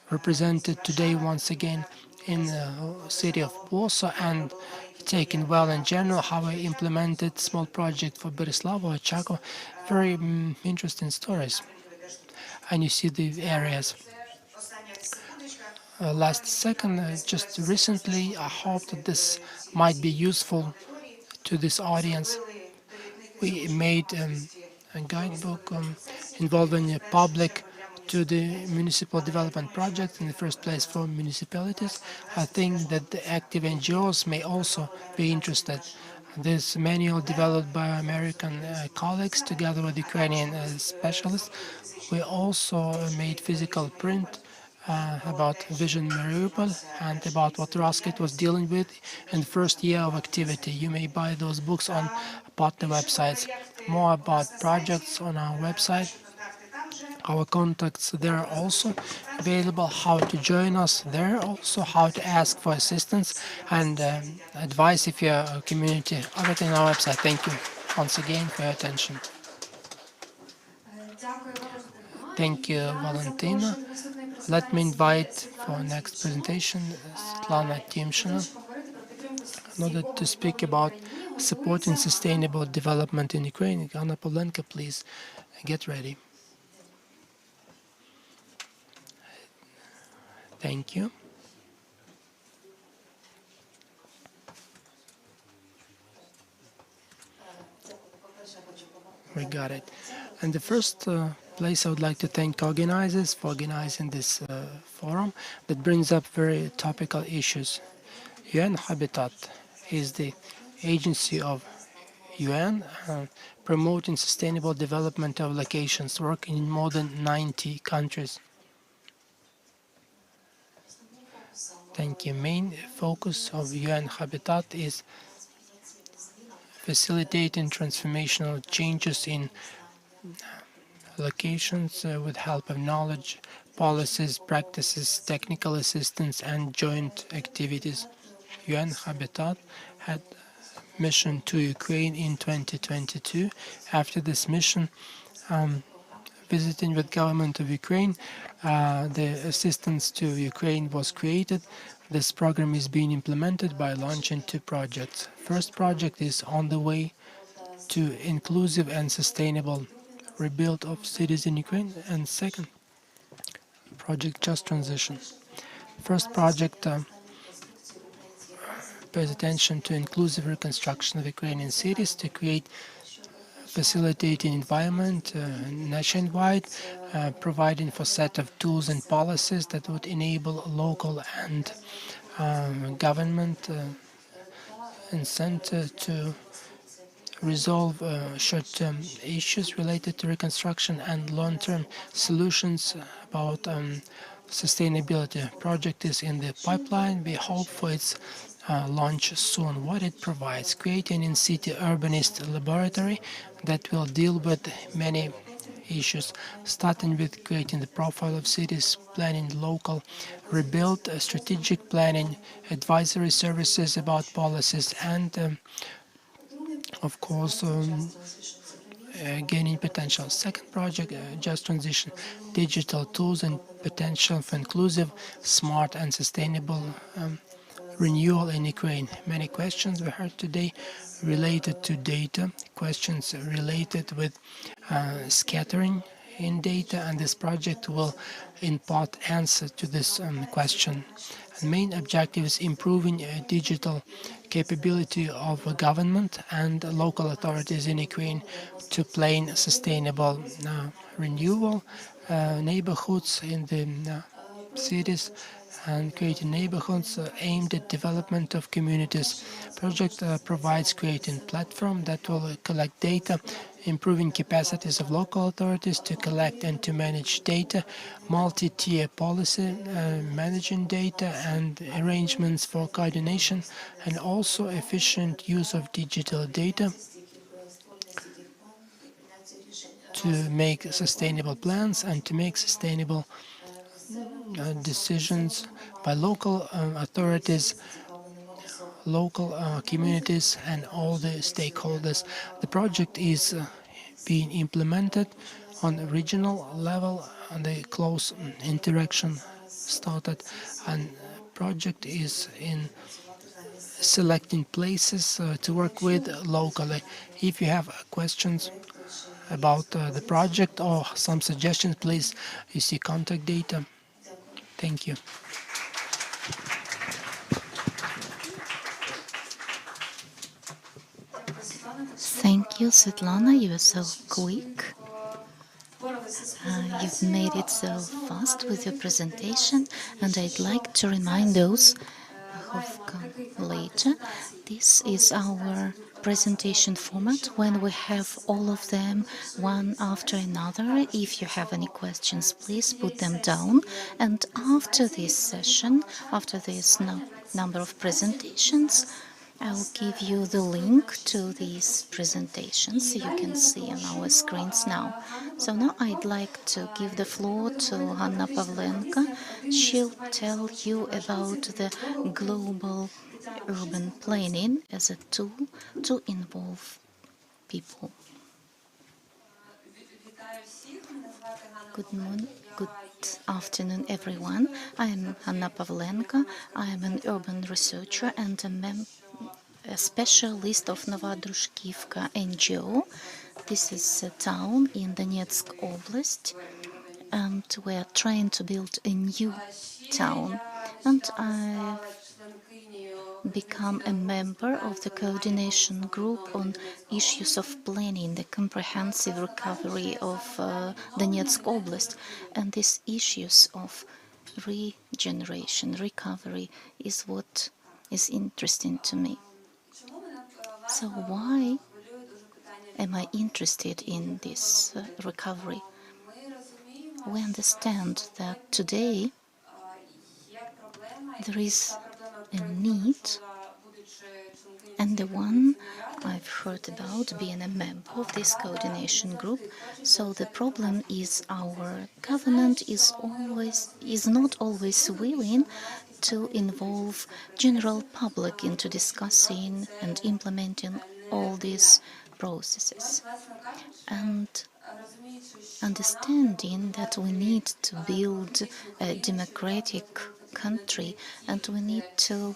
represented today once again in the city of Warsaw and taken well in general, how I implemented small project for Berislav or Chaco. Very interesting stories. And you see the areas. Last second, just recently, I hope that this might be useful to this audience. We made a guidebook involving the public to the municipal development project, in the first place for municipalities. I think that the active NGOs may also be interested. This manual developed by American colleagues together with Ukrainian specialists. We also made physical print about Vision Mariupol and about what Roskvit was dealing with in the first year of activity. You may buy those books on partner websites. More about projects on our website. Our contacts there are also available, how to join us there, also how to ask for assistance and advice if you're a community. Everything on our website. Thank you once again for your attention. Thank you, Valentina. Let me invite for next presentation Svetlana Timshina. in order to speak about supporting sustainable development in Ukraine. Anna Pavlenka, please get ready. Thank you. We got it. And the first place I would like to thank organizers for organizing this forum that brings up very topical issues. UN Habitat is the agency of UN promoting sustainable development of locations, working in more than 90 countries. Thank you. Main focus of UN Habitat is facilitating transformational changes in locations with help of knowledge, policies, practices, technical assistance, and joint activities. UN Habitat had mission to Ukraine in 2022. After this mission, visiting with government of Ukraine, the assistance to Ukraine was created. This program is being implemented by launching 2 projects. First project is on the way to inclusive and sustainable rebuild of cities in Ukraine, and second project, Just Transition. First project pays attention to inclusive reconstruction of Ukrainian cities to create facilitating environment nationwide, providing for set of tools and policies that would enable local and government incentive to resolve short-term issues related to reconstruction and long-term solutions about sustainability. Project is in the pipeline. We hope for its launch soon. What it provides: creating in-city urbanist laboratory that will deal with many issues, starting with creating the profile of cities, planning local rebuild, strategic planning, advisory services about policies, and of course, gaining potential. Second project, Just Transition, digital tools and potential for inclusive, smart and sustainable renewal in Ukraine. Many questions we heard today related to data, questions related with scattering in data, and this project will in part answer to this question. The main objective is improving digital capability of government and local authorities in Ukraine to plan sustainable renewal, neighborhoods in the cities, and creating neighborhoods aimed at development of communities. Project provides creating platform that will collect data, improving capacities of local authorities to collect and to manage data, multi-tier policy, managing data and arrangements for coordination, and also efficient use of digital data to make sustainable plans and to make sustainable decisions by local authorities, local communities, and all the stakeholders. The project is being implemented on a regional level, and the close interaction started, and project is in selecting places to work with locally. If you have questions about the project or some suggestions, please, you see contact data. Thank you. Thank you, Svetlana. You are so quick. You've made it so fast with your presentation, and I'd like to remind those who've come later, this is our presentation format when we have all of them one after another. If you have any questions, please put them down, and after this session, after this number of presentations, I'll give you the link to these presentations you can see on our screens now. So now I'd like to give the floor to Anna Pavlenka. She'll tell you about the global urban planning as a tool to involve people. Good morning. Good afternoon, everyone. I am Anna Pavlenka. I am an urban researcher and a a special list of Novadrushkivka NGO. This is a town in Donetsk Oblast, and we are trying to build a new town. And I've become a member of the coordination group on issues of planning the comprehensive recovery of Donetsk Oblast. And these issues of regeneration, recovery, is what is interesting to me. So why am I interested in this recovery? We understand that today there is a need, and the one I've heard about being a member of this coordination group. So the problem is our government is not always willing to involve general public into discussing and implementing all these processes. And understanding that we need to build a democratic country, and we need to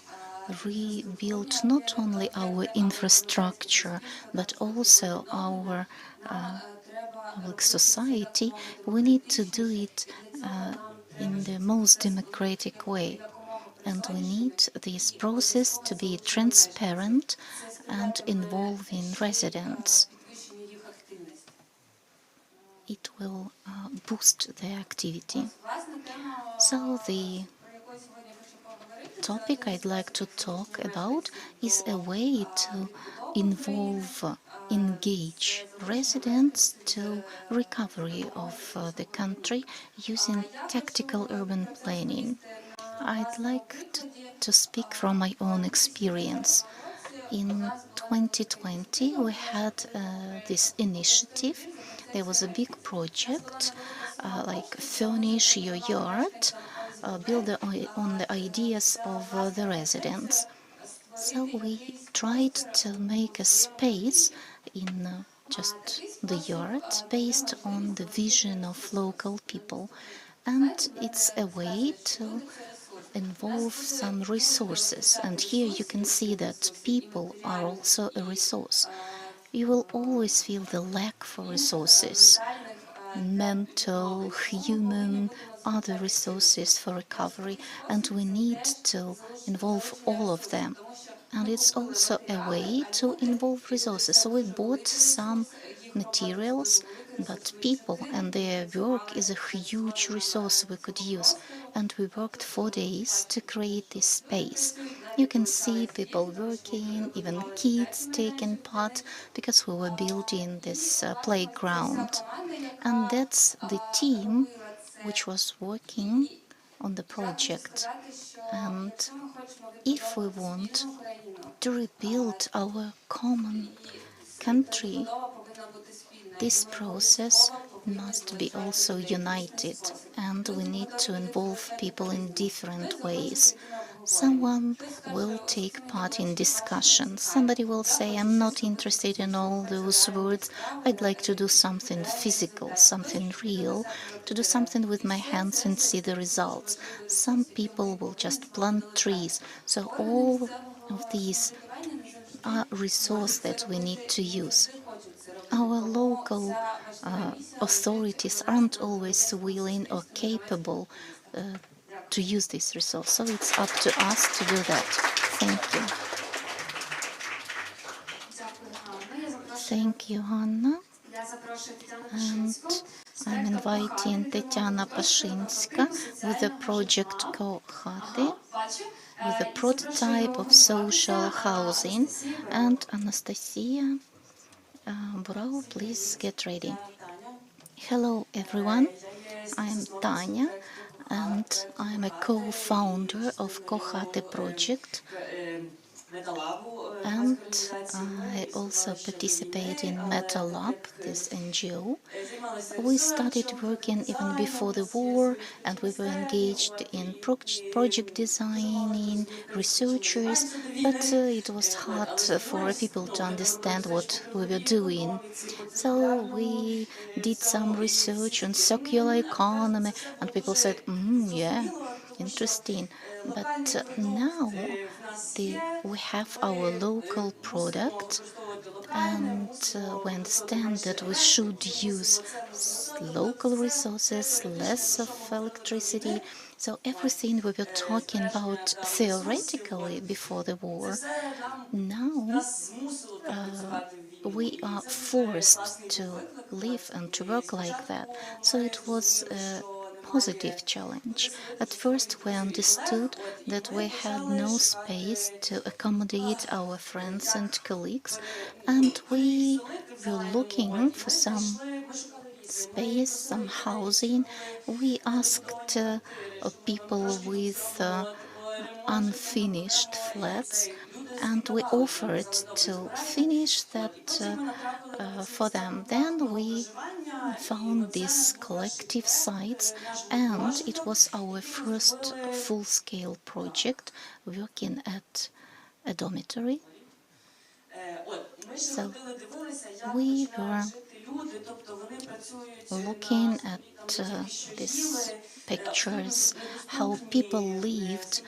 rebuild not only our infrastructure but also our public society, we need to do it in the most democratic way. And we need this process to be transparent and involving residents. It will boost their activity. So the topic I'd like to talk about is a way to engage residents to recovery of the country using tactical urban planning. I'd like to speak from my own experience. In 2020, we had this initiative. There was a big project like Furnish Your Yard, build on the ideas of the residents. So we tried to make a space in just the yard based on the vision of local people. And it's a way to involve some resources. And here you can see that people are also a resource. You will always feel the lack for resources, mental, human, other resources for recovery, and we need to involve all of them. And it's also a way to involve resources. So we bought some materials, but people and their work is a huge resource we could use. And we worked 4 days to create this space. You can see people working, even kids taking part, because we were building this playground. And that's the team which was working on the project. And if we want to rebuild our common country, this process must be also united, and we need to involve people in different ways. Someone will take part in discussion. Somebody will say, I'm not interested in all those words. I'd like to do something physical, something real, to do something with my hands and see the results. Some people will just plant trees. So all of these are resources that we need to use. Our local authorities aren't always willing or capable to use this resource, so it's up to us to do that. Thank you. Thank you, Anna. And I'm inviting Tetiana Pashinska with the project Kohati, with a prototype of social housing, and Anastasia Bobrova, please get ready. Hello, everyone. I'm Tanya, and I'm a co-founder of Kohati project. And I also participate in Meta Lab, this NGO. We started working even before the war, and we were engaged in project designing, researchers, but it was hard for people to understand what we were doing. So we did some research on circular economy, and people said, yeah, interesting. But now we have our local product, and we understand that we should use local resources, less of electricity. So everything we were talking about theoretically before the war, now we are forced to live and to work like that. So it was a positive challenge. At first, we understood that we had no space to accommodate our friends and colleagues, and we were looking for some space, some housing. We asked people with unfinished flats, and we offered to finish that for them. Then we found these collective sites, and it was our first full-scale project working at a dormitory. So we were looking at these pictures, how people lived.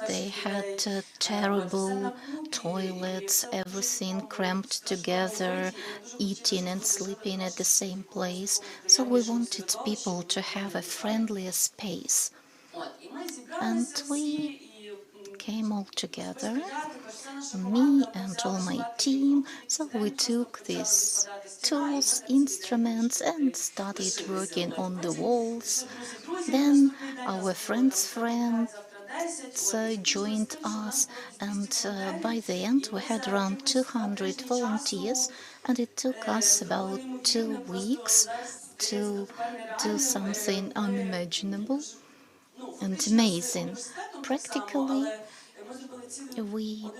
They had terrible toilets, everything cramped together, eating and sleeping at the same place. So we wanted people to have a friendlier space. And we came all together, me and all my team. So we took these tools, instruments, and started working on the walls. Then our friends' friends joined us, and by the end we had around 200 volunteers, and it took us about 2 weeks to do something unimaginable and amazing. Practically, we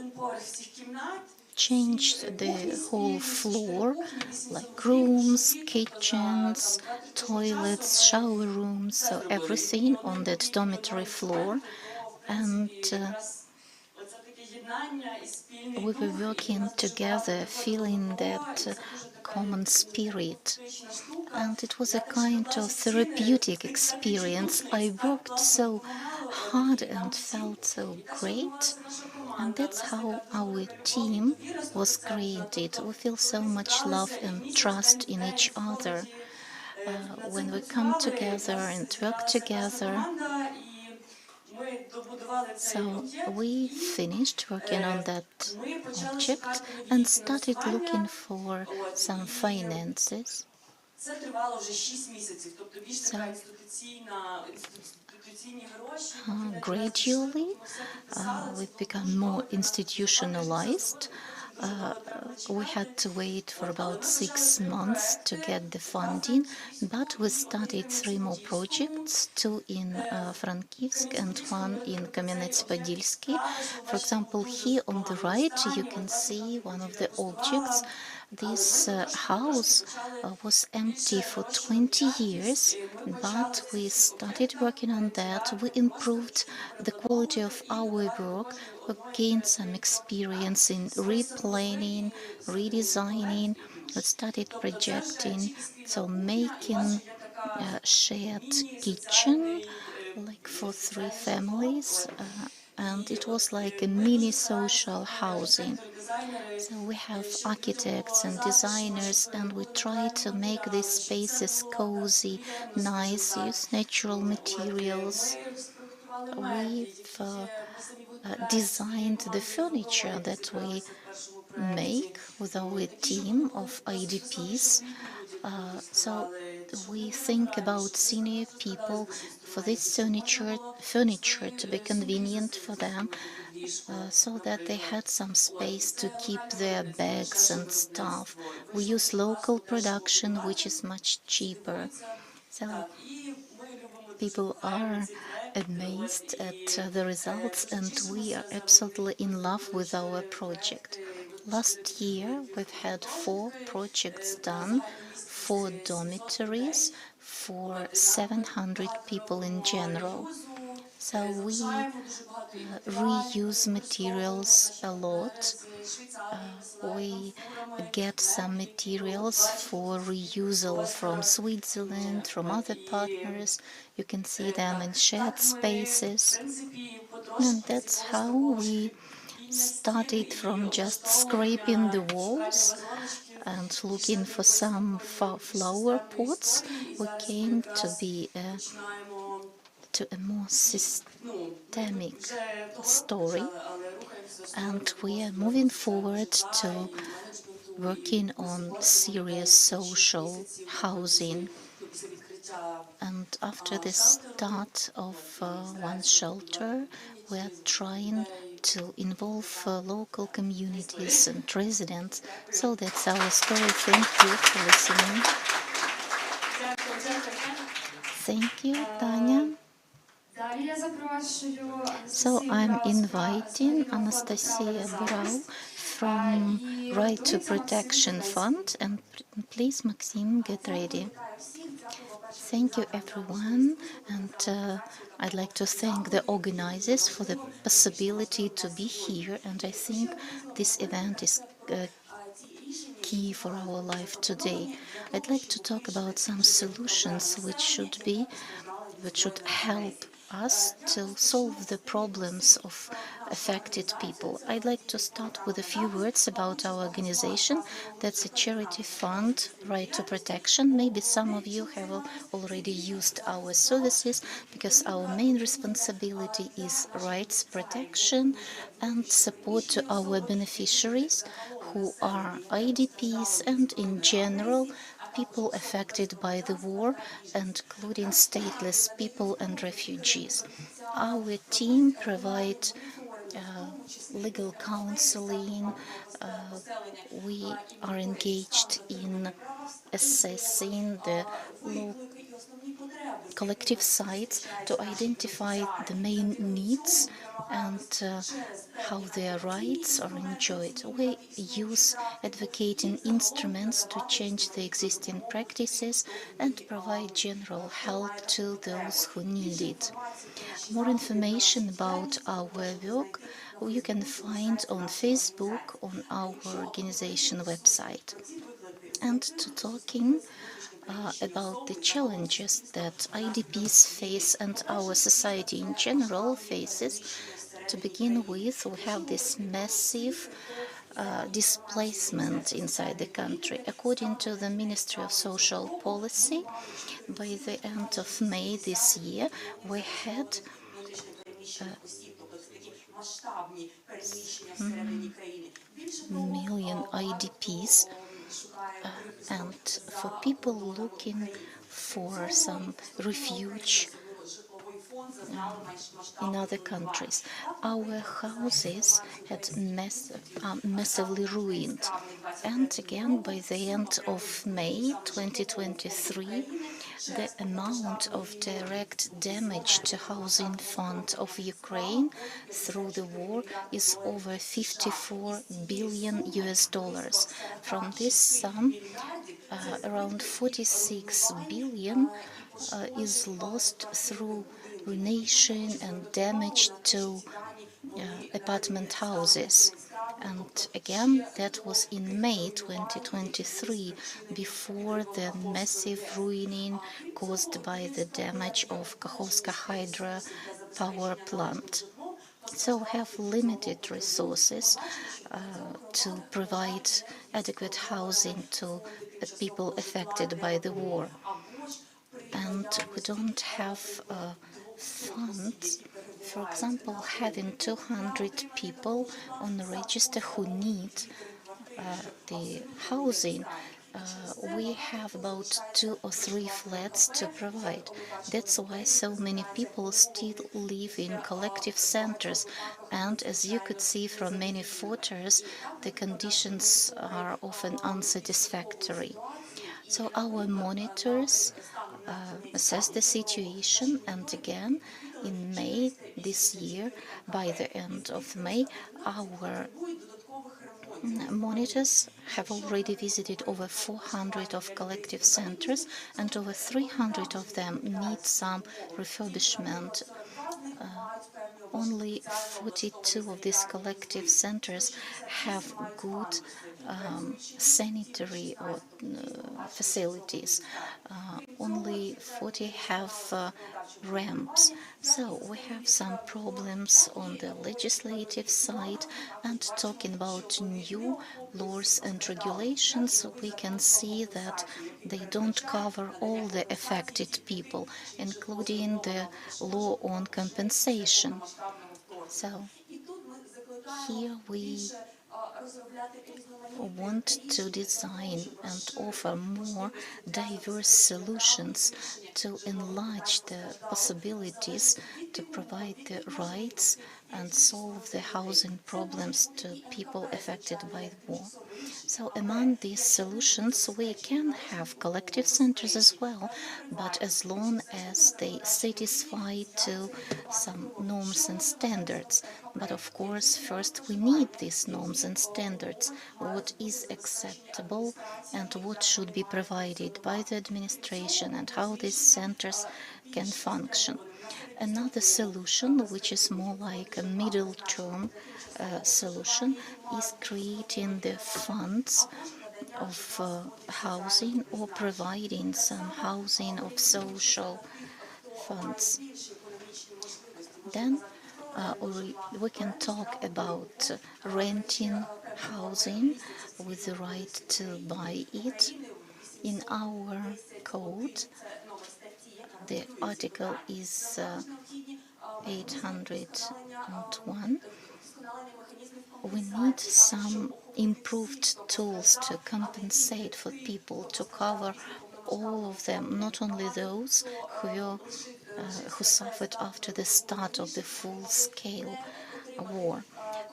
changed the whole floor, like rooms, kitchens, toilets, shower rooms, so everything on that dormitory floor. And we were working together, feeling that common spirit. And it was a kind of therapeutic experience. I worked so hard and felt so great. And that's how our team was created. We feel so much love and trust in each other when we come together and work together. So we finished working on that object and started looking for some finances. So gradually we've become more institutionalized. We had to wait for about 6 months to get the funding, but we started 3 more projects, 2 in Frankivsk and 1 in Kamenets-Podilsky. For example, here on the right you can see one of the objects. This house was empty for 20 years, but we started working on that. We improved the quality of our work. We gained some experience in replanning, redesigning. We started projecting, so making a shared kitchen, like for 3 families. And it was like a mini social housing. So we have architects and designers, and we try to make these spaces cozy, nice, use natural materials. We've designed the furniture that we make with our team of IDPs. So we think about senior people for this furniture to be convenient for them, so that they had some space to keep their bags and stuff. We use local production, which is much cheaper. So people are amazed at the results, and we are absolutely in love with our project. Last year, we've had 4 projects done, 4 dormitories for 700 people in general. So we reuse materials a lot. We get some materials for reusal from Switzerland, from other partners. You can see them in shared spaces. And that's how we started, from just scraping the walls and looking for some flower pots. We came to a more systemic story, and we are moving forward to working on serious social housing. And after the start of one shelter, we are trying to involve local communities and residents. So that's our story. Thank you for listening. Thank you, Tanya. So I'm inviting Anastasia Bobrova from Right to Protection Fund, and please, Maxim, get ready. Thank you, everyone, and I'd like to thank the organizers for the possibility to be here, and I think this event is key for our life today. I'd like to talk about some solutions which should help us to solve the problems of affected people. I'd like to start with a few words about our organization. That's a charity fund, Right to Protection. Maybe some of you have already used our services, because our main responsibility is rights protection and support to our beneficiaries, who are IDPs and, in general, people affected by the war, including stateless people and refugees. Our team provides legal counseling. We are engaged in assessing the collective sites to identify the main needs and how their rights are enjoyed. We use advocating instruments to change the existing practices and provide general help to those who need it. More information about our work you can find on Facebook on our organization website. And to talking about the challenges that IDPs face and our society in general faces. To begin with, we have this massive displacement inside the country. According to the Ministry of Social Policy, by the end of May this year, we had million IDPs, and for people looking for some refuge in other countries. Our houses had massively ruined. And again, by the end of May 2023, the amount of direct damage to housing fund of Ukraine through the war is over $54 billion. From this sum, around 46 billion is lost through ruination and damage to apartment houses. And again, that was in May 2023, before the massive ruining caused by the damage of Kakhovska Hydro power plant. So we have limited resources to provide adequate housing to people affected by the war. And we don't have funds. For example, having 200 people on the register who need the housing, we have about 2 or 3 flats to provide. That's why so many people still live in collective centers. And as you could see from many photos, the conditions are often unsatisfactory. So our monitors assess the situation, and again, in May this year, by the end of May, our monitors have already visited over 400 of collective centers, and over 300 of them need some refurbishment Only 42 of these collective centers have good sanitary or facilities. Only 40 have ramps. So we have some problems on the legislative side. And talking about new laws and regulations, we can see that they don't cover all the affected people, including the law on compensation. So here we want to design and offer more diverse solutions to enlarge the possibilities to provide the rights and solve the housing problems to people affected by the war. So among these solutions, we can have collective centers as well, but as long as they satisfy to some norms and standards. But of course, first we need these norms and standards, what is acceptable and what should be provided by the administration and how these centers can function. Another solution, which is more like a middle-term solution, is creating the funds of housing or providing some housing of social funds. Then we can talk about renting housing with the right to buy it. In our code, the article is 801. We need some improved tools to compensate for people, to cover all of them, not only those who suffered after the start of the full-scale war,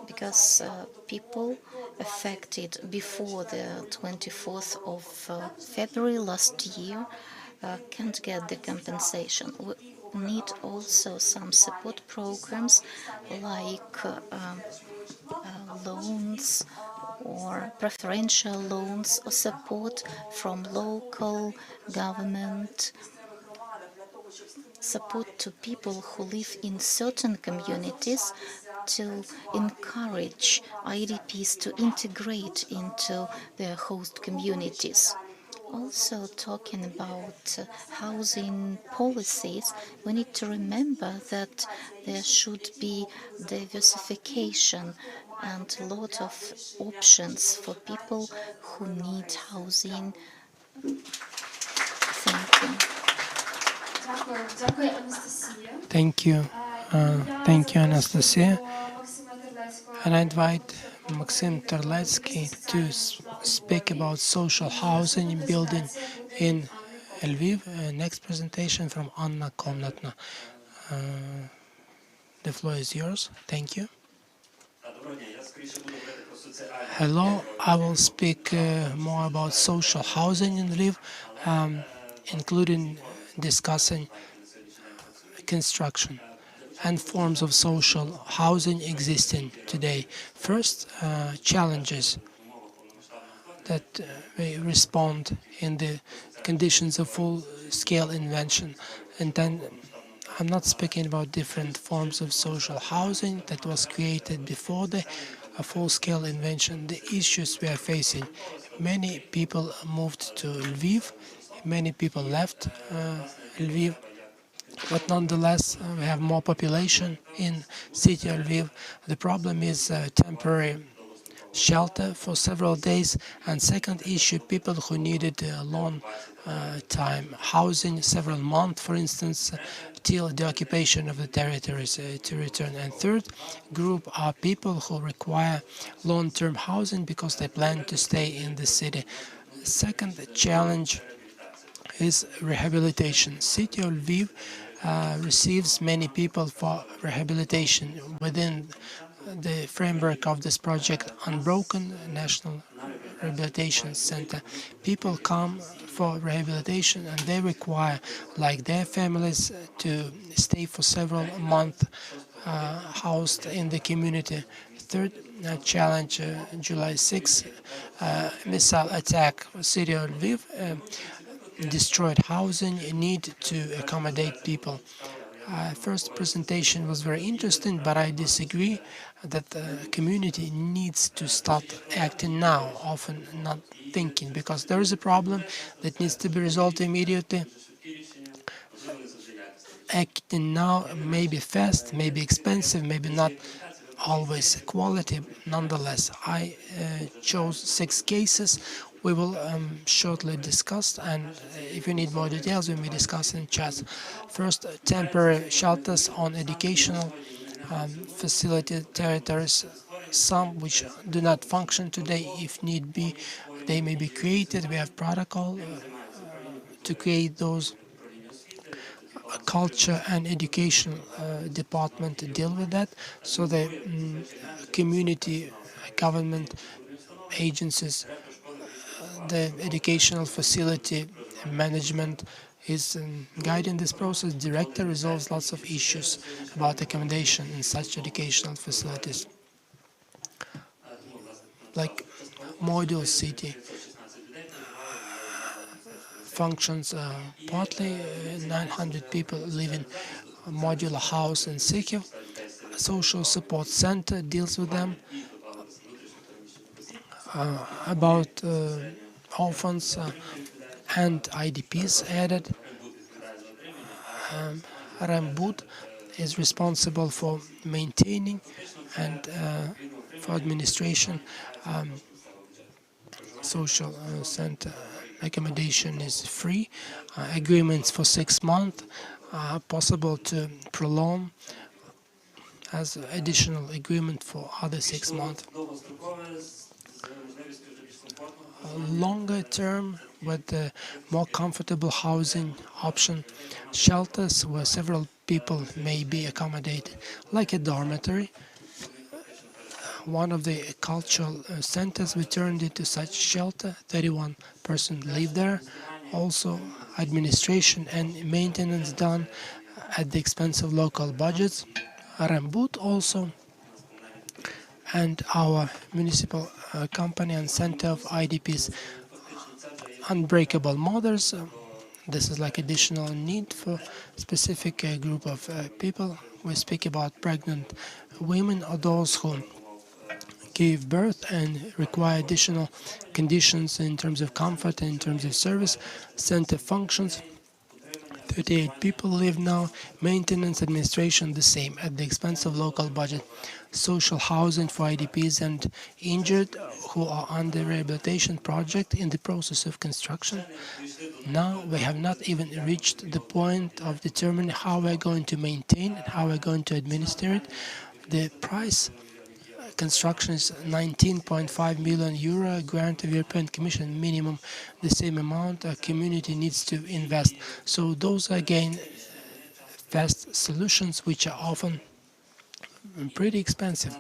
because people affected before the 24th of February last year can't get the compensation. We need also some support programs like loans or preferential loans or support from local government, support to people who live in certain communities to encourage IDPs to integrate into their host communities. Also, talking about housing policies, we need to remember that there should be diversification and a lot of options for people who need housing. Thank you. Thank you. Thank you, Anastasia. And I invite Maxim Terletsky to speak about social housing and building in Lviv. Next presentation from Anna Komnatna. The floor is yours. Thank you. Hello, I will speak more about social housing in Lviv, including discussing construction and forms of social housing existing today. First, challenges that we respond in the conditions of full-scale invention. And then I'm not speaking about different forms of social housing that was created before the full-scale invention. The issues we are facing. Many people moved to Lviv, many people left Lviv, but nonetheless we have more population in city of Lviv. The problem is temporary shelter for several days, and second issue, people who needed a long time housing, several months, for instance, till the occupation of the territories to return. And third group are people who require long-term housing because they plan to stay in the city. Second challenge is rehabilitation. City of Lviv receives many people for rehabilitation within the framework of this project Unbroken National Rehabilitation Center. People come for rehabilitation and they require, like their families, to stay for several months housed in the community. Third challenge, July 6, missile attack, city of Lviv, destroyed housing, need to accommodate people. First presentation was very interesting, but I disagree that the community needs to start acting now, often not thinking, because there is a problem that needs to be resolved immediately. Acting now may be fast, may be expensive, maybe not always quality. Nonetheless, I chose 6 cases. We will shortly discuss, and if you need more details, we may discuss in chat. First, temporary shelters on educational facilitators, some which do not function today. If need be, they may be created. We have protocol to create those. Culture and education department to deal with that, so the community government agencies, the educational facility management is guiding this process. Director resolves lots of issues about accommodation in such educational facilities, like module city functions partly. 900 people live in a modular house in Serhii. Social support center deals with them. About orphans and IDPs added. Rambut is responsible for maintaining and for administration. Social center accommodation is free. Agreements for 6 months are possible to prolong as additional agreement for other 6 months. Longer term with the more comfortable housing option, shelters where several people may be accommodated, like a dormitory. One of the cultural centers we turned into such shelter. 31 persons live there. Also, administration and maintenance done at the expense of local budgets. Rambut also, and our municipal company and center of IDPs. Unbreakable mothers. This is like additional need for specific group of people. We speak about pregnant women or those who gave birth and require additional conditions in terms of comfort and in terms of service. Center functions. 38 people live now. Maintenance, administration, the same, at the expense of local budget. Social housing for IDPs and injured who are under rehabilitation project in the process of construction. Now we have not even reached the point of determining how we're going to maintain and how we're going to administer it. The price construction is 19.5 million euro, grant of European Commission minimum the same amount a community needs to invest. So those are again fast solutions which are often pretty expensive.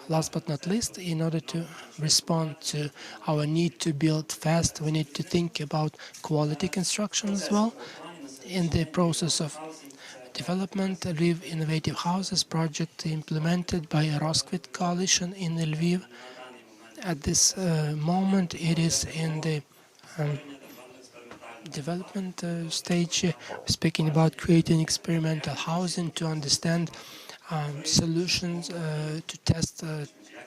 Last but not least, in order to respond to our need to build fast, we need to think about quality construction as well. In the process of development, Lviv Innovative Houses project implemented by a Roskvit coalition in Lviv. At this moment, it is in the development stage, speaking about creating experimental housing to understand solutions to test,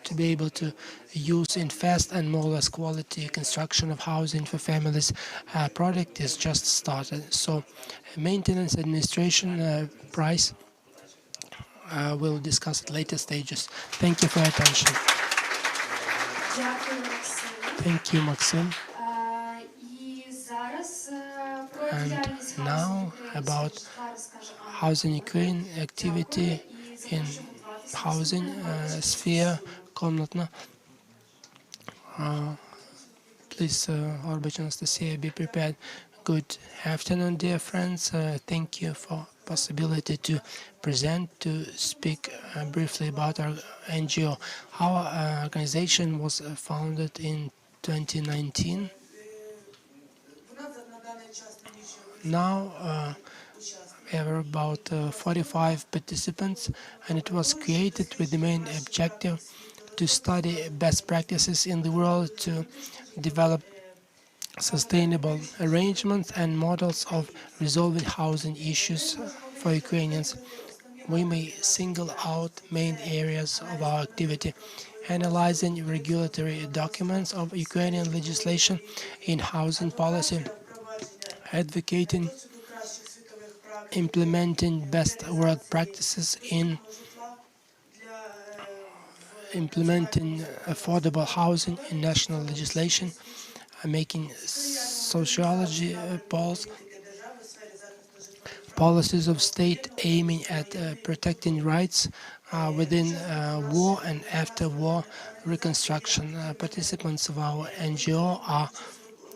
to be able to use in fast and more or less quality construction of housing for families. Project is just started. So maintenance administration price, we'll discuss at later stages. Thank you for your attention. Thank you, Maxim. And now about housing Ukraine activity in housing sphere, комнатно. Please, Orbich Anastasia, be prepared. Good afternoon, dear friends. Thank you for possibility to present, to speak briefly about our NGO. Our organization was founded in 2019. Now we have about 45 participants, and it was created with the main objective to study best practices in the world, to develop sustainable arrangements and models of resolving housing issues for Ukrainians. We may single out main areas of our activity, analyzing regulatory documents of Ukrainian legislation in housing policy, advocating implementing best world practices in implementing affordable housing in national legislation, making sociology polls, policies of state aiming at protecting rights within war and after war reconstruction. Participants of our NGO are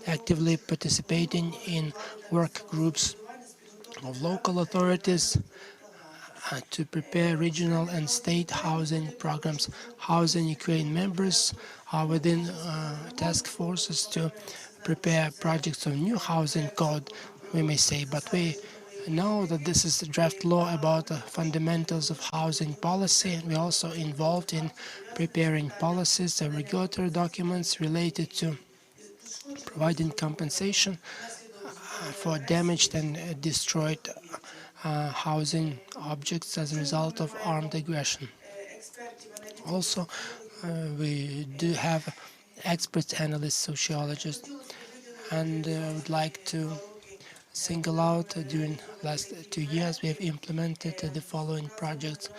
actively participating in work groups of local authorities to prepare regional and state housing programs. Housing Ukraine members are within task forces to prepare projects of new housing code, we may say, but we know that this is a draft law about the fundamentals of housing policy, and we're also involved in preparing policies and regulatory documents related to providing compensation for damaged and destroyed housing objects as a result of armed aggression. Also, we do have experts, analysts, sociologists, and I would like to single out during last 2 years we have implemented the following projects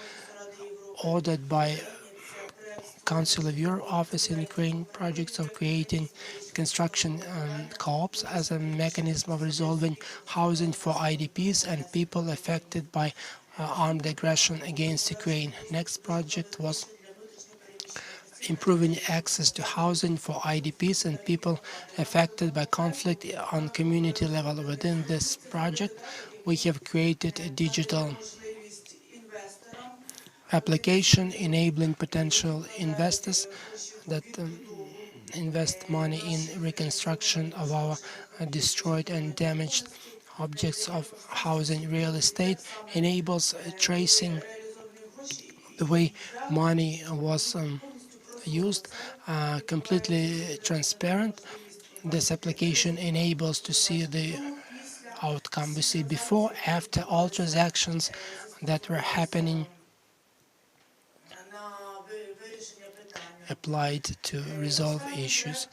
ordered by Council of Europe Office in Ukraine, projects of creating construction co-ops as a mechanism of resolving housing for IDPs and people affected by armed aggression against Ukraine. Next project was improving access to housing for IDPs and people affected by conflict on community level. Within this project, we have created a digital application enabling potential investors that invest money in reconstruction of our destroyed and damaged objects of housing. Real estate enables tracing the way money was used, completely transparent. This application enables to see the outcome. We see before, after all transactions that were happening applied to resolve issues.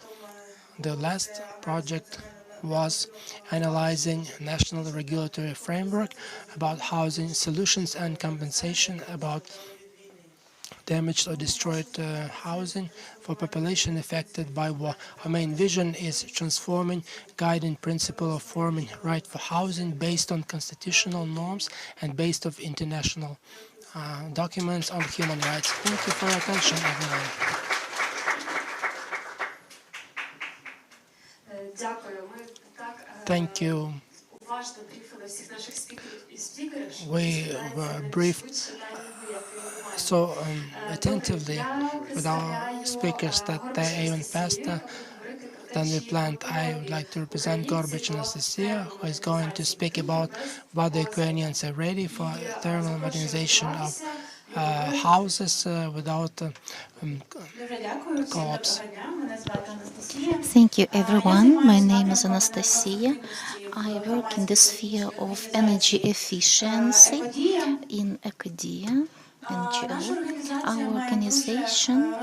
The last project was analyzing national regulatory framework about housing solutions and compensation about damaged or destroyed housing for population affected by war. Our main vision is transforming guiding principle of forming right for housing based on constitutional norms and based on international documents on human rights. Thank you for your attention, everyone. Thank you. We were briefed so attentively with our speakers that they're even faster than we planned. I would like to represent Gorbach Anastasia, who is going to speak about whether the Ukrainians are ready for thermal modernization of houses without co-ops. Thank you, everyone. My name is Anastasia. I work in the sphere of energy efficiency in Academia. NGO. Our organization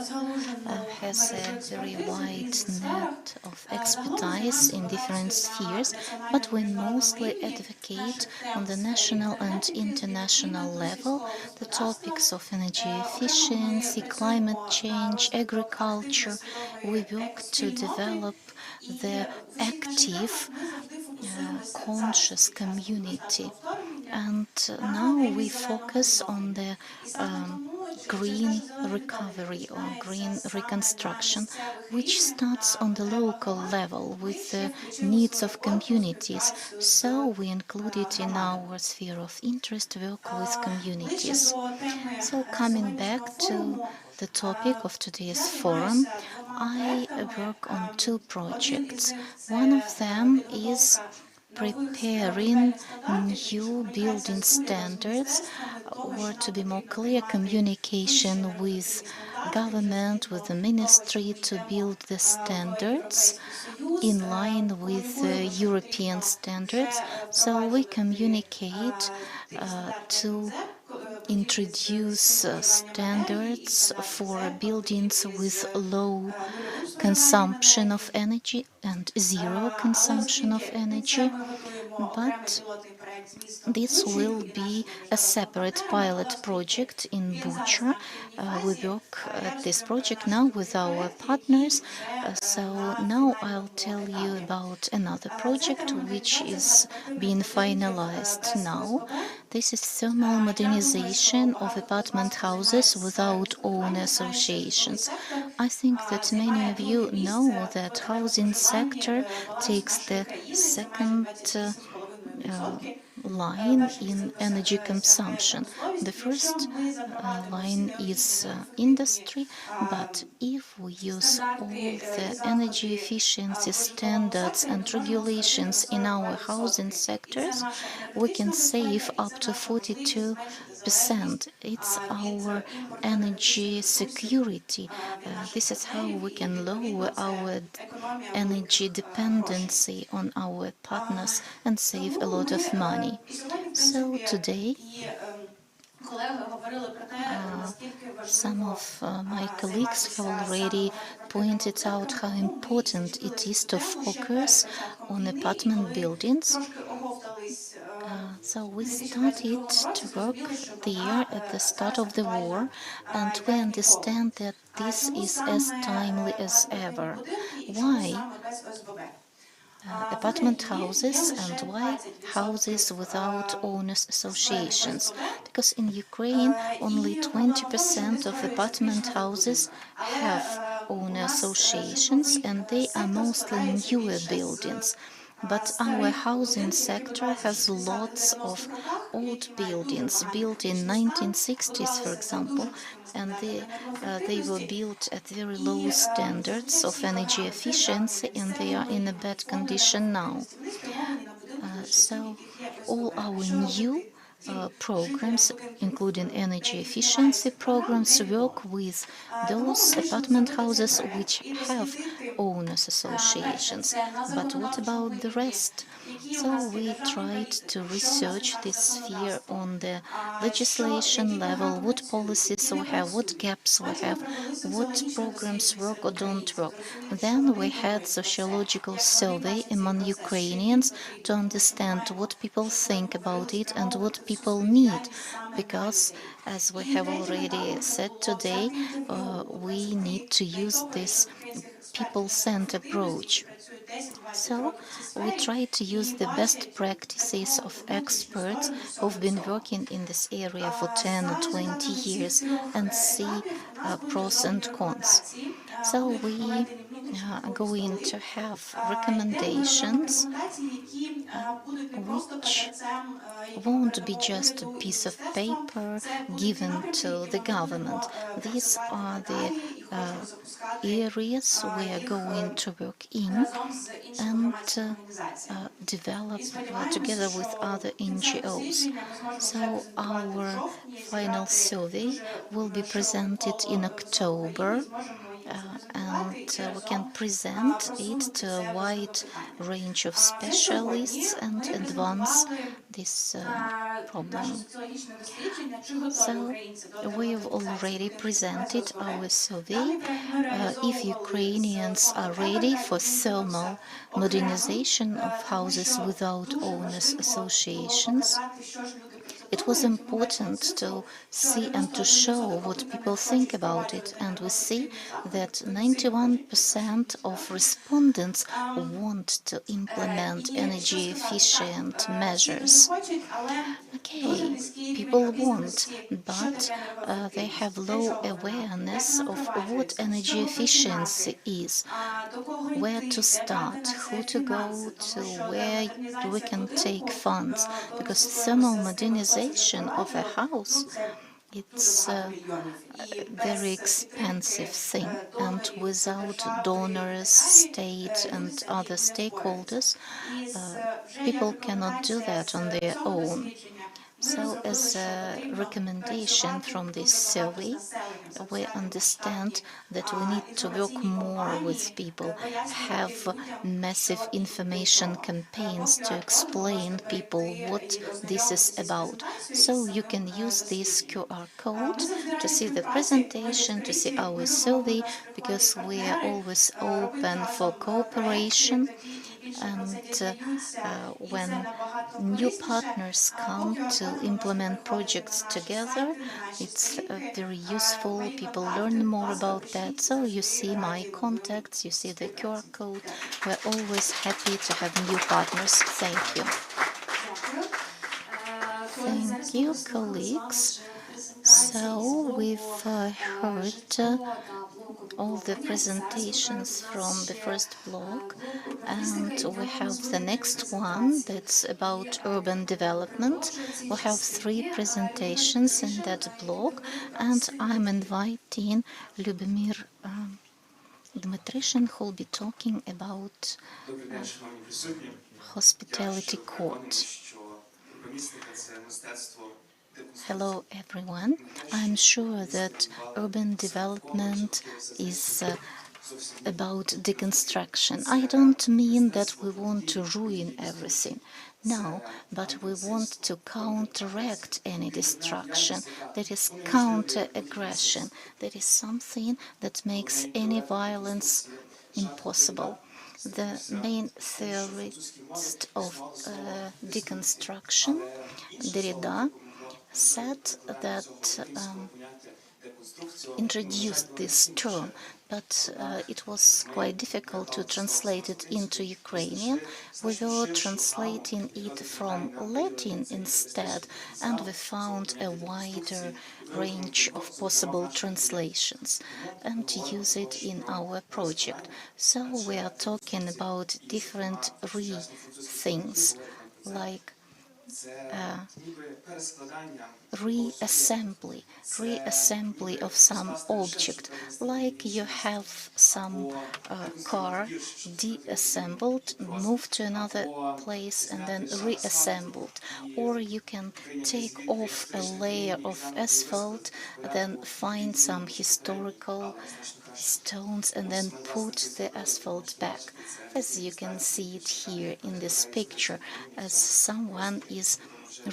has a very wide net of expertise in different spheres, but we mostly advocate on the national and international level the topics of energy efficiency, climate change, agriculture. We work to develop the active, conscious community. And now we focus on the green recovery or green reconstruction, which starts on the local level with the needs of communities. So we include it in our sphere of interest, work with communities. So coming back to the topic of today's forum, I work on 2 projects. One of them is preparing new building standards, or to be more clear, communication with government, with the ministry to build the standards in line with European standards. So we communicate to introduce standards for buildings with low consumption of energy and zero consumption of energy. But this will be a separate pilot project in Bucha. We work at this project now with our partners. So now I'll tell you about another project which is being finalized now. This is thermal modernization of apartment houses without owner associations. I think that many of you know that housing sector takes the second line in energy consumption. The first line is industry, but if we use all the energy efficiency standards and regulations in our housing sectors, we can save up to 42%. It's our energy security. This is how we can lower our energy dependency on our partners and save a lot of money. So today, some of my colleagues have already pointed out how important it is to focus on apartment buildings. So we started to work there at the start of the war, and we understand that this is as timely as ever. Why? Apartment houses and why houses without owners associations? Because in Ukraine only 20% of apartment houses have owner associations, and they are mostly newer buildings. But our housing sector has lots of old buildings built in 1960s, for example, and they were built at very low standards of energy efficiency, and they are in a bad condition now. So all our new programs, including energy efficiency programs, work with those apartment houses which have owners associations. But what about the rest? So we tried to research this sphere on the legislation level, what policies we have, what gaps we have, what programs work or don't work. Then we had sociological survey among Ukrainians to understand what people think about it and what people need, because as we have already said today, we need to use this people-centered approach. So we try to use the best practices of experts who've been working in this area for 10 or 20 years and see pros and cons. So we are going to have recommendations which won't be just a piece of paper given to the government. These are the areas we are going to work in and develop together with other NGOs. So our final survey will be presented in October, and we can present it to a wide range of specialists and advance this problem. So we have already presented our survey. If Ukrainians are ready for thermal modernization of houses without owners associations, it was important to see and to show what people think about it, and we see that 91% of respondents want to implement energy efficient measures. Okay, people want, but they have low awareness of what energy efficiency is, where to start, who to go to, where we can take funds, because thermal modernization of a house, it's a very expensive thing, and without donors, state and other stakeholders, people cannot do that on their own. So as a recommendation from this survey, we understand that we need to work more with people, have massive information campaigns to explain people what this is about. So you can use this QR code to see the presentation, to see our survey, because we are always open for cooperation. And when new partners come to implement projects together, it's very useful. People learn more about that. So you see my contacts, you see the QR code. We're always happy to have new partners. Thank you. Thank you, colleagues. So we've heard all the presentations from the first block, and we have the next one that's about urban development. We have 3 presentations in that block, and I'm inviting Lyubomir Dmitrishin, who will be talking about hospitality court. Hello, everyone. I'm sure that urban development is about deconstruction. I don't mean that we want to ruin everything. No, but we want to counteract any destruction. That is counter-aggression. That is something that makes any violence impossible. The main theorist of deconstruction, Derrida, said that introduced this term, but it was quite difficult to translate it into Ukrainian. We were translating it from Latin instead, and we found a wider range of possible translations and use it in our project. So we are talking about different things, like reassembly of some object, like you have some car deassembled, moved to another place and then reassembled, or you can take off a layer of asphalt, then find some historical stones and then put the asphalt back, as you can see it here in this picture, as someone is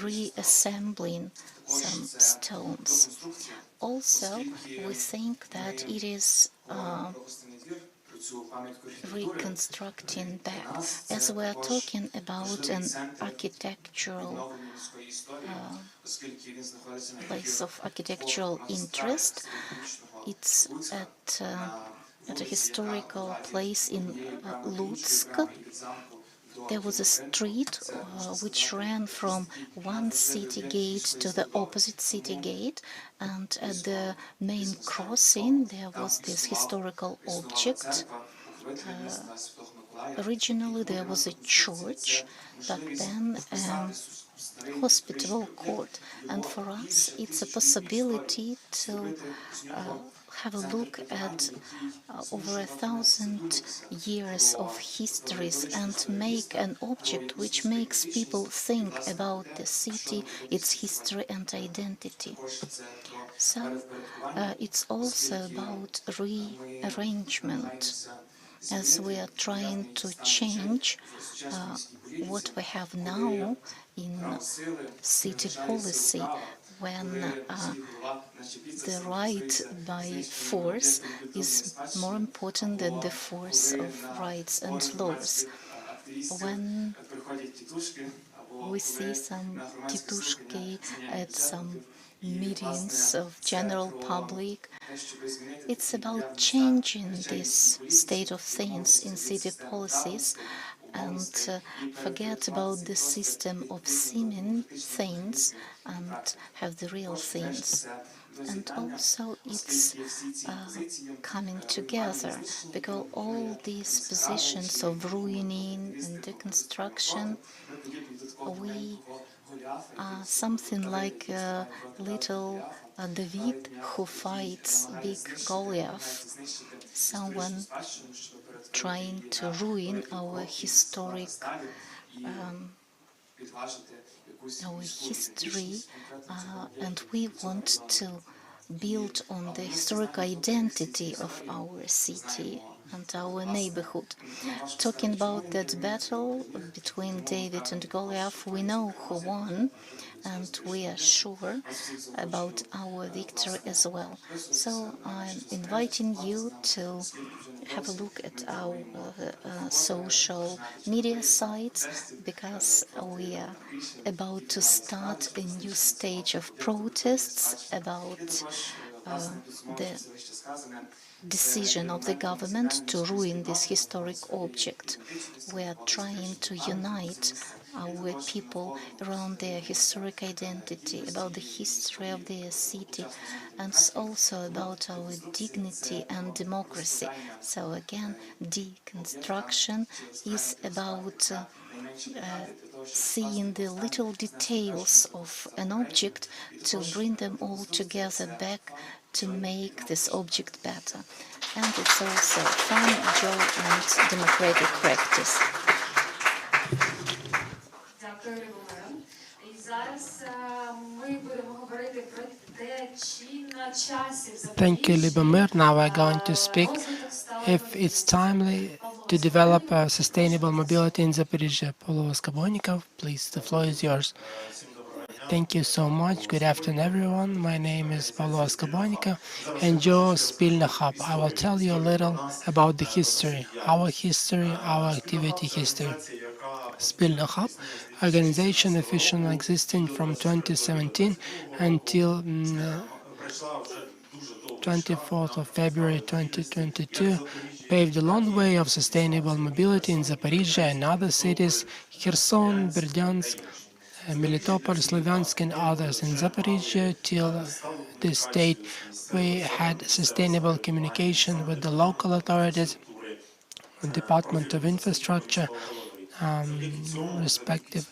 reassembling some stones. Also, we think that it is reconstructing back, as we are talking about an architectural place of architectural interest. It's at a historical place in Lutsk. There was a street which ran from one city gate to the opposite city gate, and at the main crossing there was this historical object. Originally there was a church, but then hospitable court, and for us it's a possibility to have a look at over 1,000 years of histories and make an object which makes people think about the city, its history and identity. So it's also about rearrangement, as we are trying to change what we have now in city policy, when the right by force is more important than the force of rights and laws. When we see some titushki at some meetings of general public, it's about changing this state of things in city policies and forget about the system of seeming things and have the real things. And also it's coming together, because all these positions of ruining and deconstruction, we are something like a little David who fights big Goliath, someone trying to ruin our historic our history, and we want to build on the historic identity of our city and our neighborhood. Talking about that battle between David and Goliath, we know who won, and we are sure about our victory as well. So I'm inviting you to have a look at our social media sites, because we are about to start a new stage of protests about the decision of the government to ruin this historic object. We are trying to unite our people around their historic identity, about the history of their city, and also about our dignity and democracy. So again, deconstruction is about seeing the little details of an object to bring them all together back to make this object better. And it's also fun, joy, and democratic practice. Thank you, Libomir. Now we're going to speak if it's timely to develop a sustainable mobility in Zaporizhzhia. Pavlo Skabonnikov, please, the floor is yours. Thank you so much. Good afternoon, everyone. My name is Pavlo Skabonnikov and Joe Spilna Hub. I will tell you a little about the history, our activity history. Spilna Hub, organization officially existing from 2017 until 24th of February 2022, paved a long way of sustainable mobility in Zaporizhzhia and other cities, Kherson, Berdyansk, Melitopol, Slavyansk, and others. In Zaporizhzhia, till this date, we had sustainable communication with the local authorities, the Department of Infrastructure, respective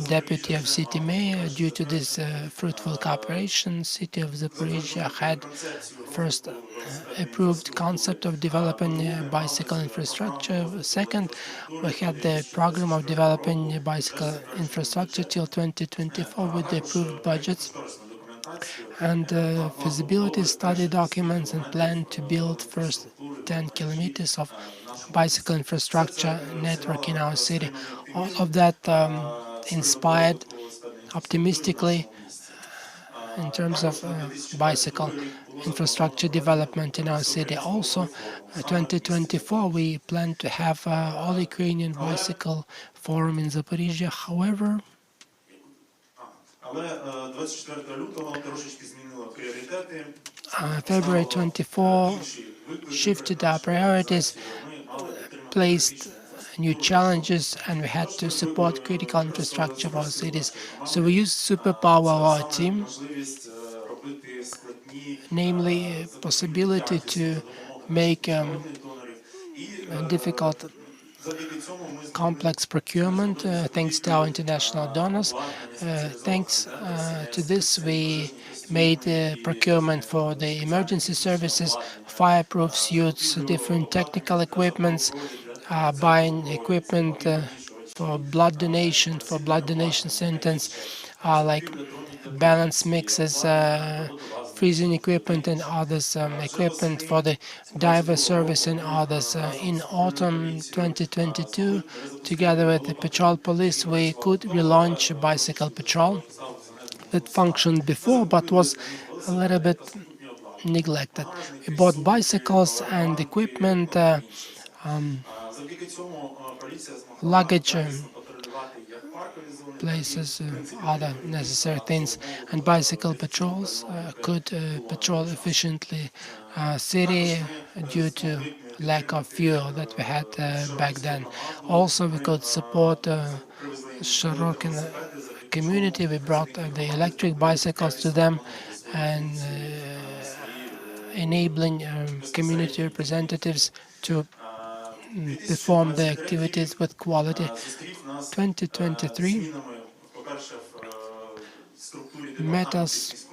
deputy of city mayor. Due to this fruitful cooperation, city of Zaporizhzhia had first approved concept of developing bicycle infrastructure. Second, we had the program of developing bicycle infrastructure till 2024 with the approved budgets and feasibility study documents and plan to build first 10 kilometers of bicycle infrastructure network in our city. All of that inspired optimistically in terms of bicycle infrastructure development in our city. Also, 2024, we plan to have all Ukrainian bicycle forum in Zaporizhzhia. However, February 24 shifted our priorities, placed new challenges, and we had to support critical infrastructure of our cities. So we used superpower of our team, namely possibility to make difficult complex procurement thanks to our international donors. Thanks to this, we made procurement for the emergency services, fireproof suits, different technical equipments, buying equipment for blood donation centers, like balance mixes, freezing equipment and others, equipment for the diver service and others. In autumn 2022, together with the patrol police, we could relaunch bicycle patrol that functioned before but was a little bit neglected. We bought bicycles and equipment, luggage places, other necessary things, and bicycle patrols could patrol efficiently city due to lack of fuel that we had back then. Also, we could support Shorokin community. We brought the electric bicycles to them and enabling community representatives to perform the activities with quality. 2023 met us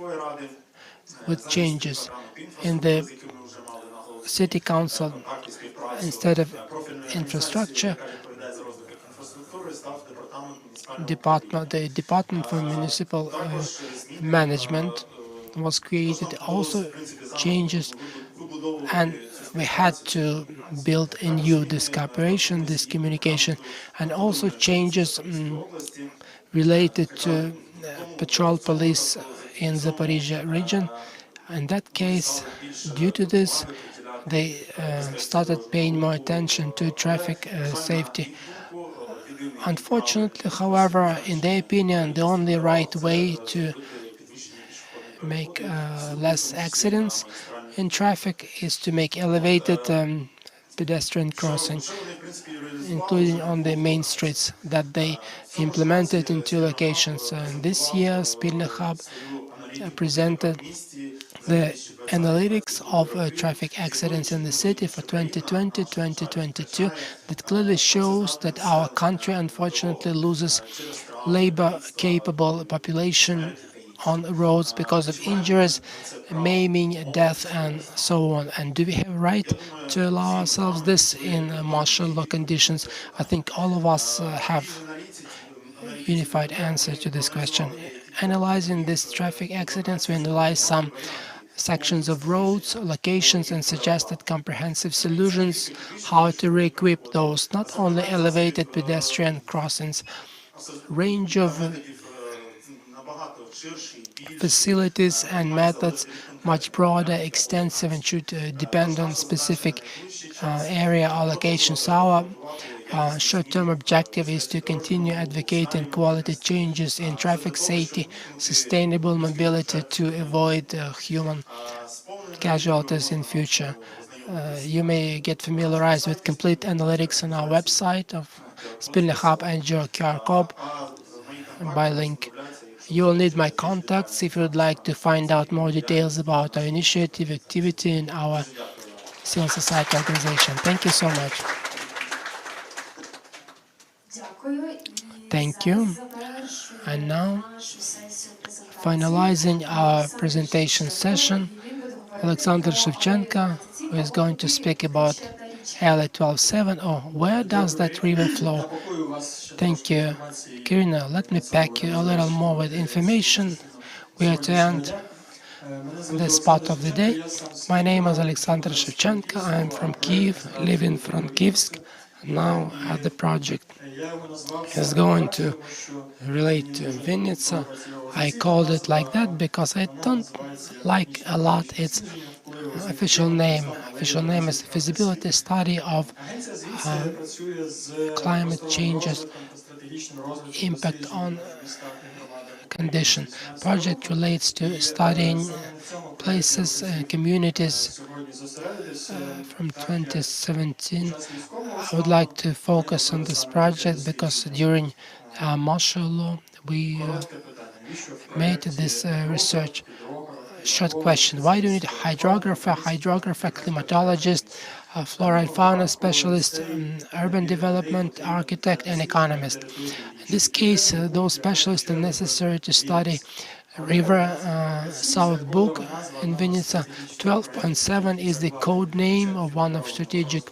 with changes in the city council. Instead of infrastructure, the Department for Municipal Management was created, also changes, and we had to build anew this cooperation, this communication, and also changes related to patrol police in Zaporizhia region. In that case, due to this, they started paying more attention to traffic safety. Unfortunately, however, in their opinion, the only right way to make less accidents in traffic is to make elevated pedestrian crossing, including on the main streets that they implemented in 2 locations. This year, Spilny Hub presented the analytics of traffic accidents in the city for 2020-2022 that clearly shows that our country unfortunately loses labor-capable population on roads because of injuries, maiming, death, and so on. And do we have a right to allow ourselves this in martial law conditions? I think all of us have unified answer to this question. Analyzing these traffic accidents, we analyze some sections of roads, locations, and suggested comprehensive solutions how to re-equip those, not only elevated pedestrian crossings, range of facilities and methods much broader, extensive, and should depend on specific area allocations. Our short-term objective is to continue advocating quality changes in traffic safety, sustainable mobility to avoid human casualties in future. You may get familiarized with complete analytics on our website of Spilny Hub and Jorg QR code by link. You will need my contacts if you would like to find out more details about our initiative, activity, and our civil society organization. Thank you so much. Thank you. And now, finalizing our presentation session, Alexander Shevchenko, who is going to speak about LA 12-7, or where does that river flow? Thank you. Karina, let me pack you a little more with information. We are to end this part of the day. My name is Alexander Shevchenko. I am from Kyiv, live in Frankivsk, now at the project is going to relate to Vinnytsia. I called it like that because I don't like a lot its official name. Official name is Feasibility Study of Climate Change's Impact on Condition. Project relates to studying places and communities from 2017. I would like to focus on this project because during martial law we made this research. Short question: why do you need a hydrographer, climatologist, flora and fauna specialist, urban development architect, and economist? In this case, those specialists are necessary to study river South Bug in Vinnytsia. 12.7 is the code name of one of strategic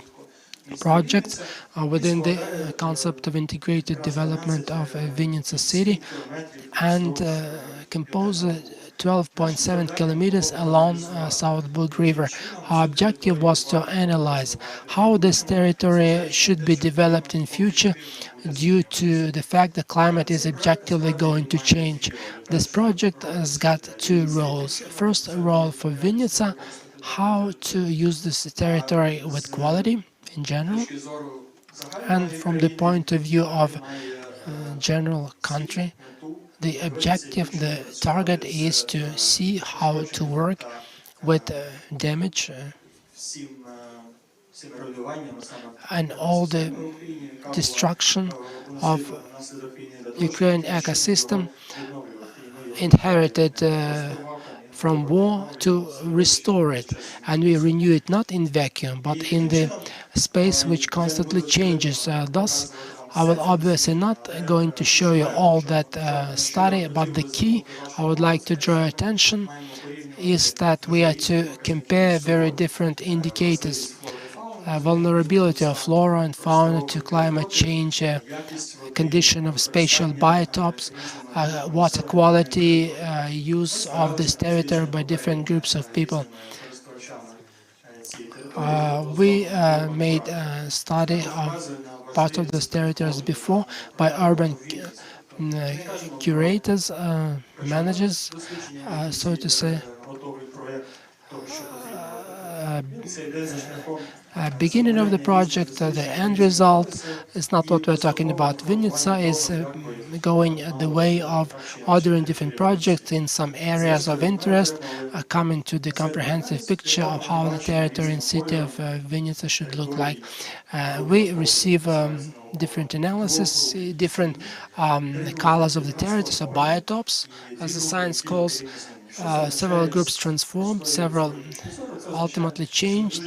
projects within the concept of integrated development of Vinnytsia city, and composes 12.7 kilometers along South Bug River. Our objective was to analyze how this territory should be developed in future due to the fact that climate is objectively going to change. This project has got 2 roles. First role for Vinnytsia, how to use this territory with quality in general, and from the point of view of general country, the objective, the target is to see how to work with damage and all the destruction of Ukrainian ecosystem inherited from war, to restore it, and we renew it not in vacuum but in the space which constantly changes. Thus I will obviously not going to show you all that study, but the key I would like to draw your attention is that we are to compare very different indicators. vulnerability of flora and fauna to climate change, condition of spatial biotopes, water quality, use of this territory by different groups of people. We made a study of part of those territories before by urban curators, managers, so to say. Beginning of the project, the end result is not what we're talking about. Vinnytsia is going the way of ordering different projects in some areas of interest, coming to the comprehensive picture of how the territory and city of Vinnytsia should look like. We receive different analysis, different colors of the territory, so biotopes, as the science calls. Several groups transformed, several ultimately changed,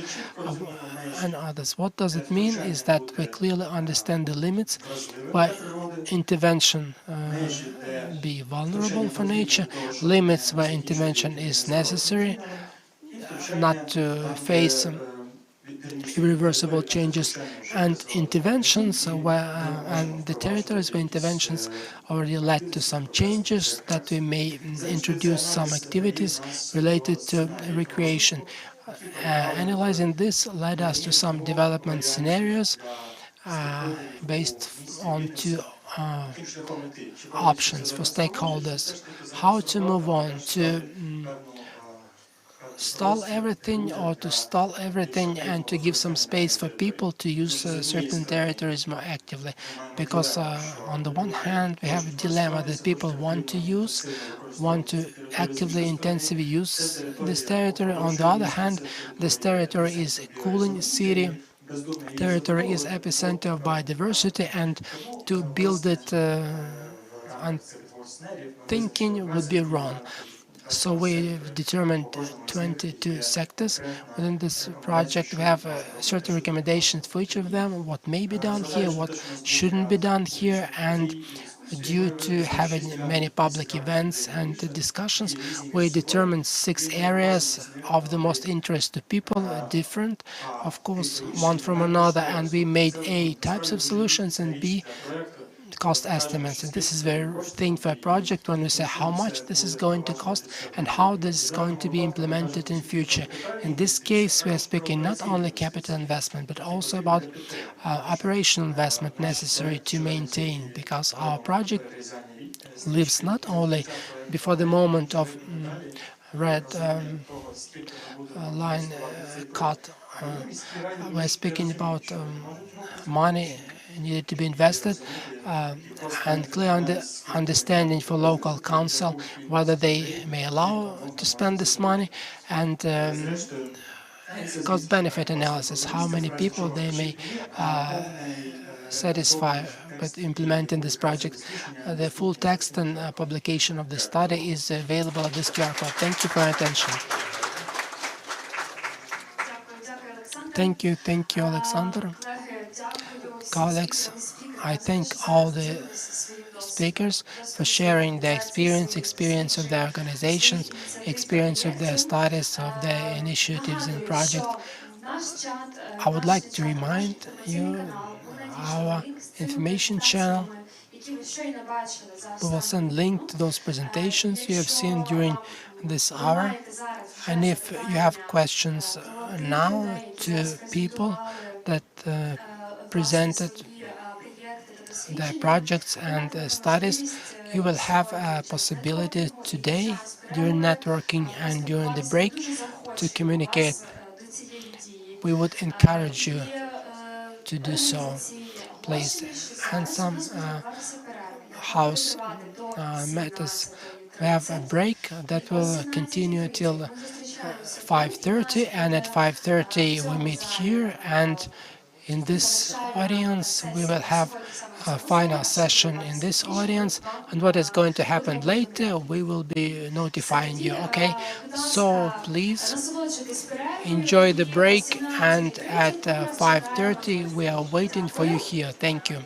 and others. What does it mean is that we clearly understand the limits where intervention be vulnerable for nature, limits where intervention is necessary, not to face irreversible changes, and interventions where and the territories where interventions already led to some changes, that we may introduce some activities related to recreation. Analyzing this led us to some development scenarios based on two options for stakeholders: how to move on to stall everything, or to stall everything and to give some space for people to use certain territories more actively. Because on the one hand, we have a dilemma that people want to actively, intensively use this territory. On the other hand, this territory is a cooling city, territory is epicenter of biodiversity, and to build it on thinking would be wrong. So we've determined 22 sectors within this project. We have certain recommendations for each of them, what may be done here, what shouldn't be done here, and due to having many public events and discussions, we determined 6 areas of the most interest to people, different, of course, one from another, and we made A, types of solutions, and B, cost estimates. And this is very thing for a project when we say how much this is going to cost and how this is going to be implemented in future. In this case, we are speaking not only capital investment, but also about operational investment necessary to maintain, because our project lives not only before the moment of red line cut. We're speaking about money needed to be invested, and clear understanding for local council whether they may allow to spend this money, and cost-benefit analysis, how many people they may satisfy with implementing this project. The full text and publication of the study is available at this QR code. Thank you for your attention. Thank you, Alexander. Colleagues, I thank all the speakers for sharing their experience of their organizations, experience of their studies, of their initiatives and projects. I would like to remind you our information channel. We will send link to those presentations you have seen during this hour. And if you have questions now to people that presented their projects and studies, you will have a possibility today during networking and during the break to communicate. We would encourage you to do so, please. And some house matters. We have a break that will continue till 5:30, and at 5:30 we meet here, and in this audience we will have a final session in this audience, and what is going to happen later we will be notifying you. Okay, so please enjoy the break, and at 5:30 we are waiting for you here. Thank you.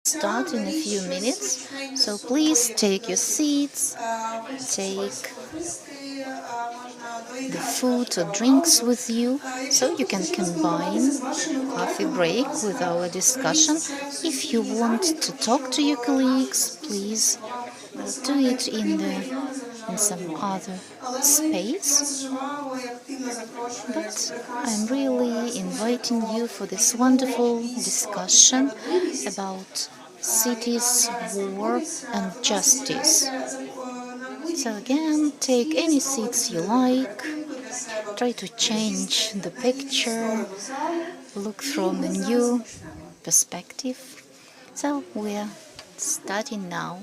start in a few minutes, so please take your seats, take the food or drinks with you, so you can combine coffee break with our discussion. If you want to talk to your colleagues, please do it in some other space. But I'm really inviting you for this wonderful discussion about cities, war, and justice. So again, take any seats you like, try to change the picture, look from a new perspective. So we're starting now.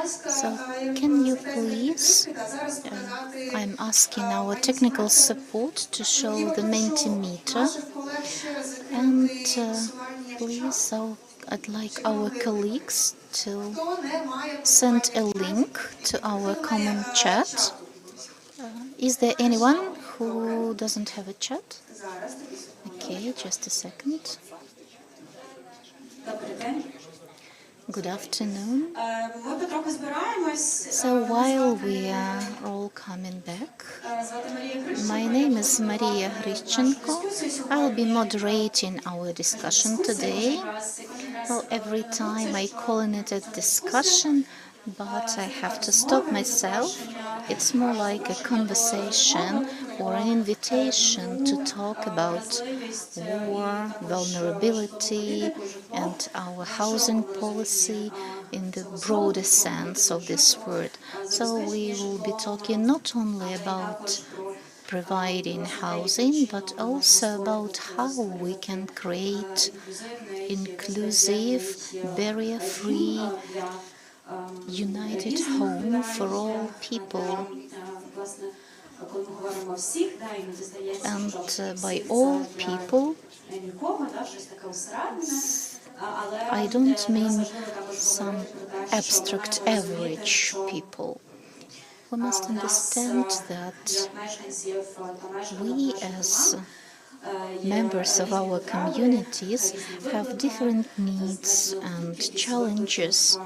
So, can you please, I'm asking our technical support to show the Mentimeter, and please, so I'd like our colleagues to send a link to our common chat. Is there anyone who doesn't have a chat? Okay, just a second. Good afternoon. So while we are all coming back, my name is Maria Hryschenko. I'll be moderating our discussion today. Well, every time I call it a discussion, but I have to stop myself. It's more like a conversation or an invitation to talk about war, vulnerability, and our housing policy in the broader sense of this word. So we will be talking not only about providing housing, but also about how we can create inclusive, barrier-free, united home for all people. And by all people, I don't mean some abstract average people. We must understand that we as members of our communities have different needs and challenges,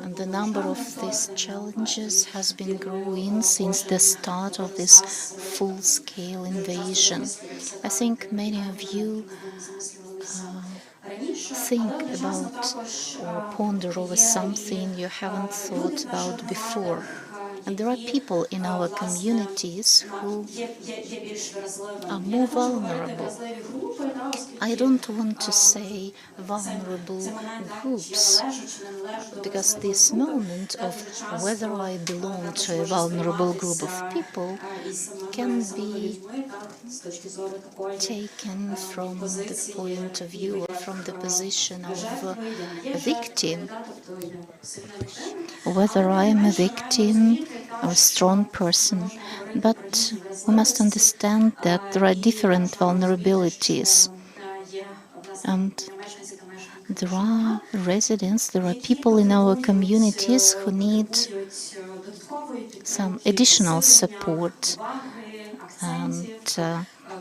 and the number of these challenges has been growing since the start of this full-scale invasion. I think many of you think about or ponder over something you haven't thought about before. And there are people in our communities who are more vulnerable. I don't want to say vulnerable groups, because this moment of whether I belong to a vulnerable group of people can be taken from the point of view or from the position of a victim. Whether I am a victim or a strong person, but we must understand that there are different vulnerabilities, and there are residents, there are people in our communities who need some additional support and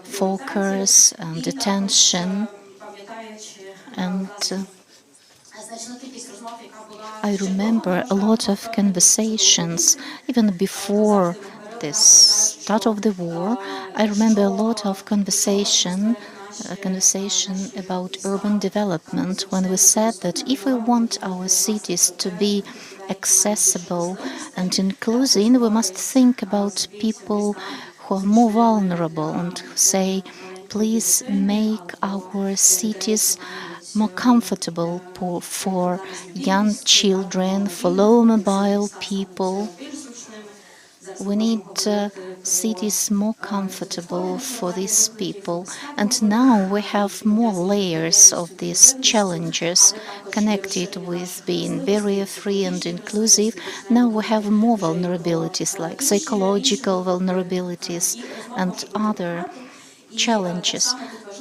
focus and attention. And I remember a lot of conversations, even before the start of the war. I remember a lot of conversation about urban development, when we said that if we want our cities to be accessible and inclusive, we must think about people who are more vulnerable and say, please make our cities more comfortable for young children, for low mobile people. We need cities more comfortable for these people. And now we have more layers of these challenges connected with being barrier-free and inclusive. Now we have more vulnerabilities, like psychological vulnerabilities and other challenges.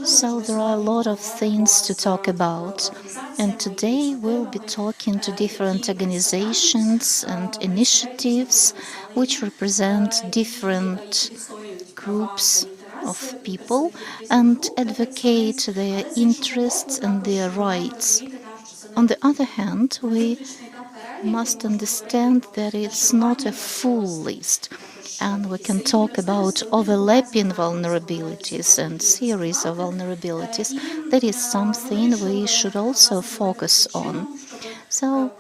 So there are a lot of things to talk about. And today we'll be talking to different organizations and initiatives which represent different groups of people and advocate their interests and their rights. On the other hand, we must understand that it's not a full list, and we can talk about overlapping vulnerabilities and series of vulnerabilities. That is something we should also focus on. So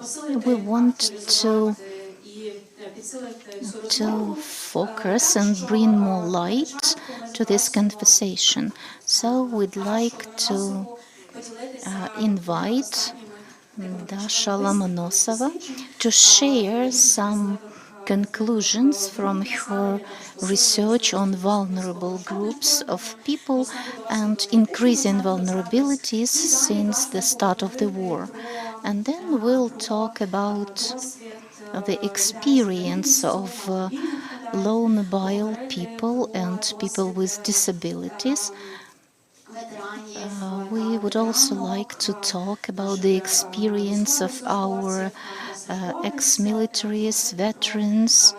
we want to focus and bring more light to this conversation. So we'd like to invite Dasha Lomonosova to share some conclusions from her research on vulnerable groups of people and increasing vulnerabilities since the start of the war. And then we'll talk about the experience of low mobile people and people with disabilities. We would also like to talk about the experience of our ex-militaries, veterans,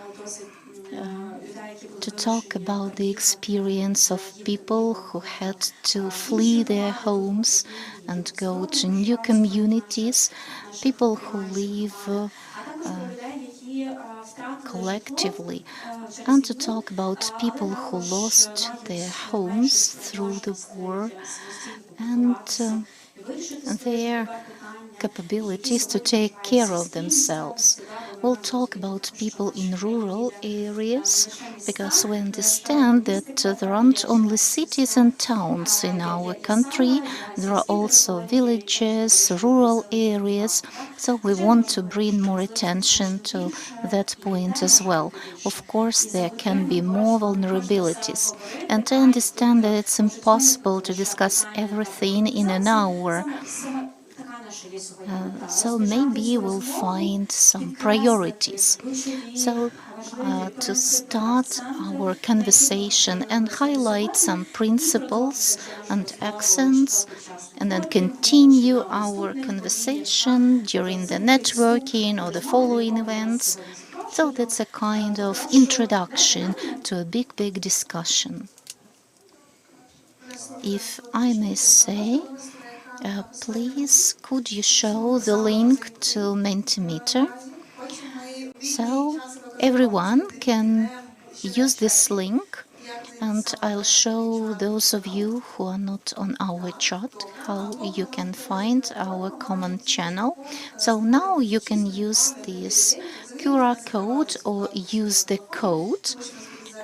to talk about the experience of people who had to flee their homes and go to new communities, people who live collectively, and to talk about people who lost their homes through the war and their capabilities to take care of themselves. We'll talk about people in rural areas, because we understand that there aren't only cities and towns in our country, there are also villages, rural areas, so we want to bring more attention to that point as well. Of course, there can be more vulnerabilities, and I understand that it's impossible to discuss everything in an hour. So maybe we'll find some priorities. So to start our conversation and highlight some principles and accents, and then continue our conversation during the networking or the following events. So that's a kind of introduction to a big discussion. If I may say, please, could you show the link to Mentimeter? So everyone can use this link, and I'll show those of you who are not on our chat how you can find our common channel. So now you can use this QR code or use the code.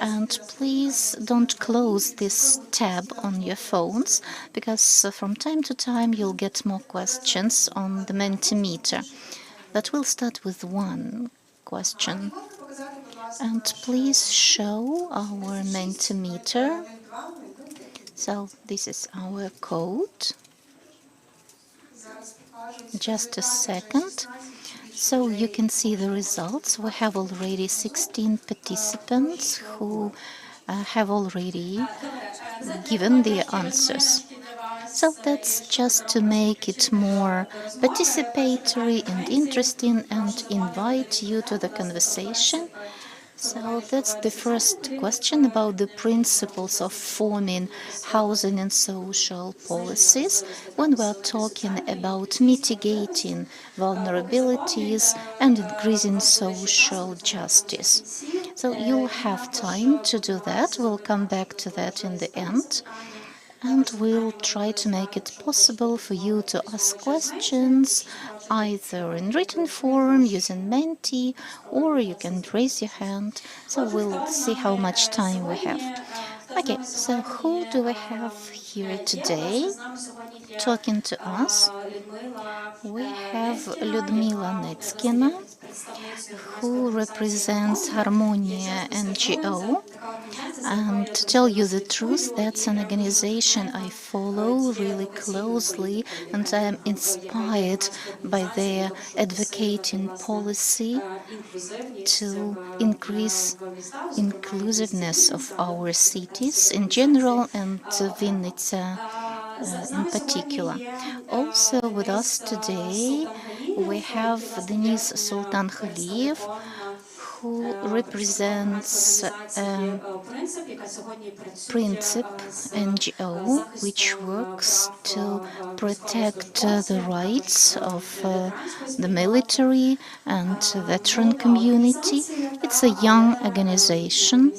And please don't close this tab on your phones, because from time to time you'll get more questions on the Mentimeter. But we'll start with one question. And please show our Mentimeter. So this is our code. Just a second. So you can see the results. We have already 16 participants who have already given their answers. So that's just to make it more participatory and interesting and invite you to the conversation. So that's the first question about the principles of forming housing and social policies when we're talking about mitigating vulnerabilities and increasing social justice. So you'll have time to do that. We'll come back to that in the end. And we'll try to make it possible for you to ask questions either in written form using Menti, or you can raise your hand. So we'll see how much time we have. Okay, so who do we have here today talking to us? We have Lyudmila Netskina, who represents Harmonia NGO. And to tell you the truth, that's an organization I follow really closely, and I am inspired by their advocating policy to increase inclusiveness of our cities in general and Vinnytsia in particular. Also with us today we have Denis Sultan Khaliev, who represents Princip NGO, which works to protect the rights of the military and veteran community. It's a young organization,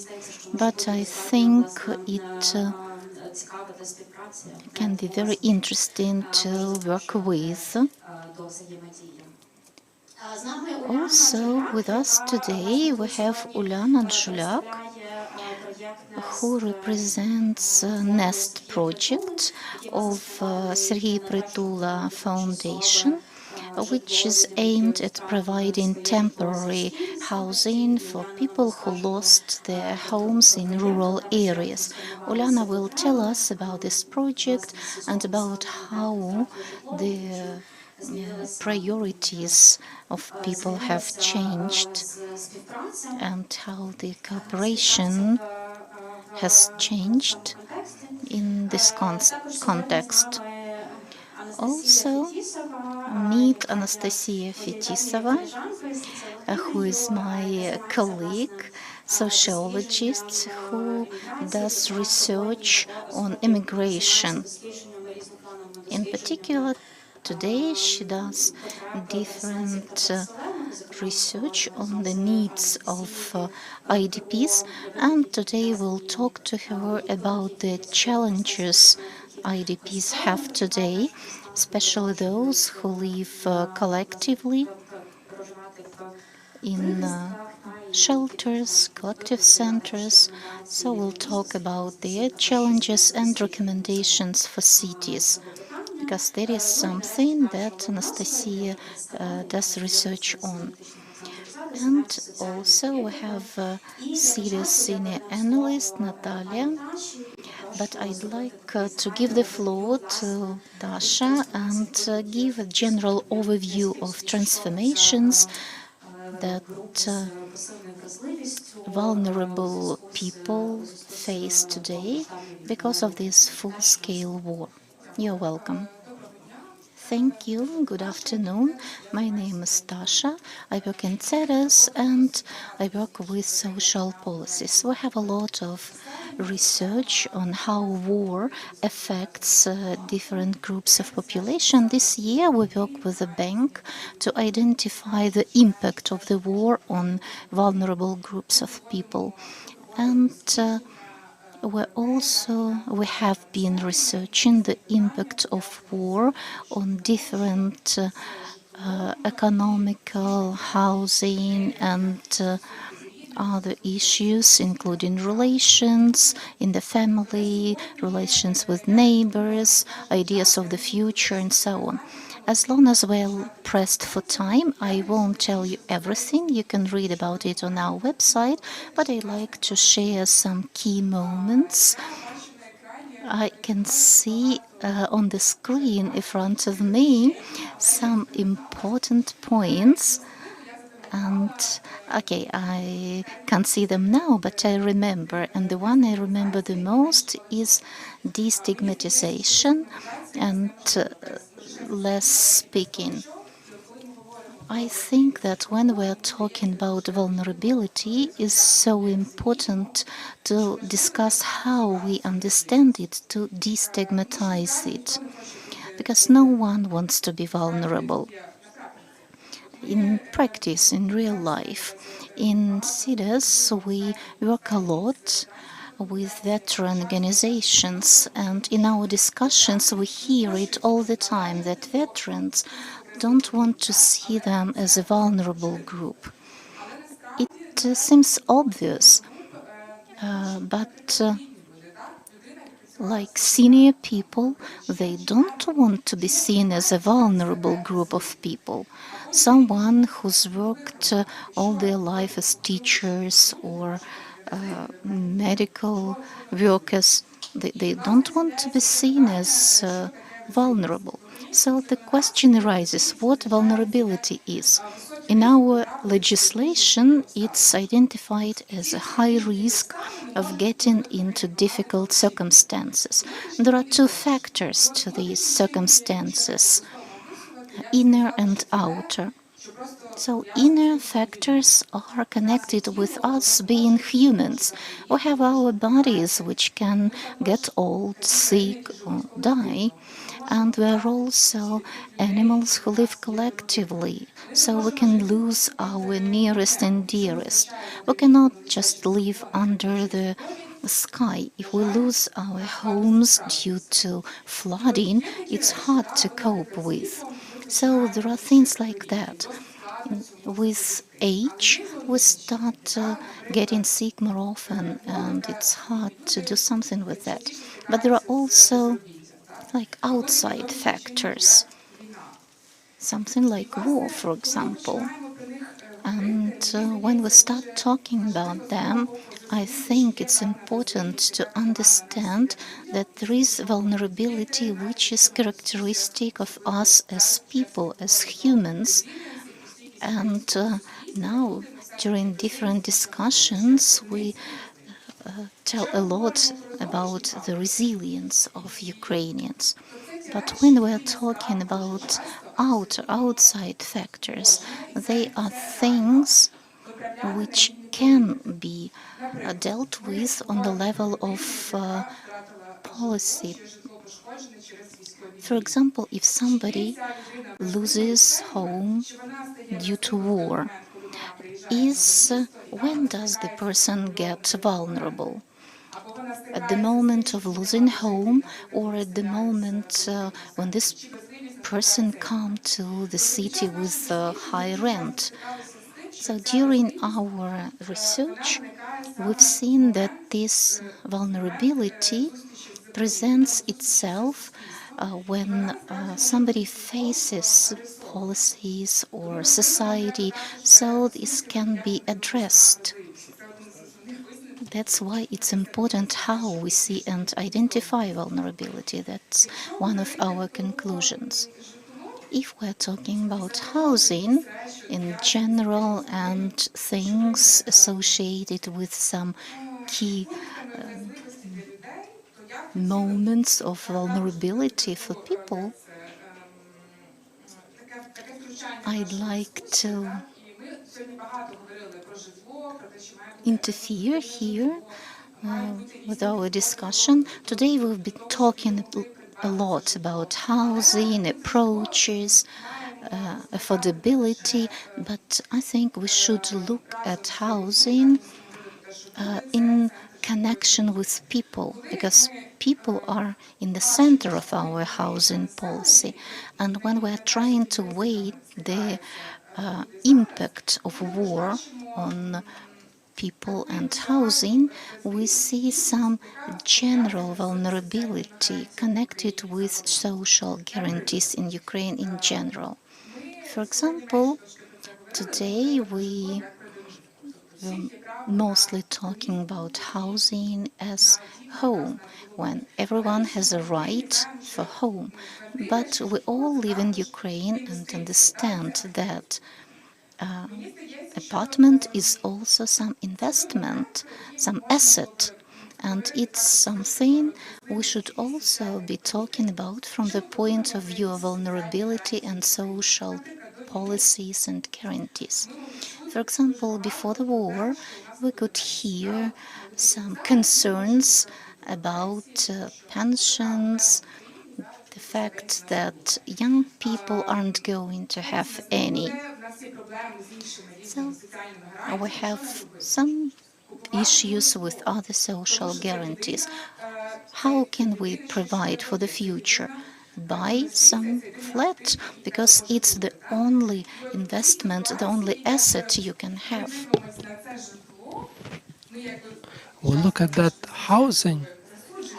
but I think it can be very interesting to work with. Also, with us today, we have Olena, who represents NEST project of Serhii Pritula Foundation, which is aimed at providing temporary housing for people who lost their homes in rural areas. Olena will tell us about this project and about how the priorities of people have changed and how the cooperation has changed in this context. Also, meet Anastasia Fetisova, who is my colleague, sociologist, who does research on immigration. In particular, today she does different research on the needs of IDPs, and today we'll talk to her about the challenges IDPs have today, especially those who live collectively in shelters, collective centers. So we'll talk about their challenges and recommendations for cities, because that is something that Anastasia does research on. And also we have Cedos senior analyst Natalia, but I'd like to give the floor to Dasha and give a general overview of transformations that vulnerable people face today because of this full-scale war. You're welcome. Thank you. Good afternoon. My name is Dasha. I work in Cedos and I work with social policies. We have a lot of research on how war affects different groups of population. This year we work with a bank to identify the impact of the war on vulnerable groups of people. And we have been researching the impact of war on different economical, housing, and other issues, including relations in the family, relations with neighbors, ideas of the future, and so on. As long as we're pressed for time, I won't tell you everything. You can read about it on our website, but I'd like to share some key moments. I can see on the screen in front of me some important points. And okay, I can't see them now, but I remember. And the one I remember the most is destigmatization and less speaking. I think that when we're talking about vulnerability, it's so important to discuss how we understand it, to destigmatize it, because no one wants to be vulnerable. In practice, in real life, in Cedos, we work a lot with veteran organizations, and in our discussions we hear it all the time that veterans don't want to see them as a vulnerable group. It seems obvious, but like senior people, they don't want to be seen as a vulnerable group of people. Someone who's worked all their life as teachers or medical workers, they don't want to be seen as vulnerable. So the question arises, what vulnerability is? In our legislation, it's identified as a high risk of getting into difficult circumstances. There are two factors to these circumstances, inner and outer. So inner factors are connected with us being humans. We have our bodies which can get old, sick, or die. And we are also animals who live collectively, so we can lose our nearest and dearest. We cannot just live under the sky. If we lose our homes due to flooding, it's hard to cope with. So there are things like that. With age, we start getting sick more often, and it's hard to do something with that. But there are also like outside factors, something like war, for example. And when we start talking about them, I think it's important to understand that there is vulnerability which is characteristic of us as people, as humans. And now, during different discussions, we tell a lot about the resilience of Ukrainians. But when we're talking about outside factors, they are things which can be dealt with on the level of policy. For example, if somebody loses home due to war, when does the person get vulnerable? At the moment of losing home, or at the moment when this person comes to the city with high rent? So during our research, we've seen that this vulnerability presents itself when somebody faces policies or society, so this can be addressed. That's why it's important how we see and identify vulnerability. That's one of our conclusions. If we're talking about housing in general and things associated with some key moments of vulnerability for people, I'd like to interfere here with our discussion. Today we've been talking a lot about housing, approaches, affordability, but I think we should look at housing in connection with people, because people are in the center of our housing policy. And when we're trying to weigh the impact of war on people and housing, we see some general vulnerability connected with social guarantees in Ukraine in general. For example, today we were mostly talking about housing as home, when everyone has a right for home. But we all live in Ukraine and understand that apartment is also some investment, some asset, and it's something we should also be talking about from the point of view of vulnerability and social policies and guarantees. For example, before the war, we could hear some concerns about pensions, the fact that young people aren't going to have any. So we have some issues with other social guarantees. How can we provide for the future? Buy some flat, because it's the only investment, the only asset you can have. We look at that housing.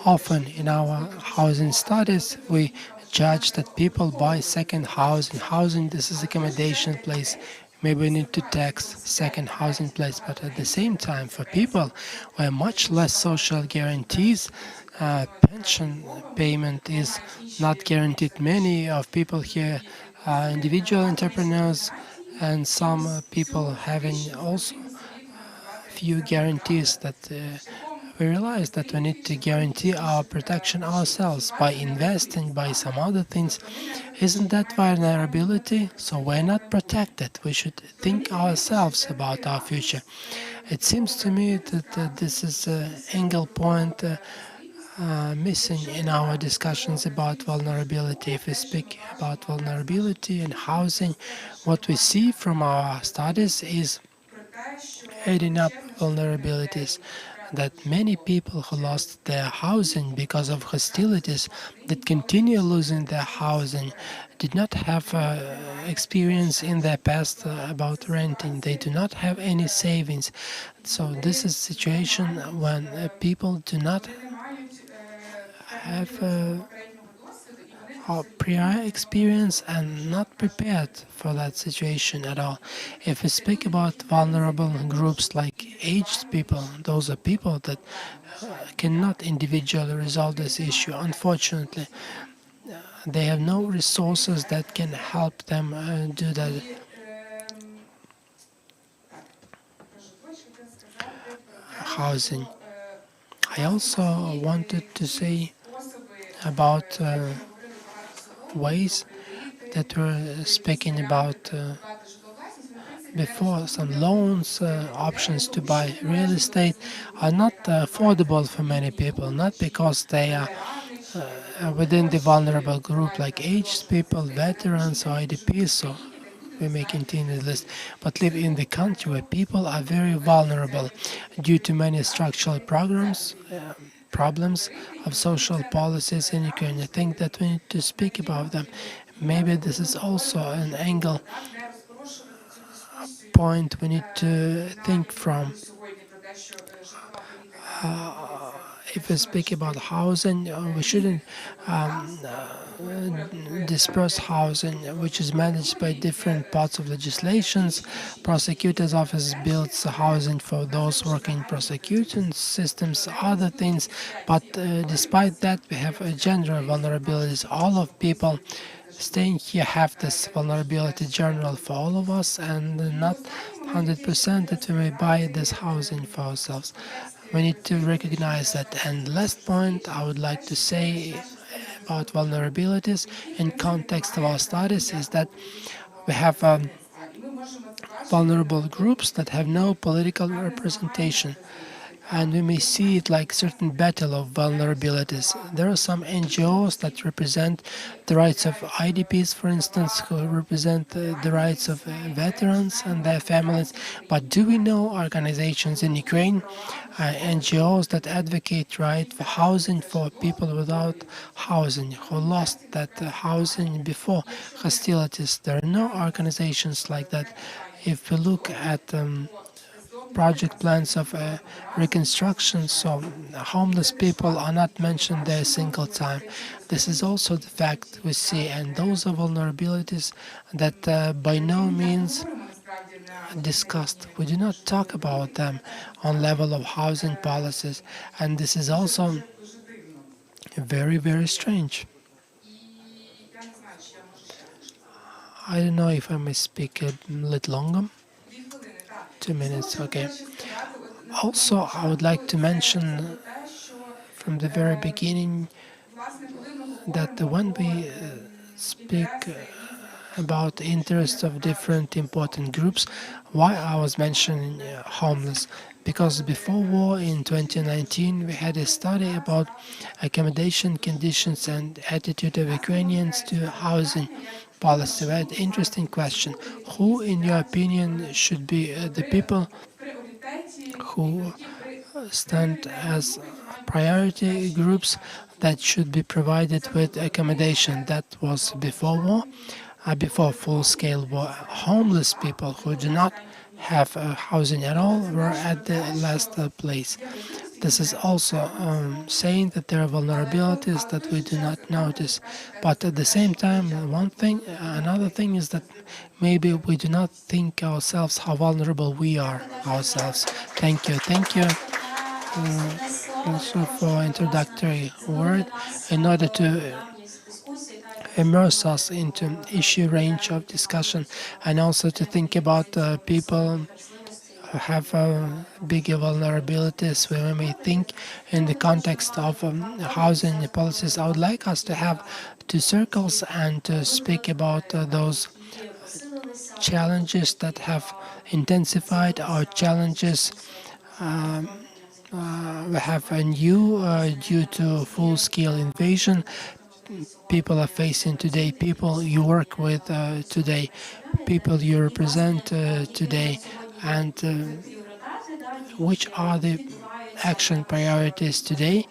Often in our housing studies, we judge that people buy second housing. Housing, this is accommodation place. Maybe we need to tax second housing place, but at the same time, for people where much less social guarantees, pension payment is not guaranteed. Many of people here are individual entrepreneurs, and some people having also few guarantees that we realize that we need to guarantee our protection ourselves by investing, by some other things. Isn't that vulnerability? So we're not protected. We should think ourselves about our future. It seems to me that this is an angle point missing in our discussions about vulnerability. If we speak about vulnerability and housing, what we see from our studies is adding up vulnerabilities, that many people who lost their housing because of hostilities, that continue losing their housing, did not have experience in their past about renting. They do not have any savings. So this is a situation when people do not have prior experience and not prepared for that situation at all. If we speak about vulnerable groups like aged people, those are people that cannot individually resolve this issue. Unfortunately, they have no resources that can help them do that. Housing. I also wanted to say about ways that we're speaking about before. Some loans, options to buy real estate are not affordable for many people, not because they are within the vulnerable group like aged people, veterans or IDPs, so we may continue the list, but live in the country where people are very vulnerable due to many structural problems of social policies in Ukraine. I think that we need to speak about them. Maybe this is also an angle point we need to think from. If we speak about housing, we shouldn't disperse housing, which is managed by different parts of legislations. Prosecutor's office builds housing for those working in prosecution systems, other things. But despite that, we have general vulnerabilities. All of people staying here have this vulnerability general for all of us, and not 100% that we may buy this housing for ourselves. We need to recognize that. And last point I would like to say about vulnerabilities in context of our studies is that we have vulnerable groups that have no political representation. And we may see it like certain battle of vulnerabilities. There are some NGOs that represent the rights of IDPs, for instance, who represent the rights of veterans and their families. But do we know organizations in Ukraine, NGOs that advocate right for housing for people without housing, who lost that housing before hostilities? There are no organizations like that. If we look at project plans of reconstruction, so homeless people are not mentioned there a single time. This is also the fact we see, and those are vulnerabilities that by no means discussed. We do not talk about them on level of housing policies, and this is also very, very strange. I don't know if I may speak a little longer. 2 minutes, okay. Also, I would like to mention from the very beginning that when we speak about the interests of different important groups, why I was mentioning homeless, because before war in 2019 we had a study about accommodation conditions and attitude of Ukrainians to housing policy. We had an interesting question: who in your opinion should be the people who stand as priority groups that should be provided with accommodation? That was before war, before full-scale war. Homeless people who do not have housing at all were at the last place. This is also saying that there are vulnerabilities that we do not notice. But at the same time, another thing is that maybe we do not think ourselves how vulnerable we are ourselves. Thank you. Thank you also for introductory word. In order to immerse us into issue range of discussion, and also to think about people have bigger vulnerabilities where we may think in the context of housing policies. I would like us to have two circles and to speak about those challenges that have intensified, or challenges we have a new due to full-scale invasion people are facing today, people you work with today, people you represent today, and which are the action priorities today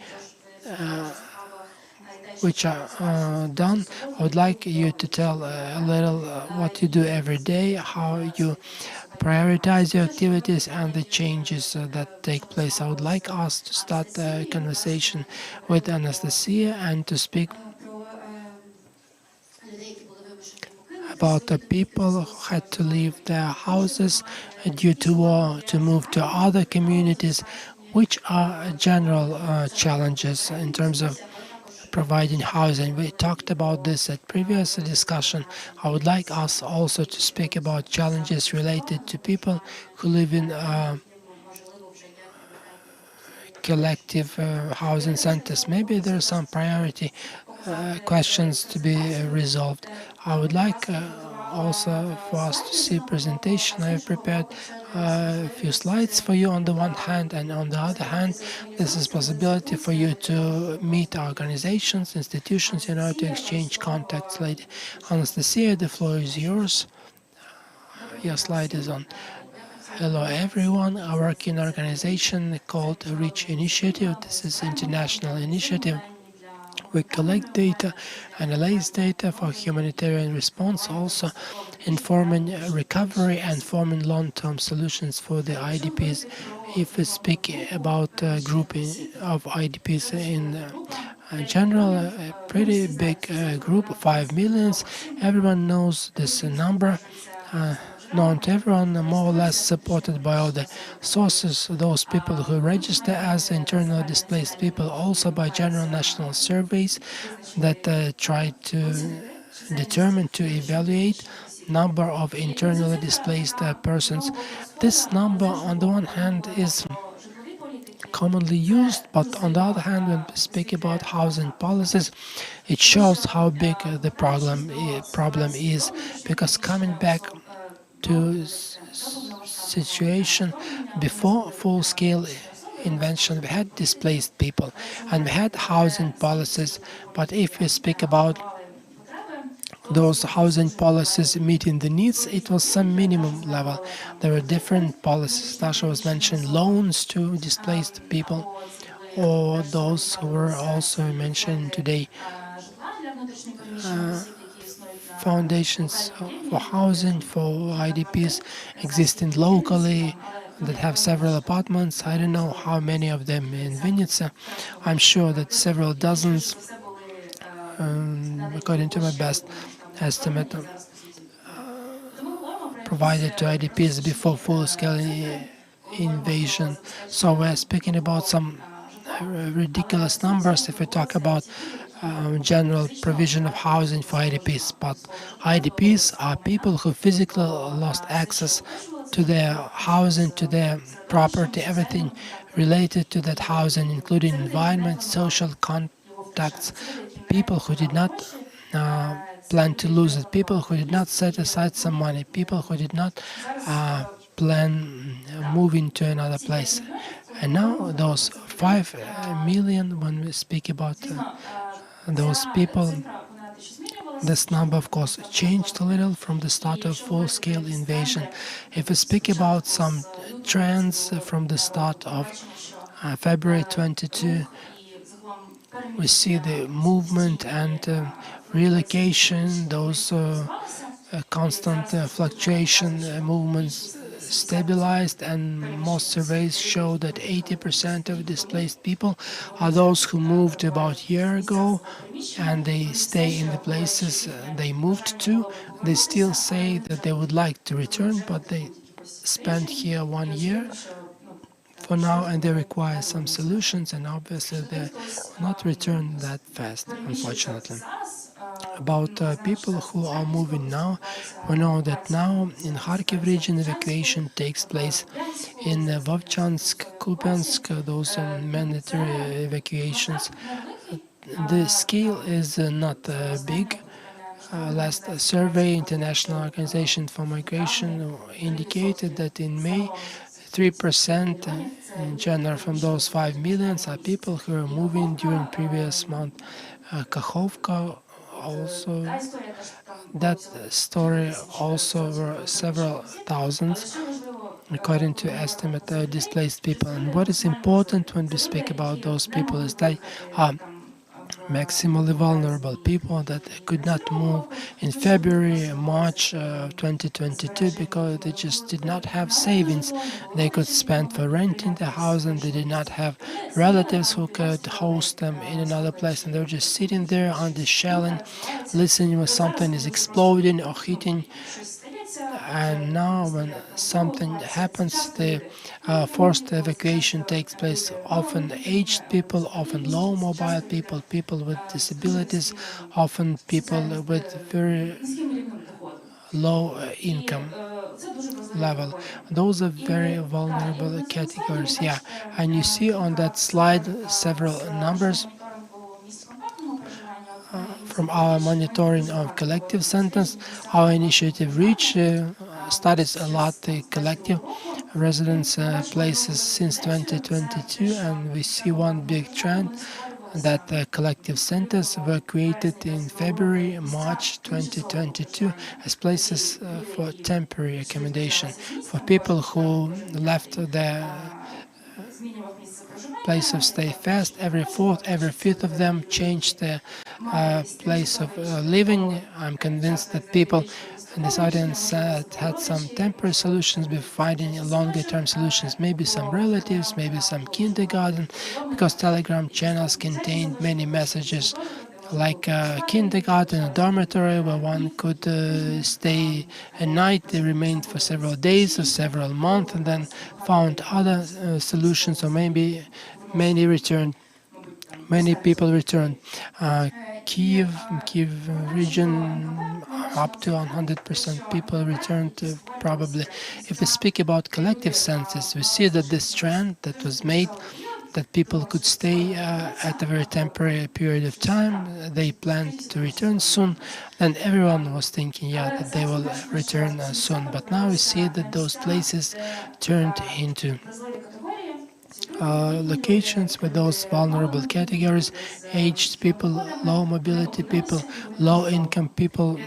which are done. I would like you to tell a little what you do every day, how you prioritize your activities and the changes that take place. I would like us to start a conversation with Anastasia and to speak about the people who had to leave their houses due to war, to move to other communities, which are general challenges in terms of providing housing. We talked about this at previous discussion. I would like us also to speak about challenges related to people who live in collective housing centers. Maybe there are some priority questions to be resolved. I would like also for us to see presentation. I have prepared a few slides for you on the one hand, and on the other hand, this is possibility for you to meet organizations, institutions in order to exchange contacts. Lady Anastasia, the floor is yours. Your slide is on. Hello everyone, I work in an organization called REACH Initiative. This is an international initiative. We collect data, analyze data for humanitarian response, also informing recovery and forming long-term solutions for the IDPs. If we speak about a group of IDPs in general, a pretty big group, 5 million. Everyone knows this number. Known to everyone, more or less supported by all the sources, those people who register as internally displaced people, also by general national surveys that try to determine, to evaluate number of internally displaced persons. This number, on the one hand, is commonly used, but on the other hand, when we speak about housing policies, it shows how big the problem is, because coming back to situation before full-scale invention, we had displaced people and we had housing policies. But if we speak about those housing policies meeting the needs, it was some minimum level. There were different policies. Stasha was mentioned loans to displaced people, or those who were also mentioned today, foundations for housing for IDPs existing locally that have several apartments. I don't know how many of them in Vinnytsia. I'm sure that several dozens, according to my best estimate, provided to IDPs before full-scale invasion. So we're speaking about some ridiculous numbers if we talk about general provision of housing for IDPs, but IDPs are people who physically lost access to their housing, to their property, everything related to that housing, including environment, social contacts, people who did not plan to lose it, people who did not set aside some money, people who did not plan moving to another place. And now those 5 million, when we speak about those people, this number of course changed a little from the start of full-scale invasion. If we speak about some trends from the start of February 22, we see the movement and relocation, those constant fluctuation movements stabilized, and most surveys show that 80% of displaced people are those who moved about a year ago and they stay in the places they moved to. They still say that they would like to return, but they spent here 1 year for now and they require some solutions, and obviously they will not return that fast, unfortunately. About people who are moving now, we know that now in Kharkiv region evacuation takes place. In Vovchansk, Kupiansk, those are mandatory evacuations. The scale is not big. Last survey, International Organization for Migration, indicated that in May, 3% in general from those 5 million are people who are moving during previous month. Kakhovka also, that story also were several thousands according to estimate displaced people. And what is important when we speak about those people is they are maximally vulnerable people that could not move in February, March 2022 because they just did not have savings they could spend for renting the house, and they did not have relatives who could host them in another place, and they were just sitting there on the shelling, listening when something is exploding or hitting. And now when something happens, the forced evacuation takes place. Often aged people, often low mobile people, people with disabilities, often people with very low income level. Those are very vulnerable categories, yeah. And you see on that slide several numbers from our monitoring of collective sentence. Our initiative reach studies a lot the collective residence places since 2022, and we see one big trend that collective centers were created in February, March 2022 as places for temporary accommodation for people who left their place of stay fast. Every fourth, every fifth of them changed their place of living. I'm convinced that people in this audience had some temporary solutions before finding longer-term solutions. Maybe some relatives, maybe some kindergarten, because Telegram channels contained many messages like kindergarten, a dormitory where one could stay a night. They remained for several days or several months and then found other solutions, or maybe many returned. Many people returned. Kyiv region, up to 100% people returned probably. If we speak about collective census, we see that this trend that was made, that people could stay at a very temporary period of time, they planned to return soon, and everyone was thinking, yeah, that they will return soon. But now we see that those places turned into locations with those vulnerable categories: aged people, low mobility people, low income people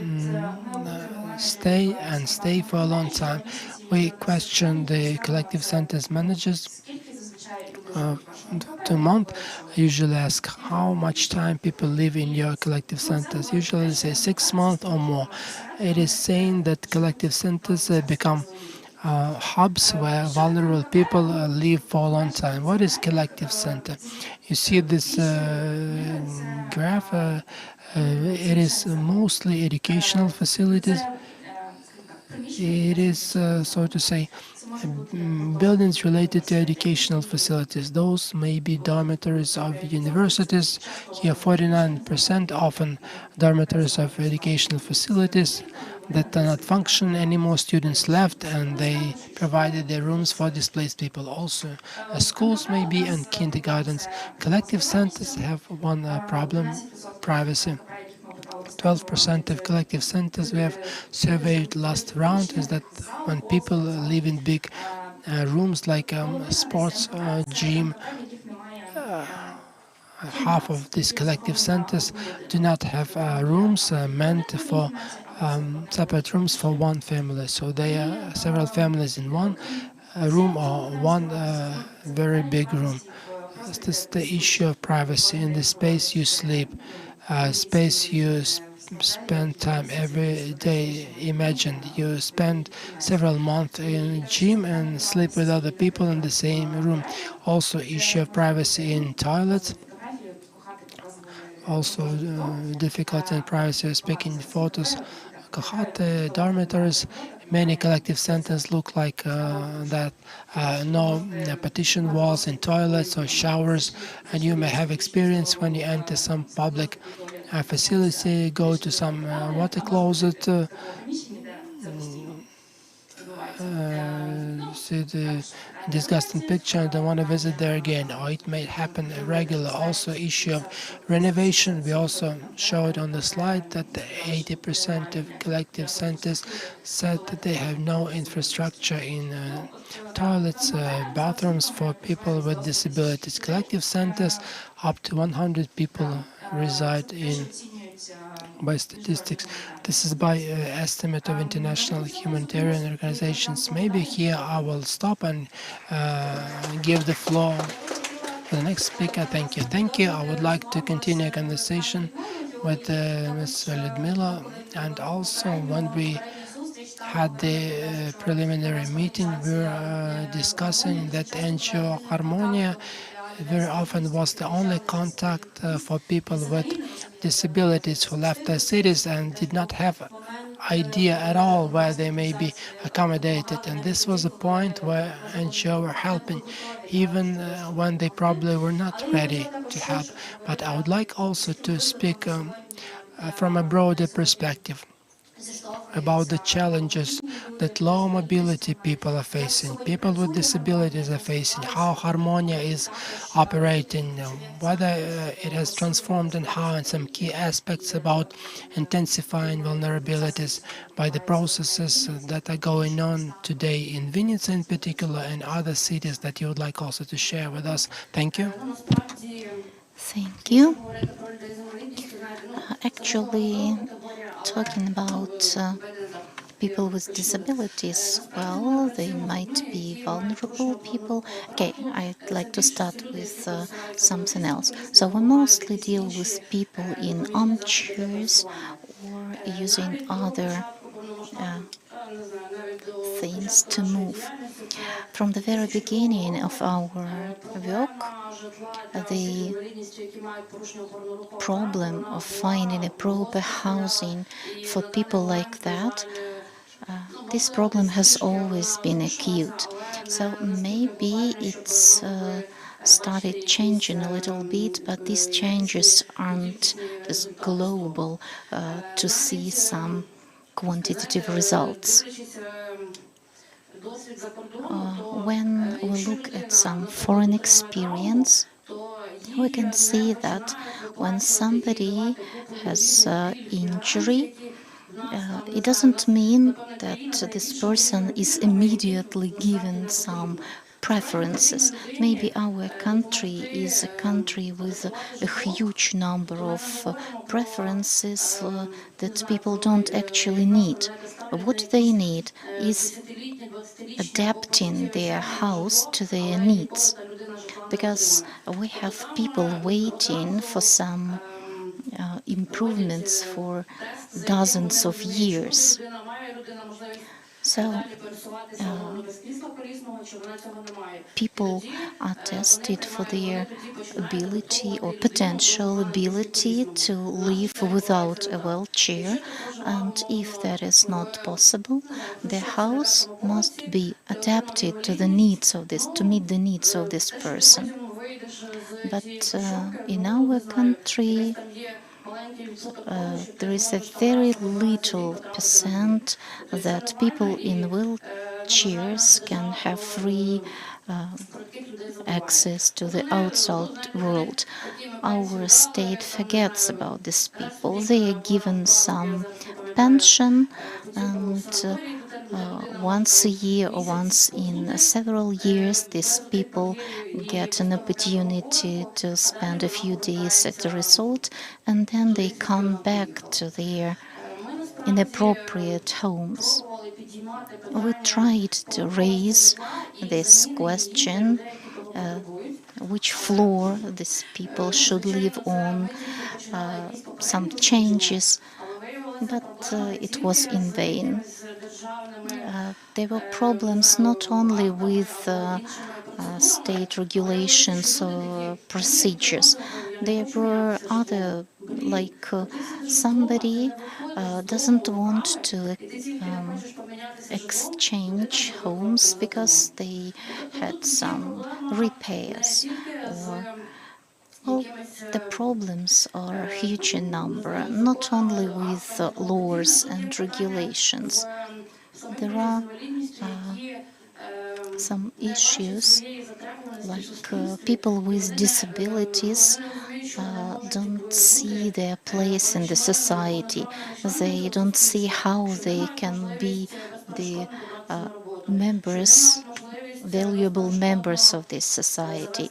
stay for a long time. We question the collective centers managers to month. I usually ask how much time people live in your collective centers. Usually they say 6 months or more. It is saying that collective centers become hubs where vulnerable people live for a long time. What is collective center? You see this graph. It is mostly educational facilities. It is, so to say, buildings related to educational facilities. Those may be dormitories of universities. Here 49% often dormitories of educational facilities that do not function anymore. Students left and they provided their rooms for displaced people. Also schools maybe and kindergartens. Collective centers have one problem: privacy. 12% of collective centers we have surveyed last round is that when people live in big rooms like sports gym, half of these collective centers do not have rooms meant for separate rooms for one family. So they are several families in one room or one very big room. This is the issue of privacy. In the space you sleep, space you spend time every day. Imagine you spend several months in a gym and sleep with other people in the same room. Also issue of privacy in toilets. Also difficulty in privacy speaking photos. Kohate dormitories. Many collective centers look like that. No partition walls in toilets or showers, and you may have experience when you enter some public facility, go to some water closet, see the disgusting picture, don't want to visit there again, or it may happen irregular. Also, issue of renovation. We also showed on the slide that 80% of collective centers said that they have no infrastructure in toilets, bathrooms for people with disabilities. Collective centers, up to 100 people reside in by statistics. This is by estimate of international humanitarian organizations. Maybe here I will stop and give the floor to the next speaker. Thank you. Thank you. I would like to continue a conversation with Ms. Lyudmila. And also when we had the preliminary meeting, we were discussing that NGO Harmonia very often was the only contact for people with disabilities who left their cities and did not have idea at all where they may be accommodated. And this was a point where NGO were helping, even when they probably were not ready to help. But I would like also to speak from a broader perspective about the challenges that low mobility people are facing, people with disabilities are facing, how Harmonia is operating, whether it has transformed and how, and some key aspects about intensifying vulnerabilities by the processes that are going on today in Vinnytsia in particular and other cities that you would like also to share with us. Thank you. Thank you. Actually, talking about people with disabilities, well, they might be vulnerable people. Okay, I'd like to start with something else. So we mostly deal with people in armchairs or using other things to move. From the very beginning of our work, the problem of finding a proper housing for people like that, this problem has always been acute. So maybe it's started changing a little bit, but these changes aren't as global to see some quantitative results. When we look at some foreign experience, we can see that when somebody has injury, it doesn't mean that this person is immediately given some preferences. Maybe our country is a country with a huge number of preferences that people don't actually need. What they need is adapting their house to their needs, because we have people waiting for some improvements for dozens of years. So people are tested for their ability or potential ability to live without a wheelchair, and if that is not possible, the house must be adapted to the needs of this, to meet the needs of this person. But in our country, there is a very little percent that people in wheelchairs can have free access to the outside world. Our state forgets about these people. They are given some pension, and once a year or once in several years, these people get an opportunity to spend a few days at the resort, and then they come back to their inappropriate homes. We tried to raise this question, which floor these people should live on, some changes, but it was in vain. There were problems not only with state regulations or procedures. There were other, like somebody doesn't want to exchange homes because they had some repairs, or Well, the problems are huge in number, not only with laws and regulations. There are some issues like people with disabilities don't see their place in the society. They don't see how they can be the valuable members of this society.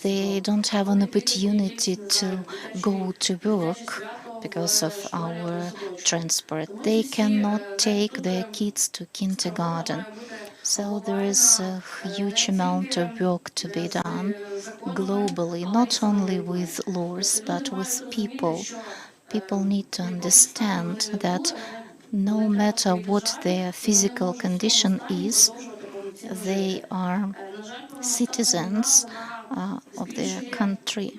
They don't have an opportunity to go to work because of our transport. They cannot take their kids to kindergarten. So there is a huge amount of work to be done globally, not only with laws, but with people. People need to understand that no matter what their physical condition is, they are citizens of their country.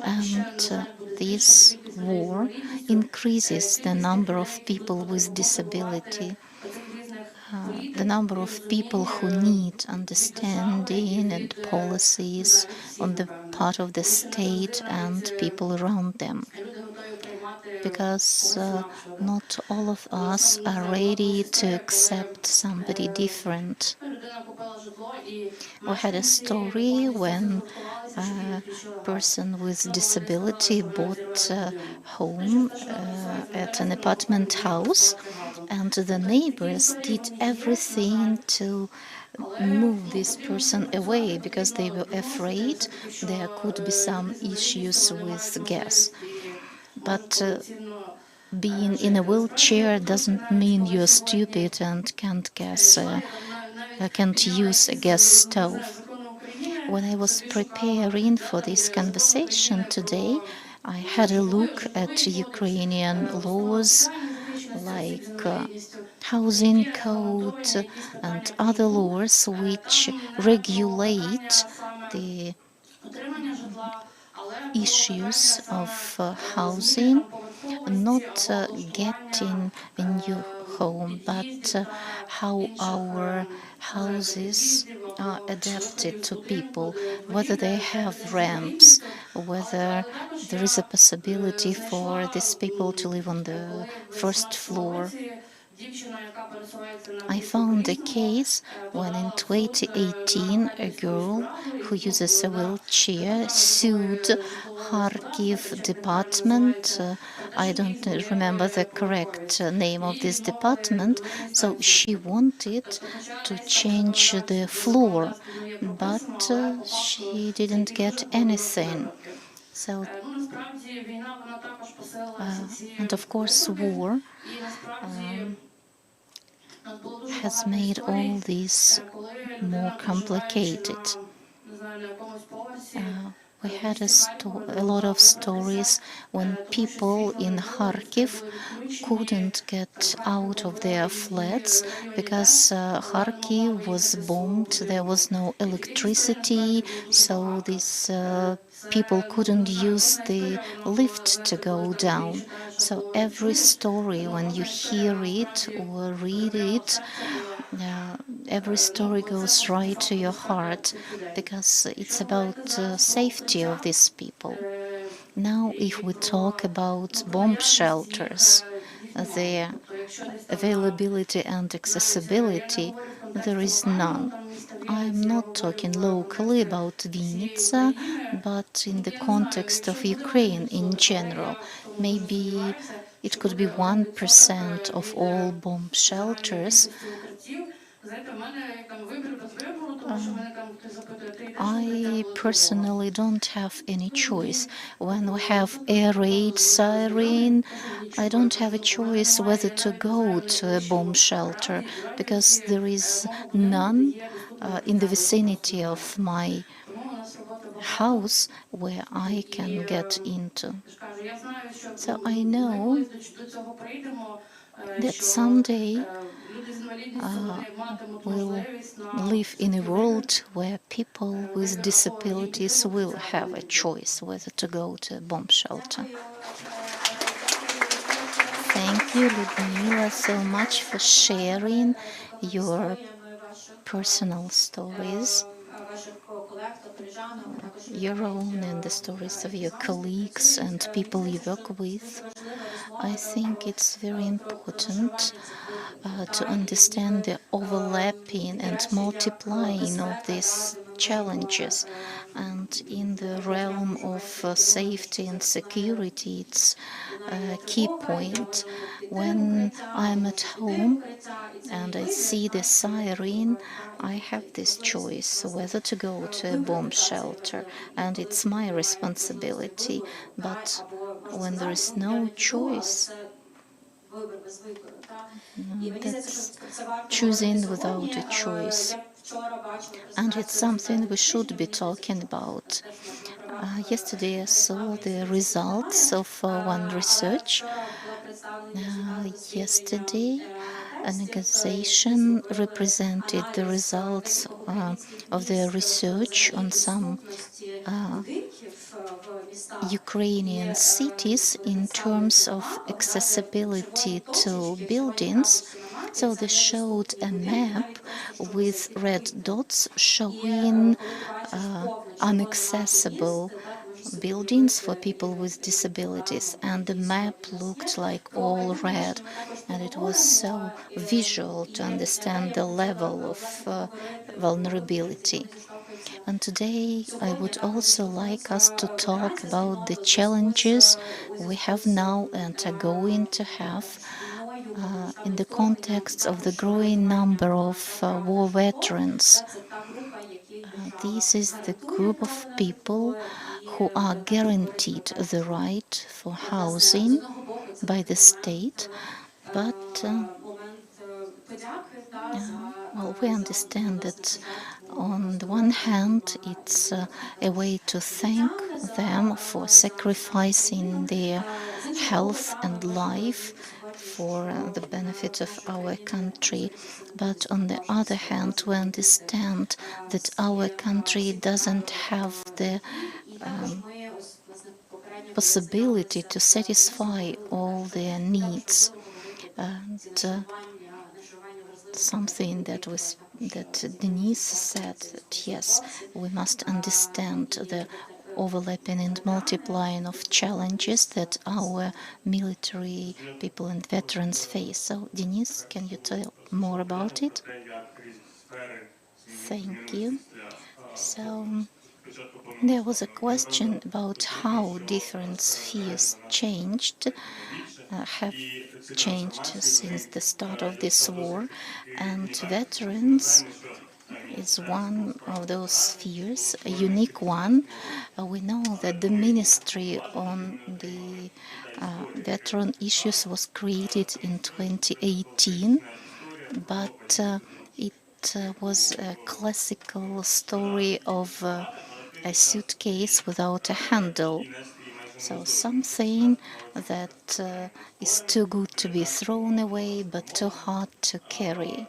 And this war increases the number of people with disability, the number of people who need understanding and policies on the part of the state and people around them. Because not all of us are ready to accept somebody different. We had a story when a person with disability bought a home at an apartment house, and the neighbors did everything to move this person away because they were afraid there could be some issues with gas. But being in a wheelchair doesn't mean you're stupid and can't use a gas stove. When I was preparing for this conversation today, I had a look at Ukrainian laws like housing code and other laws which regulate the issues of housing, not getting a new home, but how our houses are adapted to people, whether they have ramps, whether there is a possibility for these people to live on the first floor. I found a case when in 2018 a girl who uses a wheelchair sued Kharkiv department. I don't remember the correct name of this department. So she wanted to change the floor, but she didn't get anything. So, and of course, war has made all this more complicated. We had a lot of stories when people in Kharkiv couldn't get out of their flats because Kharkiv was bombed. There was no electricity, so these people couldn't use the lift to go down. So every story, when you hear it or read it, every story goes right to your heart because it's about safety of these people. Now, if we talk about bomb shelters, their availability and accessibility, there is none. I'm not talking locally about Vinnytsia, but in the context of Ukraine in general. Maybe it could be 1% of all bomb shelters. I personally don't have any choice. When we have air raid siren, I don't have a choice whether to go to a bomb shelter because there is none in the vicinity of my house where I can get into. So I know that someday we'll live in a world where people with disabilities will have a choice whether to go to a bomb shelter. Thank you, Ludmila, so much for sharing your personal stories. your own and the stories of your colleagues and people you work with. I think it's very important to understand the overlapping and multiplying of these challenges. And in the realm of safety and security, it's a key point. When I'm at home and I see the siren, I have this choice whether to go to a bomb shelter, and it's my responsibility. But when there is no choice, that's choosing without a choice. And it's something we should be talking about. Yesterday I saw the results of one research. Yesterday an organization represented the results of their research on some Ukrainian cities in terms of accessibility to buildings. So they showed a map with red dots showing inaccessible buildings for people with disabilities, and the map looked like all red, and it was so visual to understand the level of vulnerability. And today I would also like us to talk about the challenges we have now and are going to have in the context of the growing number of war veterans. This is the group of people who are guaranteed the right for housing by the state, but well, we understand that on the one hand it's a way to thank them for sacrificing their health and life for the benefit of our country, but on the other hand we understand that our country doesn't have the possibility to satisfy all their needs. And something that Denise said, that yes, we must understand the overlapping and multiplying of challenges that our military people and veterans face. So, Denise, can you tell more about it? Thank you. So, there was a question about how different spheres have changed since the start of this war, and veterans is one of those spheres, a unique one. We know that the Ministry on the Veteran Issues was created in 2018, but it was a classical story of a suitcase without a handle. So something that is too good to be thrown away, but too hard to carry.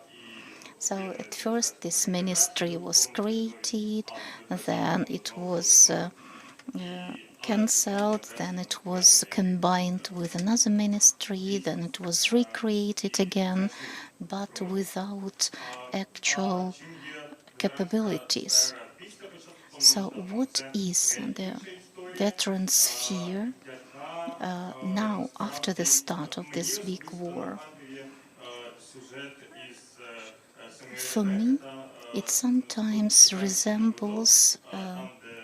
So at first this ministry was created, then it was cancelled, then it was combined with another ministry, then it was recreated again, but without actual capabilities. So what is the veteran sphere now after the start of this big war? For me, it sometimes resembles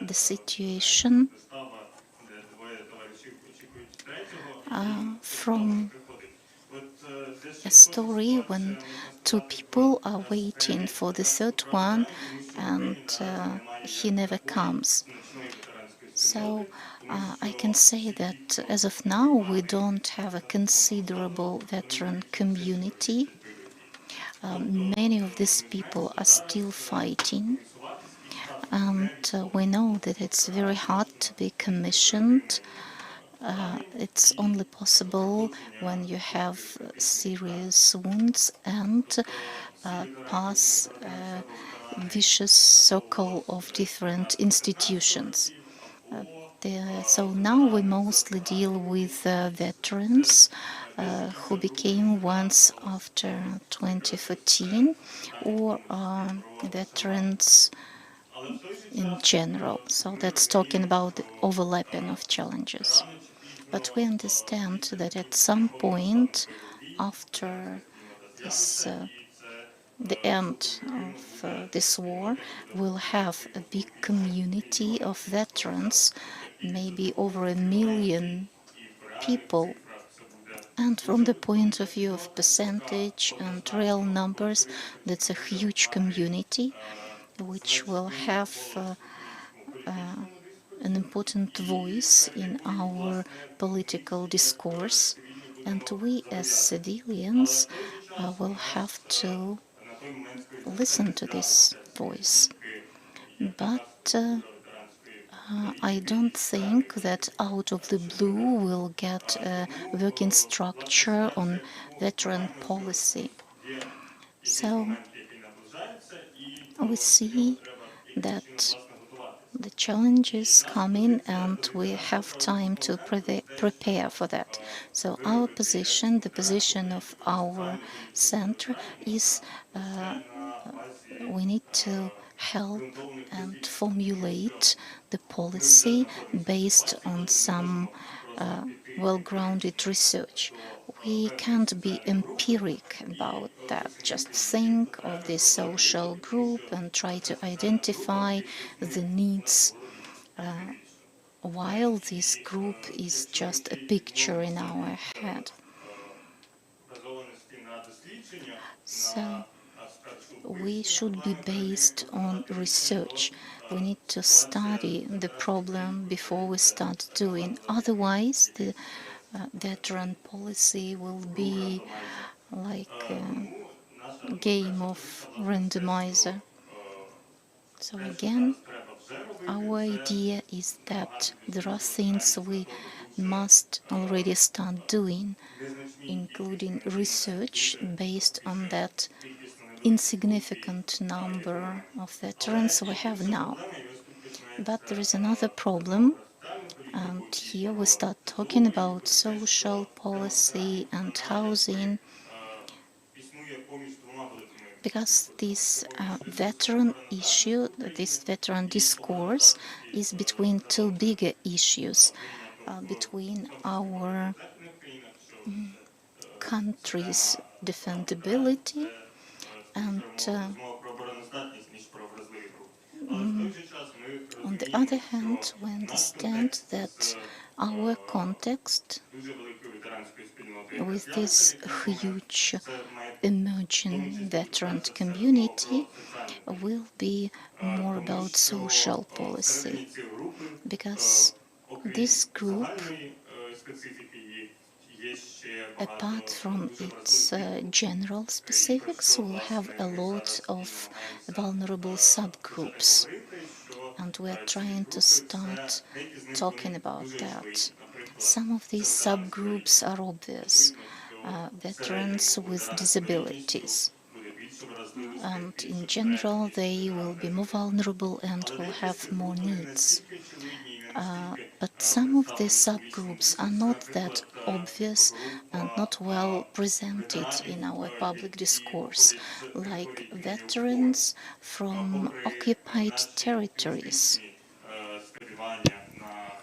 the situation from a story when two people are waiting for the third one and he never comes. So I can say that as of now we don't have a considerable veteran community. Many of these people are still fighting, and we know that it's very hard to be commissioned. It's only possible when you have serious wounds and pass a vicious circle of different institutions. So now we mostly deal with veterans who became ones after 2014, or veterans in general. So that's talking about the overlapping of challenges. But we understand that at some point after this, the end of this war, we'll have a big community of veterans, maybe over 1 million people. And from the point of view of percentage and real numbers, that's a huge community which will have an important voice in our political discourse. And we as civilians will have to listen to this voice. But I don't think that out of the blue we'll get a working structure on veteran policy. So we see that the challenges come in and we have time to prepare for that. So our position, the position of our center is we need to help and formulate the policy based on some well-grounded research. We can't be empiric about that. Just think of this social group and try to identify the needs, while this group is just a picture in our head. So we should be based on research. We need to study the problem before we start doing. Otherwise, the veteran policy will be like a game of randomizer. So again, our idea is that there are things we must already start doing, including research based on that insignificant number of veterans we have now. But there is another problem, and here we start talking about social policy and housing, because this veteran issue, this veteran discourse, is between two bigger issues, between our country's defendability and on the other hand, we understand that our context with this huge emerging veteran community will be more about social policy, because this group, apart from its general specifics, will have a lot of vulnerable subgroups, and we are trying to start talking about that. Some of these subgroups are obvious. Veterans with disabilities, and in general they will be more vulnerable and will have more needs. But some of the subgroups are not that obvious and not well presented in our public discourse, like veterans from occupied territories.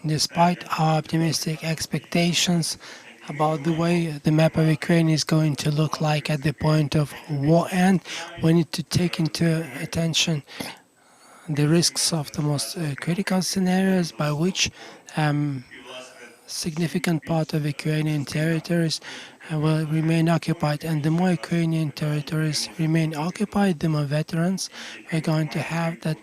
Despite our optimistic expectations about the way the map of Ukraine is going to look like at the point of war end, we need to take into attention the risks of the most critical scenarios, by which significant part of Ukrainian territories will remain occupied, and the more Ukrainian territories remain occupied, the more veterans we're going to have that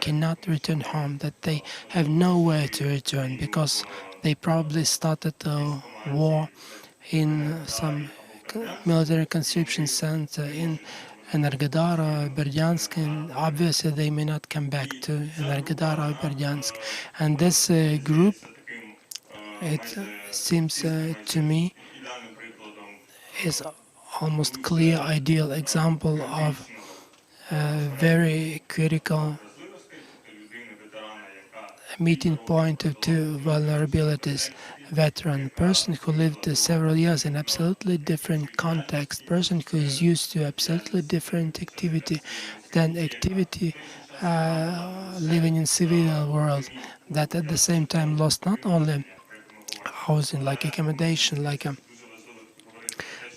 cannot return home, that they have nowhere to return, because they probably started the war in some military conscription center in Energodar or Berdyansk, and obviously they may not come back to Energodar or Berdyansk. And this group, it seems to me, is almost clear ideal example of a very critical meeting point of two vulnerabilities. Veteran, person who lived several years in absolutely different context, person who is used to absolutely different activity than activity living in civilian world, that at the same time lost not only housing, like accommodation, like a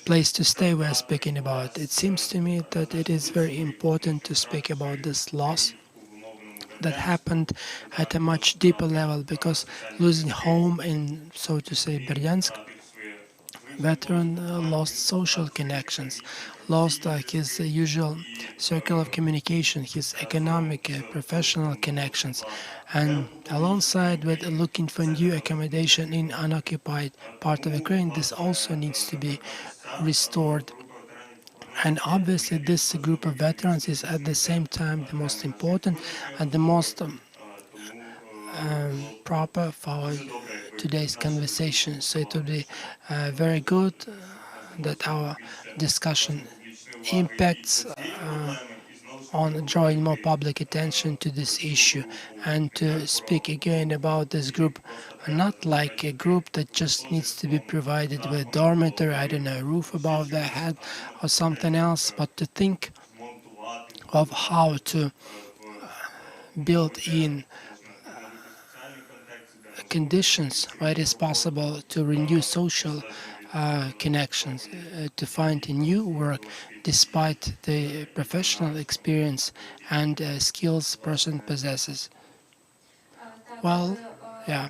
place to stay we're speaking about. It seems to me that it is very important to speak about this loss that happened at a much deeper level, because losing home in, so to say, Berdyansk, veteran lost social connections, lost his usual circle of communication, his economic, professional connections, and alongside with looking for new accommodation in unoccupied part of Ukraine, this also needs to be restored. And obviously this group of veterans is at the same time the most important and the most proper for today's conversation. So it would be very good that our discussion impacts on drawing more public attention to this issue, and to speak again about this group, not like a group that just needs to be provided with dormitory, I don't know, a roof above their head or something else, but to think of how to build in conditions where it is possible to renew social connections, to find a new work despite the professional experience and skills person possesses. Well, yeah,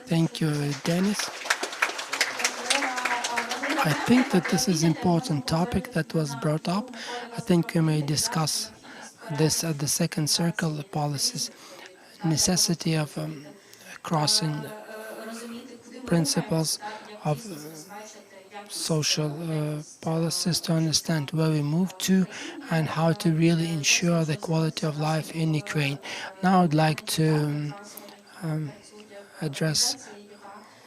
thank you, Dennis. I think that this is an important topic that was brought up. I think we may discuss this at the second circle of policies, necessity of crossing principles of social policies to understand where we move to and how to really ensure the quality of life in Ukraine. Now I'd like to address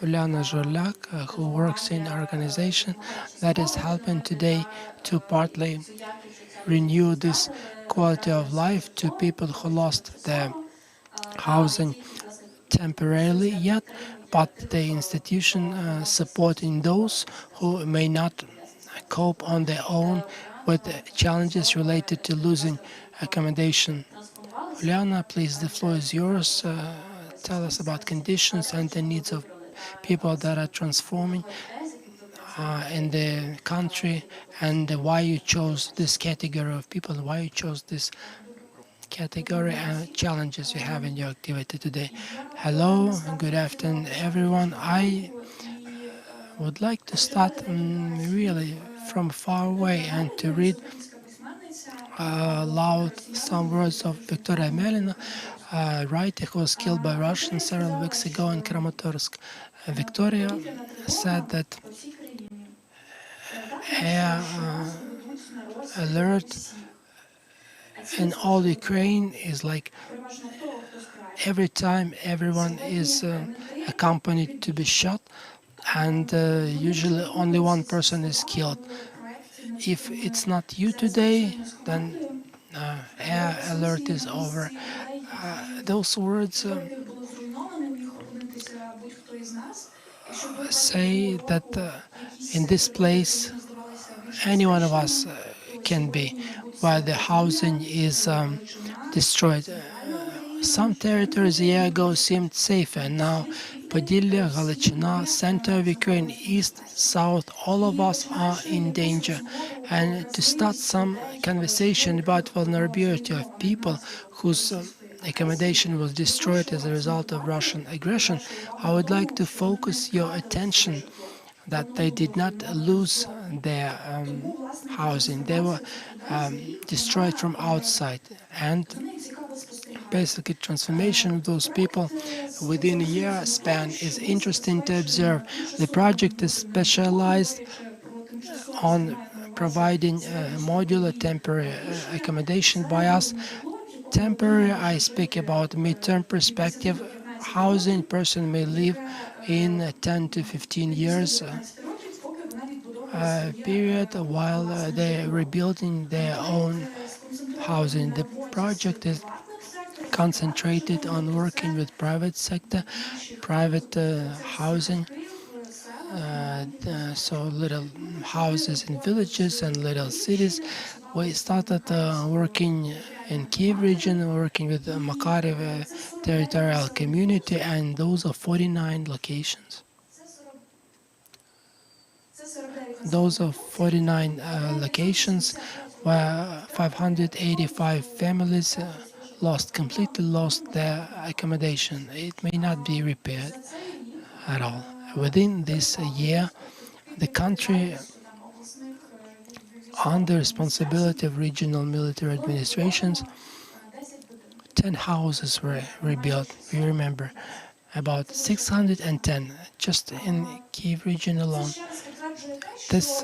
Olena Jorg, who works in an organization that is helping today to partly renew this quality of life to people who lost their housing temporarily yet, but the institution supporting those who may not cope on their own with the challenges related to losing accommodation. Oliana, please, the floor is yours. Tell us about conditions and the needs of people that are transforming in the country, and why you chose this category of people, why you chose this category and challenges you have in your activity today. Hello, good afternoon, everyone. I would like to start really from far away and to read aloud some words of Victoria Melina, a writer who was killed by Russians several weeks ago in Kramatorsk. Victoria said that air alert in all Ukraine is like every time everyone is accompanied to be shot, and usually only one person is killed. If it's not you today, then air alert is over. Those words say that in this place any one of us can be, while the housing is destroyed. Some territories a year ago seemed safer, and now Podillia, Galiciana, center of Ukraine, east, south, all of us are in danger. And to start some conversation about vulnerability of people whose accommodation was destroyed as a result of Russian aggression, I would like to focus your attention that they did not lose their housing. They were destroyed from outside. And basically transformation of those people within a year span is interesting to observe. The project is specialized on providing modular temporary accommodation by us. Temporary, I speak about mid-term perspective. Housing person may live in 10 to 15 years period while they're rebuilding their own housing. The project is concentrated on working with private sector, private housing, so little houses in villages and little cities. We started working in Kyiv region, working with the Makarev territorial community, and those are 49 locations. Those are 49 locations where 585 families completely lost their accommodation. It may not be repaired at all. Within this year, the country, under responsibility of regional military administrations, 10 houses were rebuilt. We remember about 610 just in Kyiv region alone. This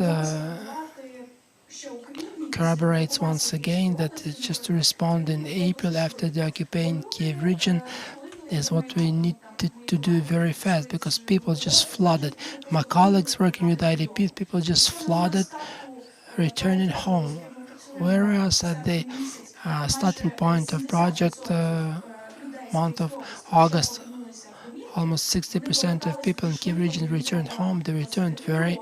corroborates once again that just to respond in April after the occupying Kyiv region is what we need to do very fast, because people just flooded. My colleagues working with IDPs, people just flooded, returning home. Whereas at the starting point of project month of August, almost 60% of people in Kyiv region returned home. They returned very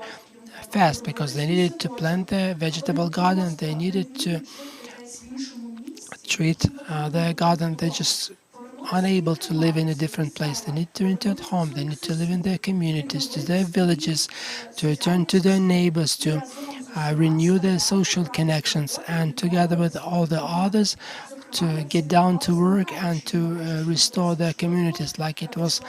fast because they needed to plant their vegetable garden, they needed to treat their garden. They just unable to live in a different place. They need to return home. They need to live in their communities, to their villages, to return to their neighbors, to renew their social connections, and together with all the others to get down to work and to restore their communities like it was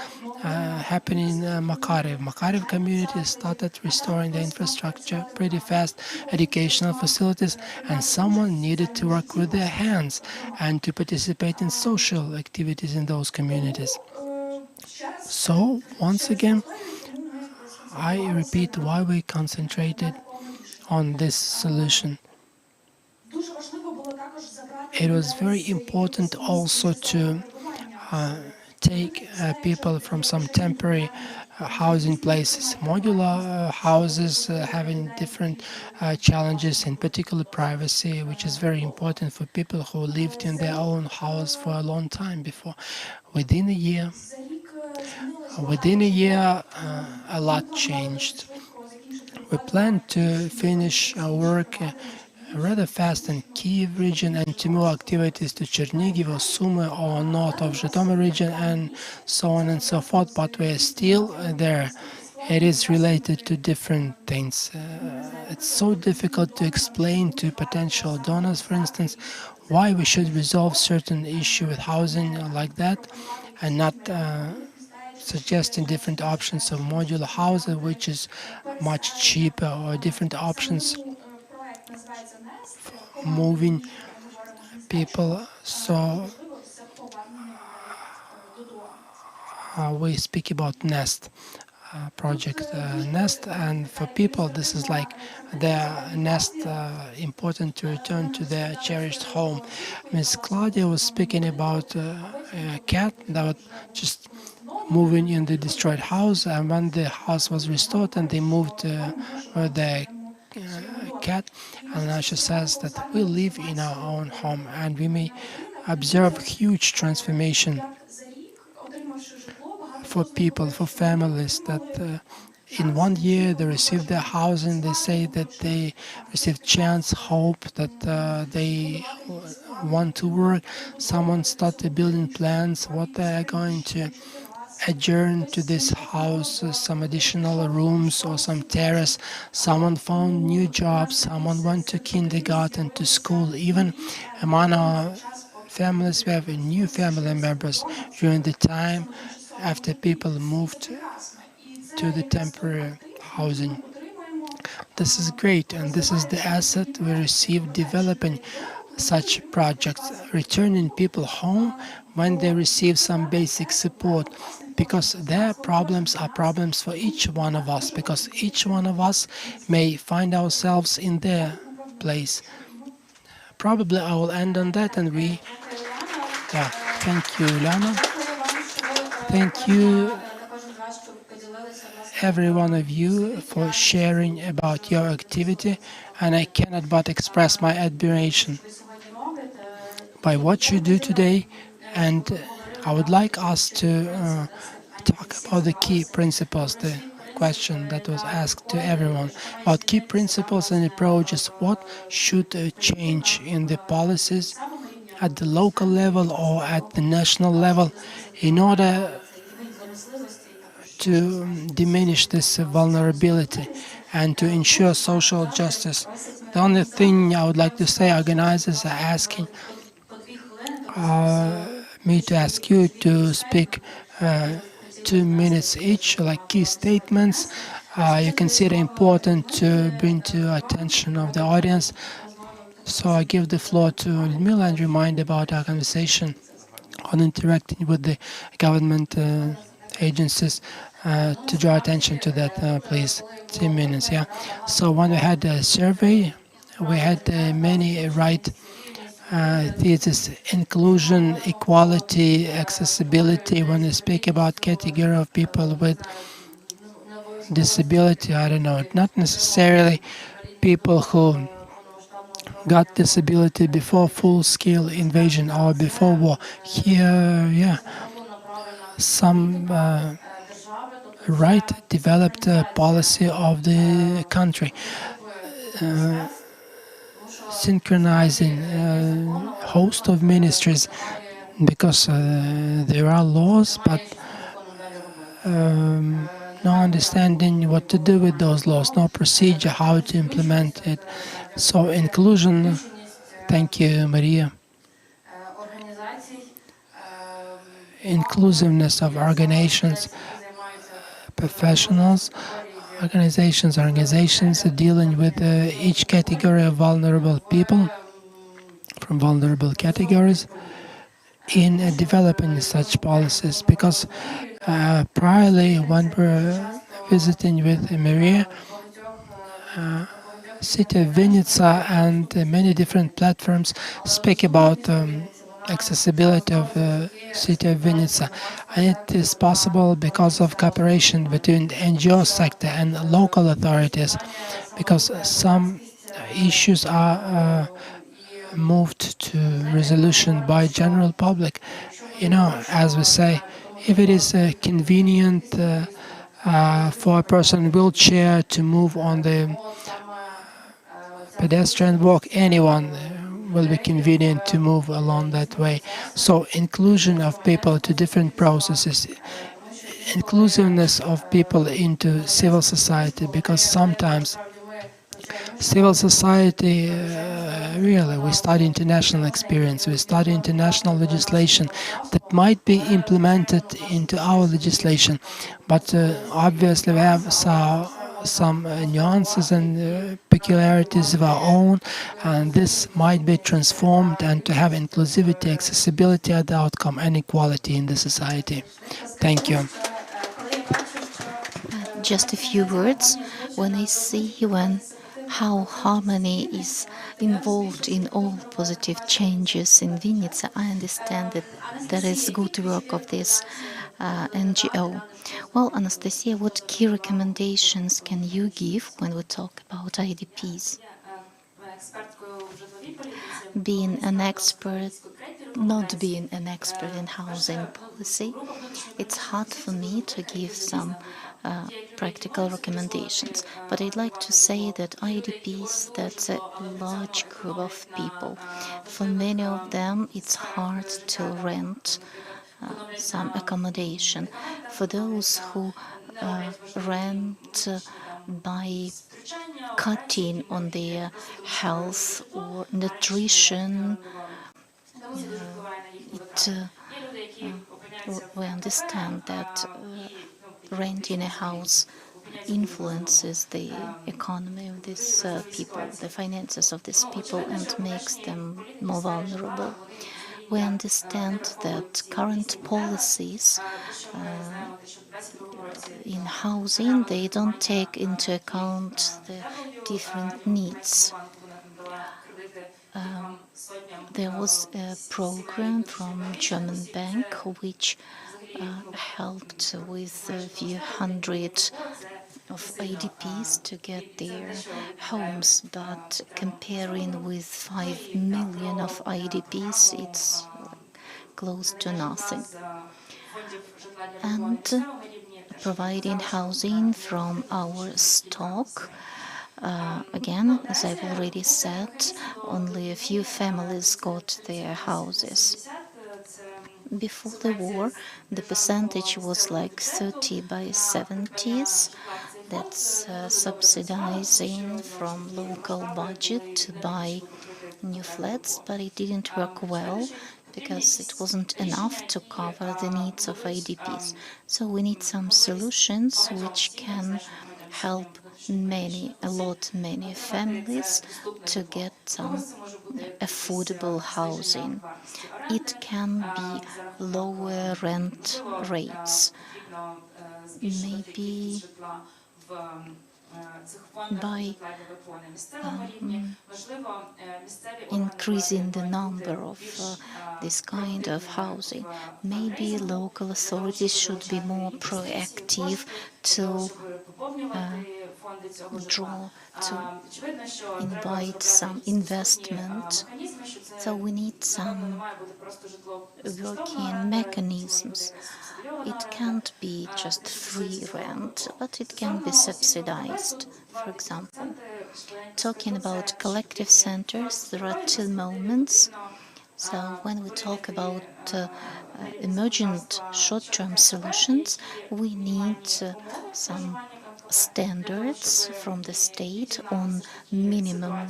happening in Makarev. Makarev community started restoring the infrastructure pretty fast, educational facilities, and someone needed to work with their hands and to participate in social activities in those communities. So, once again, I repeat why we concentrated on this solution. It was very important also to take people from some temporary housing places, modular houses having different challenges, in particular privacy, which is very important for people who lived in their own house for a long time before. Within a year, a lot changed. We plan to finish our work rather fast in Kyiv region and to move activities to Chernihiv or Sumy or north of Zhytomyr region and so on and so forth, but we are still there. It is related to different things. It's so difficult to explain to potential donors, for instance, why we should resolve certain issue with housing like that and not suggesting different options of modular houses, which is much cheaper, or different options for moving people. So we speak about Nest project, Nest, and for people this is like their nest, important to return to their cherished home. Miss Claudia was speaking about a cat that was just moving in the destroyed house, and when the house was restored and they moved with the cat, and now she says that we live in our own home and we may observe huge transformation for people, for families, that in 1 year they received their housing. They say that they received chance, hope, that they want to work. Someone started building plans what they are going to adjourn to this house, some additional rooms or some terrace. Someone found new jobs, someone went to kindergarten, to school. Even among our families we have new family members during the time after people moved to the temporary housing. This is great, and this is the asset we receive developing such projects, returning people home when they receive some basic support, because their problems are problems for each one of us, because each one of us may find ourselves in their place. Probably I will end on that, and thank you, Lana. Thank you, every one of you, for sharing about your activity, and I cannot but express my admiration by what you do today And I would like us to talk about the key principles, the question that was asked to everyone about key principles and approaches. What should change in the policies at the local level or at the national level in order to diminish this vulnerability and to ensure social justice? The only thing I would like to say, organizers are asking me to ask you to speak 2 minutes each, like key statements. You consider important to bring to attention of the audience. So I give the floor to Ludmila and remind about our conversation on interacting with the government agencies. To draw attention to that, please. 2 minutes, yeah. So when we had a survey, we had many right thesis: inclusion, equality, accessibility. When we speak about category of people with disability, I don't know, not necessarily people who got disability before full-scale invasion or before war. Here, yeah, some right developed policy of the country. Synchronizing host of ministries, because there are laws, but no understanding what to do with those laws, no procedure how to implement it. So inclusion, thank you, Maria. Inclusiveness of organizations, professionals, organizations dealing with each category of vulnerable people from vulnerable categories in developing such policies. Because priorly, when we're visiting with Maria, city of Vinnytsia and many different platforms speak about accessibility of the city of Vinnytsia. And it is possible because of cooperation between the NGO sector and local authorities, because some issues are moved to resolution by general public. You know, as we say, if it is convenient for a person in wheelchair to move on the pedestrian walk, anyone will be convenient to move along that way. So inclusion of people to different processes, inclusiveness of people into civil society, because sometimes civil society, really, we study international experience, we study international legislation that might be implemented into our legislation, but obviously we have some nuances and peculiarities of our own, and this might be transformed and to have inclusivity, accessibility at the outcome, and equality in the society. Thank you. Just a few words. When I see how harmony is involved in all positive changes in Vinnytsia, I understand that there is good work of this NGO. Well, Anastasia, what key recommendations can you give when we talk about IDPs? Being an expert, not being an expert in housing policy, it's hard for me to give some practical recommendations. But I'd like to say that IDPs, that's a large group of people. For many of them, it's hard to rent some accommodation. For those who rent by cutting on their health or nutrition, we understand that renting a house influences the economy of these people, the finances of these people, and makes them more vulnerable. We understand that current policies in housing, they don't take into account the different needs. There was a program from German bank which helped with a few hundred of IDPs to get their homes, but comparing with 5 million of IDPs, it's close to nothing. And providing housing from our stock. Again, as I've already said, only a few families got their houses. Before the war, the percentage was like 30 by 70s. That's subsidizing from local budget to buy new flats, but it didn't work well because it wasn't enough to cover the needs of IDPs. So we need some solutions which can help many families to get some affordable housing. It can be lower rent rates, maybe by increasing the number of this kind of housing. Maybe local authorities should be more proactive to invite some investment. So we need some working mechanisms. It can't be just free rent, but it can be subsidized. For example, talking about collective centers, there are two moments. So when we talk about emergent short-term solutions, we need some standards from the state on minimum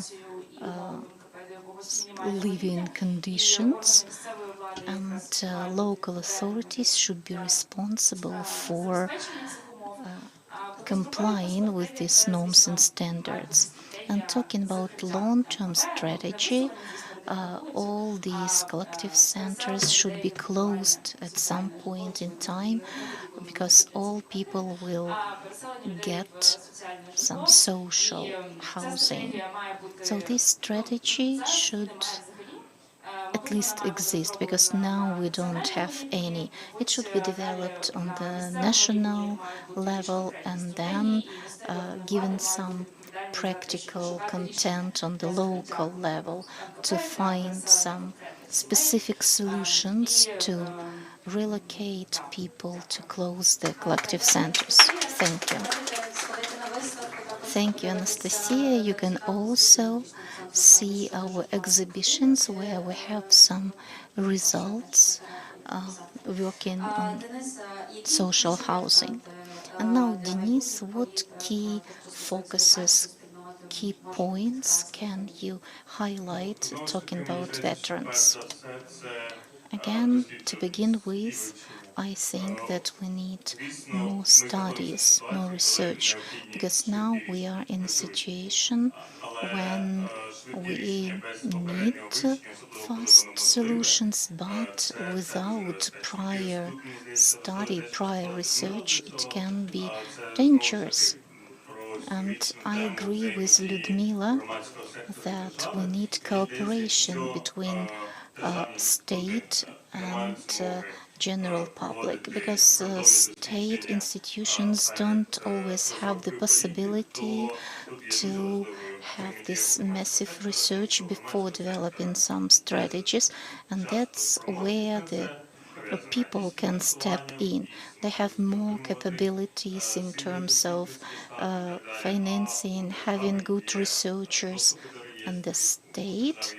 living conditions, and local authorities should be responsible for complying with these norms and standards. And talking about long-term strategy, all these collective centers should be closed at some point in time because all people will get some social housing. So this strategy should at least exist, because now we don't have any. It should be developed on the national level and then given some practical content on the local level to find some specific solutions to relocate people to close the collective centers. Thank you. Thank you, Anastasia. You can also see our exhibitions where we have some results working on social housing. And now, Denise, what key focuses, key points can you highlight talking about veterans? Again, to begin with, I think that we need more studies, more research, because now we are in a situation when we need fast solutions, but without prior study, prior research, it can be dangerous. And I agree with Lyudmila that we need cooperation between state and general public, because state institutions don't always have the possibility to have this massive research before developing some strategies, and that's where the people can step in. They have more capabilities in terms of financing, having good researchers, and the state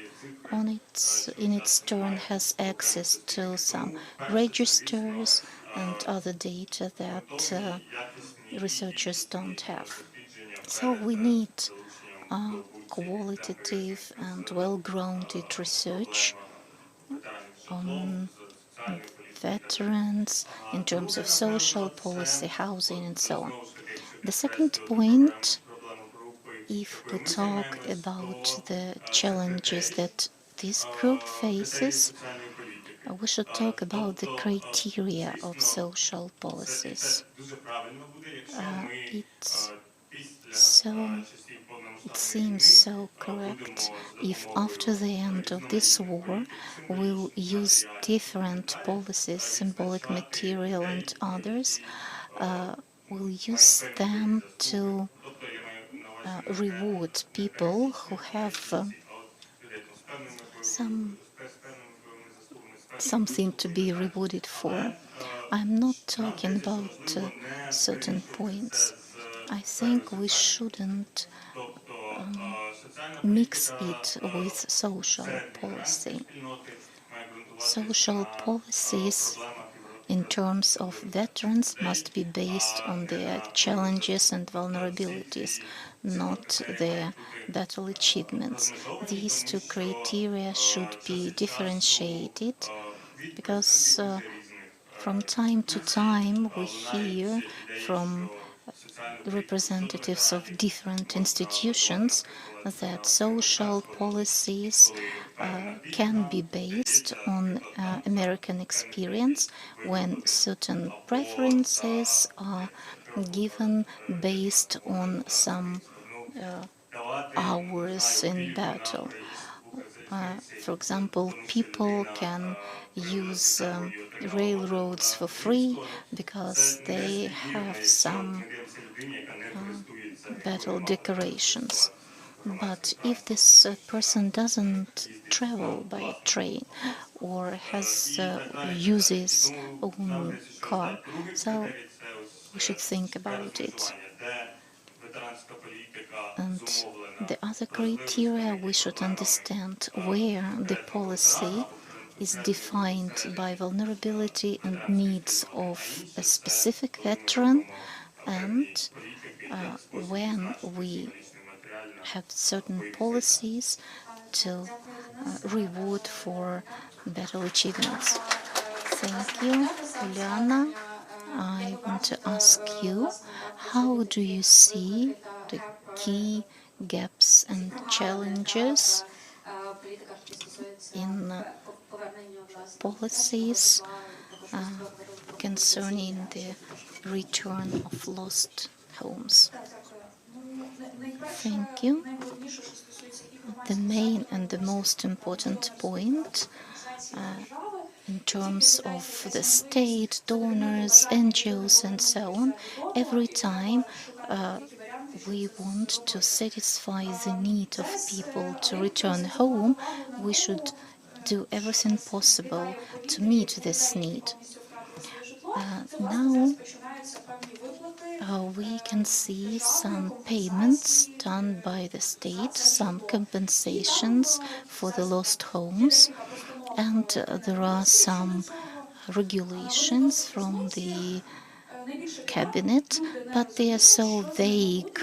in its turn has access to some registers and other data that researchers don't have. So we need qualitative and well-grounded research on veterans in terms of social policy, housing, and so on. The second point, if we talk about the challenges that this group faces, we should talk about the criteria of social policies. It seems so correct if after the end of this war we'll use different policies, symbolic material and others, we'll use them to reward people who have some something to be rewarded for. I'm not talking about certain points. I think we shouldn't mix it with social policy. Social policies in terms of veterans must be based on their challenges and vulnerabilities, not their battle achievements. These two criteria should be differentiated because from time to time we hear from representatives of different institutions that social policies can be based on American experience when certain preferences are given based on some hours in battle. For example, people can use railroads for free because they have some battle decorations. But if this person doesn't travel by train or has uses own car, so we should think about it. And the other criteria, we should understand where the policy is defined by vulnerability and needs of a specific veteran, and when we have certain policies to reward for battle achievements. Thank you, Olena. I want to ask you, how do you see the key gaps and challenges in policies concerning the return of lost homes? Thank you. The main and the most important point in terms of the state, donors, NGOs, and so on, every time we want to satisfy the need of people to return home, we should do everything possible to meet this need. Now we can see some payments done by the state, some compensations for the lost homes, and there are some regulations from the cabinet, but they are so vague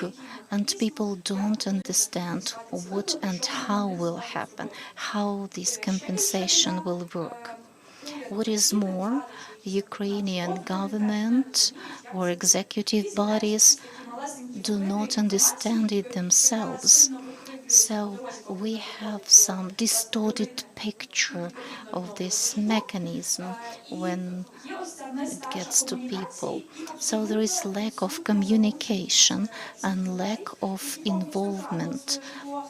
and people don't understand what and how will happen, how this compensation will work. What is more, Ukrainian government or executive bodies do not understand it themselves. So we have some distorted picture of this mechanism when it gets to people. So there is lack of communication and lack of involvement.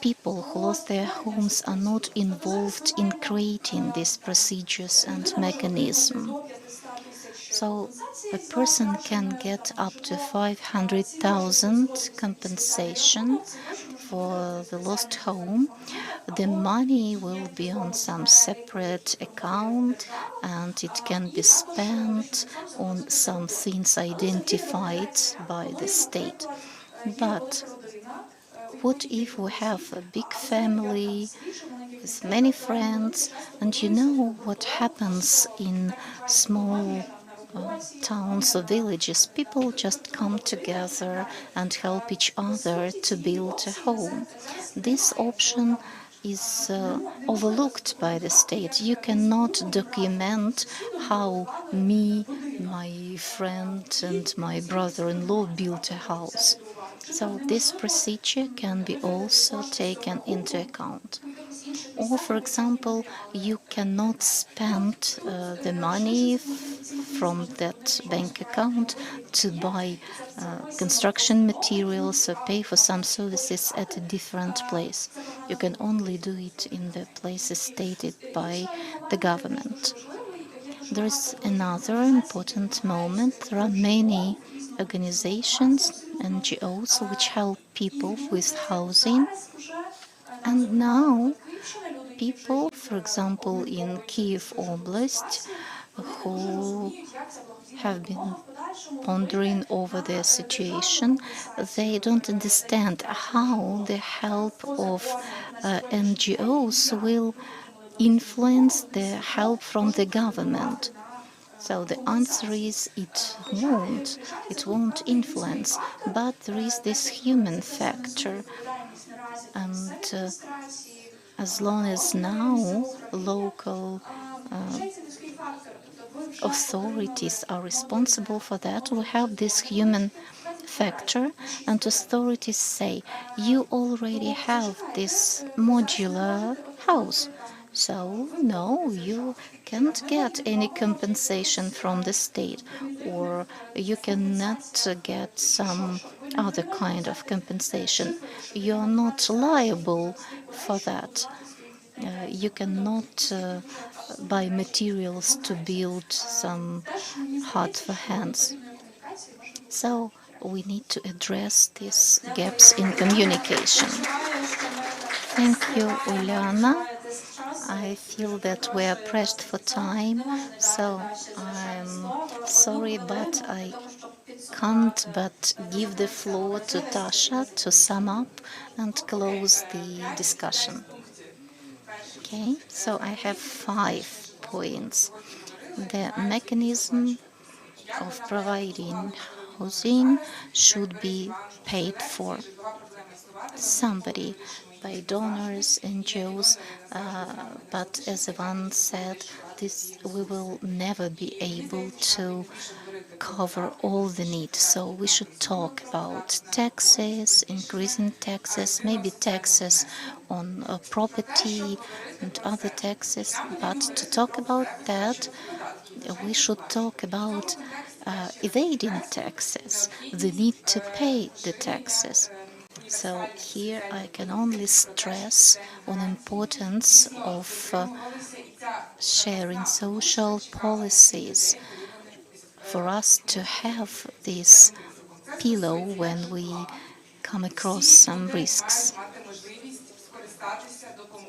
People who lost their homes are not involved in creating these procedures and mechanism. So a person can get up to 500,000 compensation for the lost home. The money will be on some separate account and it can be spent on some things identified by the state. But what if we have a big family with many friends, and you know what happens in small towns or villages? People just come together and help each other to build a home. This option is overlooked by the state. You cannot document how me, my friend, and my brother-in-law built a house. So this procedure can be also taken into account. Or, for example, you cannot spend the money from that bank account to buy construction materials or pay for some services at a different place. You can only do it in the places stated by the government. There is another important moment. There are many organizations, NGOs, which help people with housing. And now people for example, in Kyiv Oblast, who have been pondering over their situation. They don't understand how the help of NGOs will influence the help from the government. So the answer is it won't influence, but there is this human factor. And as long as now local authorities are responsible for that, we have this human factor, and authorities say, you already have this modular house, so no, you can't get any compensation from the state, or you cannot get some other kind of compensation. You're not liable for that. You cannot buy materials to build some hut for hands. So we need to address these gaps in communication. Thank you, Olena. I feel that we are pressed for time, so I'm sorry, but I can't but give the floor to Tasha to sum up and close the discussion. Okay, so I have 5 points. The mechanism of providing housing should be paid for. Somebody by donors, NGOs, but as Ivan said, we will never be able to cover all the needs. So we should talk about taxes, increasing taxes, maybe taxes on property and other taxes. But to talk about that, we should talk about evading taxes, the need to pay the taxes. So here I can only stress on importance of sharing social policies for us to have this pillow when we come across some risks.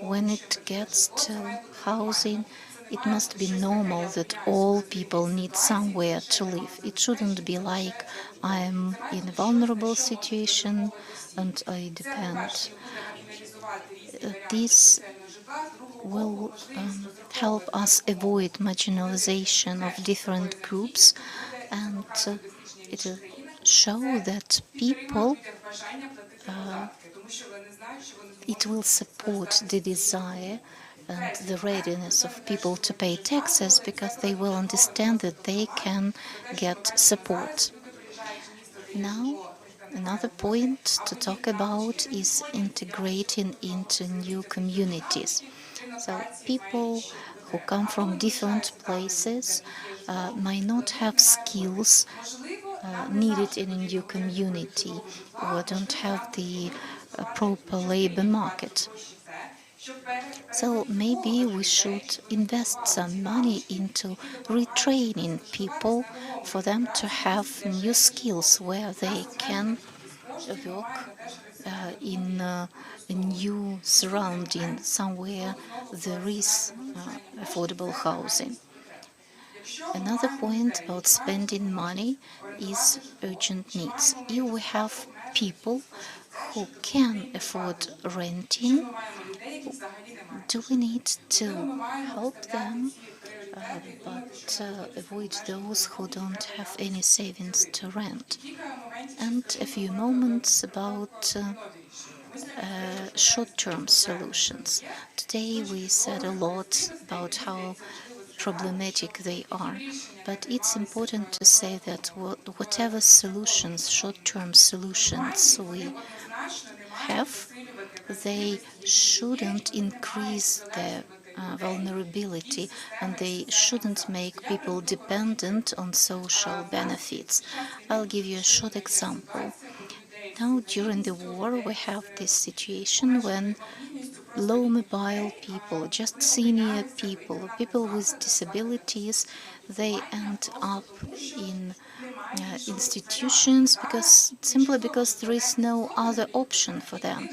When it gets to housing, it must be normal that all people need somewhere to live. It shouldn't be like I'm in a vulnerable situation and I depend. This will help us avoid marginalization of different groups, and it will show that people, it will support the desire and the readiness of people to pay taxes, because they will understand that they can get support. Now, another point to talk about is integrating into new communities. So people who come from different places might not have skills needed in a new community, or don't have the proper labor market. So maybe we should invest some money into retraining people for them to have new skills where they can work in a new surrounding, somewhere there is affordable housing. Another point about spending money is urgent needs. If we have people who can afford renting, do we need to help them, but avoid those who don't have any savings to rent? And a few moments about short-term solutions. Today we said a lot about how problematic they are, but it's important to say that whatever solutions, short-term solutions we have, they shouldn't increase their vulnerability, and they shouldn't make people dependent on social benefits. I'll give you a short example. Now, during the war, we have this situation when low mobile people, just senior people, people with disabilities, they end up in institutions simply because there is no other option for them.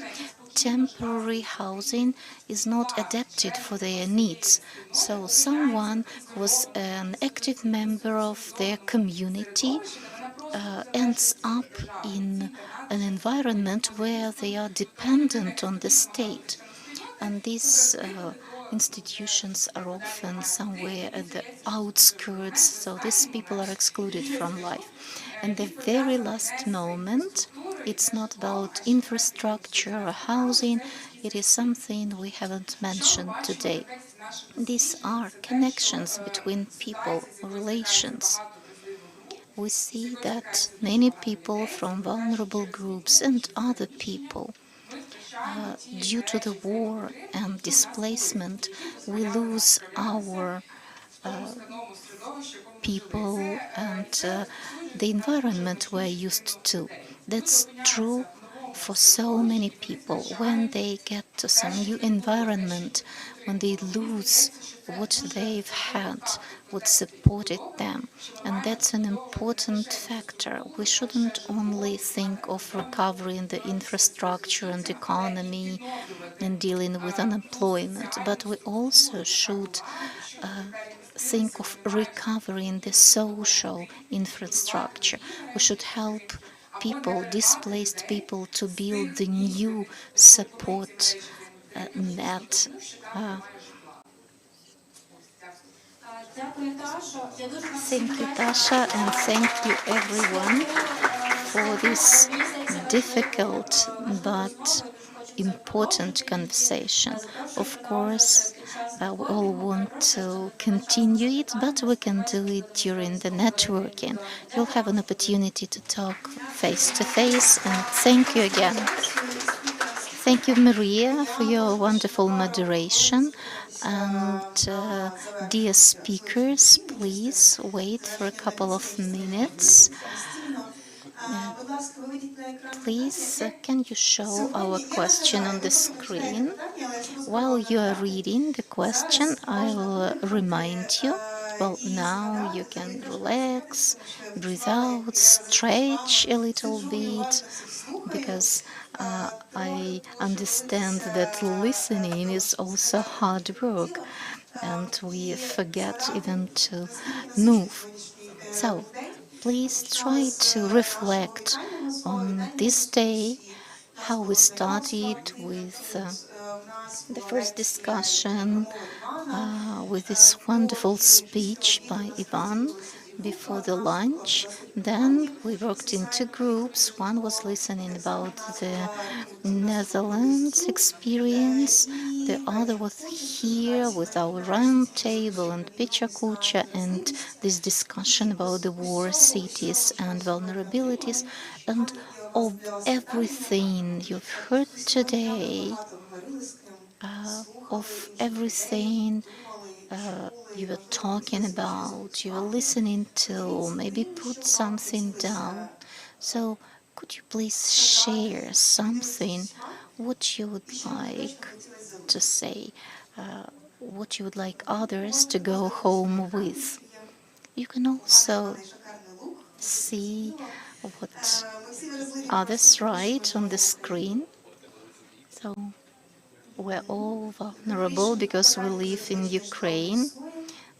temporary housing is not adapted for their needs. So someone who was an active member of their community ends up in an environment where they are dependent on the state. And these institutions are often somewhere at the outskirts, so these people are excluded from life. And the very last moment, it's not about infrastructure or housing, it is something we haven't mentioned today. These are connections between people, relations. We see that many people from vulnerable groups and other people, due to the war and displacement, we lose our people and the environment we're used to. That's true for so many people. When they get to some new environment, when they lose what they've had, what supported them, and that's an important factor. We shouldn't only think of recovering the infrastructure and economy and dealing with unemployment, but we also should think of recovering the social infrastructure. We should help people, displaced people, to build the new support net. Thank you, Tasha, and thank you, everyone, for this difficult but important conversation. Of course, we all want to continue it, but we can do it during the networking. You'll have an opportunity to talk face to face, and thank you again. Thank you, Maria, for your wonderful moderation. And dear speakers, please wait for a couple of minutes. Please, can you show our question on the screen? While you are reading the question, I'll remind you. Well, now you can relax, breathe out, stretch a little bit, because I understand that listening is also hard work, and we forget even to move. So, please try to reflect on this day, how we started with the first discussion, with this wonderful speech by Ivan before the lunch. Then we worked into groups. One was listening about the Netherlands experience. The other was here with our roundtable and PechaKucha and this discussion about the war cities and vulnerabilities. And of everything you've heard today, of everything you were talking about, you were listening to, maybe put something down. So could you please share something, what you would like to say, what you would like others to go home with? You can also see what others write on the screen. So we're all vulnerable because we live in Ukraine.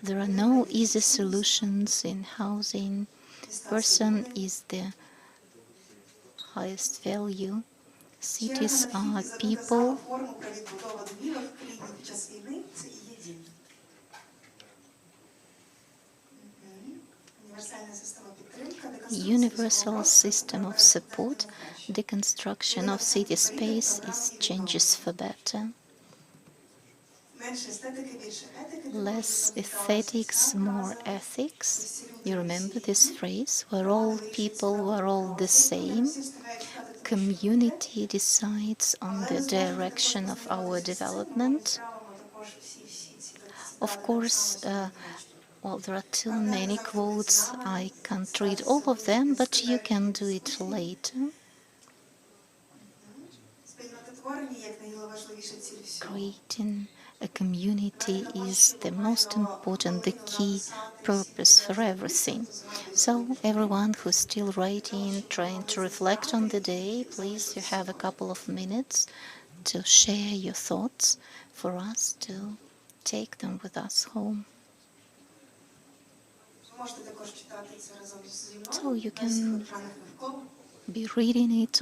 There are no easy solutions in housing. Person is the highest value. Cities are people. Universal system of support, deconstruction of city space is changes for better. Less aesthetics, more ethics. You remember this phrase? We're all people, we're all the same. Community decides on the direction of our development. Of course, well, there are too many quotes. I can't read all of them, but you can do it later. Creating a community is the most important, the key purpose for everything. So everyone who's still writing, trying to reflect on the day, please, you have a couple of minutes to share your thoughts for us to take them with us home. So you can be reading it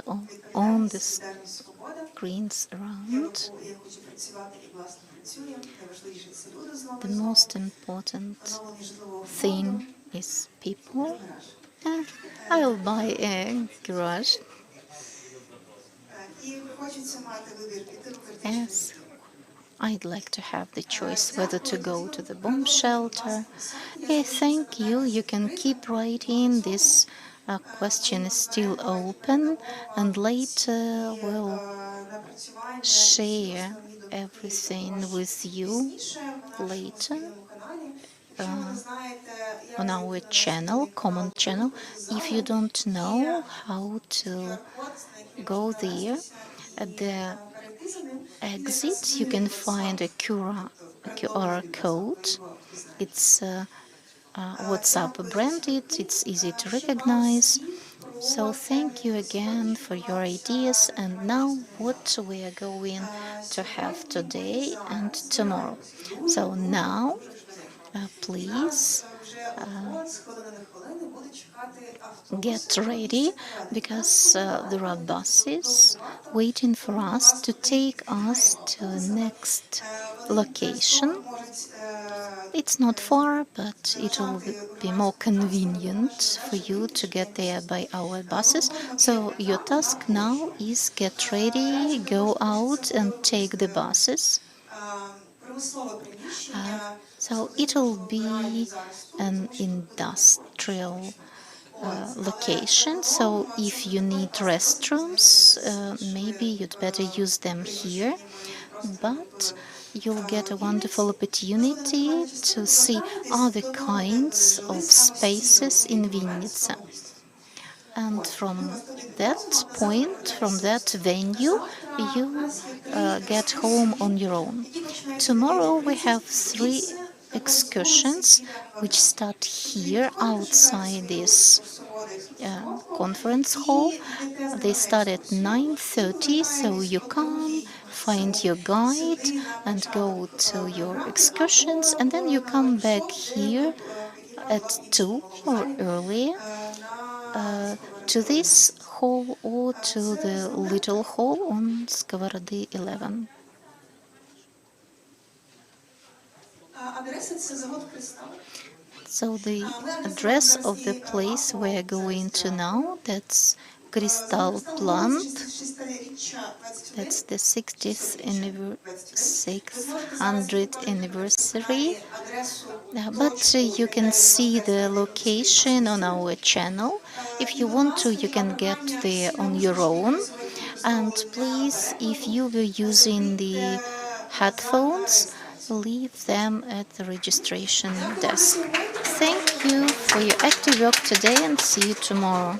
on the screens around. The most important thing is people. I'll buy a garage. Yes, I'd like to have the choice whether to go to the bomb shelter. Okay, thank you. You can keep writing. This question is still open, and later we'll share everything with you later on our channel, common channel. If you don't know how to go there, at the exit you can find a QR code. It's WhatsApp branded, it's easy to recognize. So thank you again for your ideas. And now what we are going to have today and tomorrow. So now please get ready, because there are buses waiting for us to take us to the next location. It's not far, but it will be more convenient for you to get there by our buses. So your task now is get ready, go out and take the buses. So it will be an industrial location. So if you need restrooms, maybe you'd better use them here. But you'll get a wonderful opportunity to see other kinds of spaces in Vinnytsia. And from that point, from that venue, you get home on your own. Tomorrow we have 3 excursions which start here outside this conference hall. They start at 9:30, so you come, find your guide and go to your excursions, and then you come back here at 2 or earlier to this hall or to the little hall on Skovoroды 11. So the address of the place we're going to now, that's Crystal Plant. That's the 600th anniversary. But you can see the location on our channel. If you want to, you can get there on your own. And please, if you were using the headphones, leave them at the registration desk. Thank you for your active work today, and see you tomorrow.